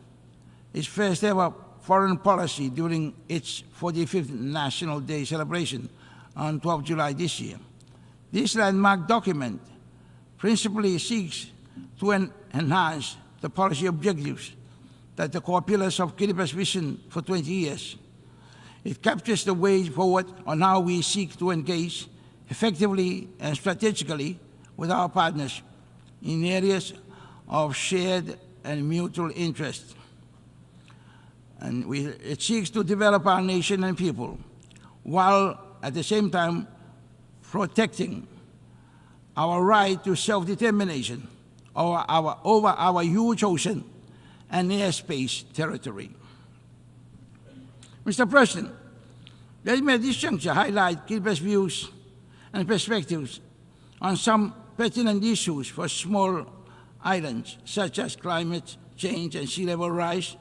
its first ever foreign policy during its 45th National Day celebration on 12 July this year. This landmark document principally seeks to enhance the policy objectives that the core pillars of Kiribati's vision for 20 years. It captures the way forward on how we seek to engage effectively and strategically with our partners in areas of shared and mutual interest. And it seeks to develop our nation and people, while at the same time protecting our right to self-determination over our huge ocean and airspace territory. Mr. President, let me at this juncture highlight Kiribati's views and perspectives on some pertinent issues for small islands, such as climate change and sea level rise,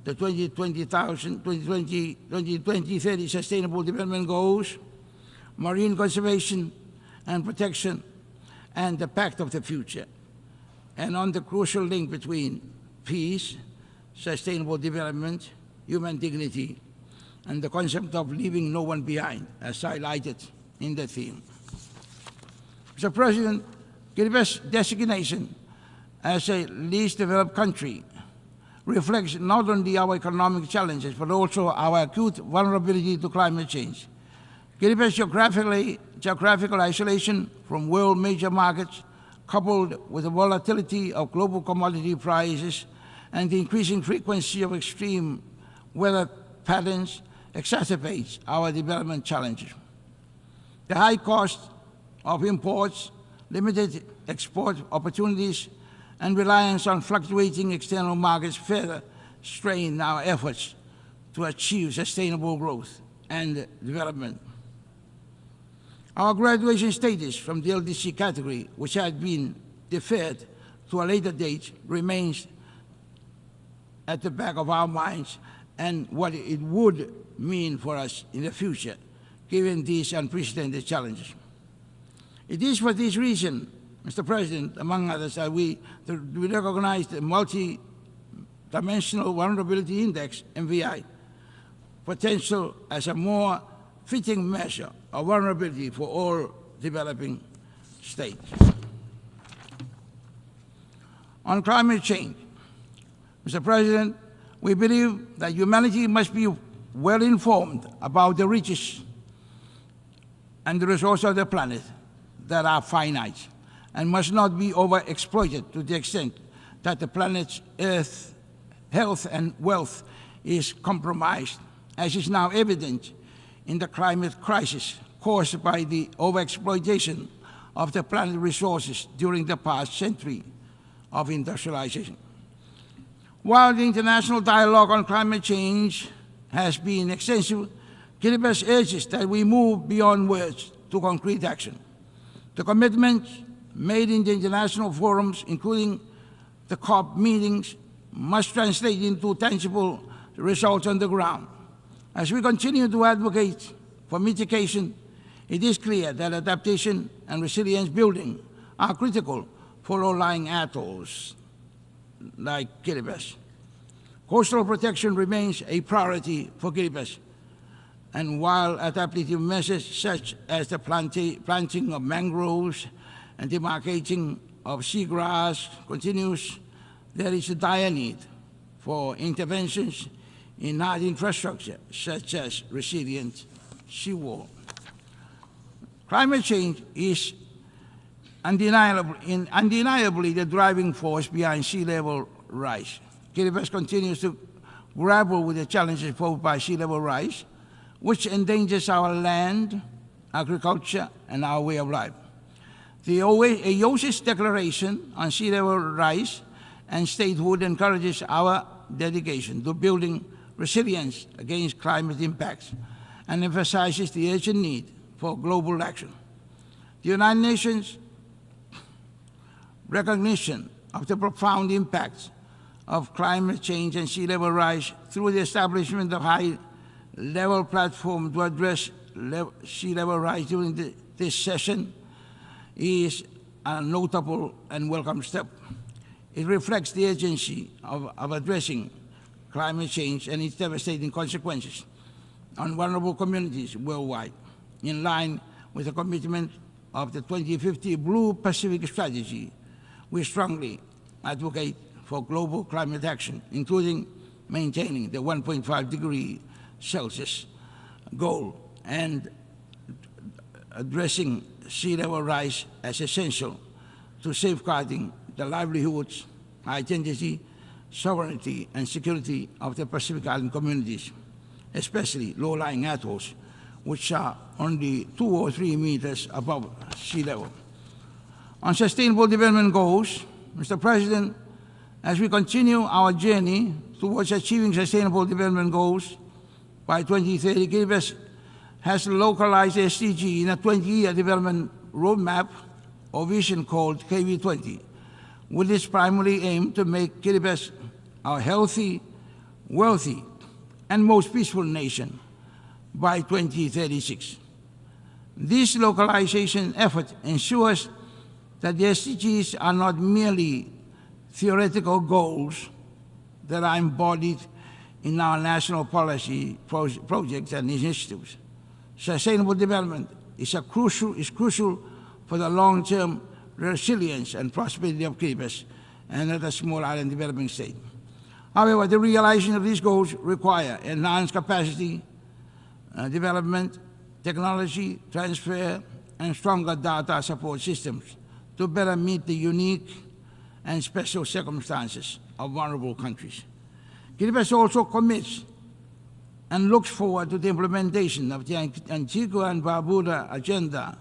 the 2030 Sustainable Development Goals, marine conservation and protection, and the Pact of the Future, and on the crucial link between peace, sustainable development, human dignity, and the concept of leaving no one behind, as highlighted in the theme. Mr. President, Kiribati's designation as a least developed country reflects not only our economic challenges, but also our acute vulnerability to climate change. Kiribati's geographical isolation from world major markets, coupled with the volatility of global commodity prices and the increasing frequency of extreme weather patterns, exacerbates our development challenges. The high cost of imports, limited export opportunities, and reliance on fluctuating external markets further strain our efforts to achieve sustainable growth and development. Our graduation status from the LDC category, which had been deferred to a later date, remains at the back of our minds and what it would mean for us in the future, given these unprecedented challenges. It is for this reason, Mr. President, among others, we recognize the Multi-Dimensional Vulnerability Index, MVI, potential as a more fitting measure of vulnerability for all developing states. On climate change, Mr. President, we believe that humanity must be well informed about the riches and the resources of the planet that are finite and must not be overexploited to the extent that the planet's Earth's health and wealth is compromised, as is now evident in the climate crisis caused by the overexploitation of the planet's resources during the past century of industrialization. While the international dialogue on climate change has been extensive, Kiribati urges that we move beyond words to concrete action. The commitments made in the international forums, including the COP meetings, must translate into tangible results on the ground. As we continue to advocate for mitigation, it is clear that adaptation and resilience building are critical for low-lying atolls like Kiribati. Coastal protection remains a priority for Kiribati, and while adaptive measures such as the planting of mangroves and demarcating of seagrass continues, there is a dire need for interventions in hard infrastructure such as resilient seawall. Climate change is undeniably the driving force behind sea level rise. Kiribati continues to grapple with the challenges posed by sea level rise, which endangers our land, agriculture, and our way of life. The IOC's declaration on sea level rise and statehood encourages our dedication to building resilience against climate impacts and emphasizes the urgent need for global action. The United Nations recognition of the profound impacts of climate change and sea level rise through the establishment of high-level platform to address sea level rise during this session is a notable and welcome step. It reflects the urgency of addressing climate change and its devastating consequences on vulnerable communities worldwide, in line with the commitment of the 2050 Blue Pacific Strategy. We strongly advocate for global climate action, including maintaining the 1.5 degree Celsius goal and addressing sea level rise as essential to safeguarding the livelihoods, identity, sovereignty, and security of the Pacific Island communities, especially low-lying atolls, which are only 2 or 3 meters above sea level. On sustainable development goals, Mr. President, as we continue our journey towards achieving sustainable development goals by 2030, Kiribati has localized SDG in a 20-year development roadmap or vision called KV20, with its primary aim to make Kiribati a healthy, wealthy, and most peaceful nation by 2036. This localization effort ensures that the SDGs are not merely theoretical goals that are embodied in our national policy projects and initiatives. Sustainable development is crucial for the long-term resilience and prosperity of Kiribati and other small island developing states. However, the realization of these goals require enhanced capacity development, technology transfer, and stronger data support systems to better meet the unique and special circumstances of vulnerable countries. Kiribati also commits and looks forward to the implementation of the Antigua and Barbuda Agenda,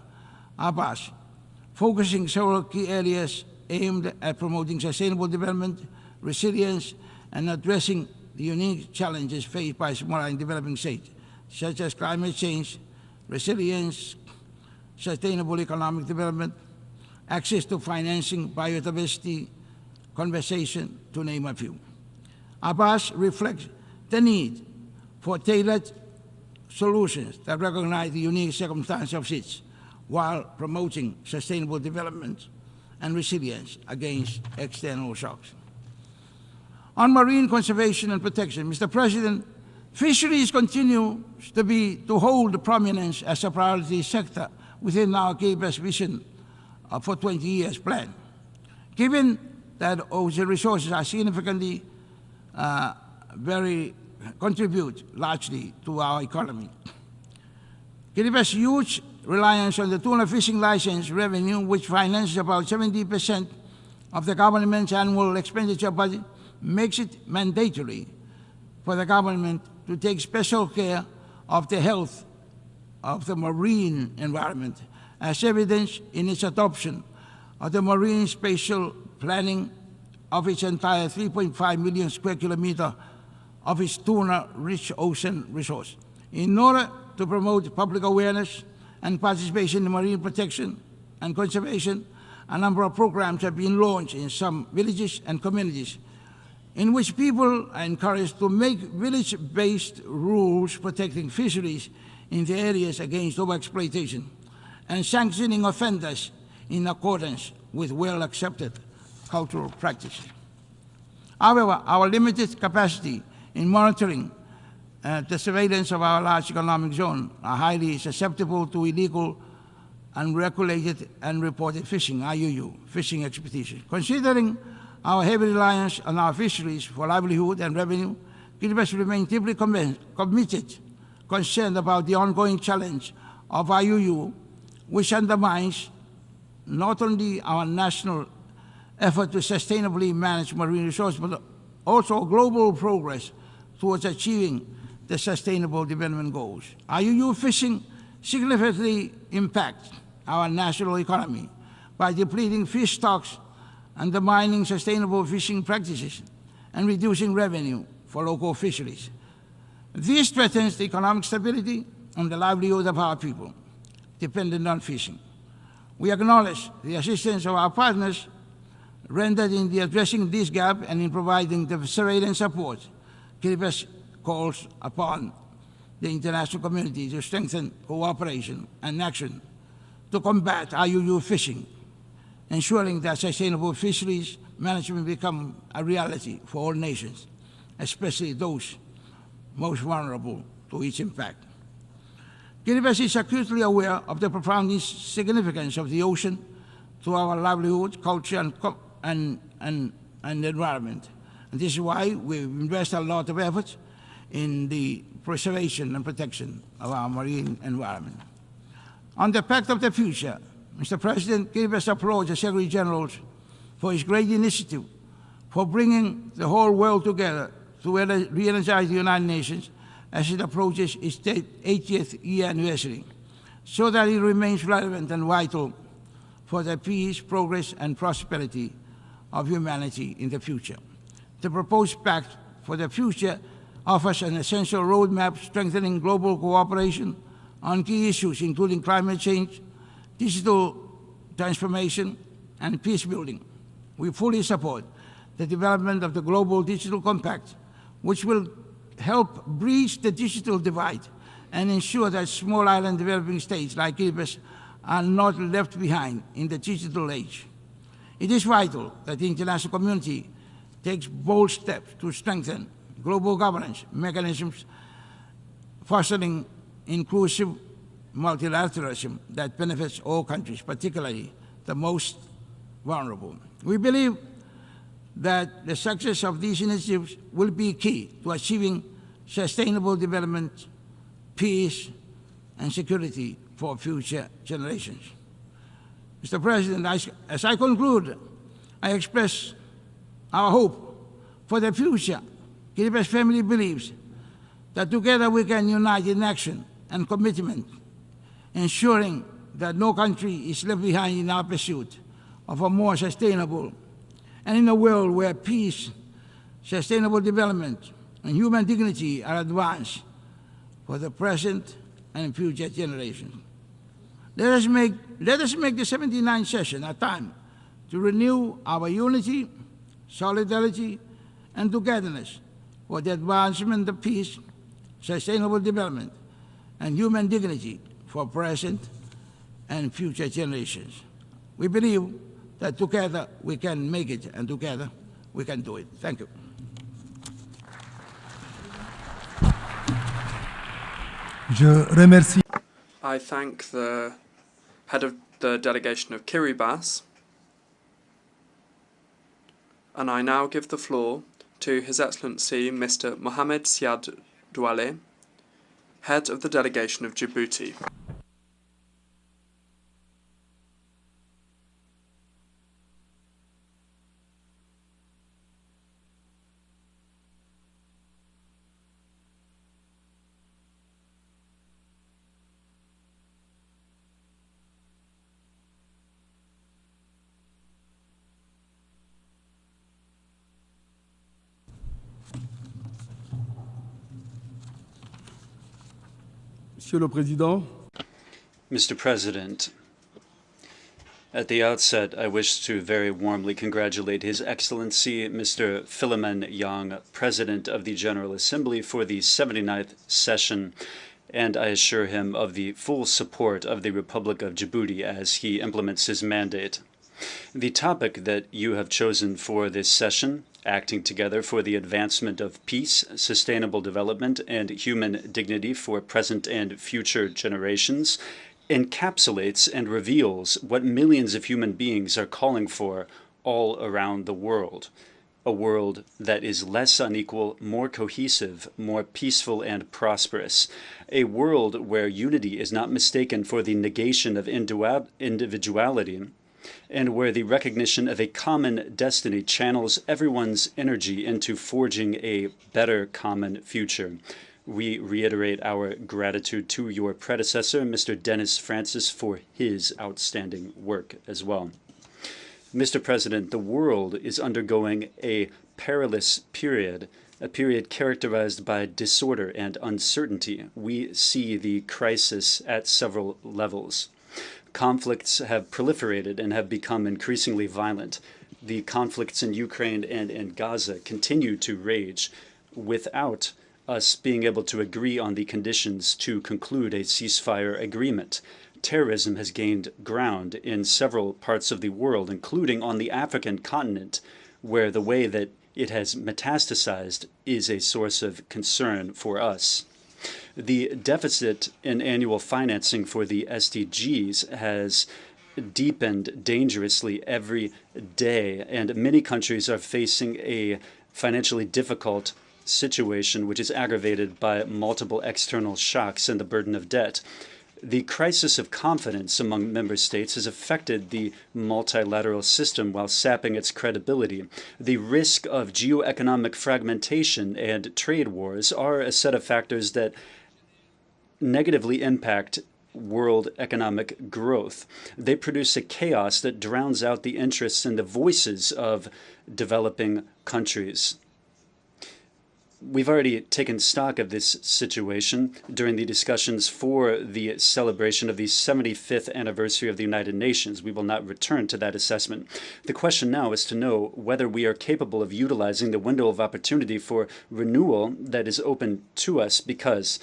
ABAS, focusing several key areas aimed at promoting sustainable development, resilience, and addressing the unique challenges faced by small and developing states, such as climate change, resilience, sustainable economic development, access to financing, biodiversity, conservation, to name a few. ABAS reflects the need for tailored solutions that recognize the unique circumstances of states while promoting sustainable development and resilience against external shocks. On marine conservation and protection, Mr. President, fisheries continue to hold prominence as a priority sector within our KBS vision for 20 years plan. Given that ocean resources are significantly contribute largely to our economy. Kiribati's huge reliance on the tuna fishing license revenue, which finances about 70% of the government's annual expenditure budget, makes it mandatory for the government to take special care of the health of the marine environment, as evidenced in its adoption of the marine spatial planning of its entire 3.5 million square kilometer of its tuna-rich ocean resource. In order to promote public awareness and participation in marine protection and conservation, a number of programs have been launched in some villages and communities in which people are encouraged to make village-based rules protecting fisheries in the areas against overexploitation and sanctioning offenders in accordance with well-accepted cultural practices. However, our limited capacity in monitoring the surveillance of our large economic zone are highly susceptible to illegal, unregulated, and reported fishing, IUU, fishing expeditions. Considering our heavy reliance on our fisheries for livelihood and revenue, Kiribati remains deeply concerned about the ongoing challenge of IUU, which undermines not only our national effort to sustainably manage marine resources, but also global progress towards achieving the Sustainable Development Goals. IUU fishing significantly impacts our national economy by depleting fish stocks, undermining sustainable fishing practices, and reducing revenue for local fisheries. This threatens the economic stability and the livelihood of our people dependent on fishing. We acknowledge the assistance of our partners rendered in addressing this gap and in providing the surveillance support. Kiribati calls upon the international community to strengthen cooperation and action to combat IUU fishing, ensuring that sustainable fisheries management become a reality for all nations, especially those most vulnerable to its impact. Kiribati is acutely aware of the profound significance of the ocean to our livelihood, culture, and environment. And this is why we invest a lot of effort in the preservation and protection of our marine environment. On the Pact of the Future, Mr. President, Kiribati applauds the Secretary General for his great initiative for bringing the whole world together to re-energize the United Nations as it approaches its 80th year anniversary, so that it remains relevant and vital for the peace, progress, and prosperity of humanity in the future. The proposed Pact for the Future offers an essential roadmap strengthening global cooperation on key issues including climate change, digital transformation, and peace building. We fully support the development of the Global Digital Compact, which will help bridge the digital divide and ensure that small island developing states like Kiribati are not left behind in the digital age. It is vital that the international community takes bold steps to strengthen global governance mechanisms, fostering inclusive multilateralism that benefits all countries, particularly the most vulnerable. We believe that the success of these initiatives will be key to achieving sustainable development, peace, and security for future generations. Mr. President, as I conclude, I express our hope for the future. Kiribati family believes that together we can unite in action and commitment, ensuring that no country is left behind in our pursuit of a more sustainable and in a world where peace, sustainable development, and human dignity are advanced for the present and future generations. Let us make the 79th session a time to renew our unity, solidarity, and togetherness for the advancement of peace, sustainable development, and human dignity for present and future generations. We believe that together we can make it and together we can do it. Thank you. I thank the head of the delegation of Kiribati, and I now give the floor to His Excellency Mr. Mohamed Siad Douale, head of the delegation of Djibouti. Monsieur le Président, Mr. President, at the outset, I wish to very warmly congratulate His Excellency Mr. Philemon Yang, President of the General Assembly, for the 79th session, and I assure him of the full support of the Republic of Djibouti as he implements his mandate. The topic that you have chosen for this session, acting together for the advancement of peace, sustainable development, and human dignity for present and future generations, encapsulates and reveals what millions of human beings are calling for all around the world. A world that is less unequal, more cohesive, more peaceful and prosperous. A world where unity is not mistaken for the negation of individuality, and where the recognition of a common destiny channels everyone's energy into forging a better common future. We reiterate our gratitude to your predecessor, Mr. Dennis Francis, for his outstanding work as well. Mr. President, the world is undergoing a perilous period, a period characterized by disorder and uncertainty. We see the crisis at several levels. Conflicts have proliferated and have become increasingly violent. The conflicts in Ukraine and in Gaza continue to rage without us being able to agree on the conditions to conclude a ceasefire agreement. Terrorism has gained ground in several parts of the world, including on the African continent, where the way that it has metastasized is a source of concern for us. The deficit in annual financing for the SDGs has deepened dangerously every day, and many countries are facing a financially difficult situation, which is aggravated by multiple external shocks and the burden of debt. The crisis of confidence among member states has affected the multilateral system while sapping its credibility. The risk of geoeconomic fragmentation and trade wars are a set of factors that negatively impact world economic growth. They produce a chaos that drowns out the interests and the voices of developing countries. We've already taken stock of this situation during the discussions for the celebration of the 75th anniversary of the United Nations. We will not return to that assessment. The question now is to know whether we are capable of utilizing the window of opportunity for renewal that is open to us, because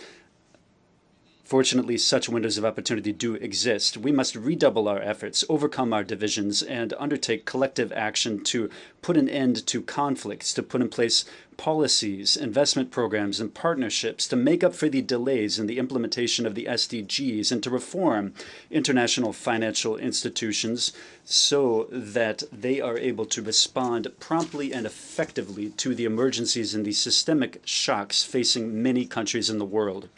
fortunately, such windows of opportunity do exist. We must redouble our efforts, overcome our divisions, and undertake collective action to put an end to conflicts, to put in place policies, investment programs, and partnerships to make up for the delays in the implementation of the SDGs, and to reform international financial institutions so that they are able to respond promptly and effectively to the emergencies and the systemic shocks facing many countries in the world.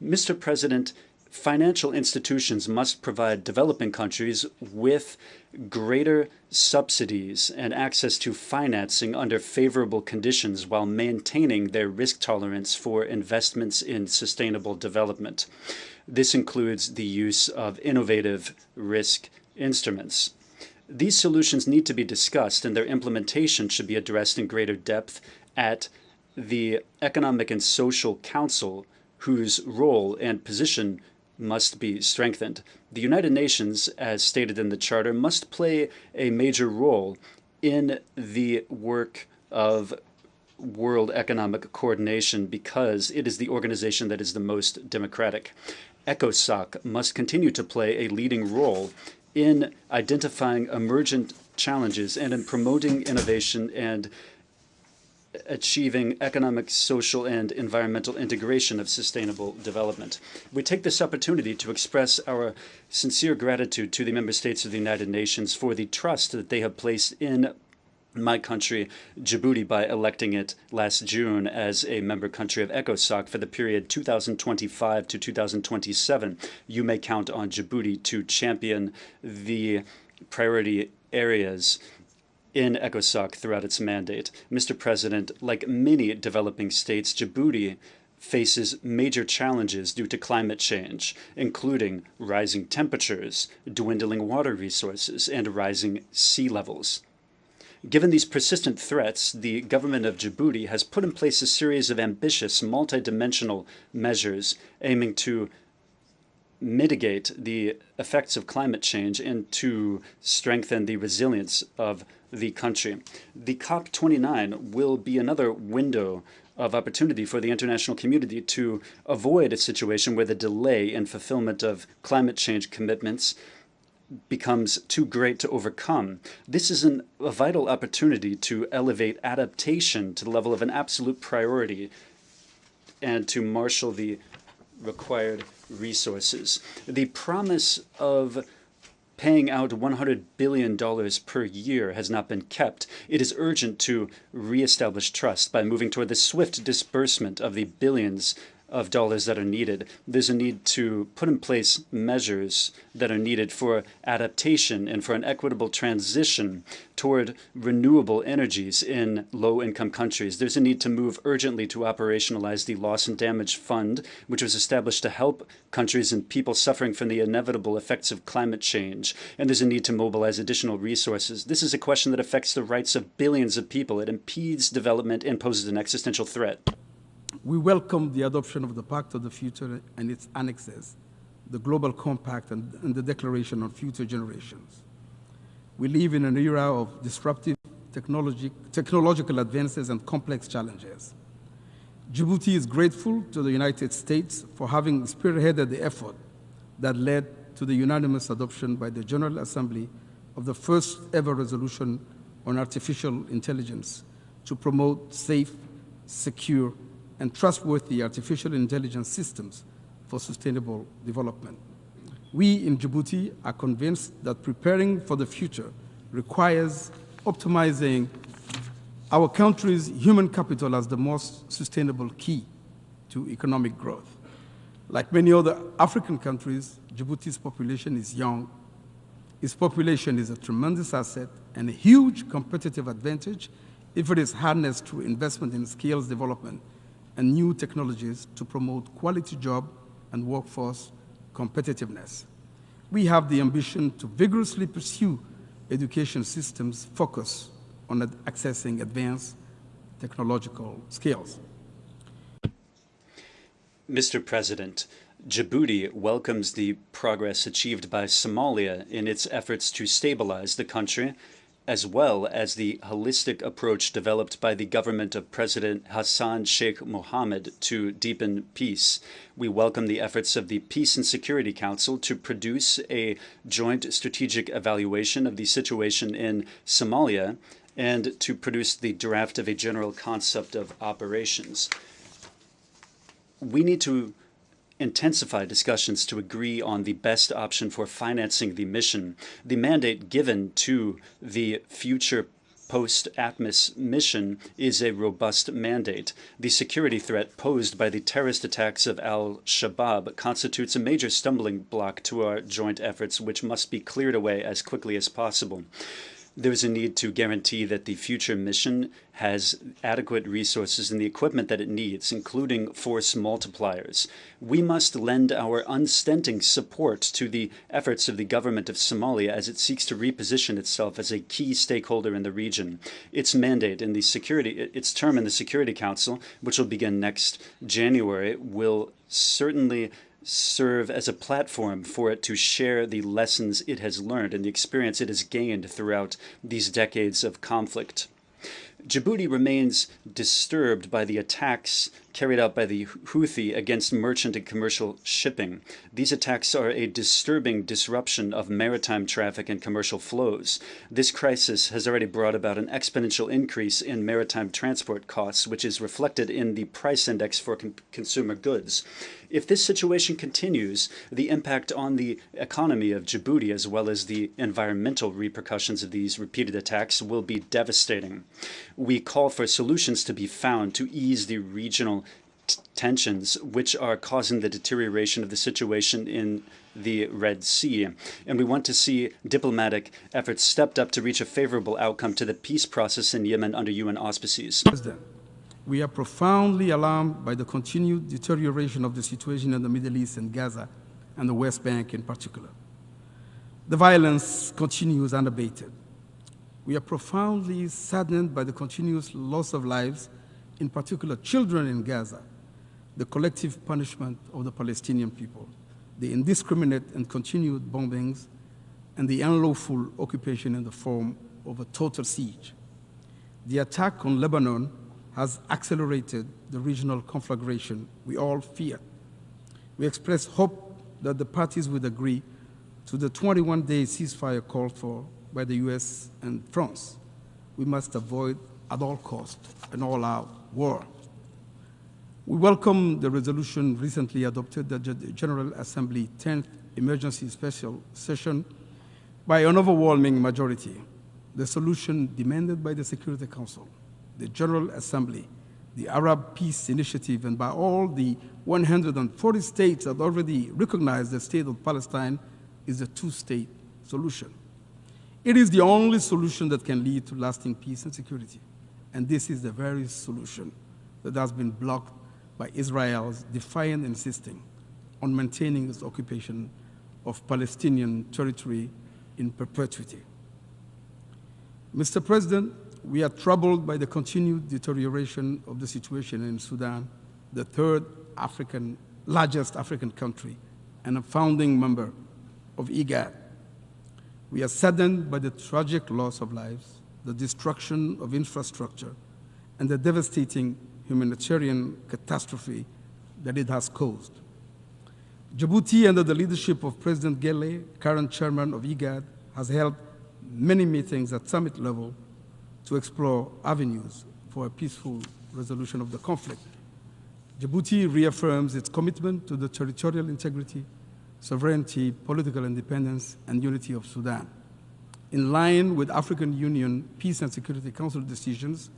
Mr. President, financial institutions must provide developing countries with greater subsidies and access to financing under favorable conditions while maintaining their risk tolerance for investments in sustainable development. This includes the use of innovative risk instruments. These solutions need to be discussed, and their implementation should be addressed in greater depth at the Economic and Social Council, whose role and position must be strengthened. The United Nations, as stated in the Charter, must play a major role in the work of world economic coordination because it is the organization that is the most democratic. ECOSOC must continue to play a leading role in identifying emergent challenges and in promoting innovation and achieving economic, social, and environmental integration of sustainable development. We take this opportunity to express our sincere gratitude to the member states of the United Nations for the trust that they have placed in my country, Djibouti, by electing it last June as a member country of ECOSOC for the period 2025 to 2027. You may count on Djibouti to champion the priority areas in ECOSOC throughout its mandate. Mr. President, like many developing states, Djibouti faces major challenges due to climate change, including rising temperatures, dwindling water resources, and rising sea levels. Given these persistent threats, the government of Djibouti has put in place a series of ambitious, multidimensional measures aiming to mitigate the effects of climate change and to strengthen the resilience of the country. The COP29 will be another window of opportunity for the international community to avoid a situation where the delay in fulfillment of climate change commitments becomes too great to overcome. This is a vital opportunity to elevate adaptation to the level of an absolute priority and to marshal the required resources. The promise of paying out $100 billion per year has not been kept. It is urgent to reestablish trust by moving toward the swift disbursement of the billions of dollars that are needed. There's a need to put in place measures that are needed for adaptation and for an equitable transition toward renewable energies in low-income countries. There's a need to move urgently to operationalize the Loss and Damage Fund, which was established to help countries and people suffering from the inevitable effects of climate change. And there's a need to mobilize additional resources. This is a question that affects the rights of billions of people. It impedes development and poses an existential threat. We welcome the adoption of the Pact of the Future and its annexes, the Global Compact and the Declaration on Future Generations. We live in an era of disruptive technological advances and complex challenges. Djibouti is grateful to the United States for having spearheaded the effort that led to the unanimous adoption by the General Assembly of the first ever resolution on artificial intelligence to promote safe, secure, and trustworthy artificial intelligence systems for sustainable development. We in Djibouti are convinced that preparing for the future requires optimizing our country's human capital as the most sustainable key to economic growth. Like many other African countries, Djibouti's population is young. Its population is a tremendous asset and a huge competitive advantage if it is harnessed through investment in skills development and new technologies to promote quality job and workforce competitiveness. We have the ambition to vigorously pursue education systems focused on accessing advanced technological skills. Mr. President, Djibouti welcomes the progress achieved by Somalia in its efforts to stabilize the country, as well as the holistic approach developed by the government of President Hassan Sheikh Mohammed to deepen peace. We welcome the efforts of the Peace and Security Council to produce a joint strategic evaluation of the situation in Somalia and to produce the draft of a general concept of operations. We need to intensify discussions to agree on the best option for financing the mission. The mandate given to the future post-ATMIS mission is a robust mandate. The security threat posed by the terrorist attacks of al-Shabaab constitutes a major stumbling block to our joint efforts, which must be cleared away as quickly as possible. There is a need to guarantee that the future mission has adequate resources and the equipment that it needs, including force multipliers. We must lend our unstinting support to the efforts of the government of Somalia as it seeks to reposition itself as a key stakeholder in the region. Its mandate in its term in the Security Council, which will begin next January, will certainly serve as a platform for it to share the lessons it has learned and the experience it has gained throughout these decades of conflict. Djibouti remains disturbed by the attacks carried out by the Houthi against merchant and commercial shipping. These attacks are a disturbing disruption of maritime traffic and commercial flows. This crisis has already brought about an exponential increase in maritime transport costs, which is reflected in the price index for consumer goods. If this situation continues, the impact on the economy of Djibouti, as well as the environmental repercussions of these repeated attacks, will be devastating. We call for solutions to be found to ease the regional tensions which are causing the deterioration of the situation in the Red Sea. And we want to see diplomatic efforts stepped up to reach a favorable outcome to the peace process in Yemen under UN auspices. We are profoundly alarmed by the continued deterioration of the situation in the Middle East and Gaza and the West Bank in particular. The violence continues unabated. We are profoundly saddened by the continuous loss of lives, in particular children in Gaza, the collective punishment of the Palestinian people, the indiscriminate and continued bombings, and the unlawful occupation in the form of a total siege. The attack on Lebanon has accelerated the regional conflagration we all feared. We express hope that the parties would agree to the 21-day ceasefire called for by the US and France. We must avoid at all costs an all-out war. We welcome the resolution recently adopted at the General Assembly 10th Emergency Special Session by an overwhelming majority. The solution demanded by the Security Council, the General Assembly, the Arab Peace Initiative, and by all the 140 states that already recognize the state of Palestine is a two-state solution. It is the only solution that can lead to lasting peace and security. And this is the very solution that has been blocked by Israel's defiant insisting on maintaining its occupation of Palestinian territory in perpetuity. Mr. President, we are troubled by the continued deterioration of the situation in Sudan, the third largest African country and a founding member of IGAD. We are saddened by the tragic loss of lives, the destruction of infrastructure, and the devastating humanitarian catastrophe that it has caused. Djibouti, under the leadership of President Gele, current chairman of IGAD, has held many meetings at summit level to explore avenues for a peaceful resolution of the conflict. Djibouti reaffirms its commitment to the territorial integrity, sovereignty, political independence, and unity of Sudan. In line with African Union Peace and Security Council decisions,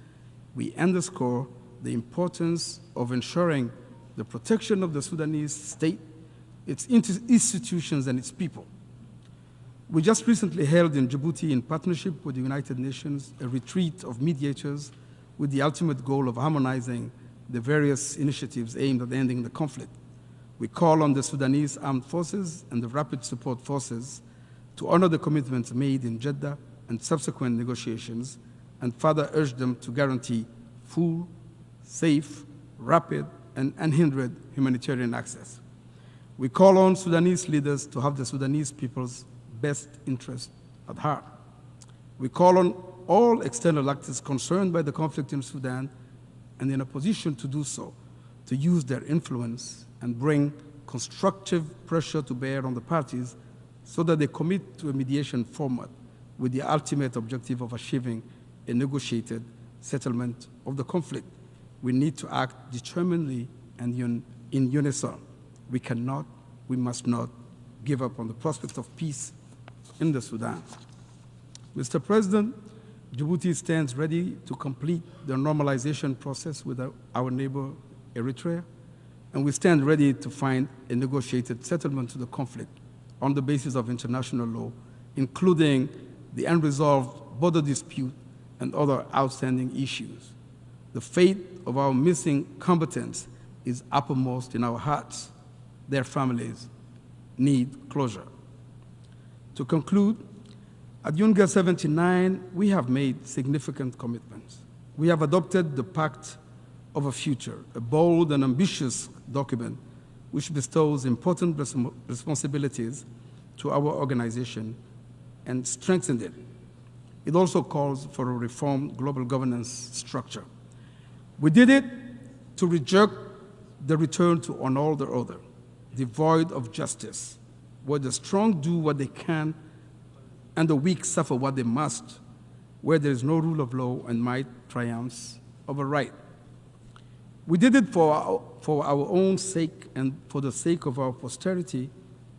we underscore the importance of ensuring the protection of the Sudanese state, its institutions, and its people. We just recently held in Djibouti, in partnership with the United Nations, a retreat of mediators with the ultimate goal of harmonizing the various initiatives aimed at ending the conflict. We call on the Sudanese armed forces and the rapid support forces to honor the commitments made in Jeddah and subsequent negotiations, and further urge them to guarantee full, safe, rapid, and unhindered humanitarian access. We call on Sudanese leaders to have the Sudanese people's best interest at heart. We call on all external actors concerned by the conflict in Sudan and in a position to do so, to use their influence and bring constructive pressure to bear on the parties so that they commit to a mediation format with the ultimate objective of achieving a negotiated settlement of the conflict. We need to act determinedly and in unison. We must not give up on the prospect of peace in the Sudan. Mr. President, Djibouti stands ready to complete the normalization process with our neighbor Eritrea, and we stand ready to find a negotiated settlement to the conflict on the basis of international law, including the unresolved border dispute and other outstanding issues. The fate of our missing combatants is uppermost in our hearts. Their families need closure. To conclude, at UNGA 79, we have made significant commitments. We have adopted the Pact of a Future, a bold and ambitious document which bestows important responsibilities to our organization and strengthens it. It also calls for a reformed global governance structure. We did it to reject the return to an order devoid of justice, where the strong do what they can and the weak suffer what they must, where there is no rule of law and might triumphs over right. We did it for our own sake and for the sake of our posterity,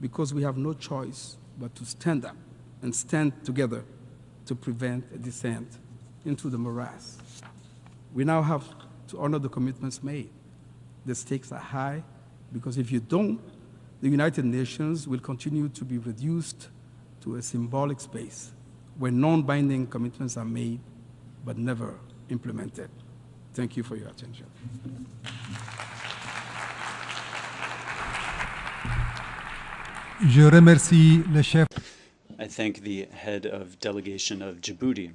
because we have no choice but to stand up and stand together to prevent a descent into the morass. We now have to honor the commitments made. The stakes are high, because if you don't, the United Nations will continue to be reduced to a symbolic space where non-binding commitments are made but never implemented. Thank you for your attention. Je remercie le chef. I thank the head of delegation of Djibouti.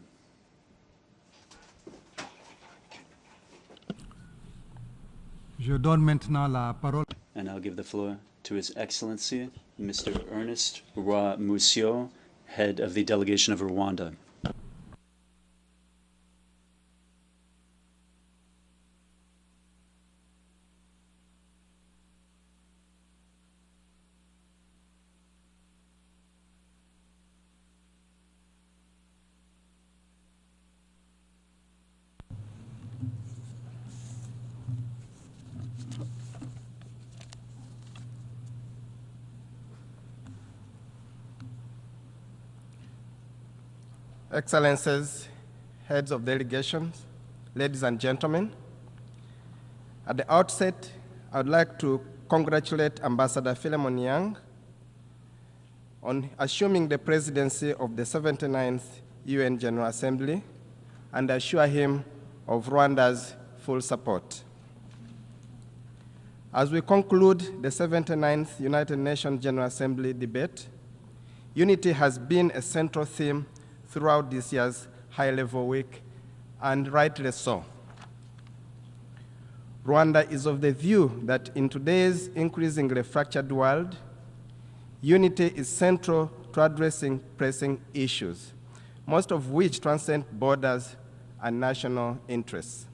Je donne maintenant la parole. And I'll give the floor to His Excellency, Mr. Ernest Roy Musio, head of the delegation of Rwanda. Excellencies, heads of delegations, ladies and gentlemen, at the outset, I would like to congratulate Ambassador Philemon Yang on assuming the presidency of the 79th UN General Assembly and assure him of Rwanda's full support. As we conclude the 79th United Nations General Assembly debate, unity has been a central theme throughout this year's high-level week, and rightly so. Rwanda is of the view that in today's increasingly fractured world, unity is central to addressing pressing issues, most of which transcend borders and national interests.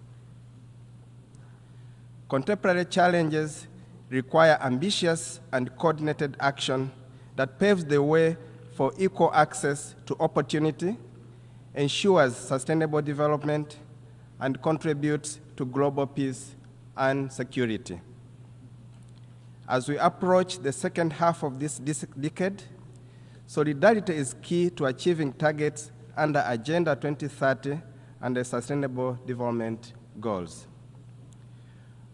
Contemporary challenges require ambitious and coordinated action that paves the way for equal access to opportunity, ensures sustainable development, and contributes to global peace and security. As we approach the second half of this decade, solidarity is key to achieving targets under Agenda 2030 and the Sustainable Development Goals.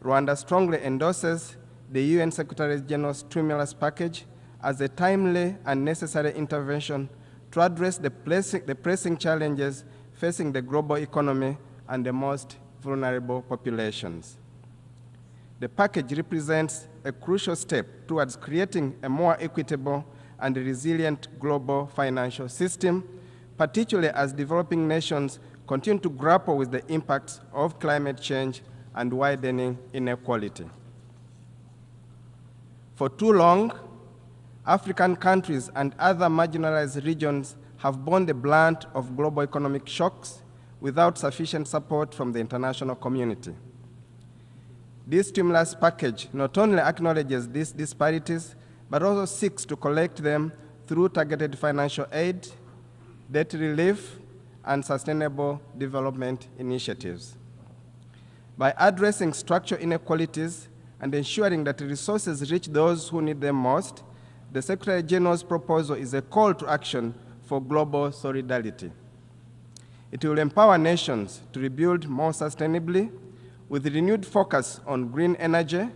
Rwanda strongly endorses the UN Secretary-General's stimulus package as a timely and necessary intervention to address the pressing challenges facing the global economy and the most vulnerable populations. The package represents a crucial step towards creating a more equitable and resilient global financial system, particularly as developing nations continue to grapple with the impacts of climate change and widening inequality. For too long, African countries and other marginalized regions have borne the brunt of global economic shocks without sufficient support from the international community. This stimulus package not only acknowledges these disparities, but also seeks to collect them through targeted financial aid, debt relief, and sustainable development initiatives. By addressing structural inequalities and ensuring that resources reach those who need them most, the Secretary General's proposal is a call to action for global solidarity. It will empower nations to rebuild more sustainably with renewed focus on green energy,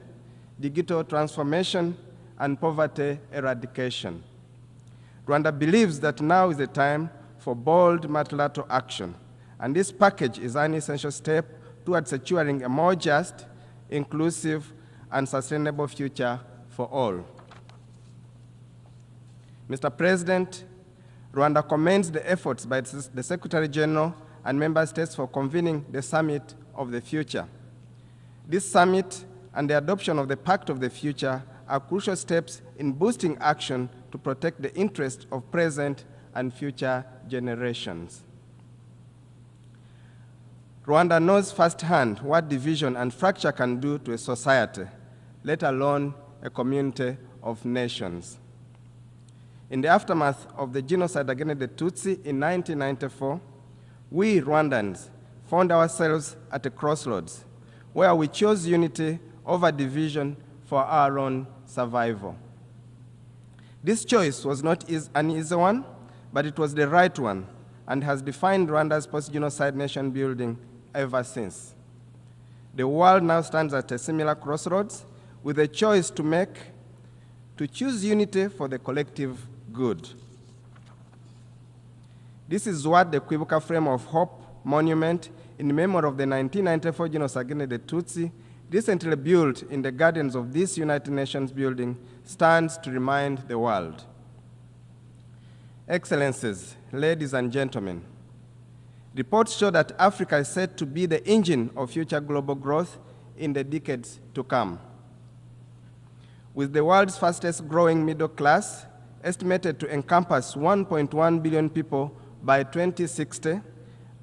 digital transformation, and poverty eradication. Rwanda believes that now is the time for bold multilateral action, and this package is an essential step towards securing a more just, inclusive, and sustainable future for all. Mr. President, Rwanda commends the efforts by the Secretary General and Member States for convening the Summit of the Future. This summit and the adoption of the Pact of the Future are crucial steps in boosting action to protect the interests of present and future generations. Rwanda knows firsthand what division and fracture can do to a society, let alone a community of nations. In the aftermath of the genocide against the Tutsi in 1994, we Rwandans found ourselves at a crossroads where we chose unity over division for our own survival. This choice was not an easy one, but it was the right one and has defined Rwanda's post-genocide nation building ever since. The world now stands at a similar crossroads with a choice to make, to choose unity for the collective good. This is what the Kwibuka Frame of Hope monument in memory of the 1994 genocide against the Tutsi, recently built in the gardens of this United Nations building, stands to remind the world. Excellencies, ladies and gentlemen, reports show that Africa is set to be the engine of future global growth in the decades to come. With the world's fastest growing middle class, estimated to encompass 1.1 billion people by 2060,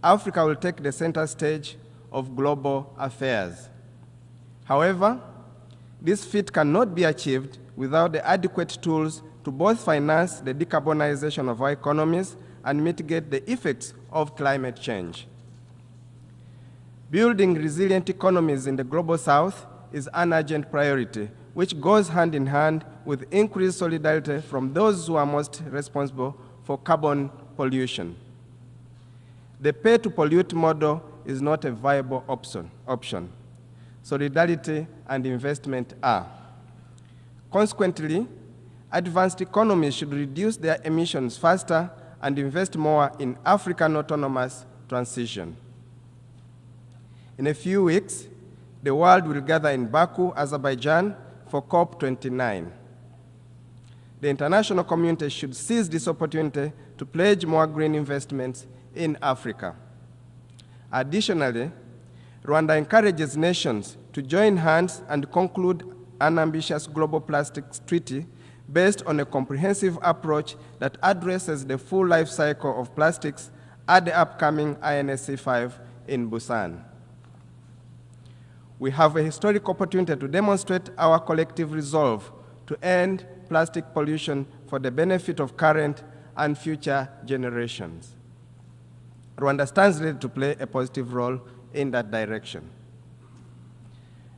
Africa will take the center stage of global affairs. However, this feat cannot be achieved without the adequate tools to both finance the decarbonization of our economies and mitigate the effects of climate change. Building resilient economies in the global south is an urgent priority, which goes hand in hand with increased solidarity from those who are most responsible for carbon pollution. The pay-to-pollute model is not a viable option. Solidarity and investment are. Consequently, advanced economies should reduce their emissions faster and invest more in African autonomous transition. In a few weeks, the world will gather in Baku, Azerbaijan, for COP29. The international community should seize this opportunity to pledge more green investments in Africa. Additionally, Rwanda encourages nations to join hands and conclude an ambitious global plastics treaty based on a comprehensive approach that addresses the full life cycle of plastics at the upcoming INSC5 in Busan. We have a historic opportunity to demonstrate our collective resolve to end plastic pollution for the benefit of current and future generations. Rwanda stands ready to play a positive role in that direction.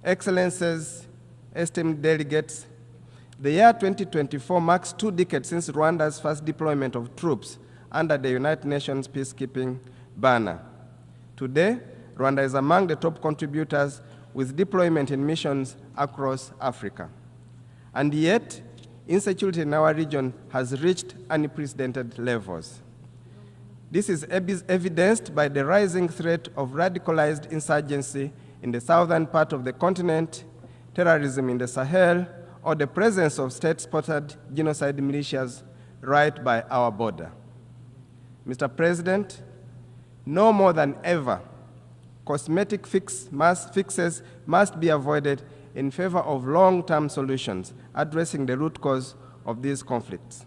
Excellencies, esteemed delegates, the year 2024 marks 2 decades since Rwanda's first deployment of troops under the United Nations peacekeeping banner. Today, Rwanda is among the top contributors with deployment in missions across Africa. And yet, insecurity in our region has reached unprecedented levels. This is evidenced by the rising threat of radicalized insurgency in the southern part of the continent, terrorism in the Sahel, or the presence of state-sponsored genocide militias right by our border. Mr. President, no more than ever, cosmetic fixes must be avoided in favor of long-term solutions addressing the root cause of these conflicts.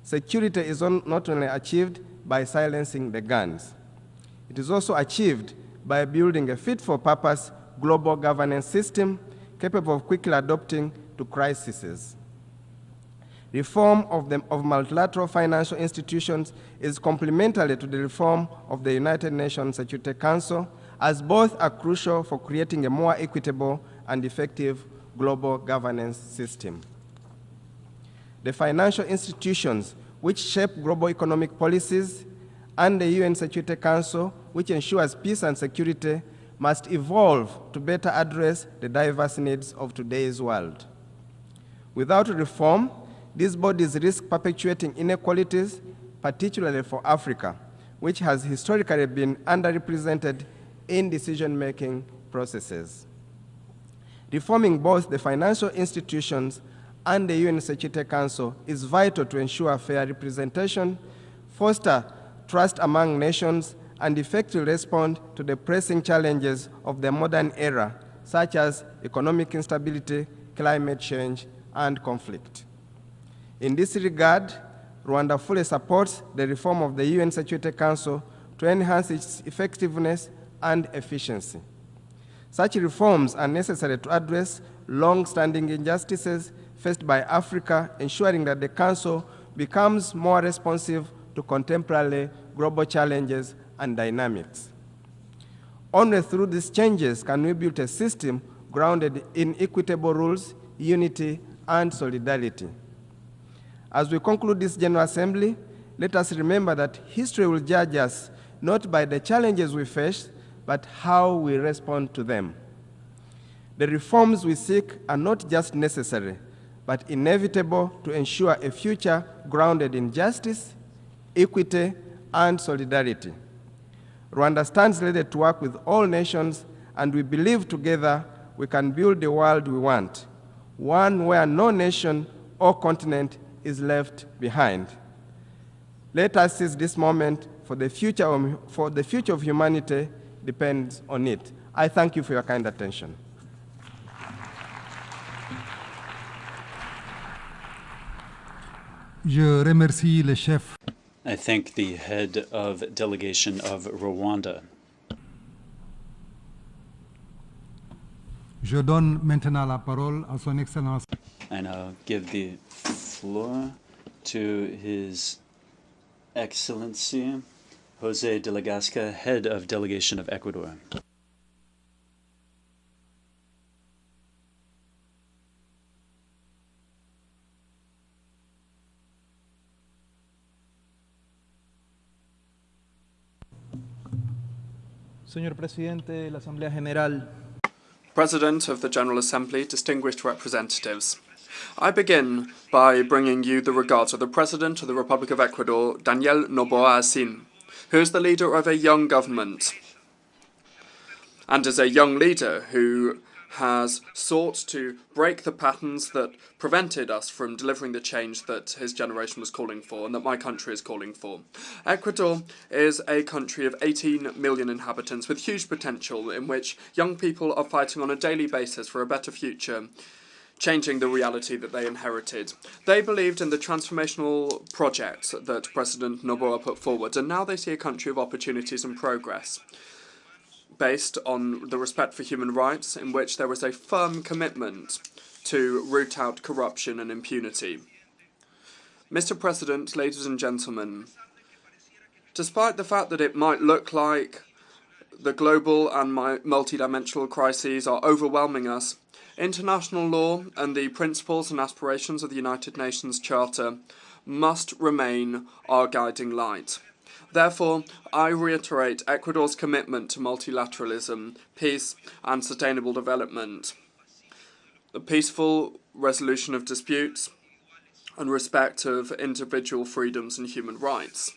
Security is not only achieved by silencing the guns. It is also achieved by building a fit-for-purpose global governance system capable of quickly adapting to crises. Reform of multilateral financial institutions is complementary to the reform of the United Nations Security Council, as both are crucial for creating a more equitable and effective global governance system. The financial institutions which shape global economic policies and the UN Security Council, which ensures peace and security, must evolve to better address the diverse needs of today's world. Without reform, these bodies risk perpetuating inequalities, particularly for Africa, which has historically been underrepresented in decision-making processes. Reforming both the financial institutions and the UN Security Council is vital to ensure fair representation, foster trust among nations, and effectively respond to the pressing challenges of the modern era, such as economic instability, climate change, and conflict. In this regard, Rwanda fully supports the reform of the UN Security Council to enhance its effectiveness and efficiency. Such reforms are necessary to address long-standing injustices faced by Africa, ensuring that the Council becomes more responsive to contemporary global challenges and dynamics. Only through these changes can we build a system grounded in equitable rules, unity, and solidarity. As we conclude this General Assembly, let us remember that history will judge us not by the challenges we face, but how we respond to them. The reforms we seek are not just necessary, but inevitable to ensure a future grounded in justice, equity, and solidarity. Rwanda stands ready to work with all nations, and we believe together we can build the world we want, one where no nation or continent is left behind. Let us seize this moment, for the future of humanity depends on it. I thank you for your kind attention. Je remercie le chef. I thank the head of delegation of Rwanda. Je donne maintenant la parole à son Excellence. And I'll give the floor to His Excellency Jose de la Gasca, head of delegation of Ecuador. Señor Presidente de la Asamblea General. President of the General Assembly, distinguished representatives. I begin by bringing you the regards of the President of the Republic of Ecuador, Daniel Noboa Asin, who is the leader of a young government and is a young leader who has sought to break the patterns that prevented us from delivering the change that his generation was calling for and that my country is calling for. Ecuador is a country of 18 million inhabitants with huge potential in which young people are fighting on a daily basis for a better future, changing the reality that they inherited. They believed in the transformational project that President Noboa put forward, and now they see a country of opportunities and progress, based on the respect for human rights, in which there is a firm commitment to root out corruption and impunity. Mr. President, ladies and gentlemen, despite the fact that it might look like the global and multidimensional crises are overwhelming us, international law and the principles and aspirations of the United Nations Charter must remain our guiding light. Therefore, I reiterate Ecuador's commitment to multilateralism, peace and sustainable development, the peaceful resolution of disputes and respect of individual freedoms and human rights.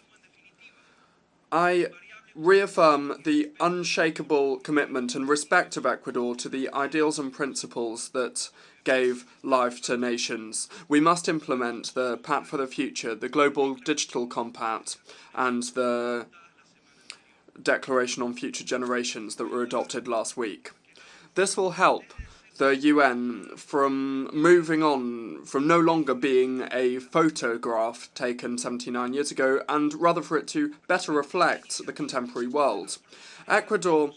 I reaffirm the unshakable commitment and respect of Ecuador to the ideals and principles that gave life to nations. We must implement the Pact for the Future, the Global Digital Compact, and the Declaration on Future Generations that were adopted last week. This will help the UN from moving on, from no longer being a photograph taken 79 years ago, and rather for it to better reflect the contemporary world. Ecuador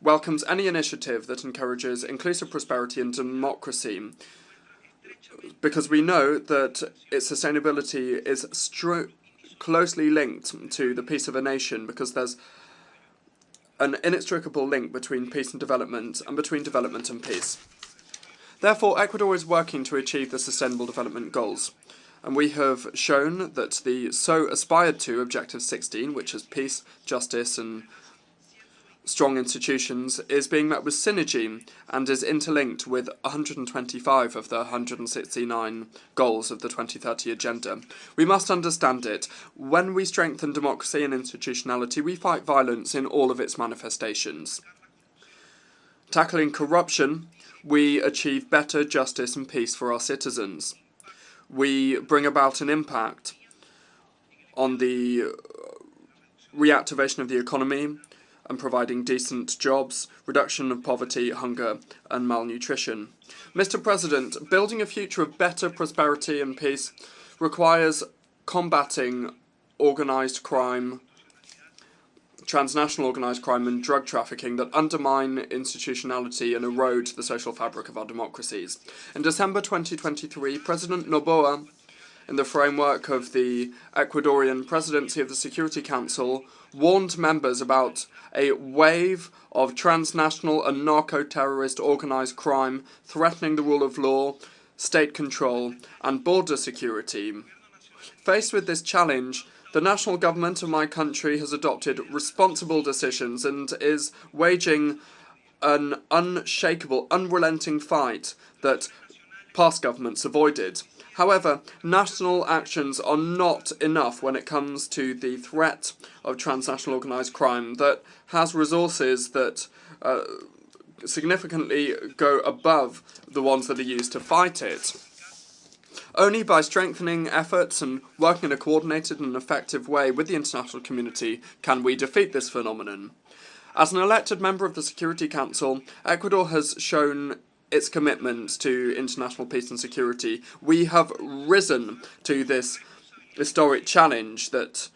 welcomes any initiative that encourages inclusive prosperity and democracy, because we know that its sustainability is closely linked to the peace of a nation, because there's an inextricable link between peace and development, and between development and peace. Therefore, Ecuador is working to achieve the Sustainable Development Goals, and we have shown that the so aspired to Objective 16, which is peace, justice and strong institutions, is being met with synergy and is interlinked with 125 of the 169 goals of the 2030 Agenda. We must understand it. When we strengthen democracy and institutionality, we fight violence in all of its manifestations. Tackling corruption, we achieve better justice and peace for our citizens. We bring about an impact on the reactivation of the economy and providing decent jobs, reduction of poverty, hunger and malnutrition. Mr. President, building a future of better prosperity and peace requires combating organised crime, transnational organised crime and drug trafficking that undermine institutionality and erode the social fabric of our democracies. In December 2023, President Noboa, in the framework of the Ecuadorian presidency of the Security Council, warned members about a wave of transnational and narco-terrorist organised crime threatening the rule of law, state control and border security. Faced with this challenge, the national government of my country has adopted responsible decisions and is waging an unshakable, unrelenting fight that past governments avoided. However, national actions are not enough when it comes to the threat of transnational organised crime that has resources that significantly go above the ones that are used to fight it. Only by strengthening efforts and working in a coordinated and effective way with the international community can we defeat this phenomenon. As an elected member of the Security Council, Ecuador has shown its commitment to international peace and security. We have risen to this historic challenge that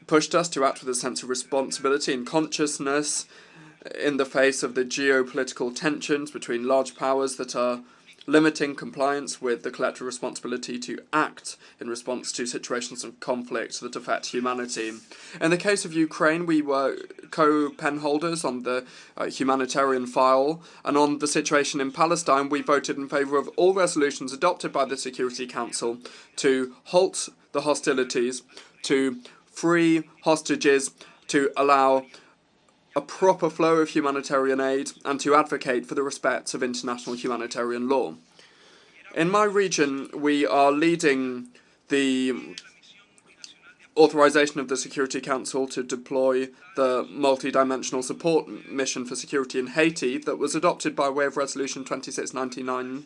pushed us to act with a sense of responsibility and consciousness in the face of the geopolitical tensions between large powers that are limiting compliance with the collective responsibility to act in response to situations of conflict that affect humanity. In the case of Ukraine, we were co-pen holders on the humanitarian file, and on the situation in Palestine, we voted in favour of all resolutions adopted by the Security Council to halt the hostilities, to free hostages, to allow a proper flow of humanitarian aid, and to advocate for the respect of international humanitarian law. In my region, we are leading the authorization of the Security Council to deploy the multi-dimensional support mission for security in Haiti that was adopted by way of Resolution 2699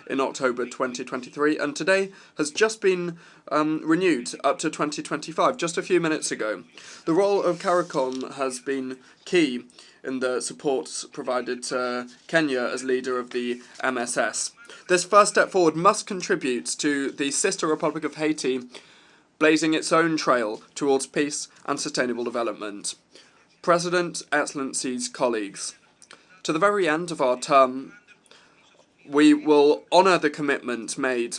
in October 2023, and today has just been renewed up to 2025, just a few minutes ago. The role of CARICOM has been key in the support provided to Kenya as leader of the MSS. This first step forward must contribute to the sister Republic of Haiti blazing its own trail towards peace and sustainable development. President, Excellencies, colleagues, to the very end of our term, we will honour the commitment made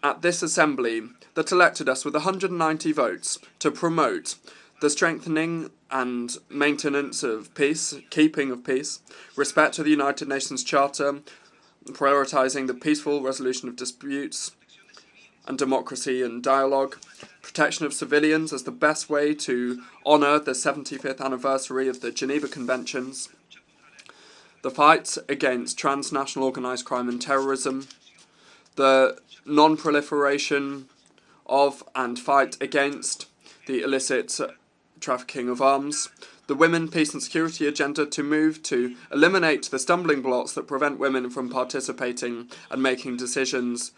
at this Assembly that elected us with 190 votes to promote the strengthening and maintenance of peace, keeping of peace, respect to the United Nations Charter, prioritising the peaceful resolution of disputes and democracy and dialogue, protection of civilians as the best way to honour the 75th anniversary of the Geneva Conventions, the fight against transnational organised crime and terrorism, the non-proliferation of and fight against the illicit trafficking of arms, the Women, Peace and Security agenda to move to eliminate the stumbling blocks that prevent women from participating and making decisions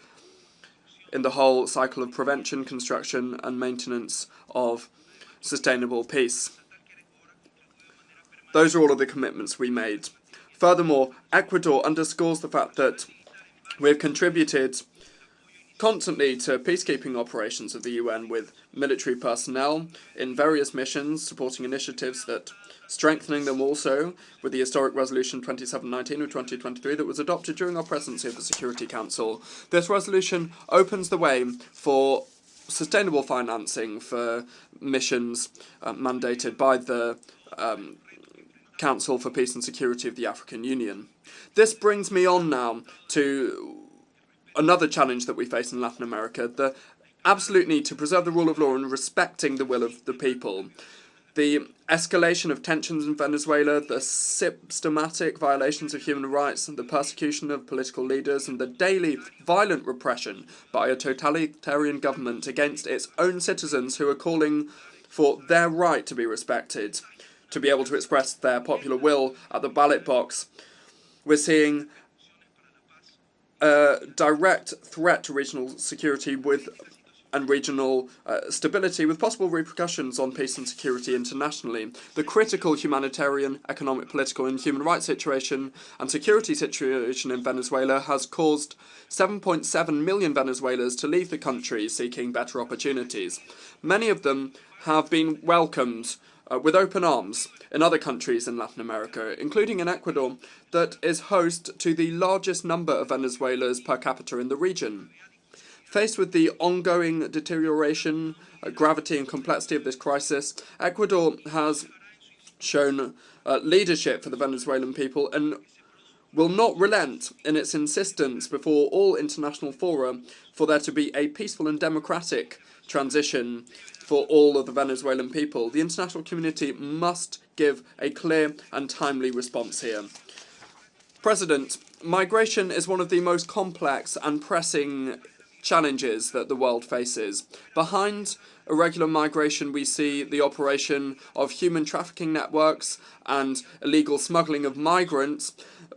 in the whole cycle of prevention, construction and maintenance of sustainable peace. Those are all of the commitments we made. Furthermore, Ecuador underscores the fact that we have contributed constantly to peacekeeping operations of the UN with military personnel in various missions, supporting initiatives that strengthening them also with the historic Resolution 2719 of 2023 that was adopted during our presidency of the Security Council. This resolution opens the way for sustainable financing for missions mandated by the Council for Peace and Security of the African Union. This brings me on now to another challenge that we face in Latin America, the absolute need to preserve the rule of law and respecting the will of the people. The escalation of tensions in Venezuela, the systematic violations of human rights, and the persecution of political leaders, and the daily violent repression by a totalitarian government against its own citizens who are calling for their right to be respected, to be able to express their popular will at the ballot box. We're seeing a direct threat to regional security and regional stability with possible repercussions on peace and security internationally. The critical humanitarian, economic, political and human rights situation and security situation in Venezuela has caused 7.7 million Venezuelans to leave the country seeking better opportunities. Many of them have been welcomed with open arms in other countries in Latin America, including in Ecuador, that is host to the largest number of Venezuelans per capita in the region. Faced with the ongoing deterioration, gravity and complexity of this crisis, Ecuador has shown leadership for the Venezuelan people and will not relent in its insistence before all international fora for there to be a peaceful and democratic transition for all of the Venezuelan people. The international community must give a clear and timely response here. President, migration is one of the most complex and pressing challenges that the world faces. Behind irregular migration, we see the operation of human trafficking networks and illegal smuggling of migrants,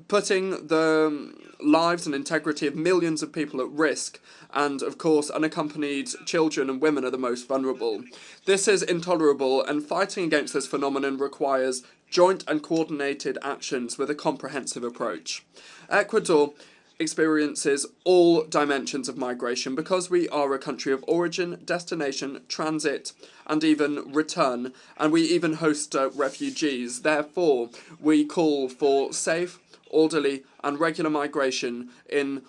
putting the lives and integrity of millions of people at risk, and of course unaccompanied children and women are the most vulnerable. This is intolerable, and fighting against this phenomenon requires joint and coordinated actions with a comprehensive approach. Ecuador experiences all dimensions of migration because we are a country of origin, destination, transit, and even return, and we even host refugees. Therefore, we call for safe, orderly, and regular migration in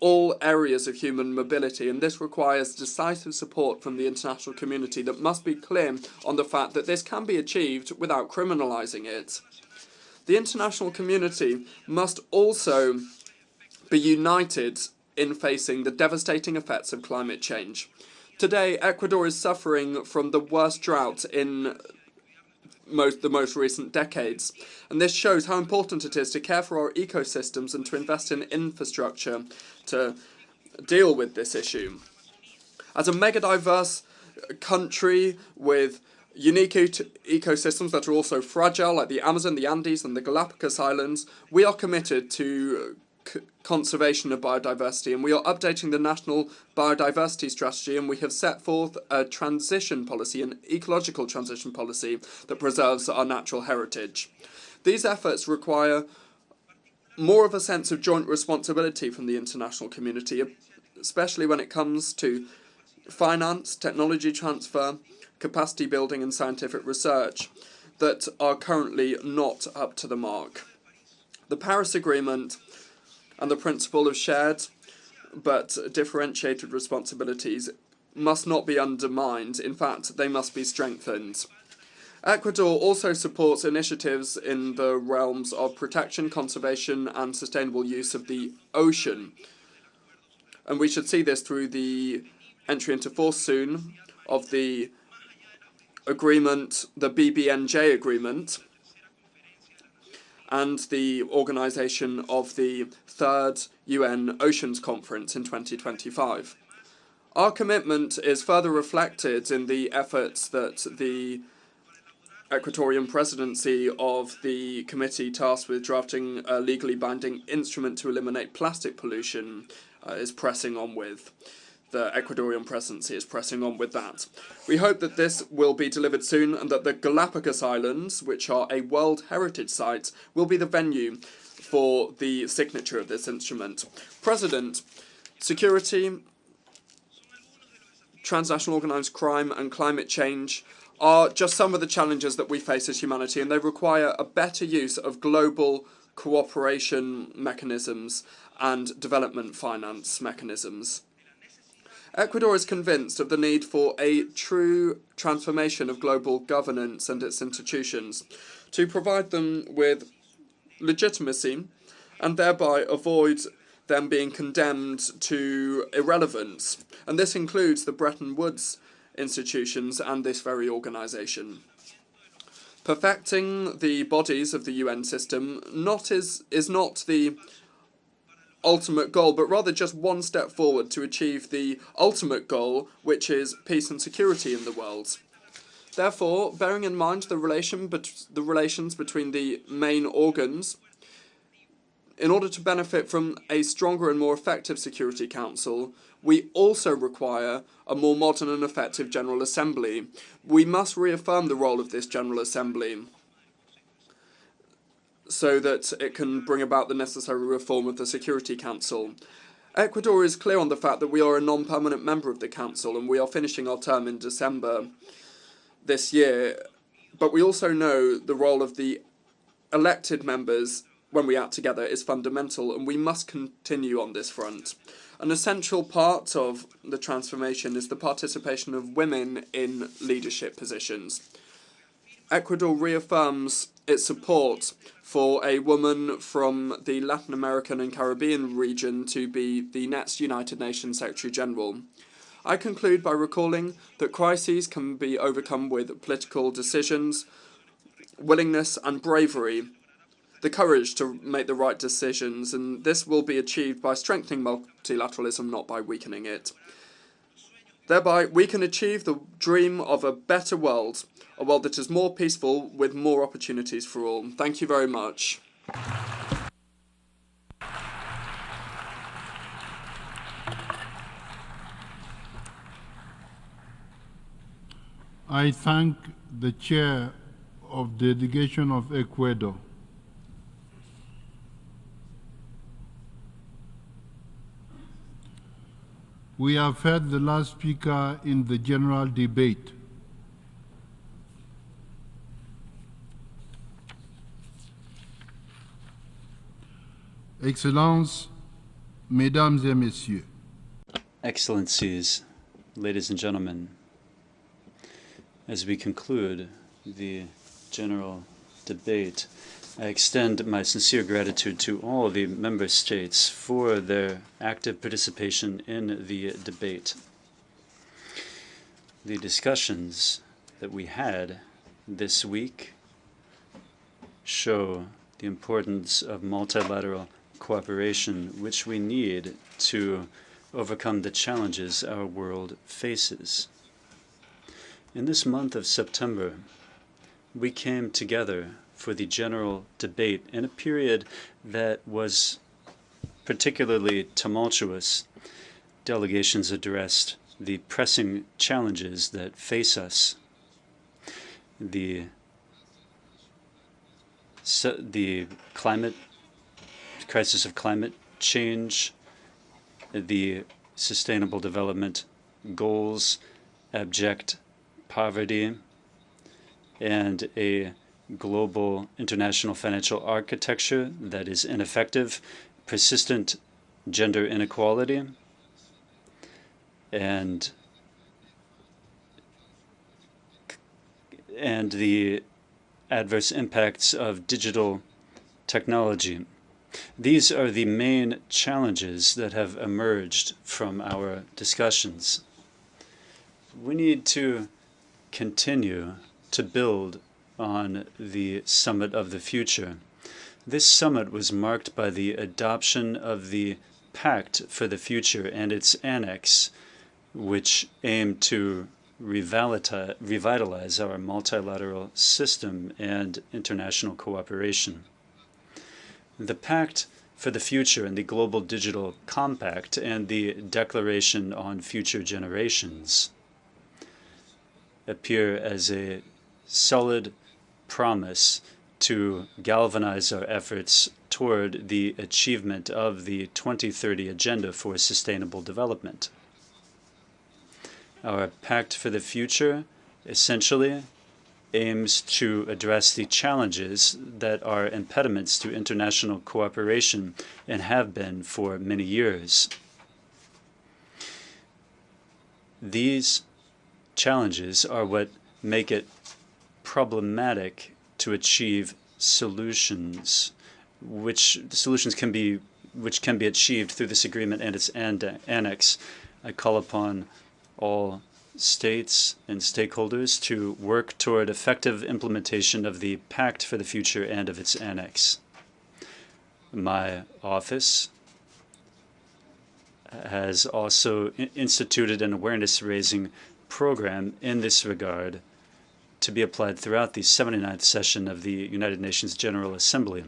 all areas of human mobility, and this requires decisive support from the international community that must be clear on the fact that this can be achieved without criminalising it. The international community must also be united in facing the devastating effects of climate change. Today, Ecuador is suffering from the worst drought in the most recent decades, and this shows how important it is to care for our ecosystems and to invest in infrastructure to deal with this issue. As a mega-diverse country with unique ecosystems that are also fragile, like the Amazon, the Andes, and the Galapagos Islands, we are committed to conservation of biodiversity, and we are updating the national biodiversity strategy, and we have set forth a transition policy, an ecological transition policy that preserves our natural heritage. These efforts require more of a sense of joint responsibility from the international community, especially when it comes to finance, technology transfer, capacity building and scientific research that are currently not up to the mark. The Paris Agreement and the principle of shared but differentiated responsibilities must not be undermined. In fact, they must be strengthened. Ecuador also supports initiatives in the realms of protection, conservation, and sustainable use of the ocean. And we should see this through the entry into force soon of the agreement, the BBNJ agreement, and the organisation of the 3rd UN Oceans Conference in 2025. Our commitment is further reflected in the efforts that the Ecuadorian presidency of the committee tasked with drafting a legally binding instrument to eliminate plastic pollution is pressing on with. The Ecuadorian presidency is pressing on with that. We hope that this will be delivered soon and that the Galapagos Islands, which are a World Heritage Site, will be the venue for the signature of this instrument. President, security, transnational organised crime and climate change are just some of the challenges that we face as humanity, and they require a better use of global cooperation mechanisms and development finance mechanisms. Ecuador is convinced of the need for a true transformation of global governance and its institutions to provide them with legitimacy and thereby avoid them being condemned to irrelevance. And this includes the Bretton Woods institutions and this very organisation. Perfecting the bodies of the UN system is not the ultimate goal, but rather just one step forward to achieve the ultimate goal, which is peace and security in the world. Therefore, bearing in mind the relations between the main organs, in order to benefit from a stronger and more effective Security Council, we also require a more modern and effective General Assembly. We must reaffirm the role of this General Assembly so that it can bring about the necessary reform of the Security Council. Ecuador is clear on the fact that we are a non-permanent member of the Council, and we are finishing our term in December this year. But we also know the role of the elected members when we act together is fundamental, and we must continue on this front. An essential part of the transformation is the participation of women in leadership positions. Ecuador reaffirms its support for a woman from the Latin American and Caribbean region to be the next United Nations Secretary General. I conclude by recalling that crises can be overcome with political decisions, willingness and bravery, the courage to make the right decisions, and this will be achieved by strengthening multilateralism, not by weakening it. Thereby, we can achieve the dream of a better world, a world that is more peaceful with more opportunities for all. Thank you very much. I thank the chair of the delegation of Ecuador. We have heard the last speaker in the general debate. Excellences, Mesdames et Messieurs. Excellencies, ladies and gentlemen, as we conclude the general debate, I extend my sincere gratitude to all the member states for their active participation in the debate. The discussions that we had this week show the importance of multilateral cooperation, which we need to overcome the challenges our world faces. In this month of September, we came together for the general debate in a period that was particularly tumultuous. Delegations addressed the pressing challenges that face us, the crisis of climate change, the sustainable development goals, abject poverty, and a global international financial architecture that is ineffective, persistent gender inequality, and the adverse impacts of digital technology. These are the main challenges that have emerged from our discussions. We need to continue to build on the Summit of the Future. This summit was marked by the adoption of the Pact for the Future and its annex, which aimed to revitalize our multilateral system and international cooperation. The Pact for the Future and the Global Digital Compact and the Declaration on Future Generations appear as a solid promise to galvanize our efforts toward the achievement of the 2030 Agenda for Sustainable Development. Our Pact for the Future essentially aims to address the challenges that are impediments to international cooperation and have been for many years. These challenges are what make it problematic to achieve solutions, which can be achieved through this agreement and its annex. I call upon all states and stakeholders to work toward effective implementation of the Pact for the Future and of its annex. My office has also instituted an awareness-raising program in this regard to be applied throughout the 79th session of the United Nations General Assembly.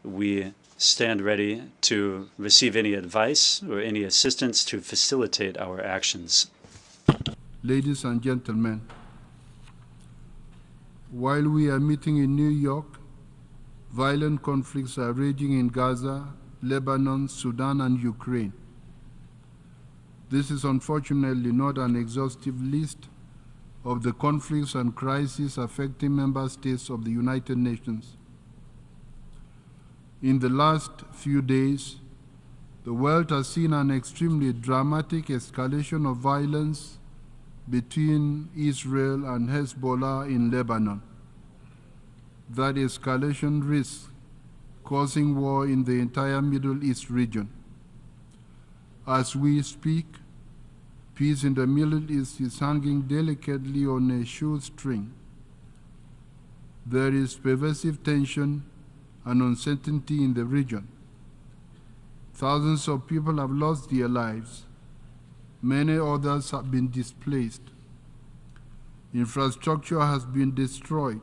We stand ready to receive any advice or any assistance to facilitate our actions. Ladies and gentlemen, while we are meeting in New York, violent conflicts are raging in Gaza, Lebanon, Sudan, and Ukraine. This is unfortunately not an exhaustive list, of the conflicts and crises affecting member states of the United Nations. In the last few days, the world has seen an extremely dramatic escalation of violence between Israel and Hezbollah in Lebanon. That escalation risks causing war in the entire Middle East region. As we speak, peace in the Middle East is hanging delicately on a shoestring. There is pervasive tension and uncertainty in the region. Thousands of people have lost their lives. Many others have been displaced. Infrastructure has been destroyed.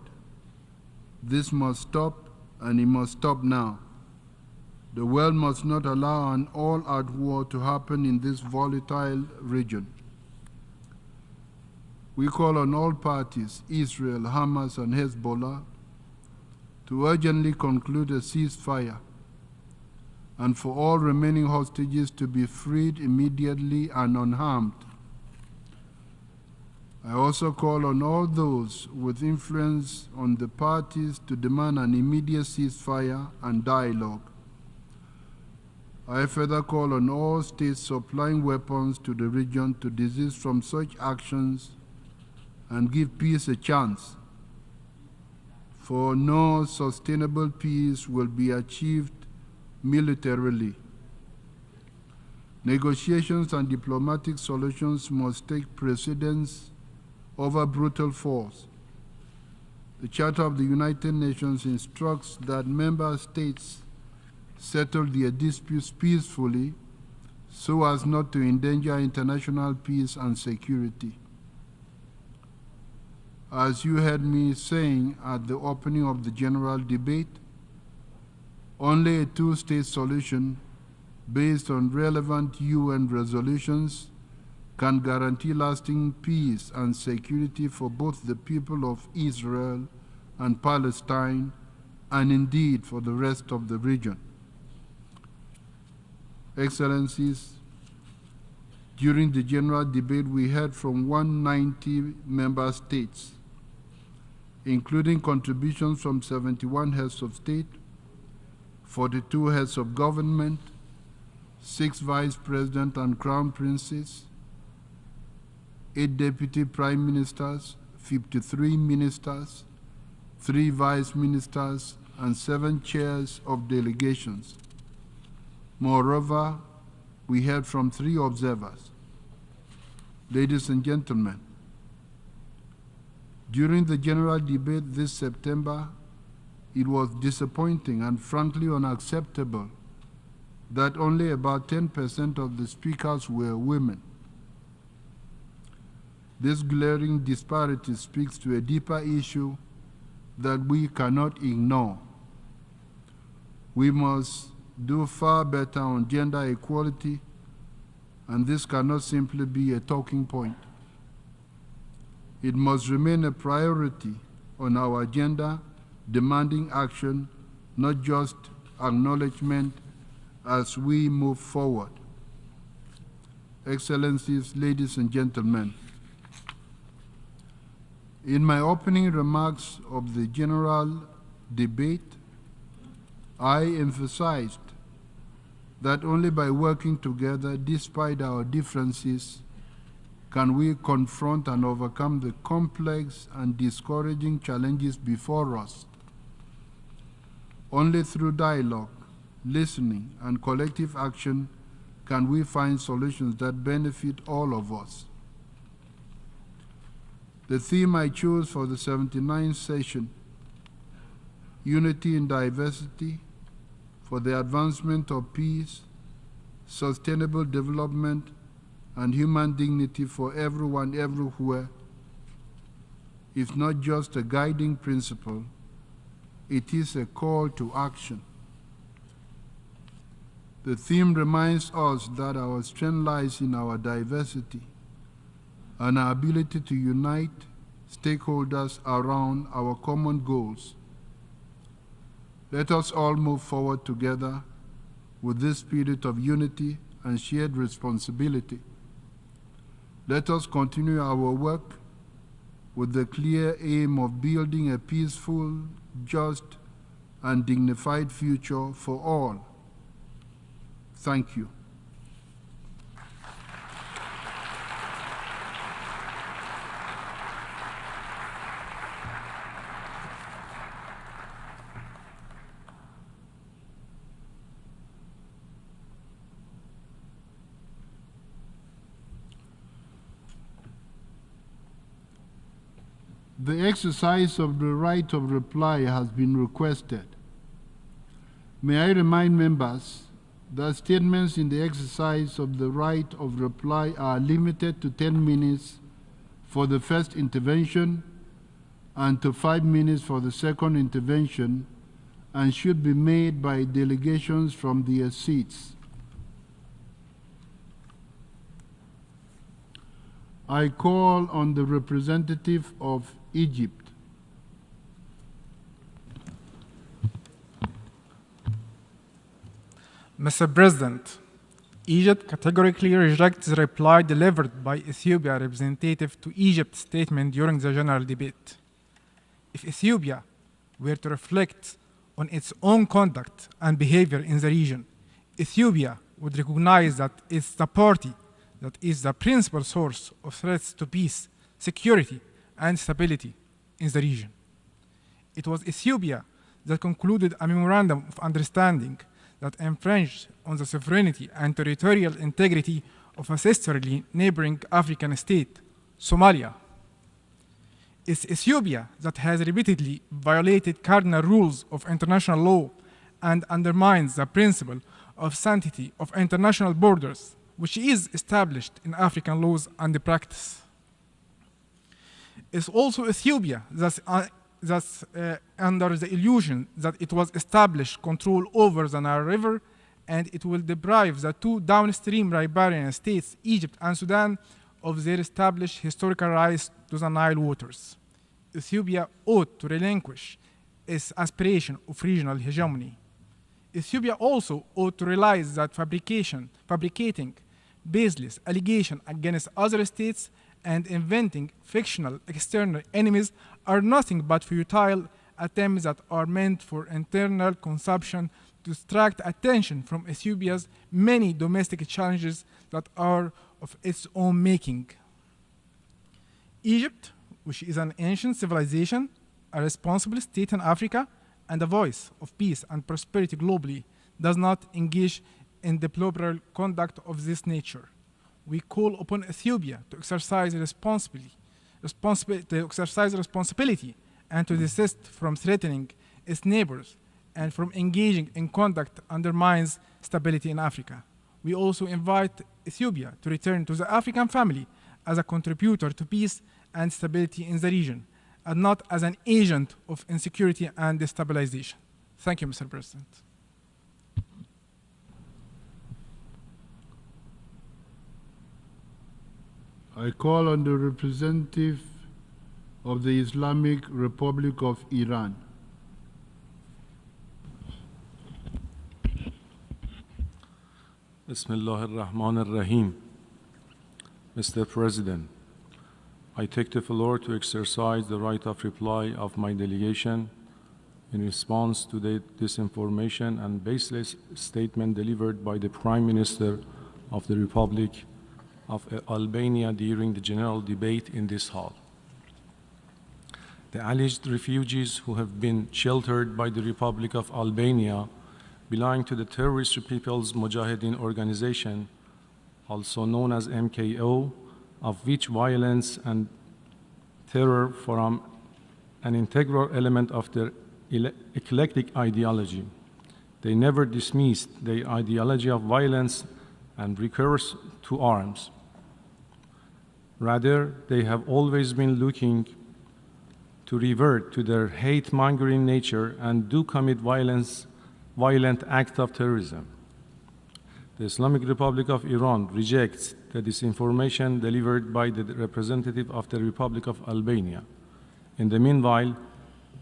This must stop, and it must stop now. The world must not allow an all-out war to happen in this volatile region. We call on all parties, Israel, Hamas, and Hezbollah, to urgently conclude a ceasefire and for all remaining hostages to be freed immediately and unharmed. I also call on all those with influence on the parties to demand an immediate ceasefire and dialogue. I further call on all states supplying weapons to the region to desist from such actions and give peace a chance, for no sustainable peace will be achieved militarily. Negotiations and diplomatic solutions must take precedence over brutal force. The Charter of the United Nations instructs that member states settle their disputes peacefully so as not to endanger international peace and security. As you heard me saying at the opening of the general debate, only a two-state solution based on relevant UN resolutions can guarantee lasting peace and security for both the people of Israel and Palestine, and indeed for the rest of the region. Excellencies, during the general debate we heard from 190 member states, including contributions from 71 heads of state, 42 heads of government, 6 vice presidents and crown princes, 8 deputy prime ministers, 53 ministers, 3 vice ministers, and 7 chairs of delegations. Moreover, we heard from 3 observers. Ladies and gentlemen, during the general debate this September, it was disappointing and frankly unacceptable that only about 10% of the speakers were women. This glaring disparity speaks to a deeper issue that we cannot ignore. We must do far better on gender equality, and this cannot simply be a talking point. It must remain a priority on our agenda, demanding action, not just acknowledgement as we move forward. Excellencies, ladies and gentlemen, in my opening remarks of the general debate, I emphasized that only by working together, despite our differences, can we confront and overcome the complex and discouraging challenges before us. Only through dialogue, listening, and collective action can we find solutions that benefit all of us. The theme I chose for the 79th session, Unity in Diversity, for the advancement of peace, sustainable development, and human dignity for everyone everywhere, is not just a guiding principle, it is a call to action. The theme reminds us that our strength lies in our diversity and our ability to unite stakeholders around our common goals. Let us all move forward together with this spirit of unity and shared responsibility. Let us continue our work with the clear aim of building a peaceful, just, and dignified future for all. Thank you. The exercise of the right of reply has been requested. May I remind members that statements in the exercise of the right of reply are limited to 10 minutes for the first intervention and to 5 minutes for the second intervention, and should be made by delegations from their seats. I call on the representative of Egypt. Mr. President, Egypt categorically rejects the reply delivered by Ethiopia representative to Egypt's statement during the general debate. If Ethiopia were to reflect on its own conduct and behavior in the region, Ethiopia would recognize that it's the party that is the principal source of threats to peace, security, and stability in the region. It was Ethiopia that concluded a memorandum of understanding that infringed on the sovereignty and territorial integrity of a sisterly neighboring African state, Somalia. It's Ethiopia that has repeatedly violated cardinal rules of international law and undermines the principle of sanctity of international borders, which is established in African laws and practice. It's also Ethiopia that's under the illusion that it was established control over the Nile River, and it will deprive the two downstream riparian states, Egypt and Sudan, of their established historical rights to the Nile waters. Ethiopia ought to relinquish its aspiration of regional hegemony. Ethiopia also ought to realize that fabricating baseless allegations against other states and inventing fictional external enemies are nothing but futile attempts that are meant for internal consumption to distract attention from Ethiopia's many domestic challenges that are of its own making. Egypt, which is an ancient civilization, a responsible state in Africa, and a voice of peace and prosperity globally, does not engage in deplorable conduct of this nature. We call upon Ethiopia to exercise responsibility and to desist from threatening its neighbors and from engaging in conduct that undermines stability in Africa. We also invite Ethiopia to return to the African family as a contributor to peace and stability in the region, and not as an agent of insecurity and destabilization. Thank you, Mr. President. I call on the representative of the Islamic Republic of Iran. Bismillah ar-Rahman ar-Rahim. Mr. President, I take the floor to exercise the right of reply of my delegation in response to the disinformation and baseless statement delivered by the Prime Minister of the Republic of Albania during the general debate in this hall. The alleged refugees who have been sheltered by the Republic of Albania belong to the terrorist People's Mujahideen organization, also known as MKO, of which violence and terror form an integral element of their eclectic ideology. They never dismissed their ideology of violence and recourse to arms. Rather, they have always been looking to revert to their hate-mongering nature and do commit violent acts of terrorism. The Islamic Republic of Iran rejects the disinformation delivered by the representative of the Republic of Albania. In the meanwhile,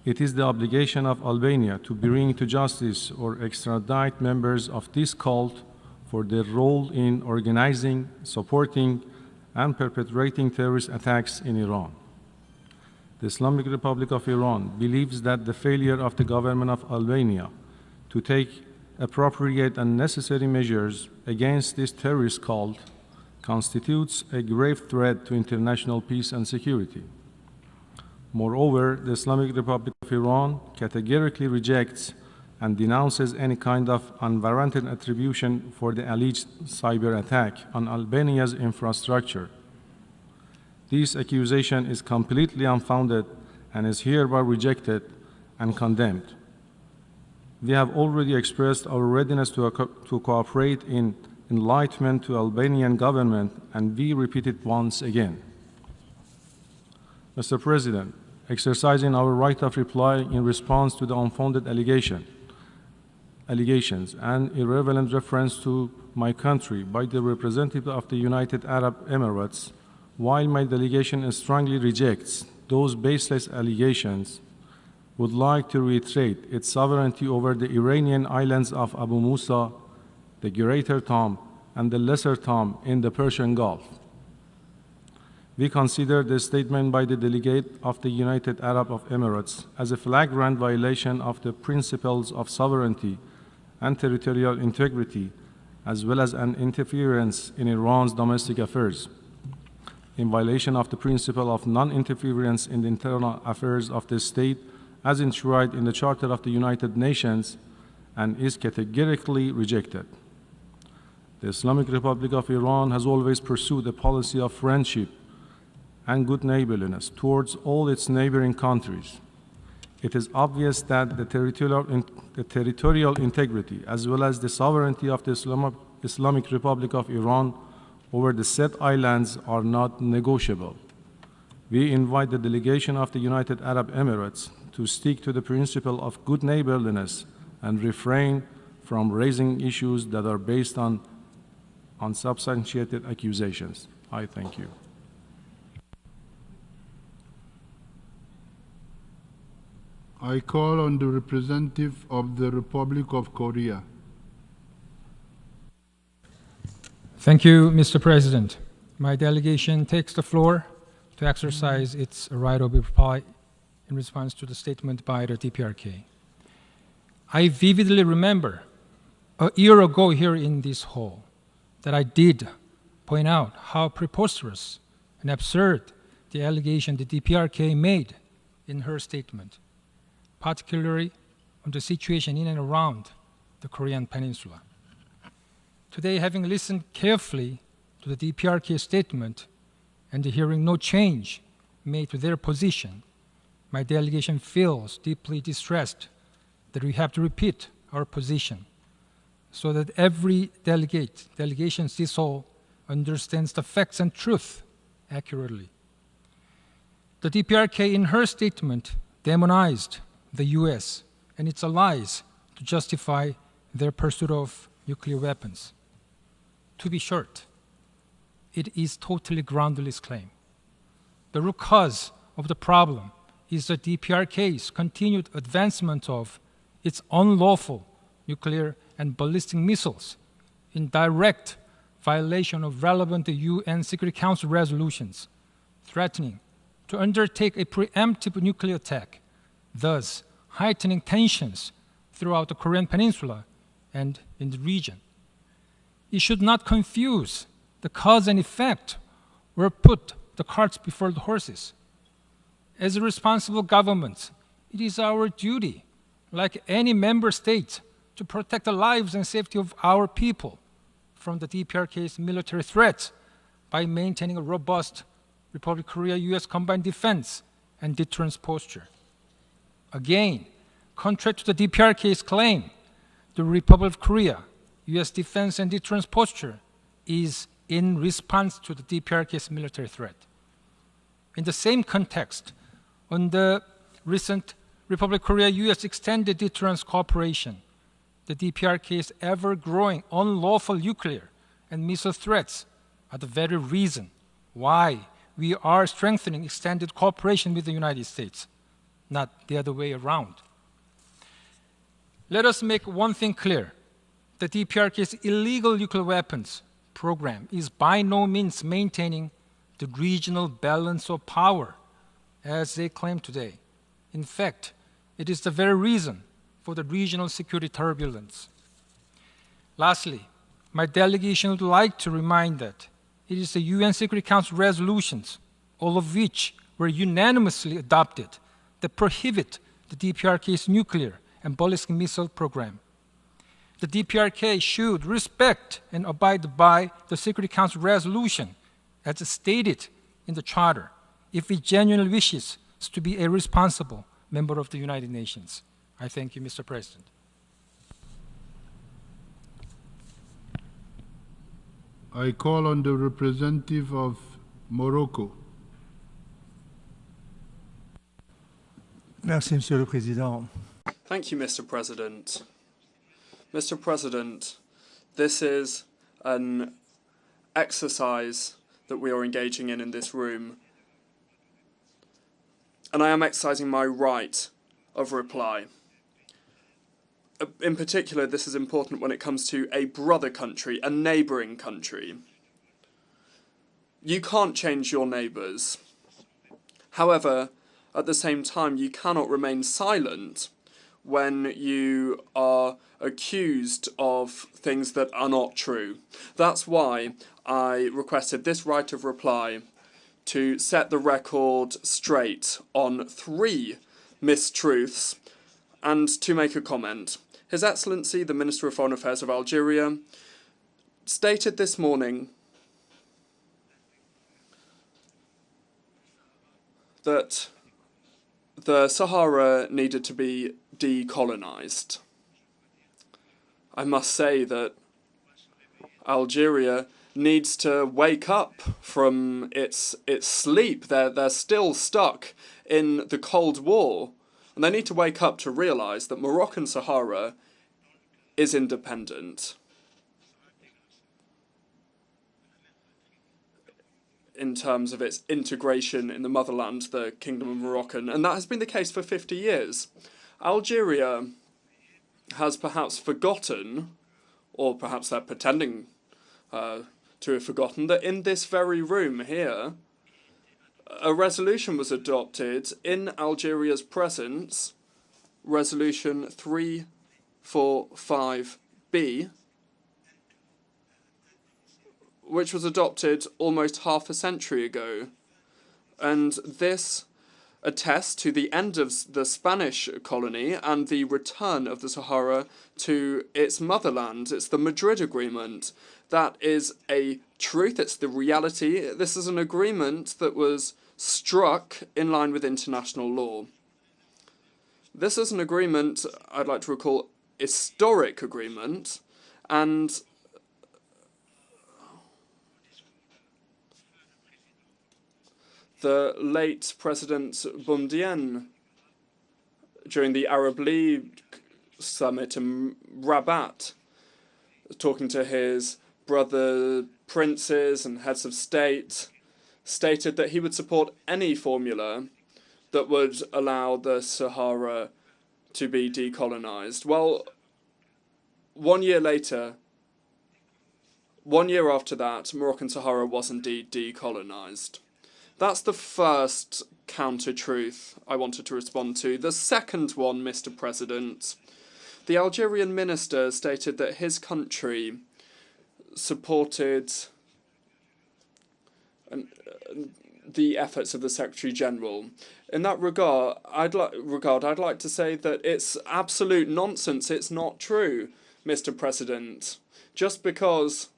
it is the obligation of Albania to bring to justice or extradite members of this cult for their role in organizing, supporting, and perpetrating terrorist attacks in Iran. the Islamic Republic of Iran believes that the failure of the government of Albania to take appropriate and necessary measures against this terrorist cult constitutes a grave threat to international peace and security. Moreover, the Islamic Republic of Iran categorically rejects and denounces any kind of unwarranted attribution for the alleged cyber attack on Albania's infrastructure. This accusation is completely unfounded and is hereby rejected and condemned. We have already expressed our readiness to cooperate in enlightenment to Albanian government, and we repeat it once again. Mr. President, exercising our right of reply in response to the unfounded allegations and irrelevant reference to my country by the representative of the United Arab Emirates, while my delegation strongly rejects those baseless allegations, would like to reiterate its sovereignty over the Iranian islands of Abu Musa, the Greater Tom, and the Lesser Tom in the Persian Gulf. We consider the statement by the delegate of the United Arab Emirates as a flagrant violation of the principles of sovereignty and territorial integrity, as well as an interference in Iran's domestic affairs, in violation of the principle of non-interference in the internal affairs of the state as enshrined in the Charter of the United Nations, and is categorically rejected. The Islamic Republic of Iran has always pursued a policy of friendship and good neighborliness towards all its neighboring countries. It is obvious that the territorial integrity as well as the sovereignty of the Islamic Republic of Iran over the said islands are not negotiable. We invite the delegation of the United Arab Emirates to stick to the principle of good neighborliness and refrain from raising issues that are based on unsubstantiated accusations. I thank you. I call on the representative of the Republic of Korea. Thank you, Mr. President. My delegation takes the floor to exercise its right of reply in response to the statement by the DPRK. I vividly remember a year ago here in this hall that I did point out how preposterous and absurd the allegation the DPRK made in her statement, particularly on the situation in and around the Korean Peninsula. Today, having listened carefully to the DPRK statement and hearing no change made to their position, my delegation feels deeply distressed that we have to repeat our position so that every delegation sees all, understands the facts and truth accurately. The DPRK in her statement demonized the US and its allies to justify their pursuit of nuclear weapons. To be short, it is totally groundless claim. The root cause of the problem is the DPRK's continued advancement of its unlawful nuclear and ballistic missiles in direct violation of relevant UN Security Council resolutions, threatening to undertake a preemptive nuclear attack, thus heightening tensions throughout the Korean Peninsula and in the region. It should not confuse the cause and effect or put the carts before the horses. As a responsible government, it is our duty, like any member state, to protect the lives and safety of our people from the DPRK's military threats by maintaining a robust Republic of Korea-US combined defense and deterrence posture. Again, contrary to the DPRK's claim, the Republic of Korea, US defense and deterrence posture is in response to the DPRK's military threat. In the same context, on the recent Republic of Korea-US extended deterrence cooperation, the DPRK's ever-growing unlawful nuclear and missile threats are the very reason why we are strengthening extended cooperation with the United States, not the other way around. Let us make one thing clear. The DPRK's illegal nuclear weapons program is by no means maintaining the regional balance of power as they claim today. In fact, it is the very reason for the regional security turbulence. Lastly, my delegation would like to remind that it is the UN Security Council resolutions, all of which were unanimously adopted, that prohibit the DPRK's nuclear and ballistic missile program. The DPRK should respect and abide by the Security Council resolution as stated in the Charter if it genuinely wishes to be a responsible member of the United Nations. I thank you, Mr. President. I call on the representative of Morocco. Merci, Monsieur le Président. Thank you, Mr. President. Mr. President, this is an exercise that we are engaging in this room, and I am exercising my right of reply. In particular, this is important when it comes to a brother country, a neighbouring country. You can't change your neighbours. However, at the same time, you cannot remain silent when you are accused of things that are not true. That's why I requested this right of reply to set the record straight on 3 mistruths and to make a comment. His Excellency, the Minister of Foreign Affairs of Algeria, stated this morning that the Sahara needed to be decolonized. I must say that Algeria needs to wake up from its sleep. They're still stuck in the Cold War, and they need to wake up to realize that Moroccan Sahara is independent. In terms of its integration in the motherland, the Kingdom of Moroccan, and that has been the case for 50 years. Algeria has perhaps forgotten, or perhaps they're pretending to have forgotten, that in this very room here, a resolution was adopted in Algeria's presence, Resolution 345B, which was adopted almost half a century ago. And this attests to the end of the Spanish colony and the return of the Sahara to its motherland. It's the Madrid Agreement. That is a truth, it's the reality. This is an agreement that was struck in line with international law. This is an agreement, I'd like to recall, historic agreement, and the late President Boumediene, during the Arab League summit in Rabat, talking to his brother princes and heads of state, stated that he would support any formula that would allow the Sahara to be decolonized. Well, 1 year later, 1 year after that, Moroccan Sahara was indeed decolonized. That's the first counter-truth I wanted to respond to. The second one, Mr. President, the Algerian minister stated that his country supported the efforts of the Secretary-General. In that regard, I'd like to say that it's absolute nonsense. It's not true, Mr. President. Just because,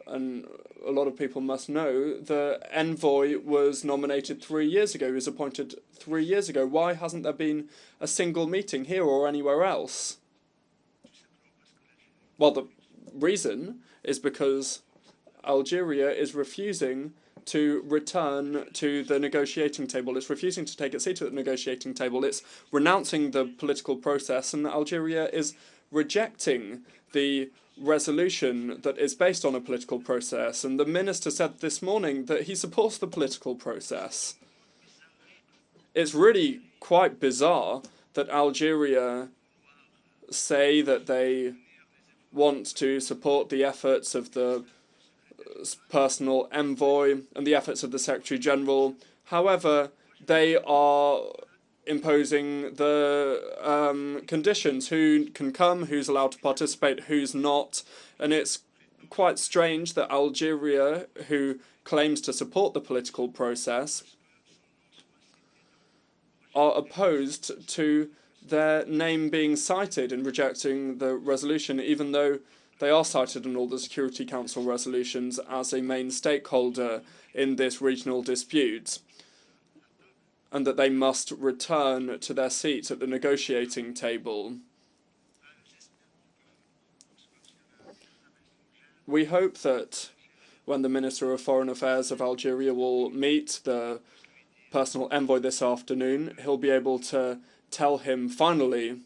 and a lot of people must know, the envoy was nominated 3 years ago, he was appointed 3 years ago. Why hasn't there been a single meeting here or anywhere else? Well, the reason is because Algeria is refusing to return to the negotiating table. It's refusing to take its seat at the negotiating table. It's renouncing the political process, and Algeria is rejecting the resolution that is based on a political process. And the minister said this morning that he supports the political process. It's really quite bizarre that Algeria say that they want to support the efforts of the personal envoy and the efforts of the Secretary General. However, they are imposing the conditions, who can come, who's allowed to participate, who's not, and it's quite strange that Algeria, who claims to support the political process, are opposed to their name being cited in rejecting the resolution, even though they are cited in all the Security Council resolutions as a main stakeholder in this regional dispute, and that they must return to their seats at the negotiating table. We hope that when the Minister of Foreign Affairs of Algeria will meet the personal envoy this afternoon, he'll be able to tell him finally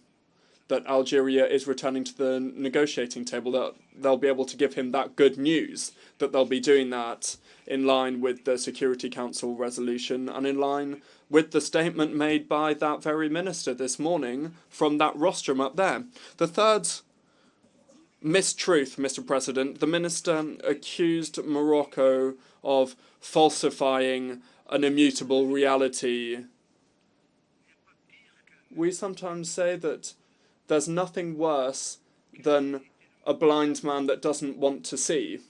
that Algeria is returning to the negotiating table, that they'll be able to give him that good news, that they'll be doing that in line with the Security Council resolution and in line with the statement made by that very minister this morning from that rostrum up there. The third mistruth, Mr. President, the minister accused Morocco of falsifying an immutable reality. We sometimes say that there's nothing worse than a blind man that doesn't want to see.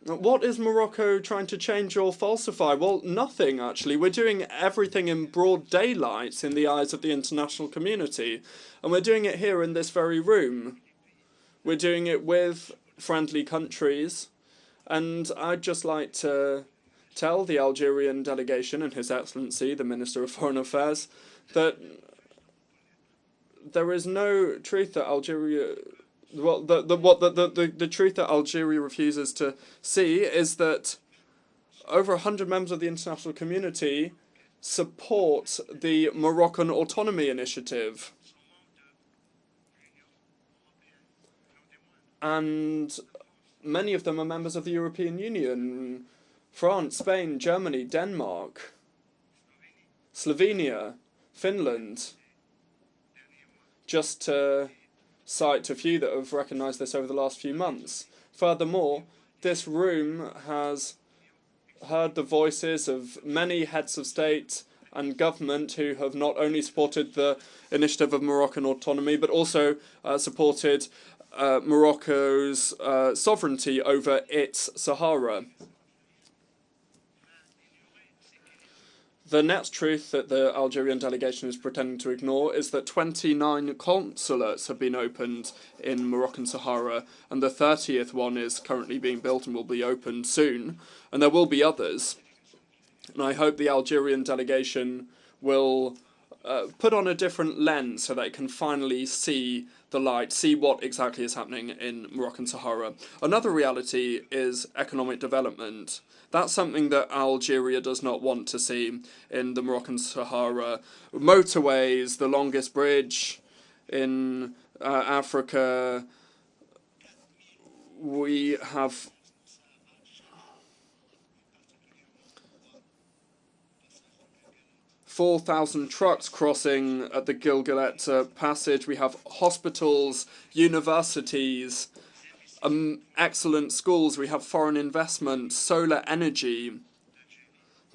What is Morocco trying to change or falsify? Well, nothing, actually. We're doing everything in broad daylight in the eyes of the international community, and we're doing it here in this very room. We're doing it with friendly countries, and I'd just like to tell the Algerian delegation and His Excellency, the Minister of Foreign Affairs, that there is no truth that Algeria... Well, the truth that Algeria refuses to see is that over 100 members of the international community support the Moroccan Autonomy Initiative. And many of them are members of the European Union. France, Spain, Germany, Denmark, Slovenia, Finland, just to cite a few that have recognised this over the last few months. Furthermore, this room has heard the voices of many heads of state and government who have not only supported the initiative of Moroccan autonomy, but also supported Morocco's sovereignty over its Sahara. The next truth that the Algerian delegation is pretending to ignore is that 29 consulates have been opened in Moroccan Sahara, and the 30th one is currently being built and will be opened soon, and there will be others. And I hope the Algerian delegation will put on a different lens so that it can finally see the light, see what exactly is happening in Moroccan Sahara. Another reality is economic development. That's something that Algeria does not want to see in the Moroccan Sahara. Motorways, the longest bridge in Africa. We have $4,000 trucks crossing at the Gilgalet Passage. We have hospitals, universities, excellent schools. We have foreign investment, solar energy.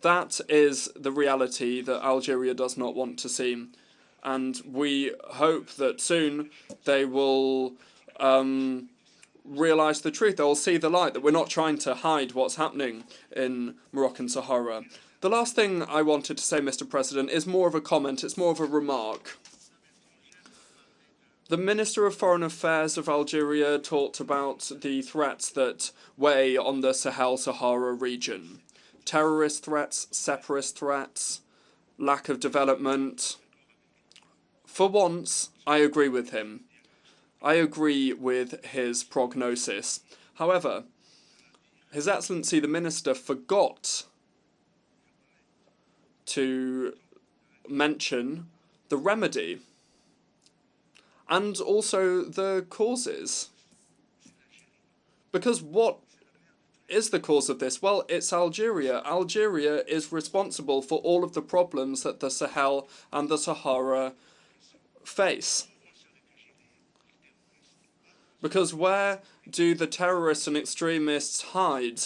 That is the reality that Algeria does not want to see. And we hope that soon they will realise the truth. They will see the light, that we're not trying to hide what's happening in Moroccan Sahara. The last thing I wanted to say, Mr. President, is more of a comment. It's more of a remark. The Minister of Foreign Affairs of Algeria talked about the threats that weigh on the Sahel-Sahara region. Terrorist threats, separatist threats, lack of development. For once, I agree with him. I agree with his prognosis. However, His Excellency the Minister forgot to mention the remedy and also the causes. Because what is the cause of this? Well, it's Algeria. Algeria is responsible for all of the problems that the Sahel and the Sahara face. Because where do the terrorists and extremists hide?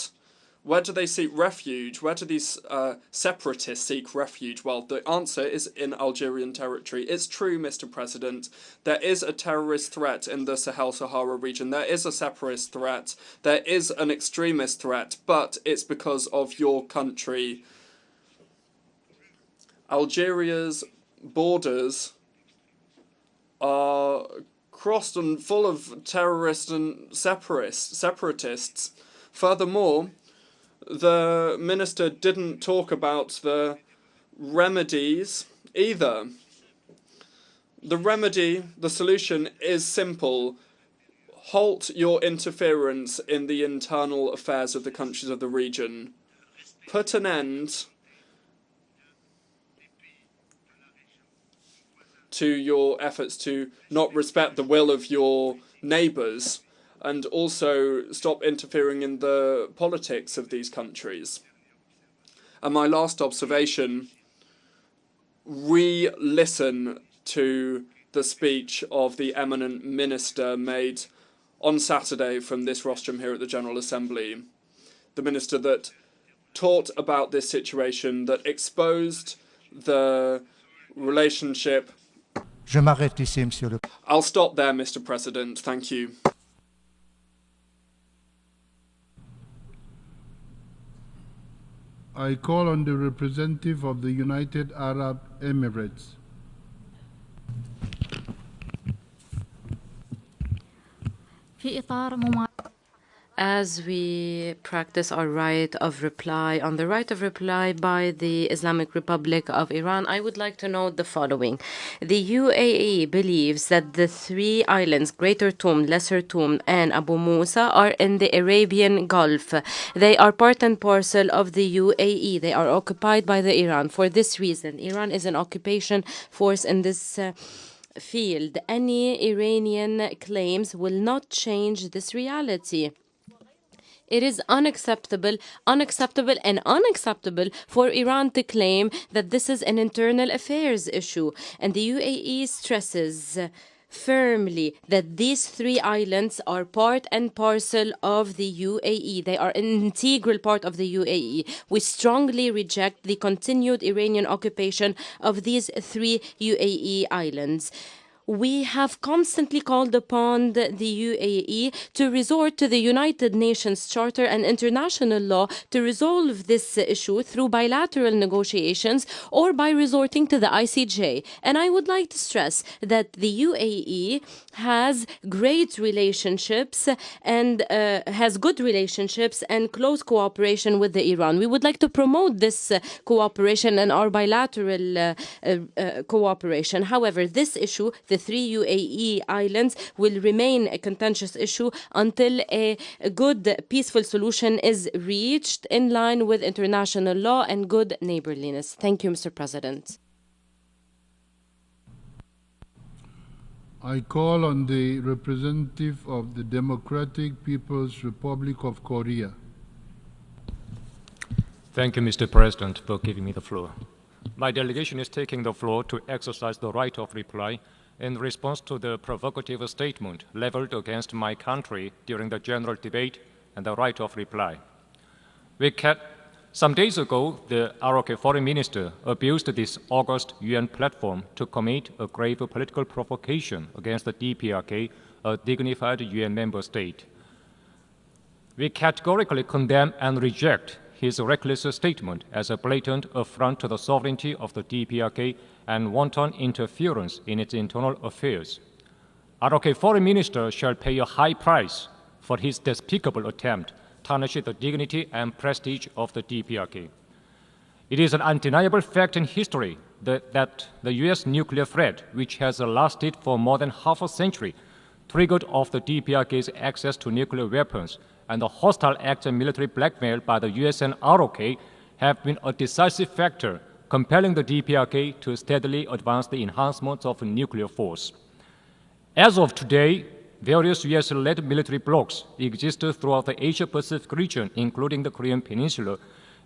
Where do they seek refuge? Where do these separatists seek refuge? Well, the answer is in Algerian territory. It's true, Mr. President. There is a terrorist threat in the Sahel-Sahara region. There is a separatist threat. There is an extremist threat, but it's because of your country. Algeria's borders are crossed and full of terrorists and separatists. Furthermore, the minister didn't talk about the remedies either. The solution is simple. Halt your interference in the internal affairs of the countries of the region. Put an end to your efforts to not respect the will of your neighbours, and also stop interfering in the politics of these countries. And my last observation, re-listen to the speech of the eminent minister made on Saturday from this rostrum here at the General Assembly. The minister that taught about this situation, that exposed the relationship. Je m'arrête ici, Monsieur le... I'll stop there, Mr. President. Thank you. I call on the representative of the United Arab Emirates. As we practice our right of reply, on the right of reply by the Islamic Republic of Iran, I would like to note the following. The UAE believes that the three islands, Greater Toom, Lesser Toom, and Abu Musa, are in the Arabian Gulf. They are part and parcel of the UAE. They are occupied by the Iran. For this reason, Iran is an occupation force in this field. Any Iranian claims will not change this reality. It is unacceptable for Iran to claim that this is an internal affairs issue. And the UAE stresses firmly that these three islands are part and parcel of the UAE. They are an integral part of the UAE. We strongly reject the continued Iranian occupation of these three UAE islands. We have constantly called upon the UAE to resort to the United Nations Charter and international law to resolve this issue through bilateral negotiations or by resorting to the ICJ. And I would like to stress that the UAE has great relationships and has good relationships and close cooperation with the Iran. We would like to promote this cooperation and our bilateral cooperation. However, this issue, the three UAE islands, will remain a contentious issue until a good, peaceful solution is reached in line with international law and good neighborliness. Thank you, Mr. President. I call on the representative of the Democratic People's Republic of Korea. Thank you, Mr. President, for giving me the floor. My delegation is taking the floor to exercise the right of reply in response to the provocative statement leveled against my country during the general debate and the right of reply. Some days ago, the ROK foreign minister abused this August UN platform to commit a grave political provocation against the DPRK, a dignified UN member state. We categorically condemn and reject his reckless statement as a blatant affront to the sovereignty of the DPRK and wanton interference in its internal affairs. ROK foreign minister shall pay a high price for his despicable attempt to tarnish the dignity and prestige of the DPRK. It is an undeniable fact in history that the US nuclear threat, which has lasted for more than half a century, triggered off the DPRK's access to nuclear weapons, and the hostile acts and military blackmail by the US and ROK have been a decisive factor compelling the DPRK to steadily advance the enhancements of nuclear force. As of today, various US-led military blocs exist throughout the Asia-Pacific region, including the Korean Peninsula,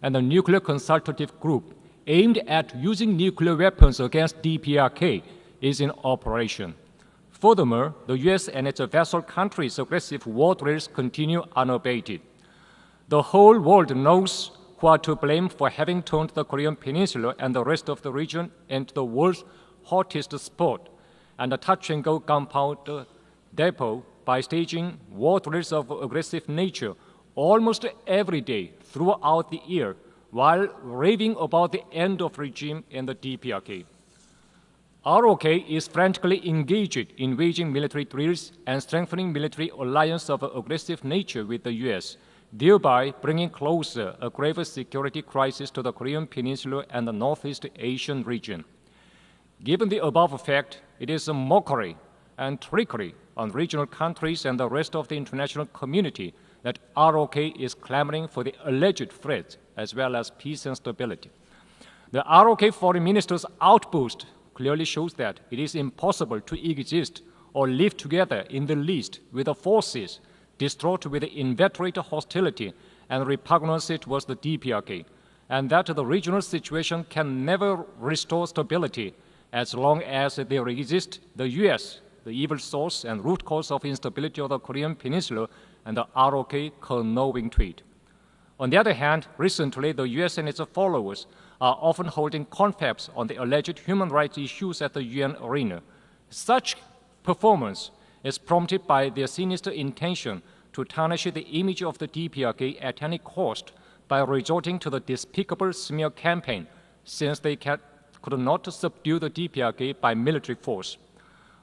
and the Nuclear Consultative Group aimed at using nuclear weapons against DPRK is in operation. Furthermore, the U.S. and its vassal countries' aggressive war drills continue unabated. The whole world knows who are to blame for having turned the Korean Peninsula and the rest of the region into the world's hottest spot and a touch-and-go gunpowder depot by staging war drills of aggressive nature almost every day throughout the year while raving about the end of regime in the DPRK. ROK is frantically engaged in waging military drills and strengthening military alliance of aggressive nature with the U.S., thereby bringing closer a grave security crisis to the Korean Peninsula and the Northeast Asian region. Given the above fact, it is a mockery and trickery on regional countries and the rest of the international community that ROK is clamoring for the alleged threats as well as peace and stability. The ROK foreign minister's outburst clearly shows that it is impossible to exist or live together in the least with the forces distraught with the inveterate hostility and repugnance towards the DPRK, and that the regional situation can never restore stability as long as there exists the U.S., the evil source and root cause of instability of the Korean Peninsula, and the ROK conniving to it. On the other hand, recently the U.S. and its followers are often holding confabs on the alleged human rights issues at the UN arena. Such performance is prompted by their sinister intention to tarnish the image of the DPRK at any cost by resorting to the despicable smear campaign, since they could not subdue the DPRK by military force.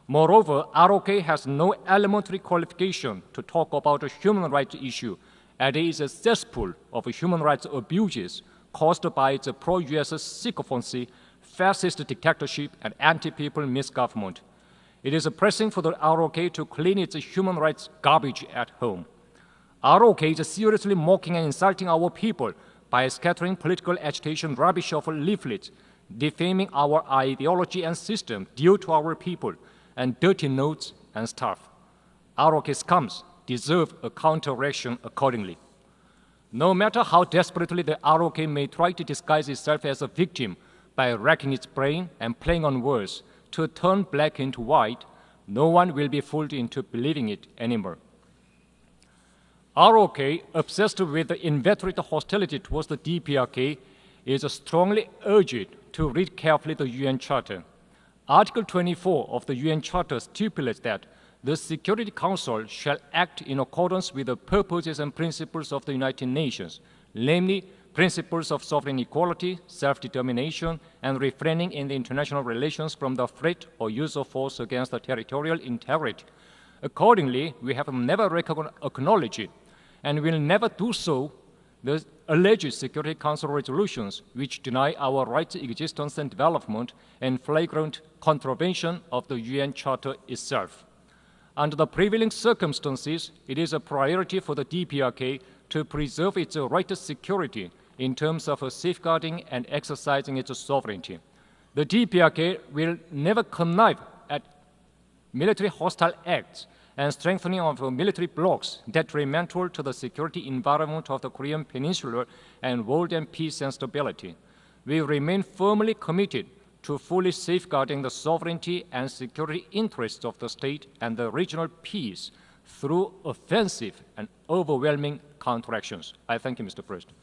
Moreover, ROK has no elementary qualification to talk about a human rights issue, and it is a cesspool of human rights abuses caused by its pro-US sycophancy, fascist dictatorship, and anti-people misgovernment. It is pressing for the ROK to clean its human rights garbage at home. ROK is seriously mocking and insulting our people by scattering political agitation rubbish of leaflets, defaming our ideology and system due to our people, and dirty notes and stuff. ROK scums deserve a counter-reaction accordingly. No matter how desperately the ROK may try to disguise itself as a victim by racking its brain and playing on words to turn black into white, no one will be fooled into believing it anymore. ROK, obsessed with the inveterate hostility towards the DPRK, is strongly urged to read carefully the UN Charter. Article 24 of the UN Charter stipulates that the Security Council shall act in accordance with the purposes and principles of the United Nations, namely principles of sovereign equality, self-determination, and refraining in the international relations from the threat or use of force against the territorial integrity. Accordingly, we have never acknowledged and will never do so the alleged Security Council resolutions which deny our right to existence and development and flagrant contravention of the UN Charter itself. Under the prevailing circumstances, it is a priority for the DPRK to preserve its right to security in terms of safeguarding and exercising its sovereignty. The DPRK will never connive at military hostile acts and strengthening of military blocs detrimental to the security environment of the Korean Peninsula and world and peace and stability. We remain firmly committed to fully safeguarding the sovereignty and security interests of the state and the regional peace through offensive and overwhelming counteractions. I thank you, Mr. President.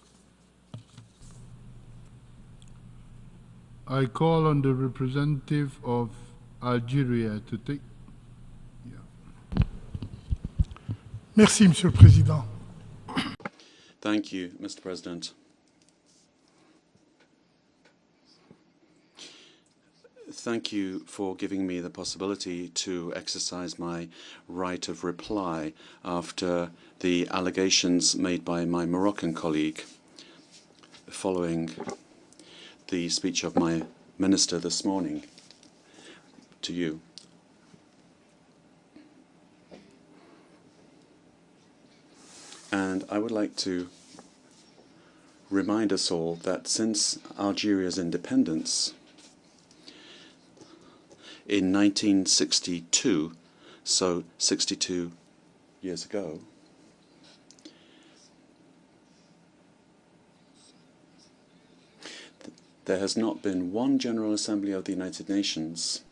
I call on the representative of Algeria to take. Merci, Monsieur le Président. Thank you, Mr. President. Thank you for giving me the possibility to exercise my right of reply after the allegations made by my Moroccan colleague following the speech of my minister this morning to you. And I would like to remind us all that since Algeria's independence in 1962, so 62 years ago, there has not been one General Assembly of the United Nations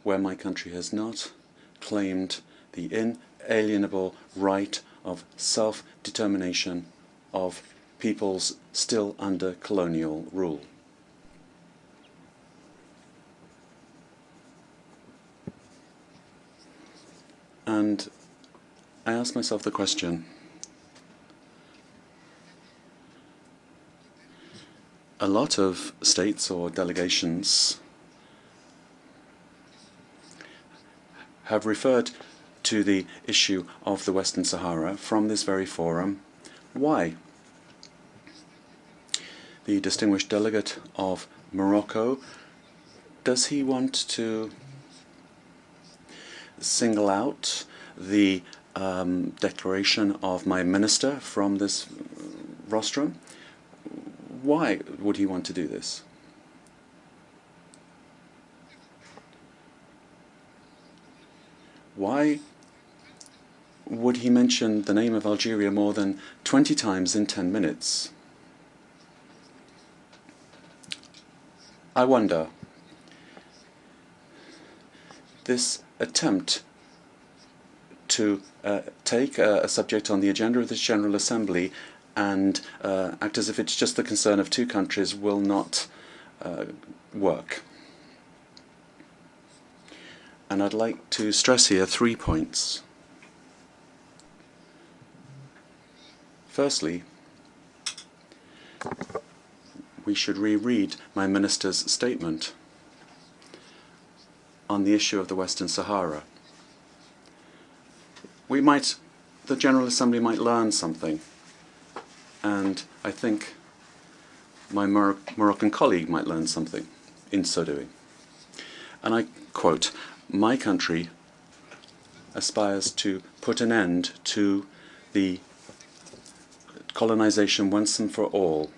where my country has not claimed the inalienable right of self-determination of peoples still under colonial rule. And I ask myself the question, a lot of states or delegations have referred to the issue of the Western Sahara from this very forum. Why? The distinguished delegate of Morocco, does he want to single out the declaration of my minister from this rostrum? Why would he want to do this? Why would he mention the name of Algeria more than 20 times in 10 minutes? I wonder, this attempt to take a subject on the agenda of this General Assembly and act as if it's just the concern of two countries will not work. And I'd like to stress here 3 points. Firstly, we should reread my minister's statement on the issue of the Western Sahara. The General Assembly might learn something, and I think my Moroccan colleague might learn something in so doing. And I quote, "My country aspires to put an end to the colonization once and for all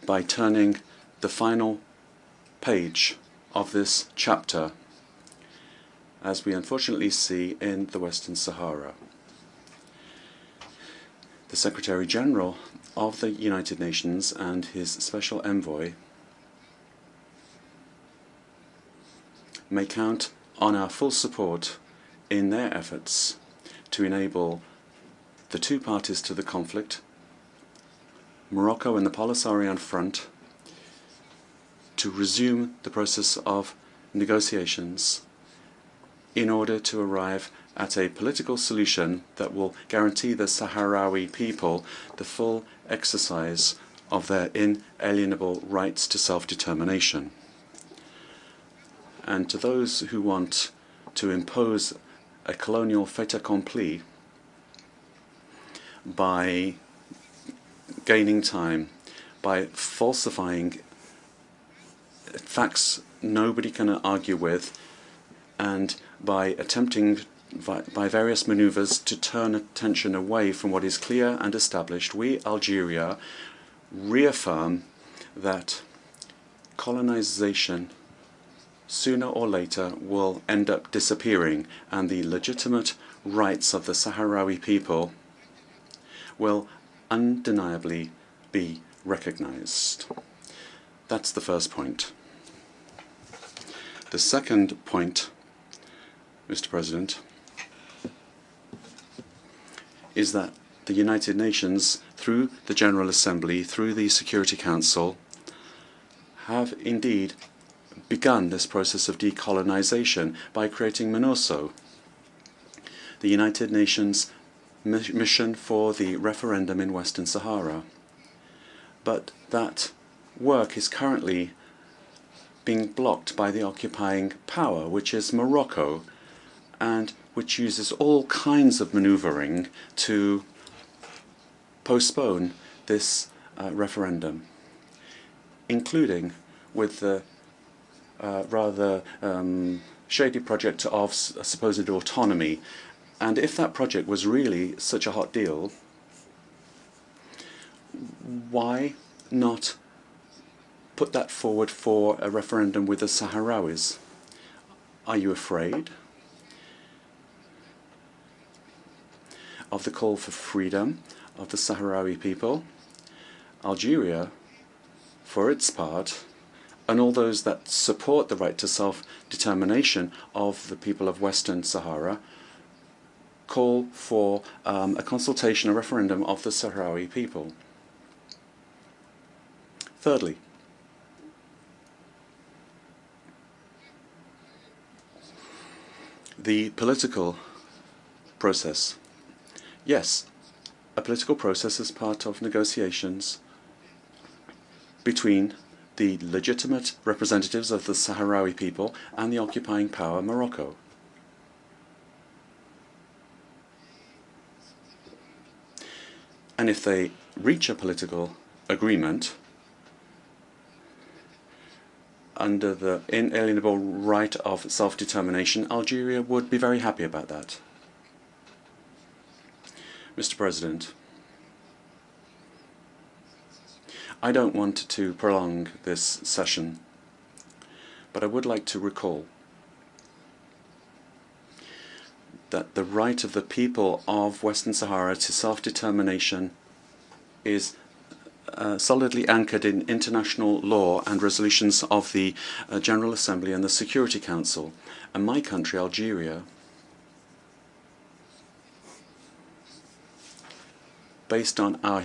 by turning the final page of this chapter, as we unfortunately see in the Western Sahara." The Secretary General of the United Nations and his special envoy may count on our full support in their efforts to enable the two parties to the conflict, Morocco and the Polisario Front, to resume the process of negotiations in order to arrive at a political solution that will guarantee the Sahrawi people the full exercise of their inalienable rights to self-determination. And to those who want to impose a colonial fait accompli by gaining time, by falsifying facts nobody can argue with, and by attempting by various maneuvers to turn attention away from what is clear and established, we, Algeria, reaffirm that colonization sooner or later will end up disappearing, and the legitimate rights of the Sahrawi people will undeniably be recognized. That's the first point. The second point, Mr. President, is that the United Nations, through the General Assembly, through the Security Council, have indeed begun this process of decolonization by creating MINURSO, the United Nations mission for the referendum in Western Sahara. But that work is currently being blocked by the occupying power, which is Morocco, and which uses all kinds of maneuvering to postpone this referendum, including with the rather shady project of supposed autonomy. And if that project was really such a hot deal, why not put that forward for a referendum with the Sahrawis? Are you afraid of the call for freedom of the Sahrawi people? Algeria, for its part, and all those that support the right to self-determination of the people of Western Sahara call for a consultation, a referendum of the Sahrawi people. Thirdly, the political process. Yes, a political process is part of negotiations between the legitimate representatives of the Sahrawi people and the occupying power, Morocco. And if they reach a political agreement under the inalienable right of self-determination, Algeria would be very happy about that. Mr. President, I don't want to prolong this session, but I would like to recall that the right of the people of Western Sahara to self-determination is solidly anchored in international law and resolutions of the General Assembly and the Security Council. And my country, Algeria, based on our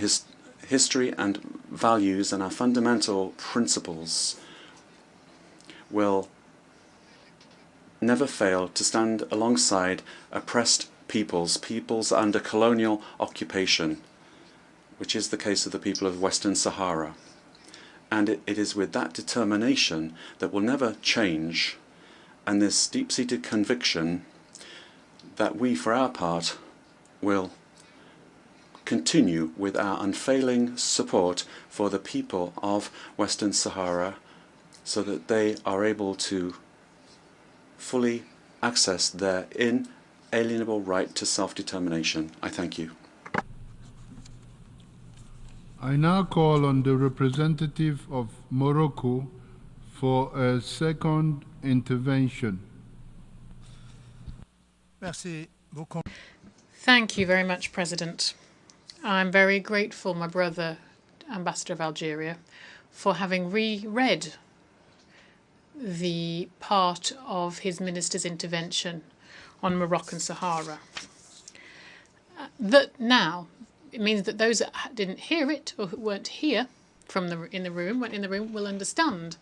history and values and our fundamental principles, will never fail to stand alongside oppressed peoples under colonial occupation, which is the case of the people of Western Sahara. And it is with that determination that will never change, and this deep-seated conviction that we, for our part, will continue with our unfailing support for the people of Western Sahara so that they are able to fully access their inalienable right to self-determination. I thank you. I now call on the representative of Morocco for a second intervention. Thank you very much, President. I'm very grateful, my brother, Ambassador of Algeria, for having reread the part of his minister's intervention on Moroccan Sahara. That now, it means that those that didn't hear it or who weren't here weren't in the room, will understand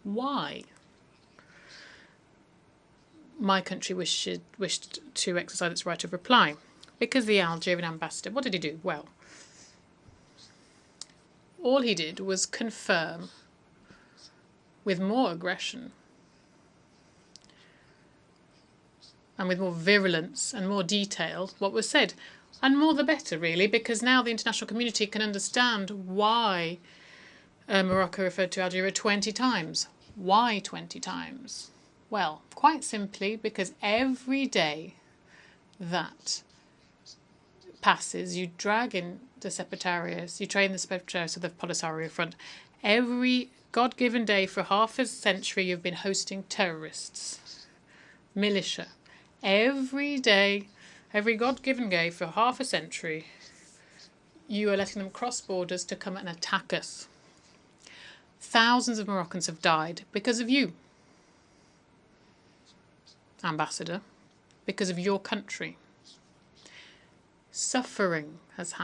why my country wished to exercise its right of reply. Because the Algerian ambassador, what did he do? Well, all he did was confirm with more aggression and with more virulence and more detail what was said. And more the better, really, because now the international community can understand why Morocco referred to Algeria 20 times. Why 20 times? Well, quite simply because every day that passes, you drag in the Secretariats, you train the Secretariats of the Polisario Front. Every God-given day for half a century you've been hosting terrorists, militia. Every day, every God-given day for half a century, you are letting them cross borders to come and attack us. Thousands of Moroccans have died because of you, Ambassador, because of your country. Suffering has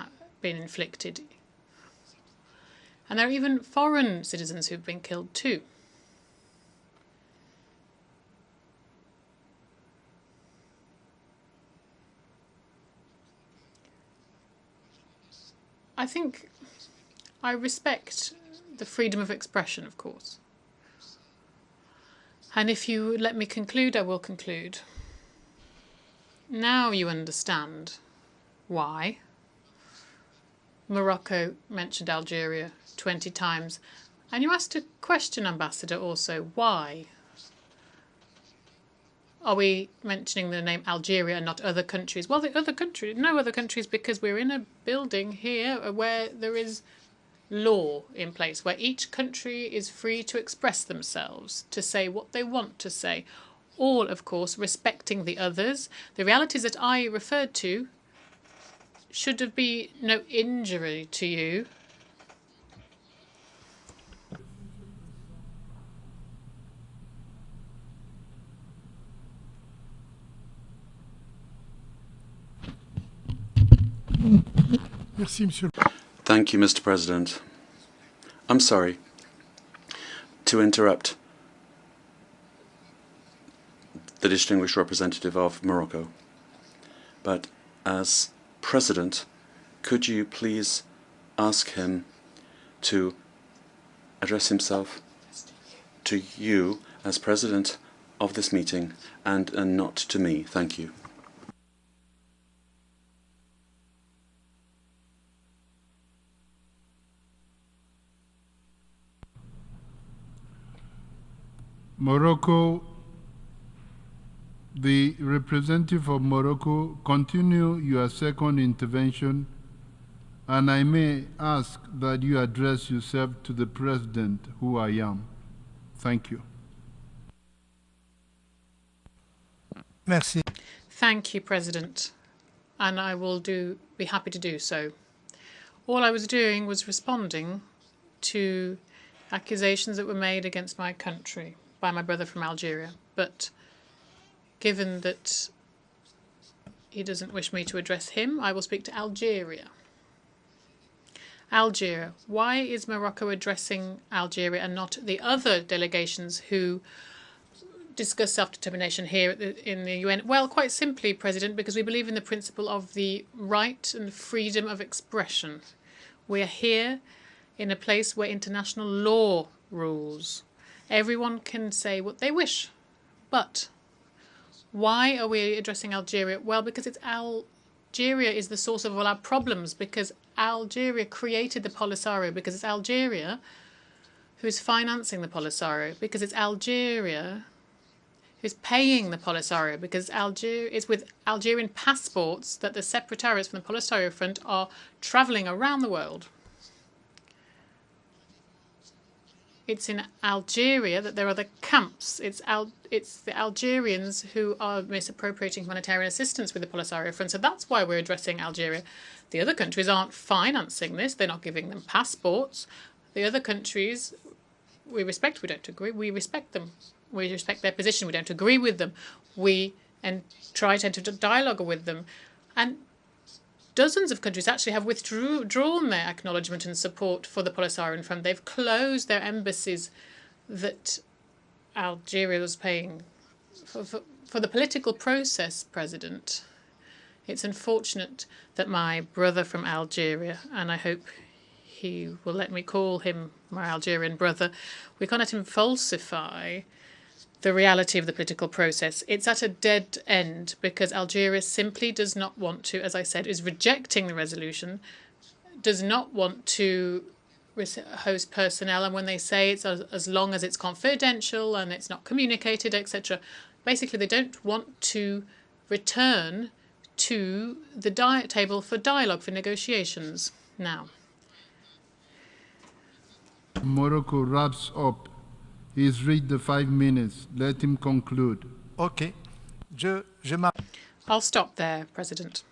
been inflicted. And there are even foreign citizens who've been killed too. I think I respect the freedom of expression, of course. And if you let me conclude, I will conclude. Now you understand why Morocco mentioned Algeria 20 times. And you asked a question, Ambassador, also. Why are we mentioning the name Algeria and not other countries? Well, the other country, no other countries, because we're in a building here where there is law in place, where each country is free to express themselves, to say what they want to say, all, of course, respecting the others. The realities that I referred to should have been no injury to you. Merci, Monsieur. Thank you, Mr. President. I'm sorry to interrupt the distinguished representative of Morocco, but as President, could you please ask him to address himself to you as President of this meeting and not to me? Thank you. Morocco, the representative of Morocco, continue your second intervention, and I may ask that you address yourself to the President, who I am. Thank you. Merci. Thank you, President, and I will be happy to do so. All I was doing was responding to accusations that were made against my country by my brother from Algeria, but given that he doesn't wish me to address him, I will speak to Algeria. Algeria. Why is Morocco addressing Algeria and not the other delegations who discuss self-determination here in the UN? Well, quite simply, President, because we believe in the principle of the right and freedom of expression. We are here in a place where international law rules. Everyone can say what they wish. But why are we addressing Algeria? Well, because Algeria is the source of all our problems, because Algeria created the Polisario, because it's Algeria who is financing the Polisario, because it's Algeria who's paying the Polisario, because it's with Algerian passports that the separatarists from the Polisario Front are travelling around the world. It's in Algeria that there are the camps. It's the Algerians who are misappropriating humanitarian assistance with the Polisario Front. So that's why we're addressing Algeria. The other countries aren't financing this. They're not giving them passports. The other countries, we respect. We don't agree. We respect them. We respect their position. We don't agree with them. We try to enter into dialogue with them. And dozens of countries actually have withdrawn their acknowledgement and support for the Polisario Front. They've closed their embassies that Algeria was paying for the political process, President. It's unfortunate that my brother from Algeria, and I hope he will let me call him my Algerian brother, we can't let him falsify the reality of the political process. It's at a dead end because Algeria simply does not want to, as I said, is rejecting the resolution, does not want to host personnel, and when they say it's as long as it's confidential and it's not communicated, etc., basically they don't want to return to the table for dialogue, for negotiations now. Morocco wraps up. He's reached the 5 minutes. Let him conclude. Okay. I'll stop there, President.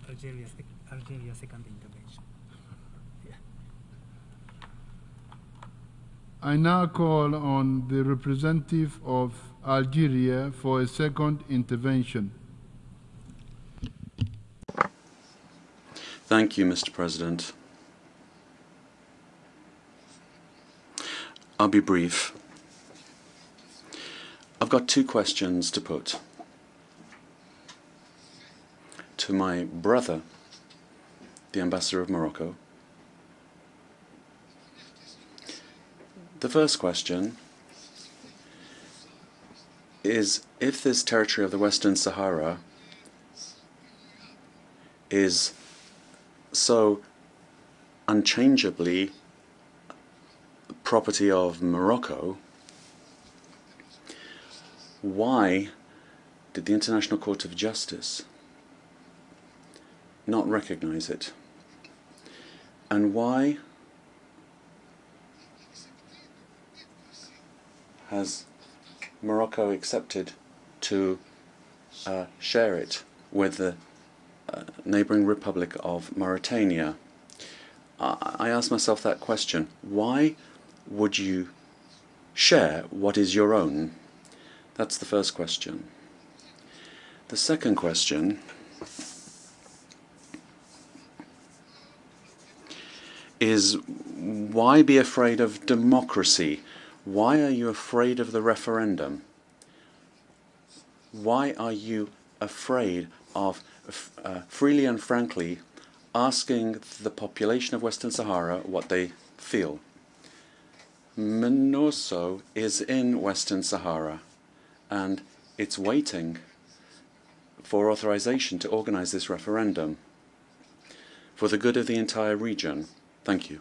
Algeria second intervention. Yeah. I now call on the representative of Algeria for a second intervention. Thank you, Mr. President. I'll be brief. I've got two questions to put to my brother, the Ambassador of Morocco. The first question is, if this territory of the Western Sahara is so unchangeably property of Morocco, why did the International Court of Justice not recognize it? And why has Morocco accepted to share it with the neighboring Republic of Mauritania? I ask myself that question. Why would you share what is your own? That's the first question. The second question is, why be afraid of democracy? Why are you afraid of the referendum? Why are you afraid of freely and frankly asking the population of Western Sahara what they feel? MINURSO is in Western Sahara, and it's waiting for authorization to organize this referendum for the good of the entire region. Thank you.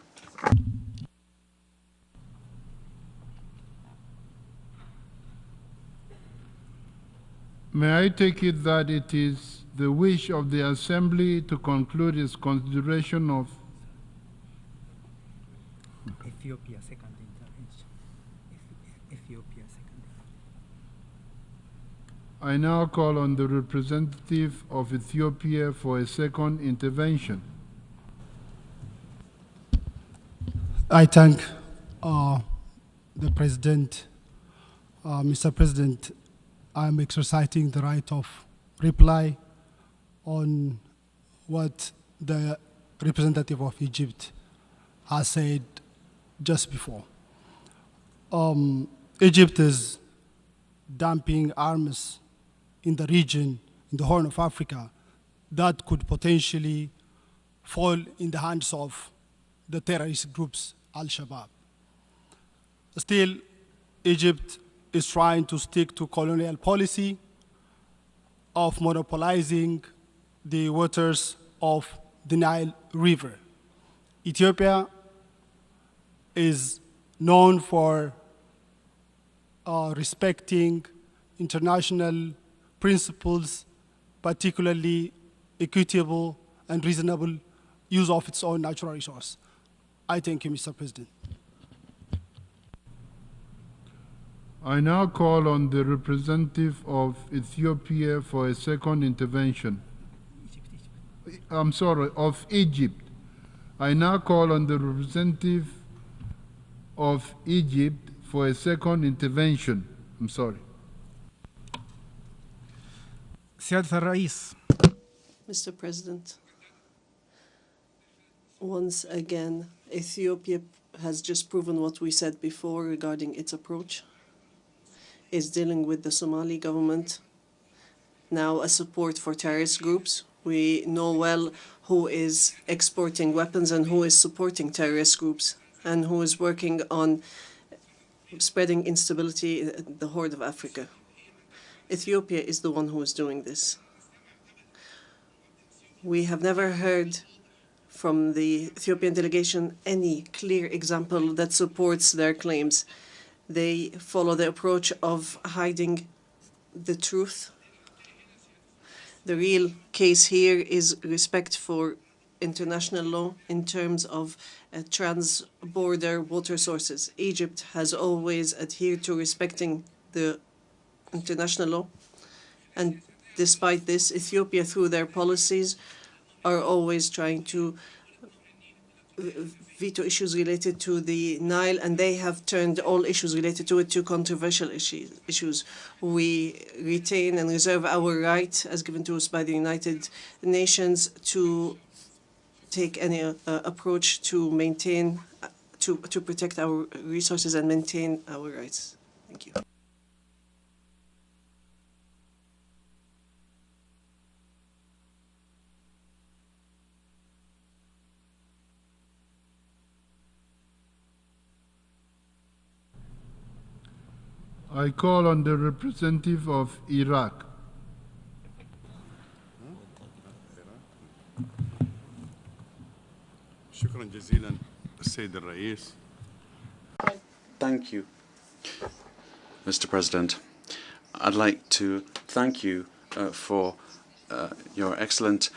May I take it that it is the wish of the Assembly to conclude its consideration of Ethiopia second intervention. Ethiopia second. I now call on the representative of Ethiopia for a second intervention. I thank the President. Mr. President, I'm exercising the right of reply on what the representative of Egypt has said just before. Egypt is dumping arms in the region, in the Horn of Africa, that could potentially fall in the hands of the terrorist groups, Al-Shabaab. Still, Egypt is trying to stick to colonial policy of monopolizing the waters of the Nile River. Ethiopia is known for respecting international principles, particularly equitable and reasonable use of its own natural resource. I thank you, Mr. President. I now call on the representative of Ethiopia for a second intervention. I'm sorry, of Egypt. I now call on the representative of Egypt for a second intervention. I'm sorry. سيادة الرئيس. Mr. President, once again, Ethiopia has just proven what we said before regarding its approach. Is dealing with the Somali government, now a support for terrorist groups. We know well who is exporting weapons and who is supporting terrorist groups and who is working on spreading instability in the Horn of Africa. Ethiopia is the one who is doing this. We have never heard from the Ethiopian delegation any clear example that supports their claims. They follow the approach of hiding the truth. The real case here is respect for international law in terms of trans-border water sources. Egypt has always adhered to respecting the international law. And despite this, Ethiopia, through their policies, are always trying to veto issues related to the Nile, and they have turned all issues related to it to controversial issues. We retain and reserve our right, as given to us by the United Nations, to take any approach to maintain, to protect our resources and maintain our rights. Thank you. I call on the representative of Iraq. شكرا جزيلا السيد الرئيس. Thank you, Mr. President. I'd like to thank you for your excellent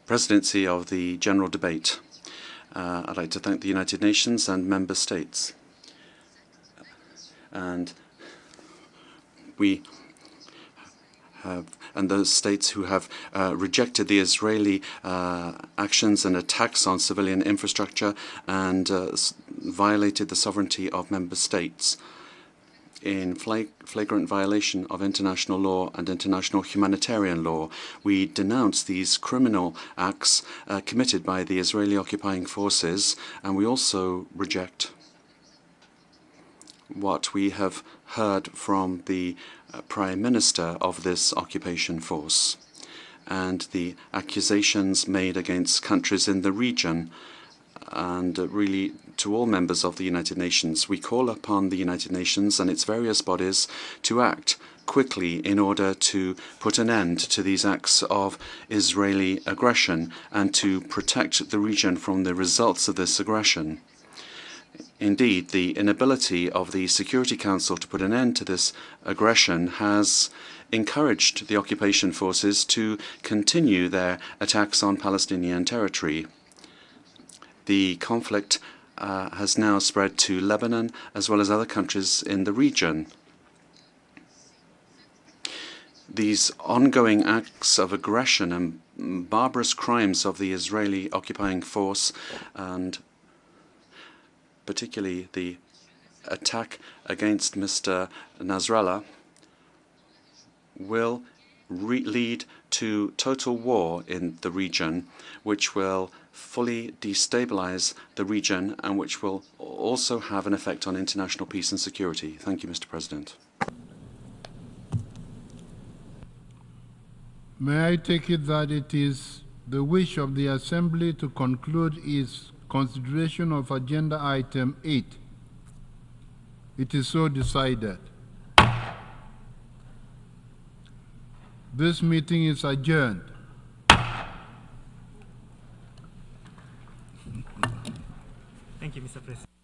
presidency of the general debate. I'd like to thank the United Nations and member states. And we have, and those states who have rejected the Israeli actions and attacks on civilian infrastructure and violated the sovereignty of member states. in flagrant violation of international law and international humanitarian law. We denounce these criminal acts committed by the Israeli occupying forces, and we also reject what we have heard from the Prime Minister of this occupation force and the accusations made against countries in the region and really to all members of the United Nations. We call upon the United Nations and its various bodies to act quickly in order to put an end to these acts of Israeli aggression and to protect the region from the results of this aggression. Indeed, the inability of the Security Council to put an end to this aggression has encouraged the occupation forces to continue their attacks on Palestinian territory. The conflict has now spread to Lebanon as well as other countries in the region. These ongoing acts of aggression and barbarous crimes of the Israeli occupying force, and particularly the attack against Mr. Nasrallah, will lead to total war in the region, which will fully destabilize the region and which will also have an effect on international peace and security. Thank you, Mr. President. May I take it that it is the wish of the Assembly to conclude its consideration of Agenda Item 8? It is so decided. This meeting is adjourned. Thank you, Mr. President.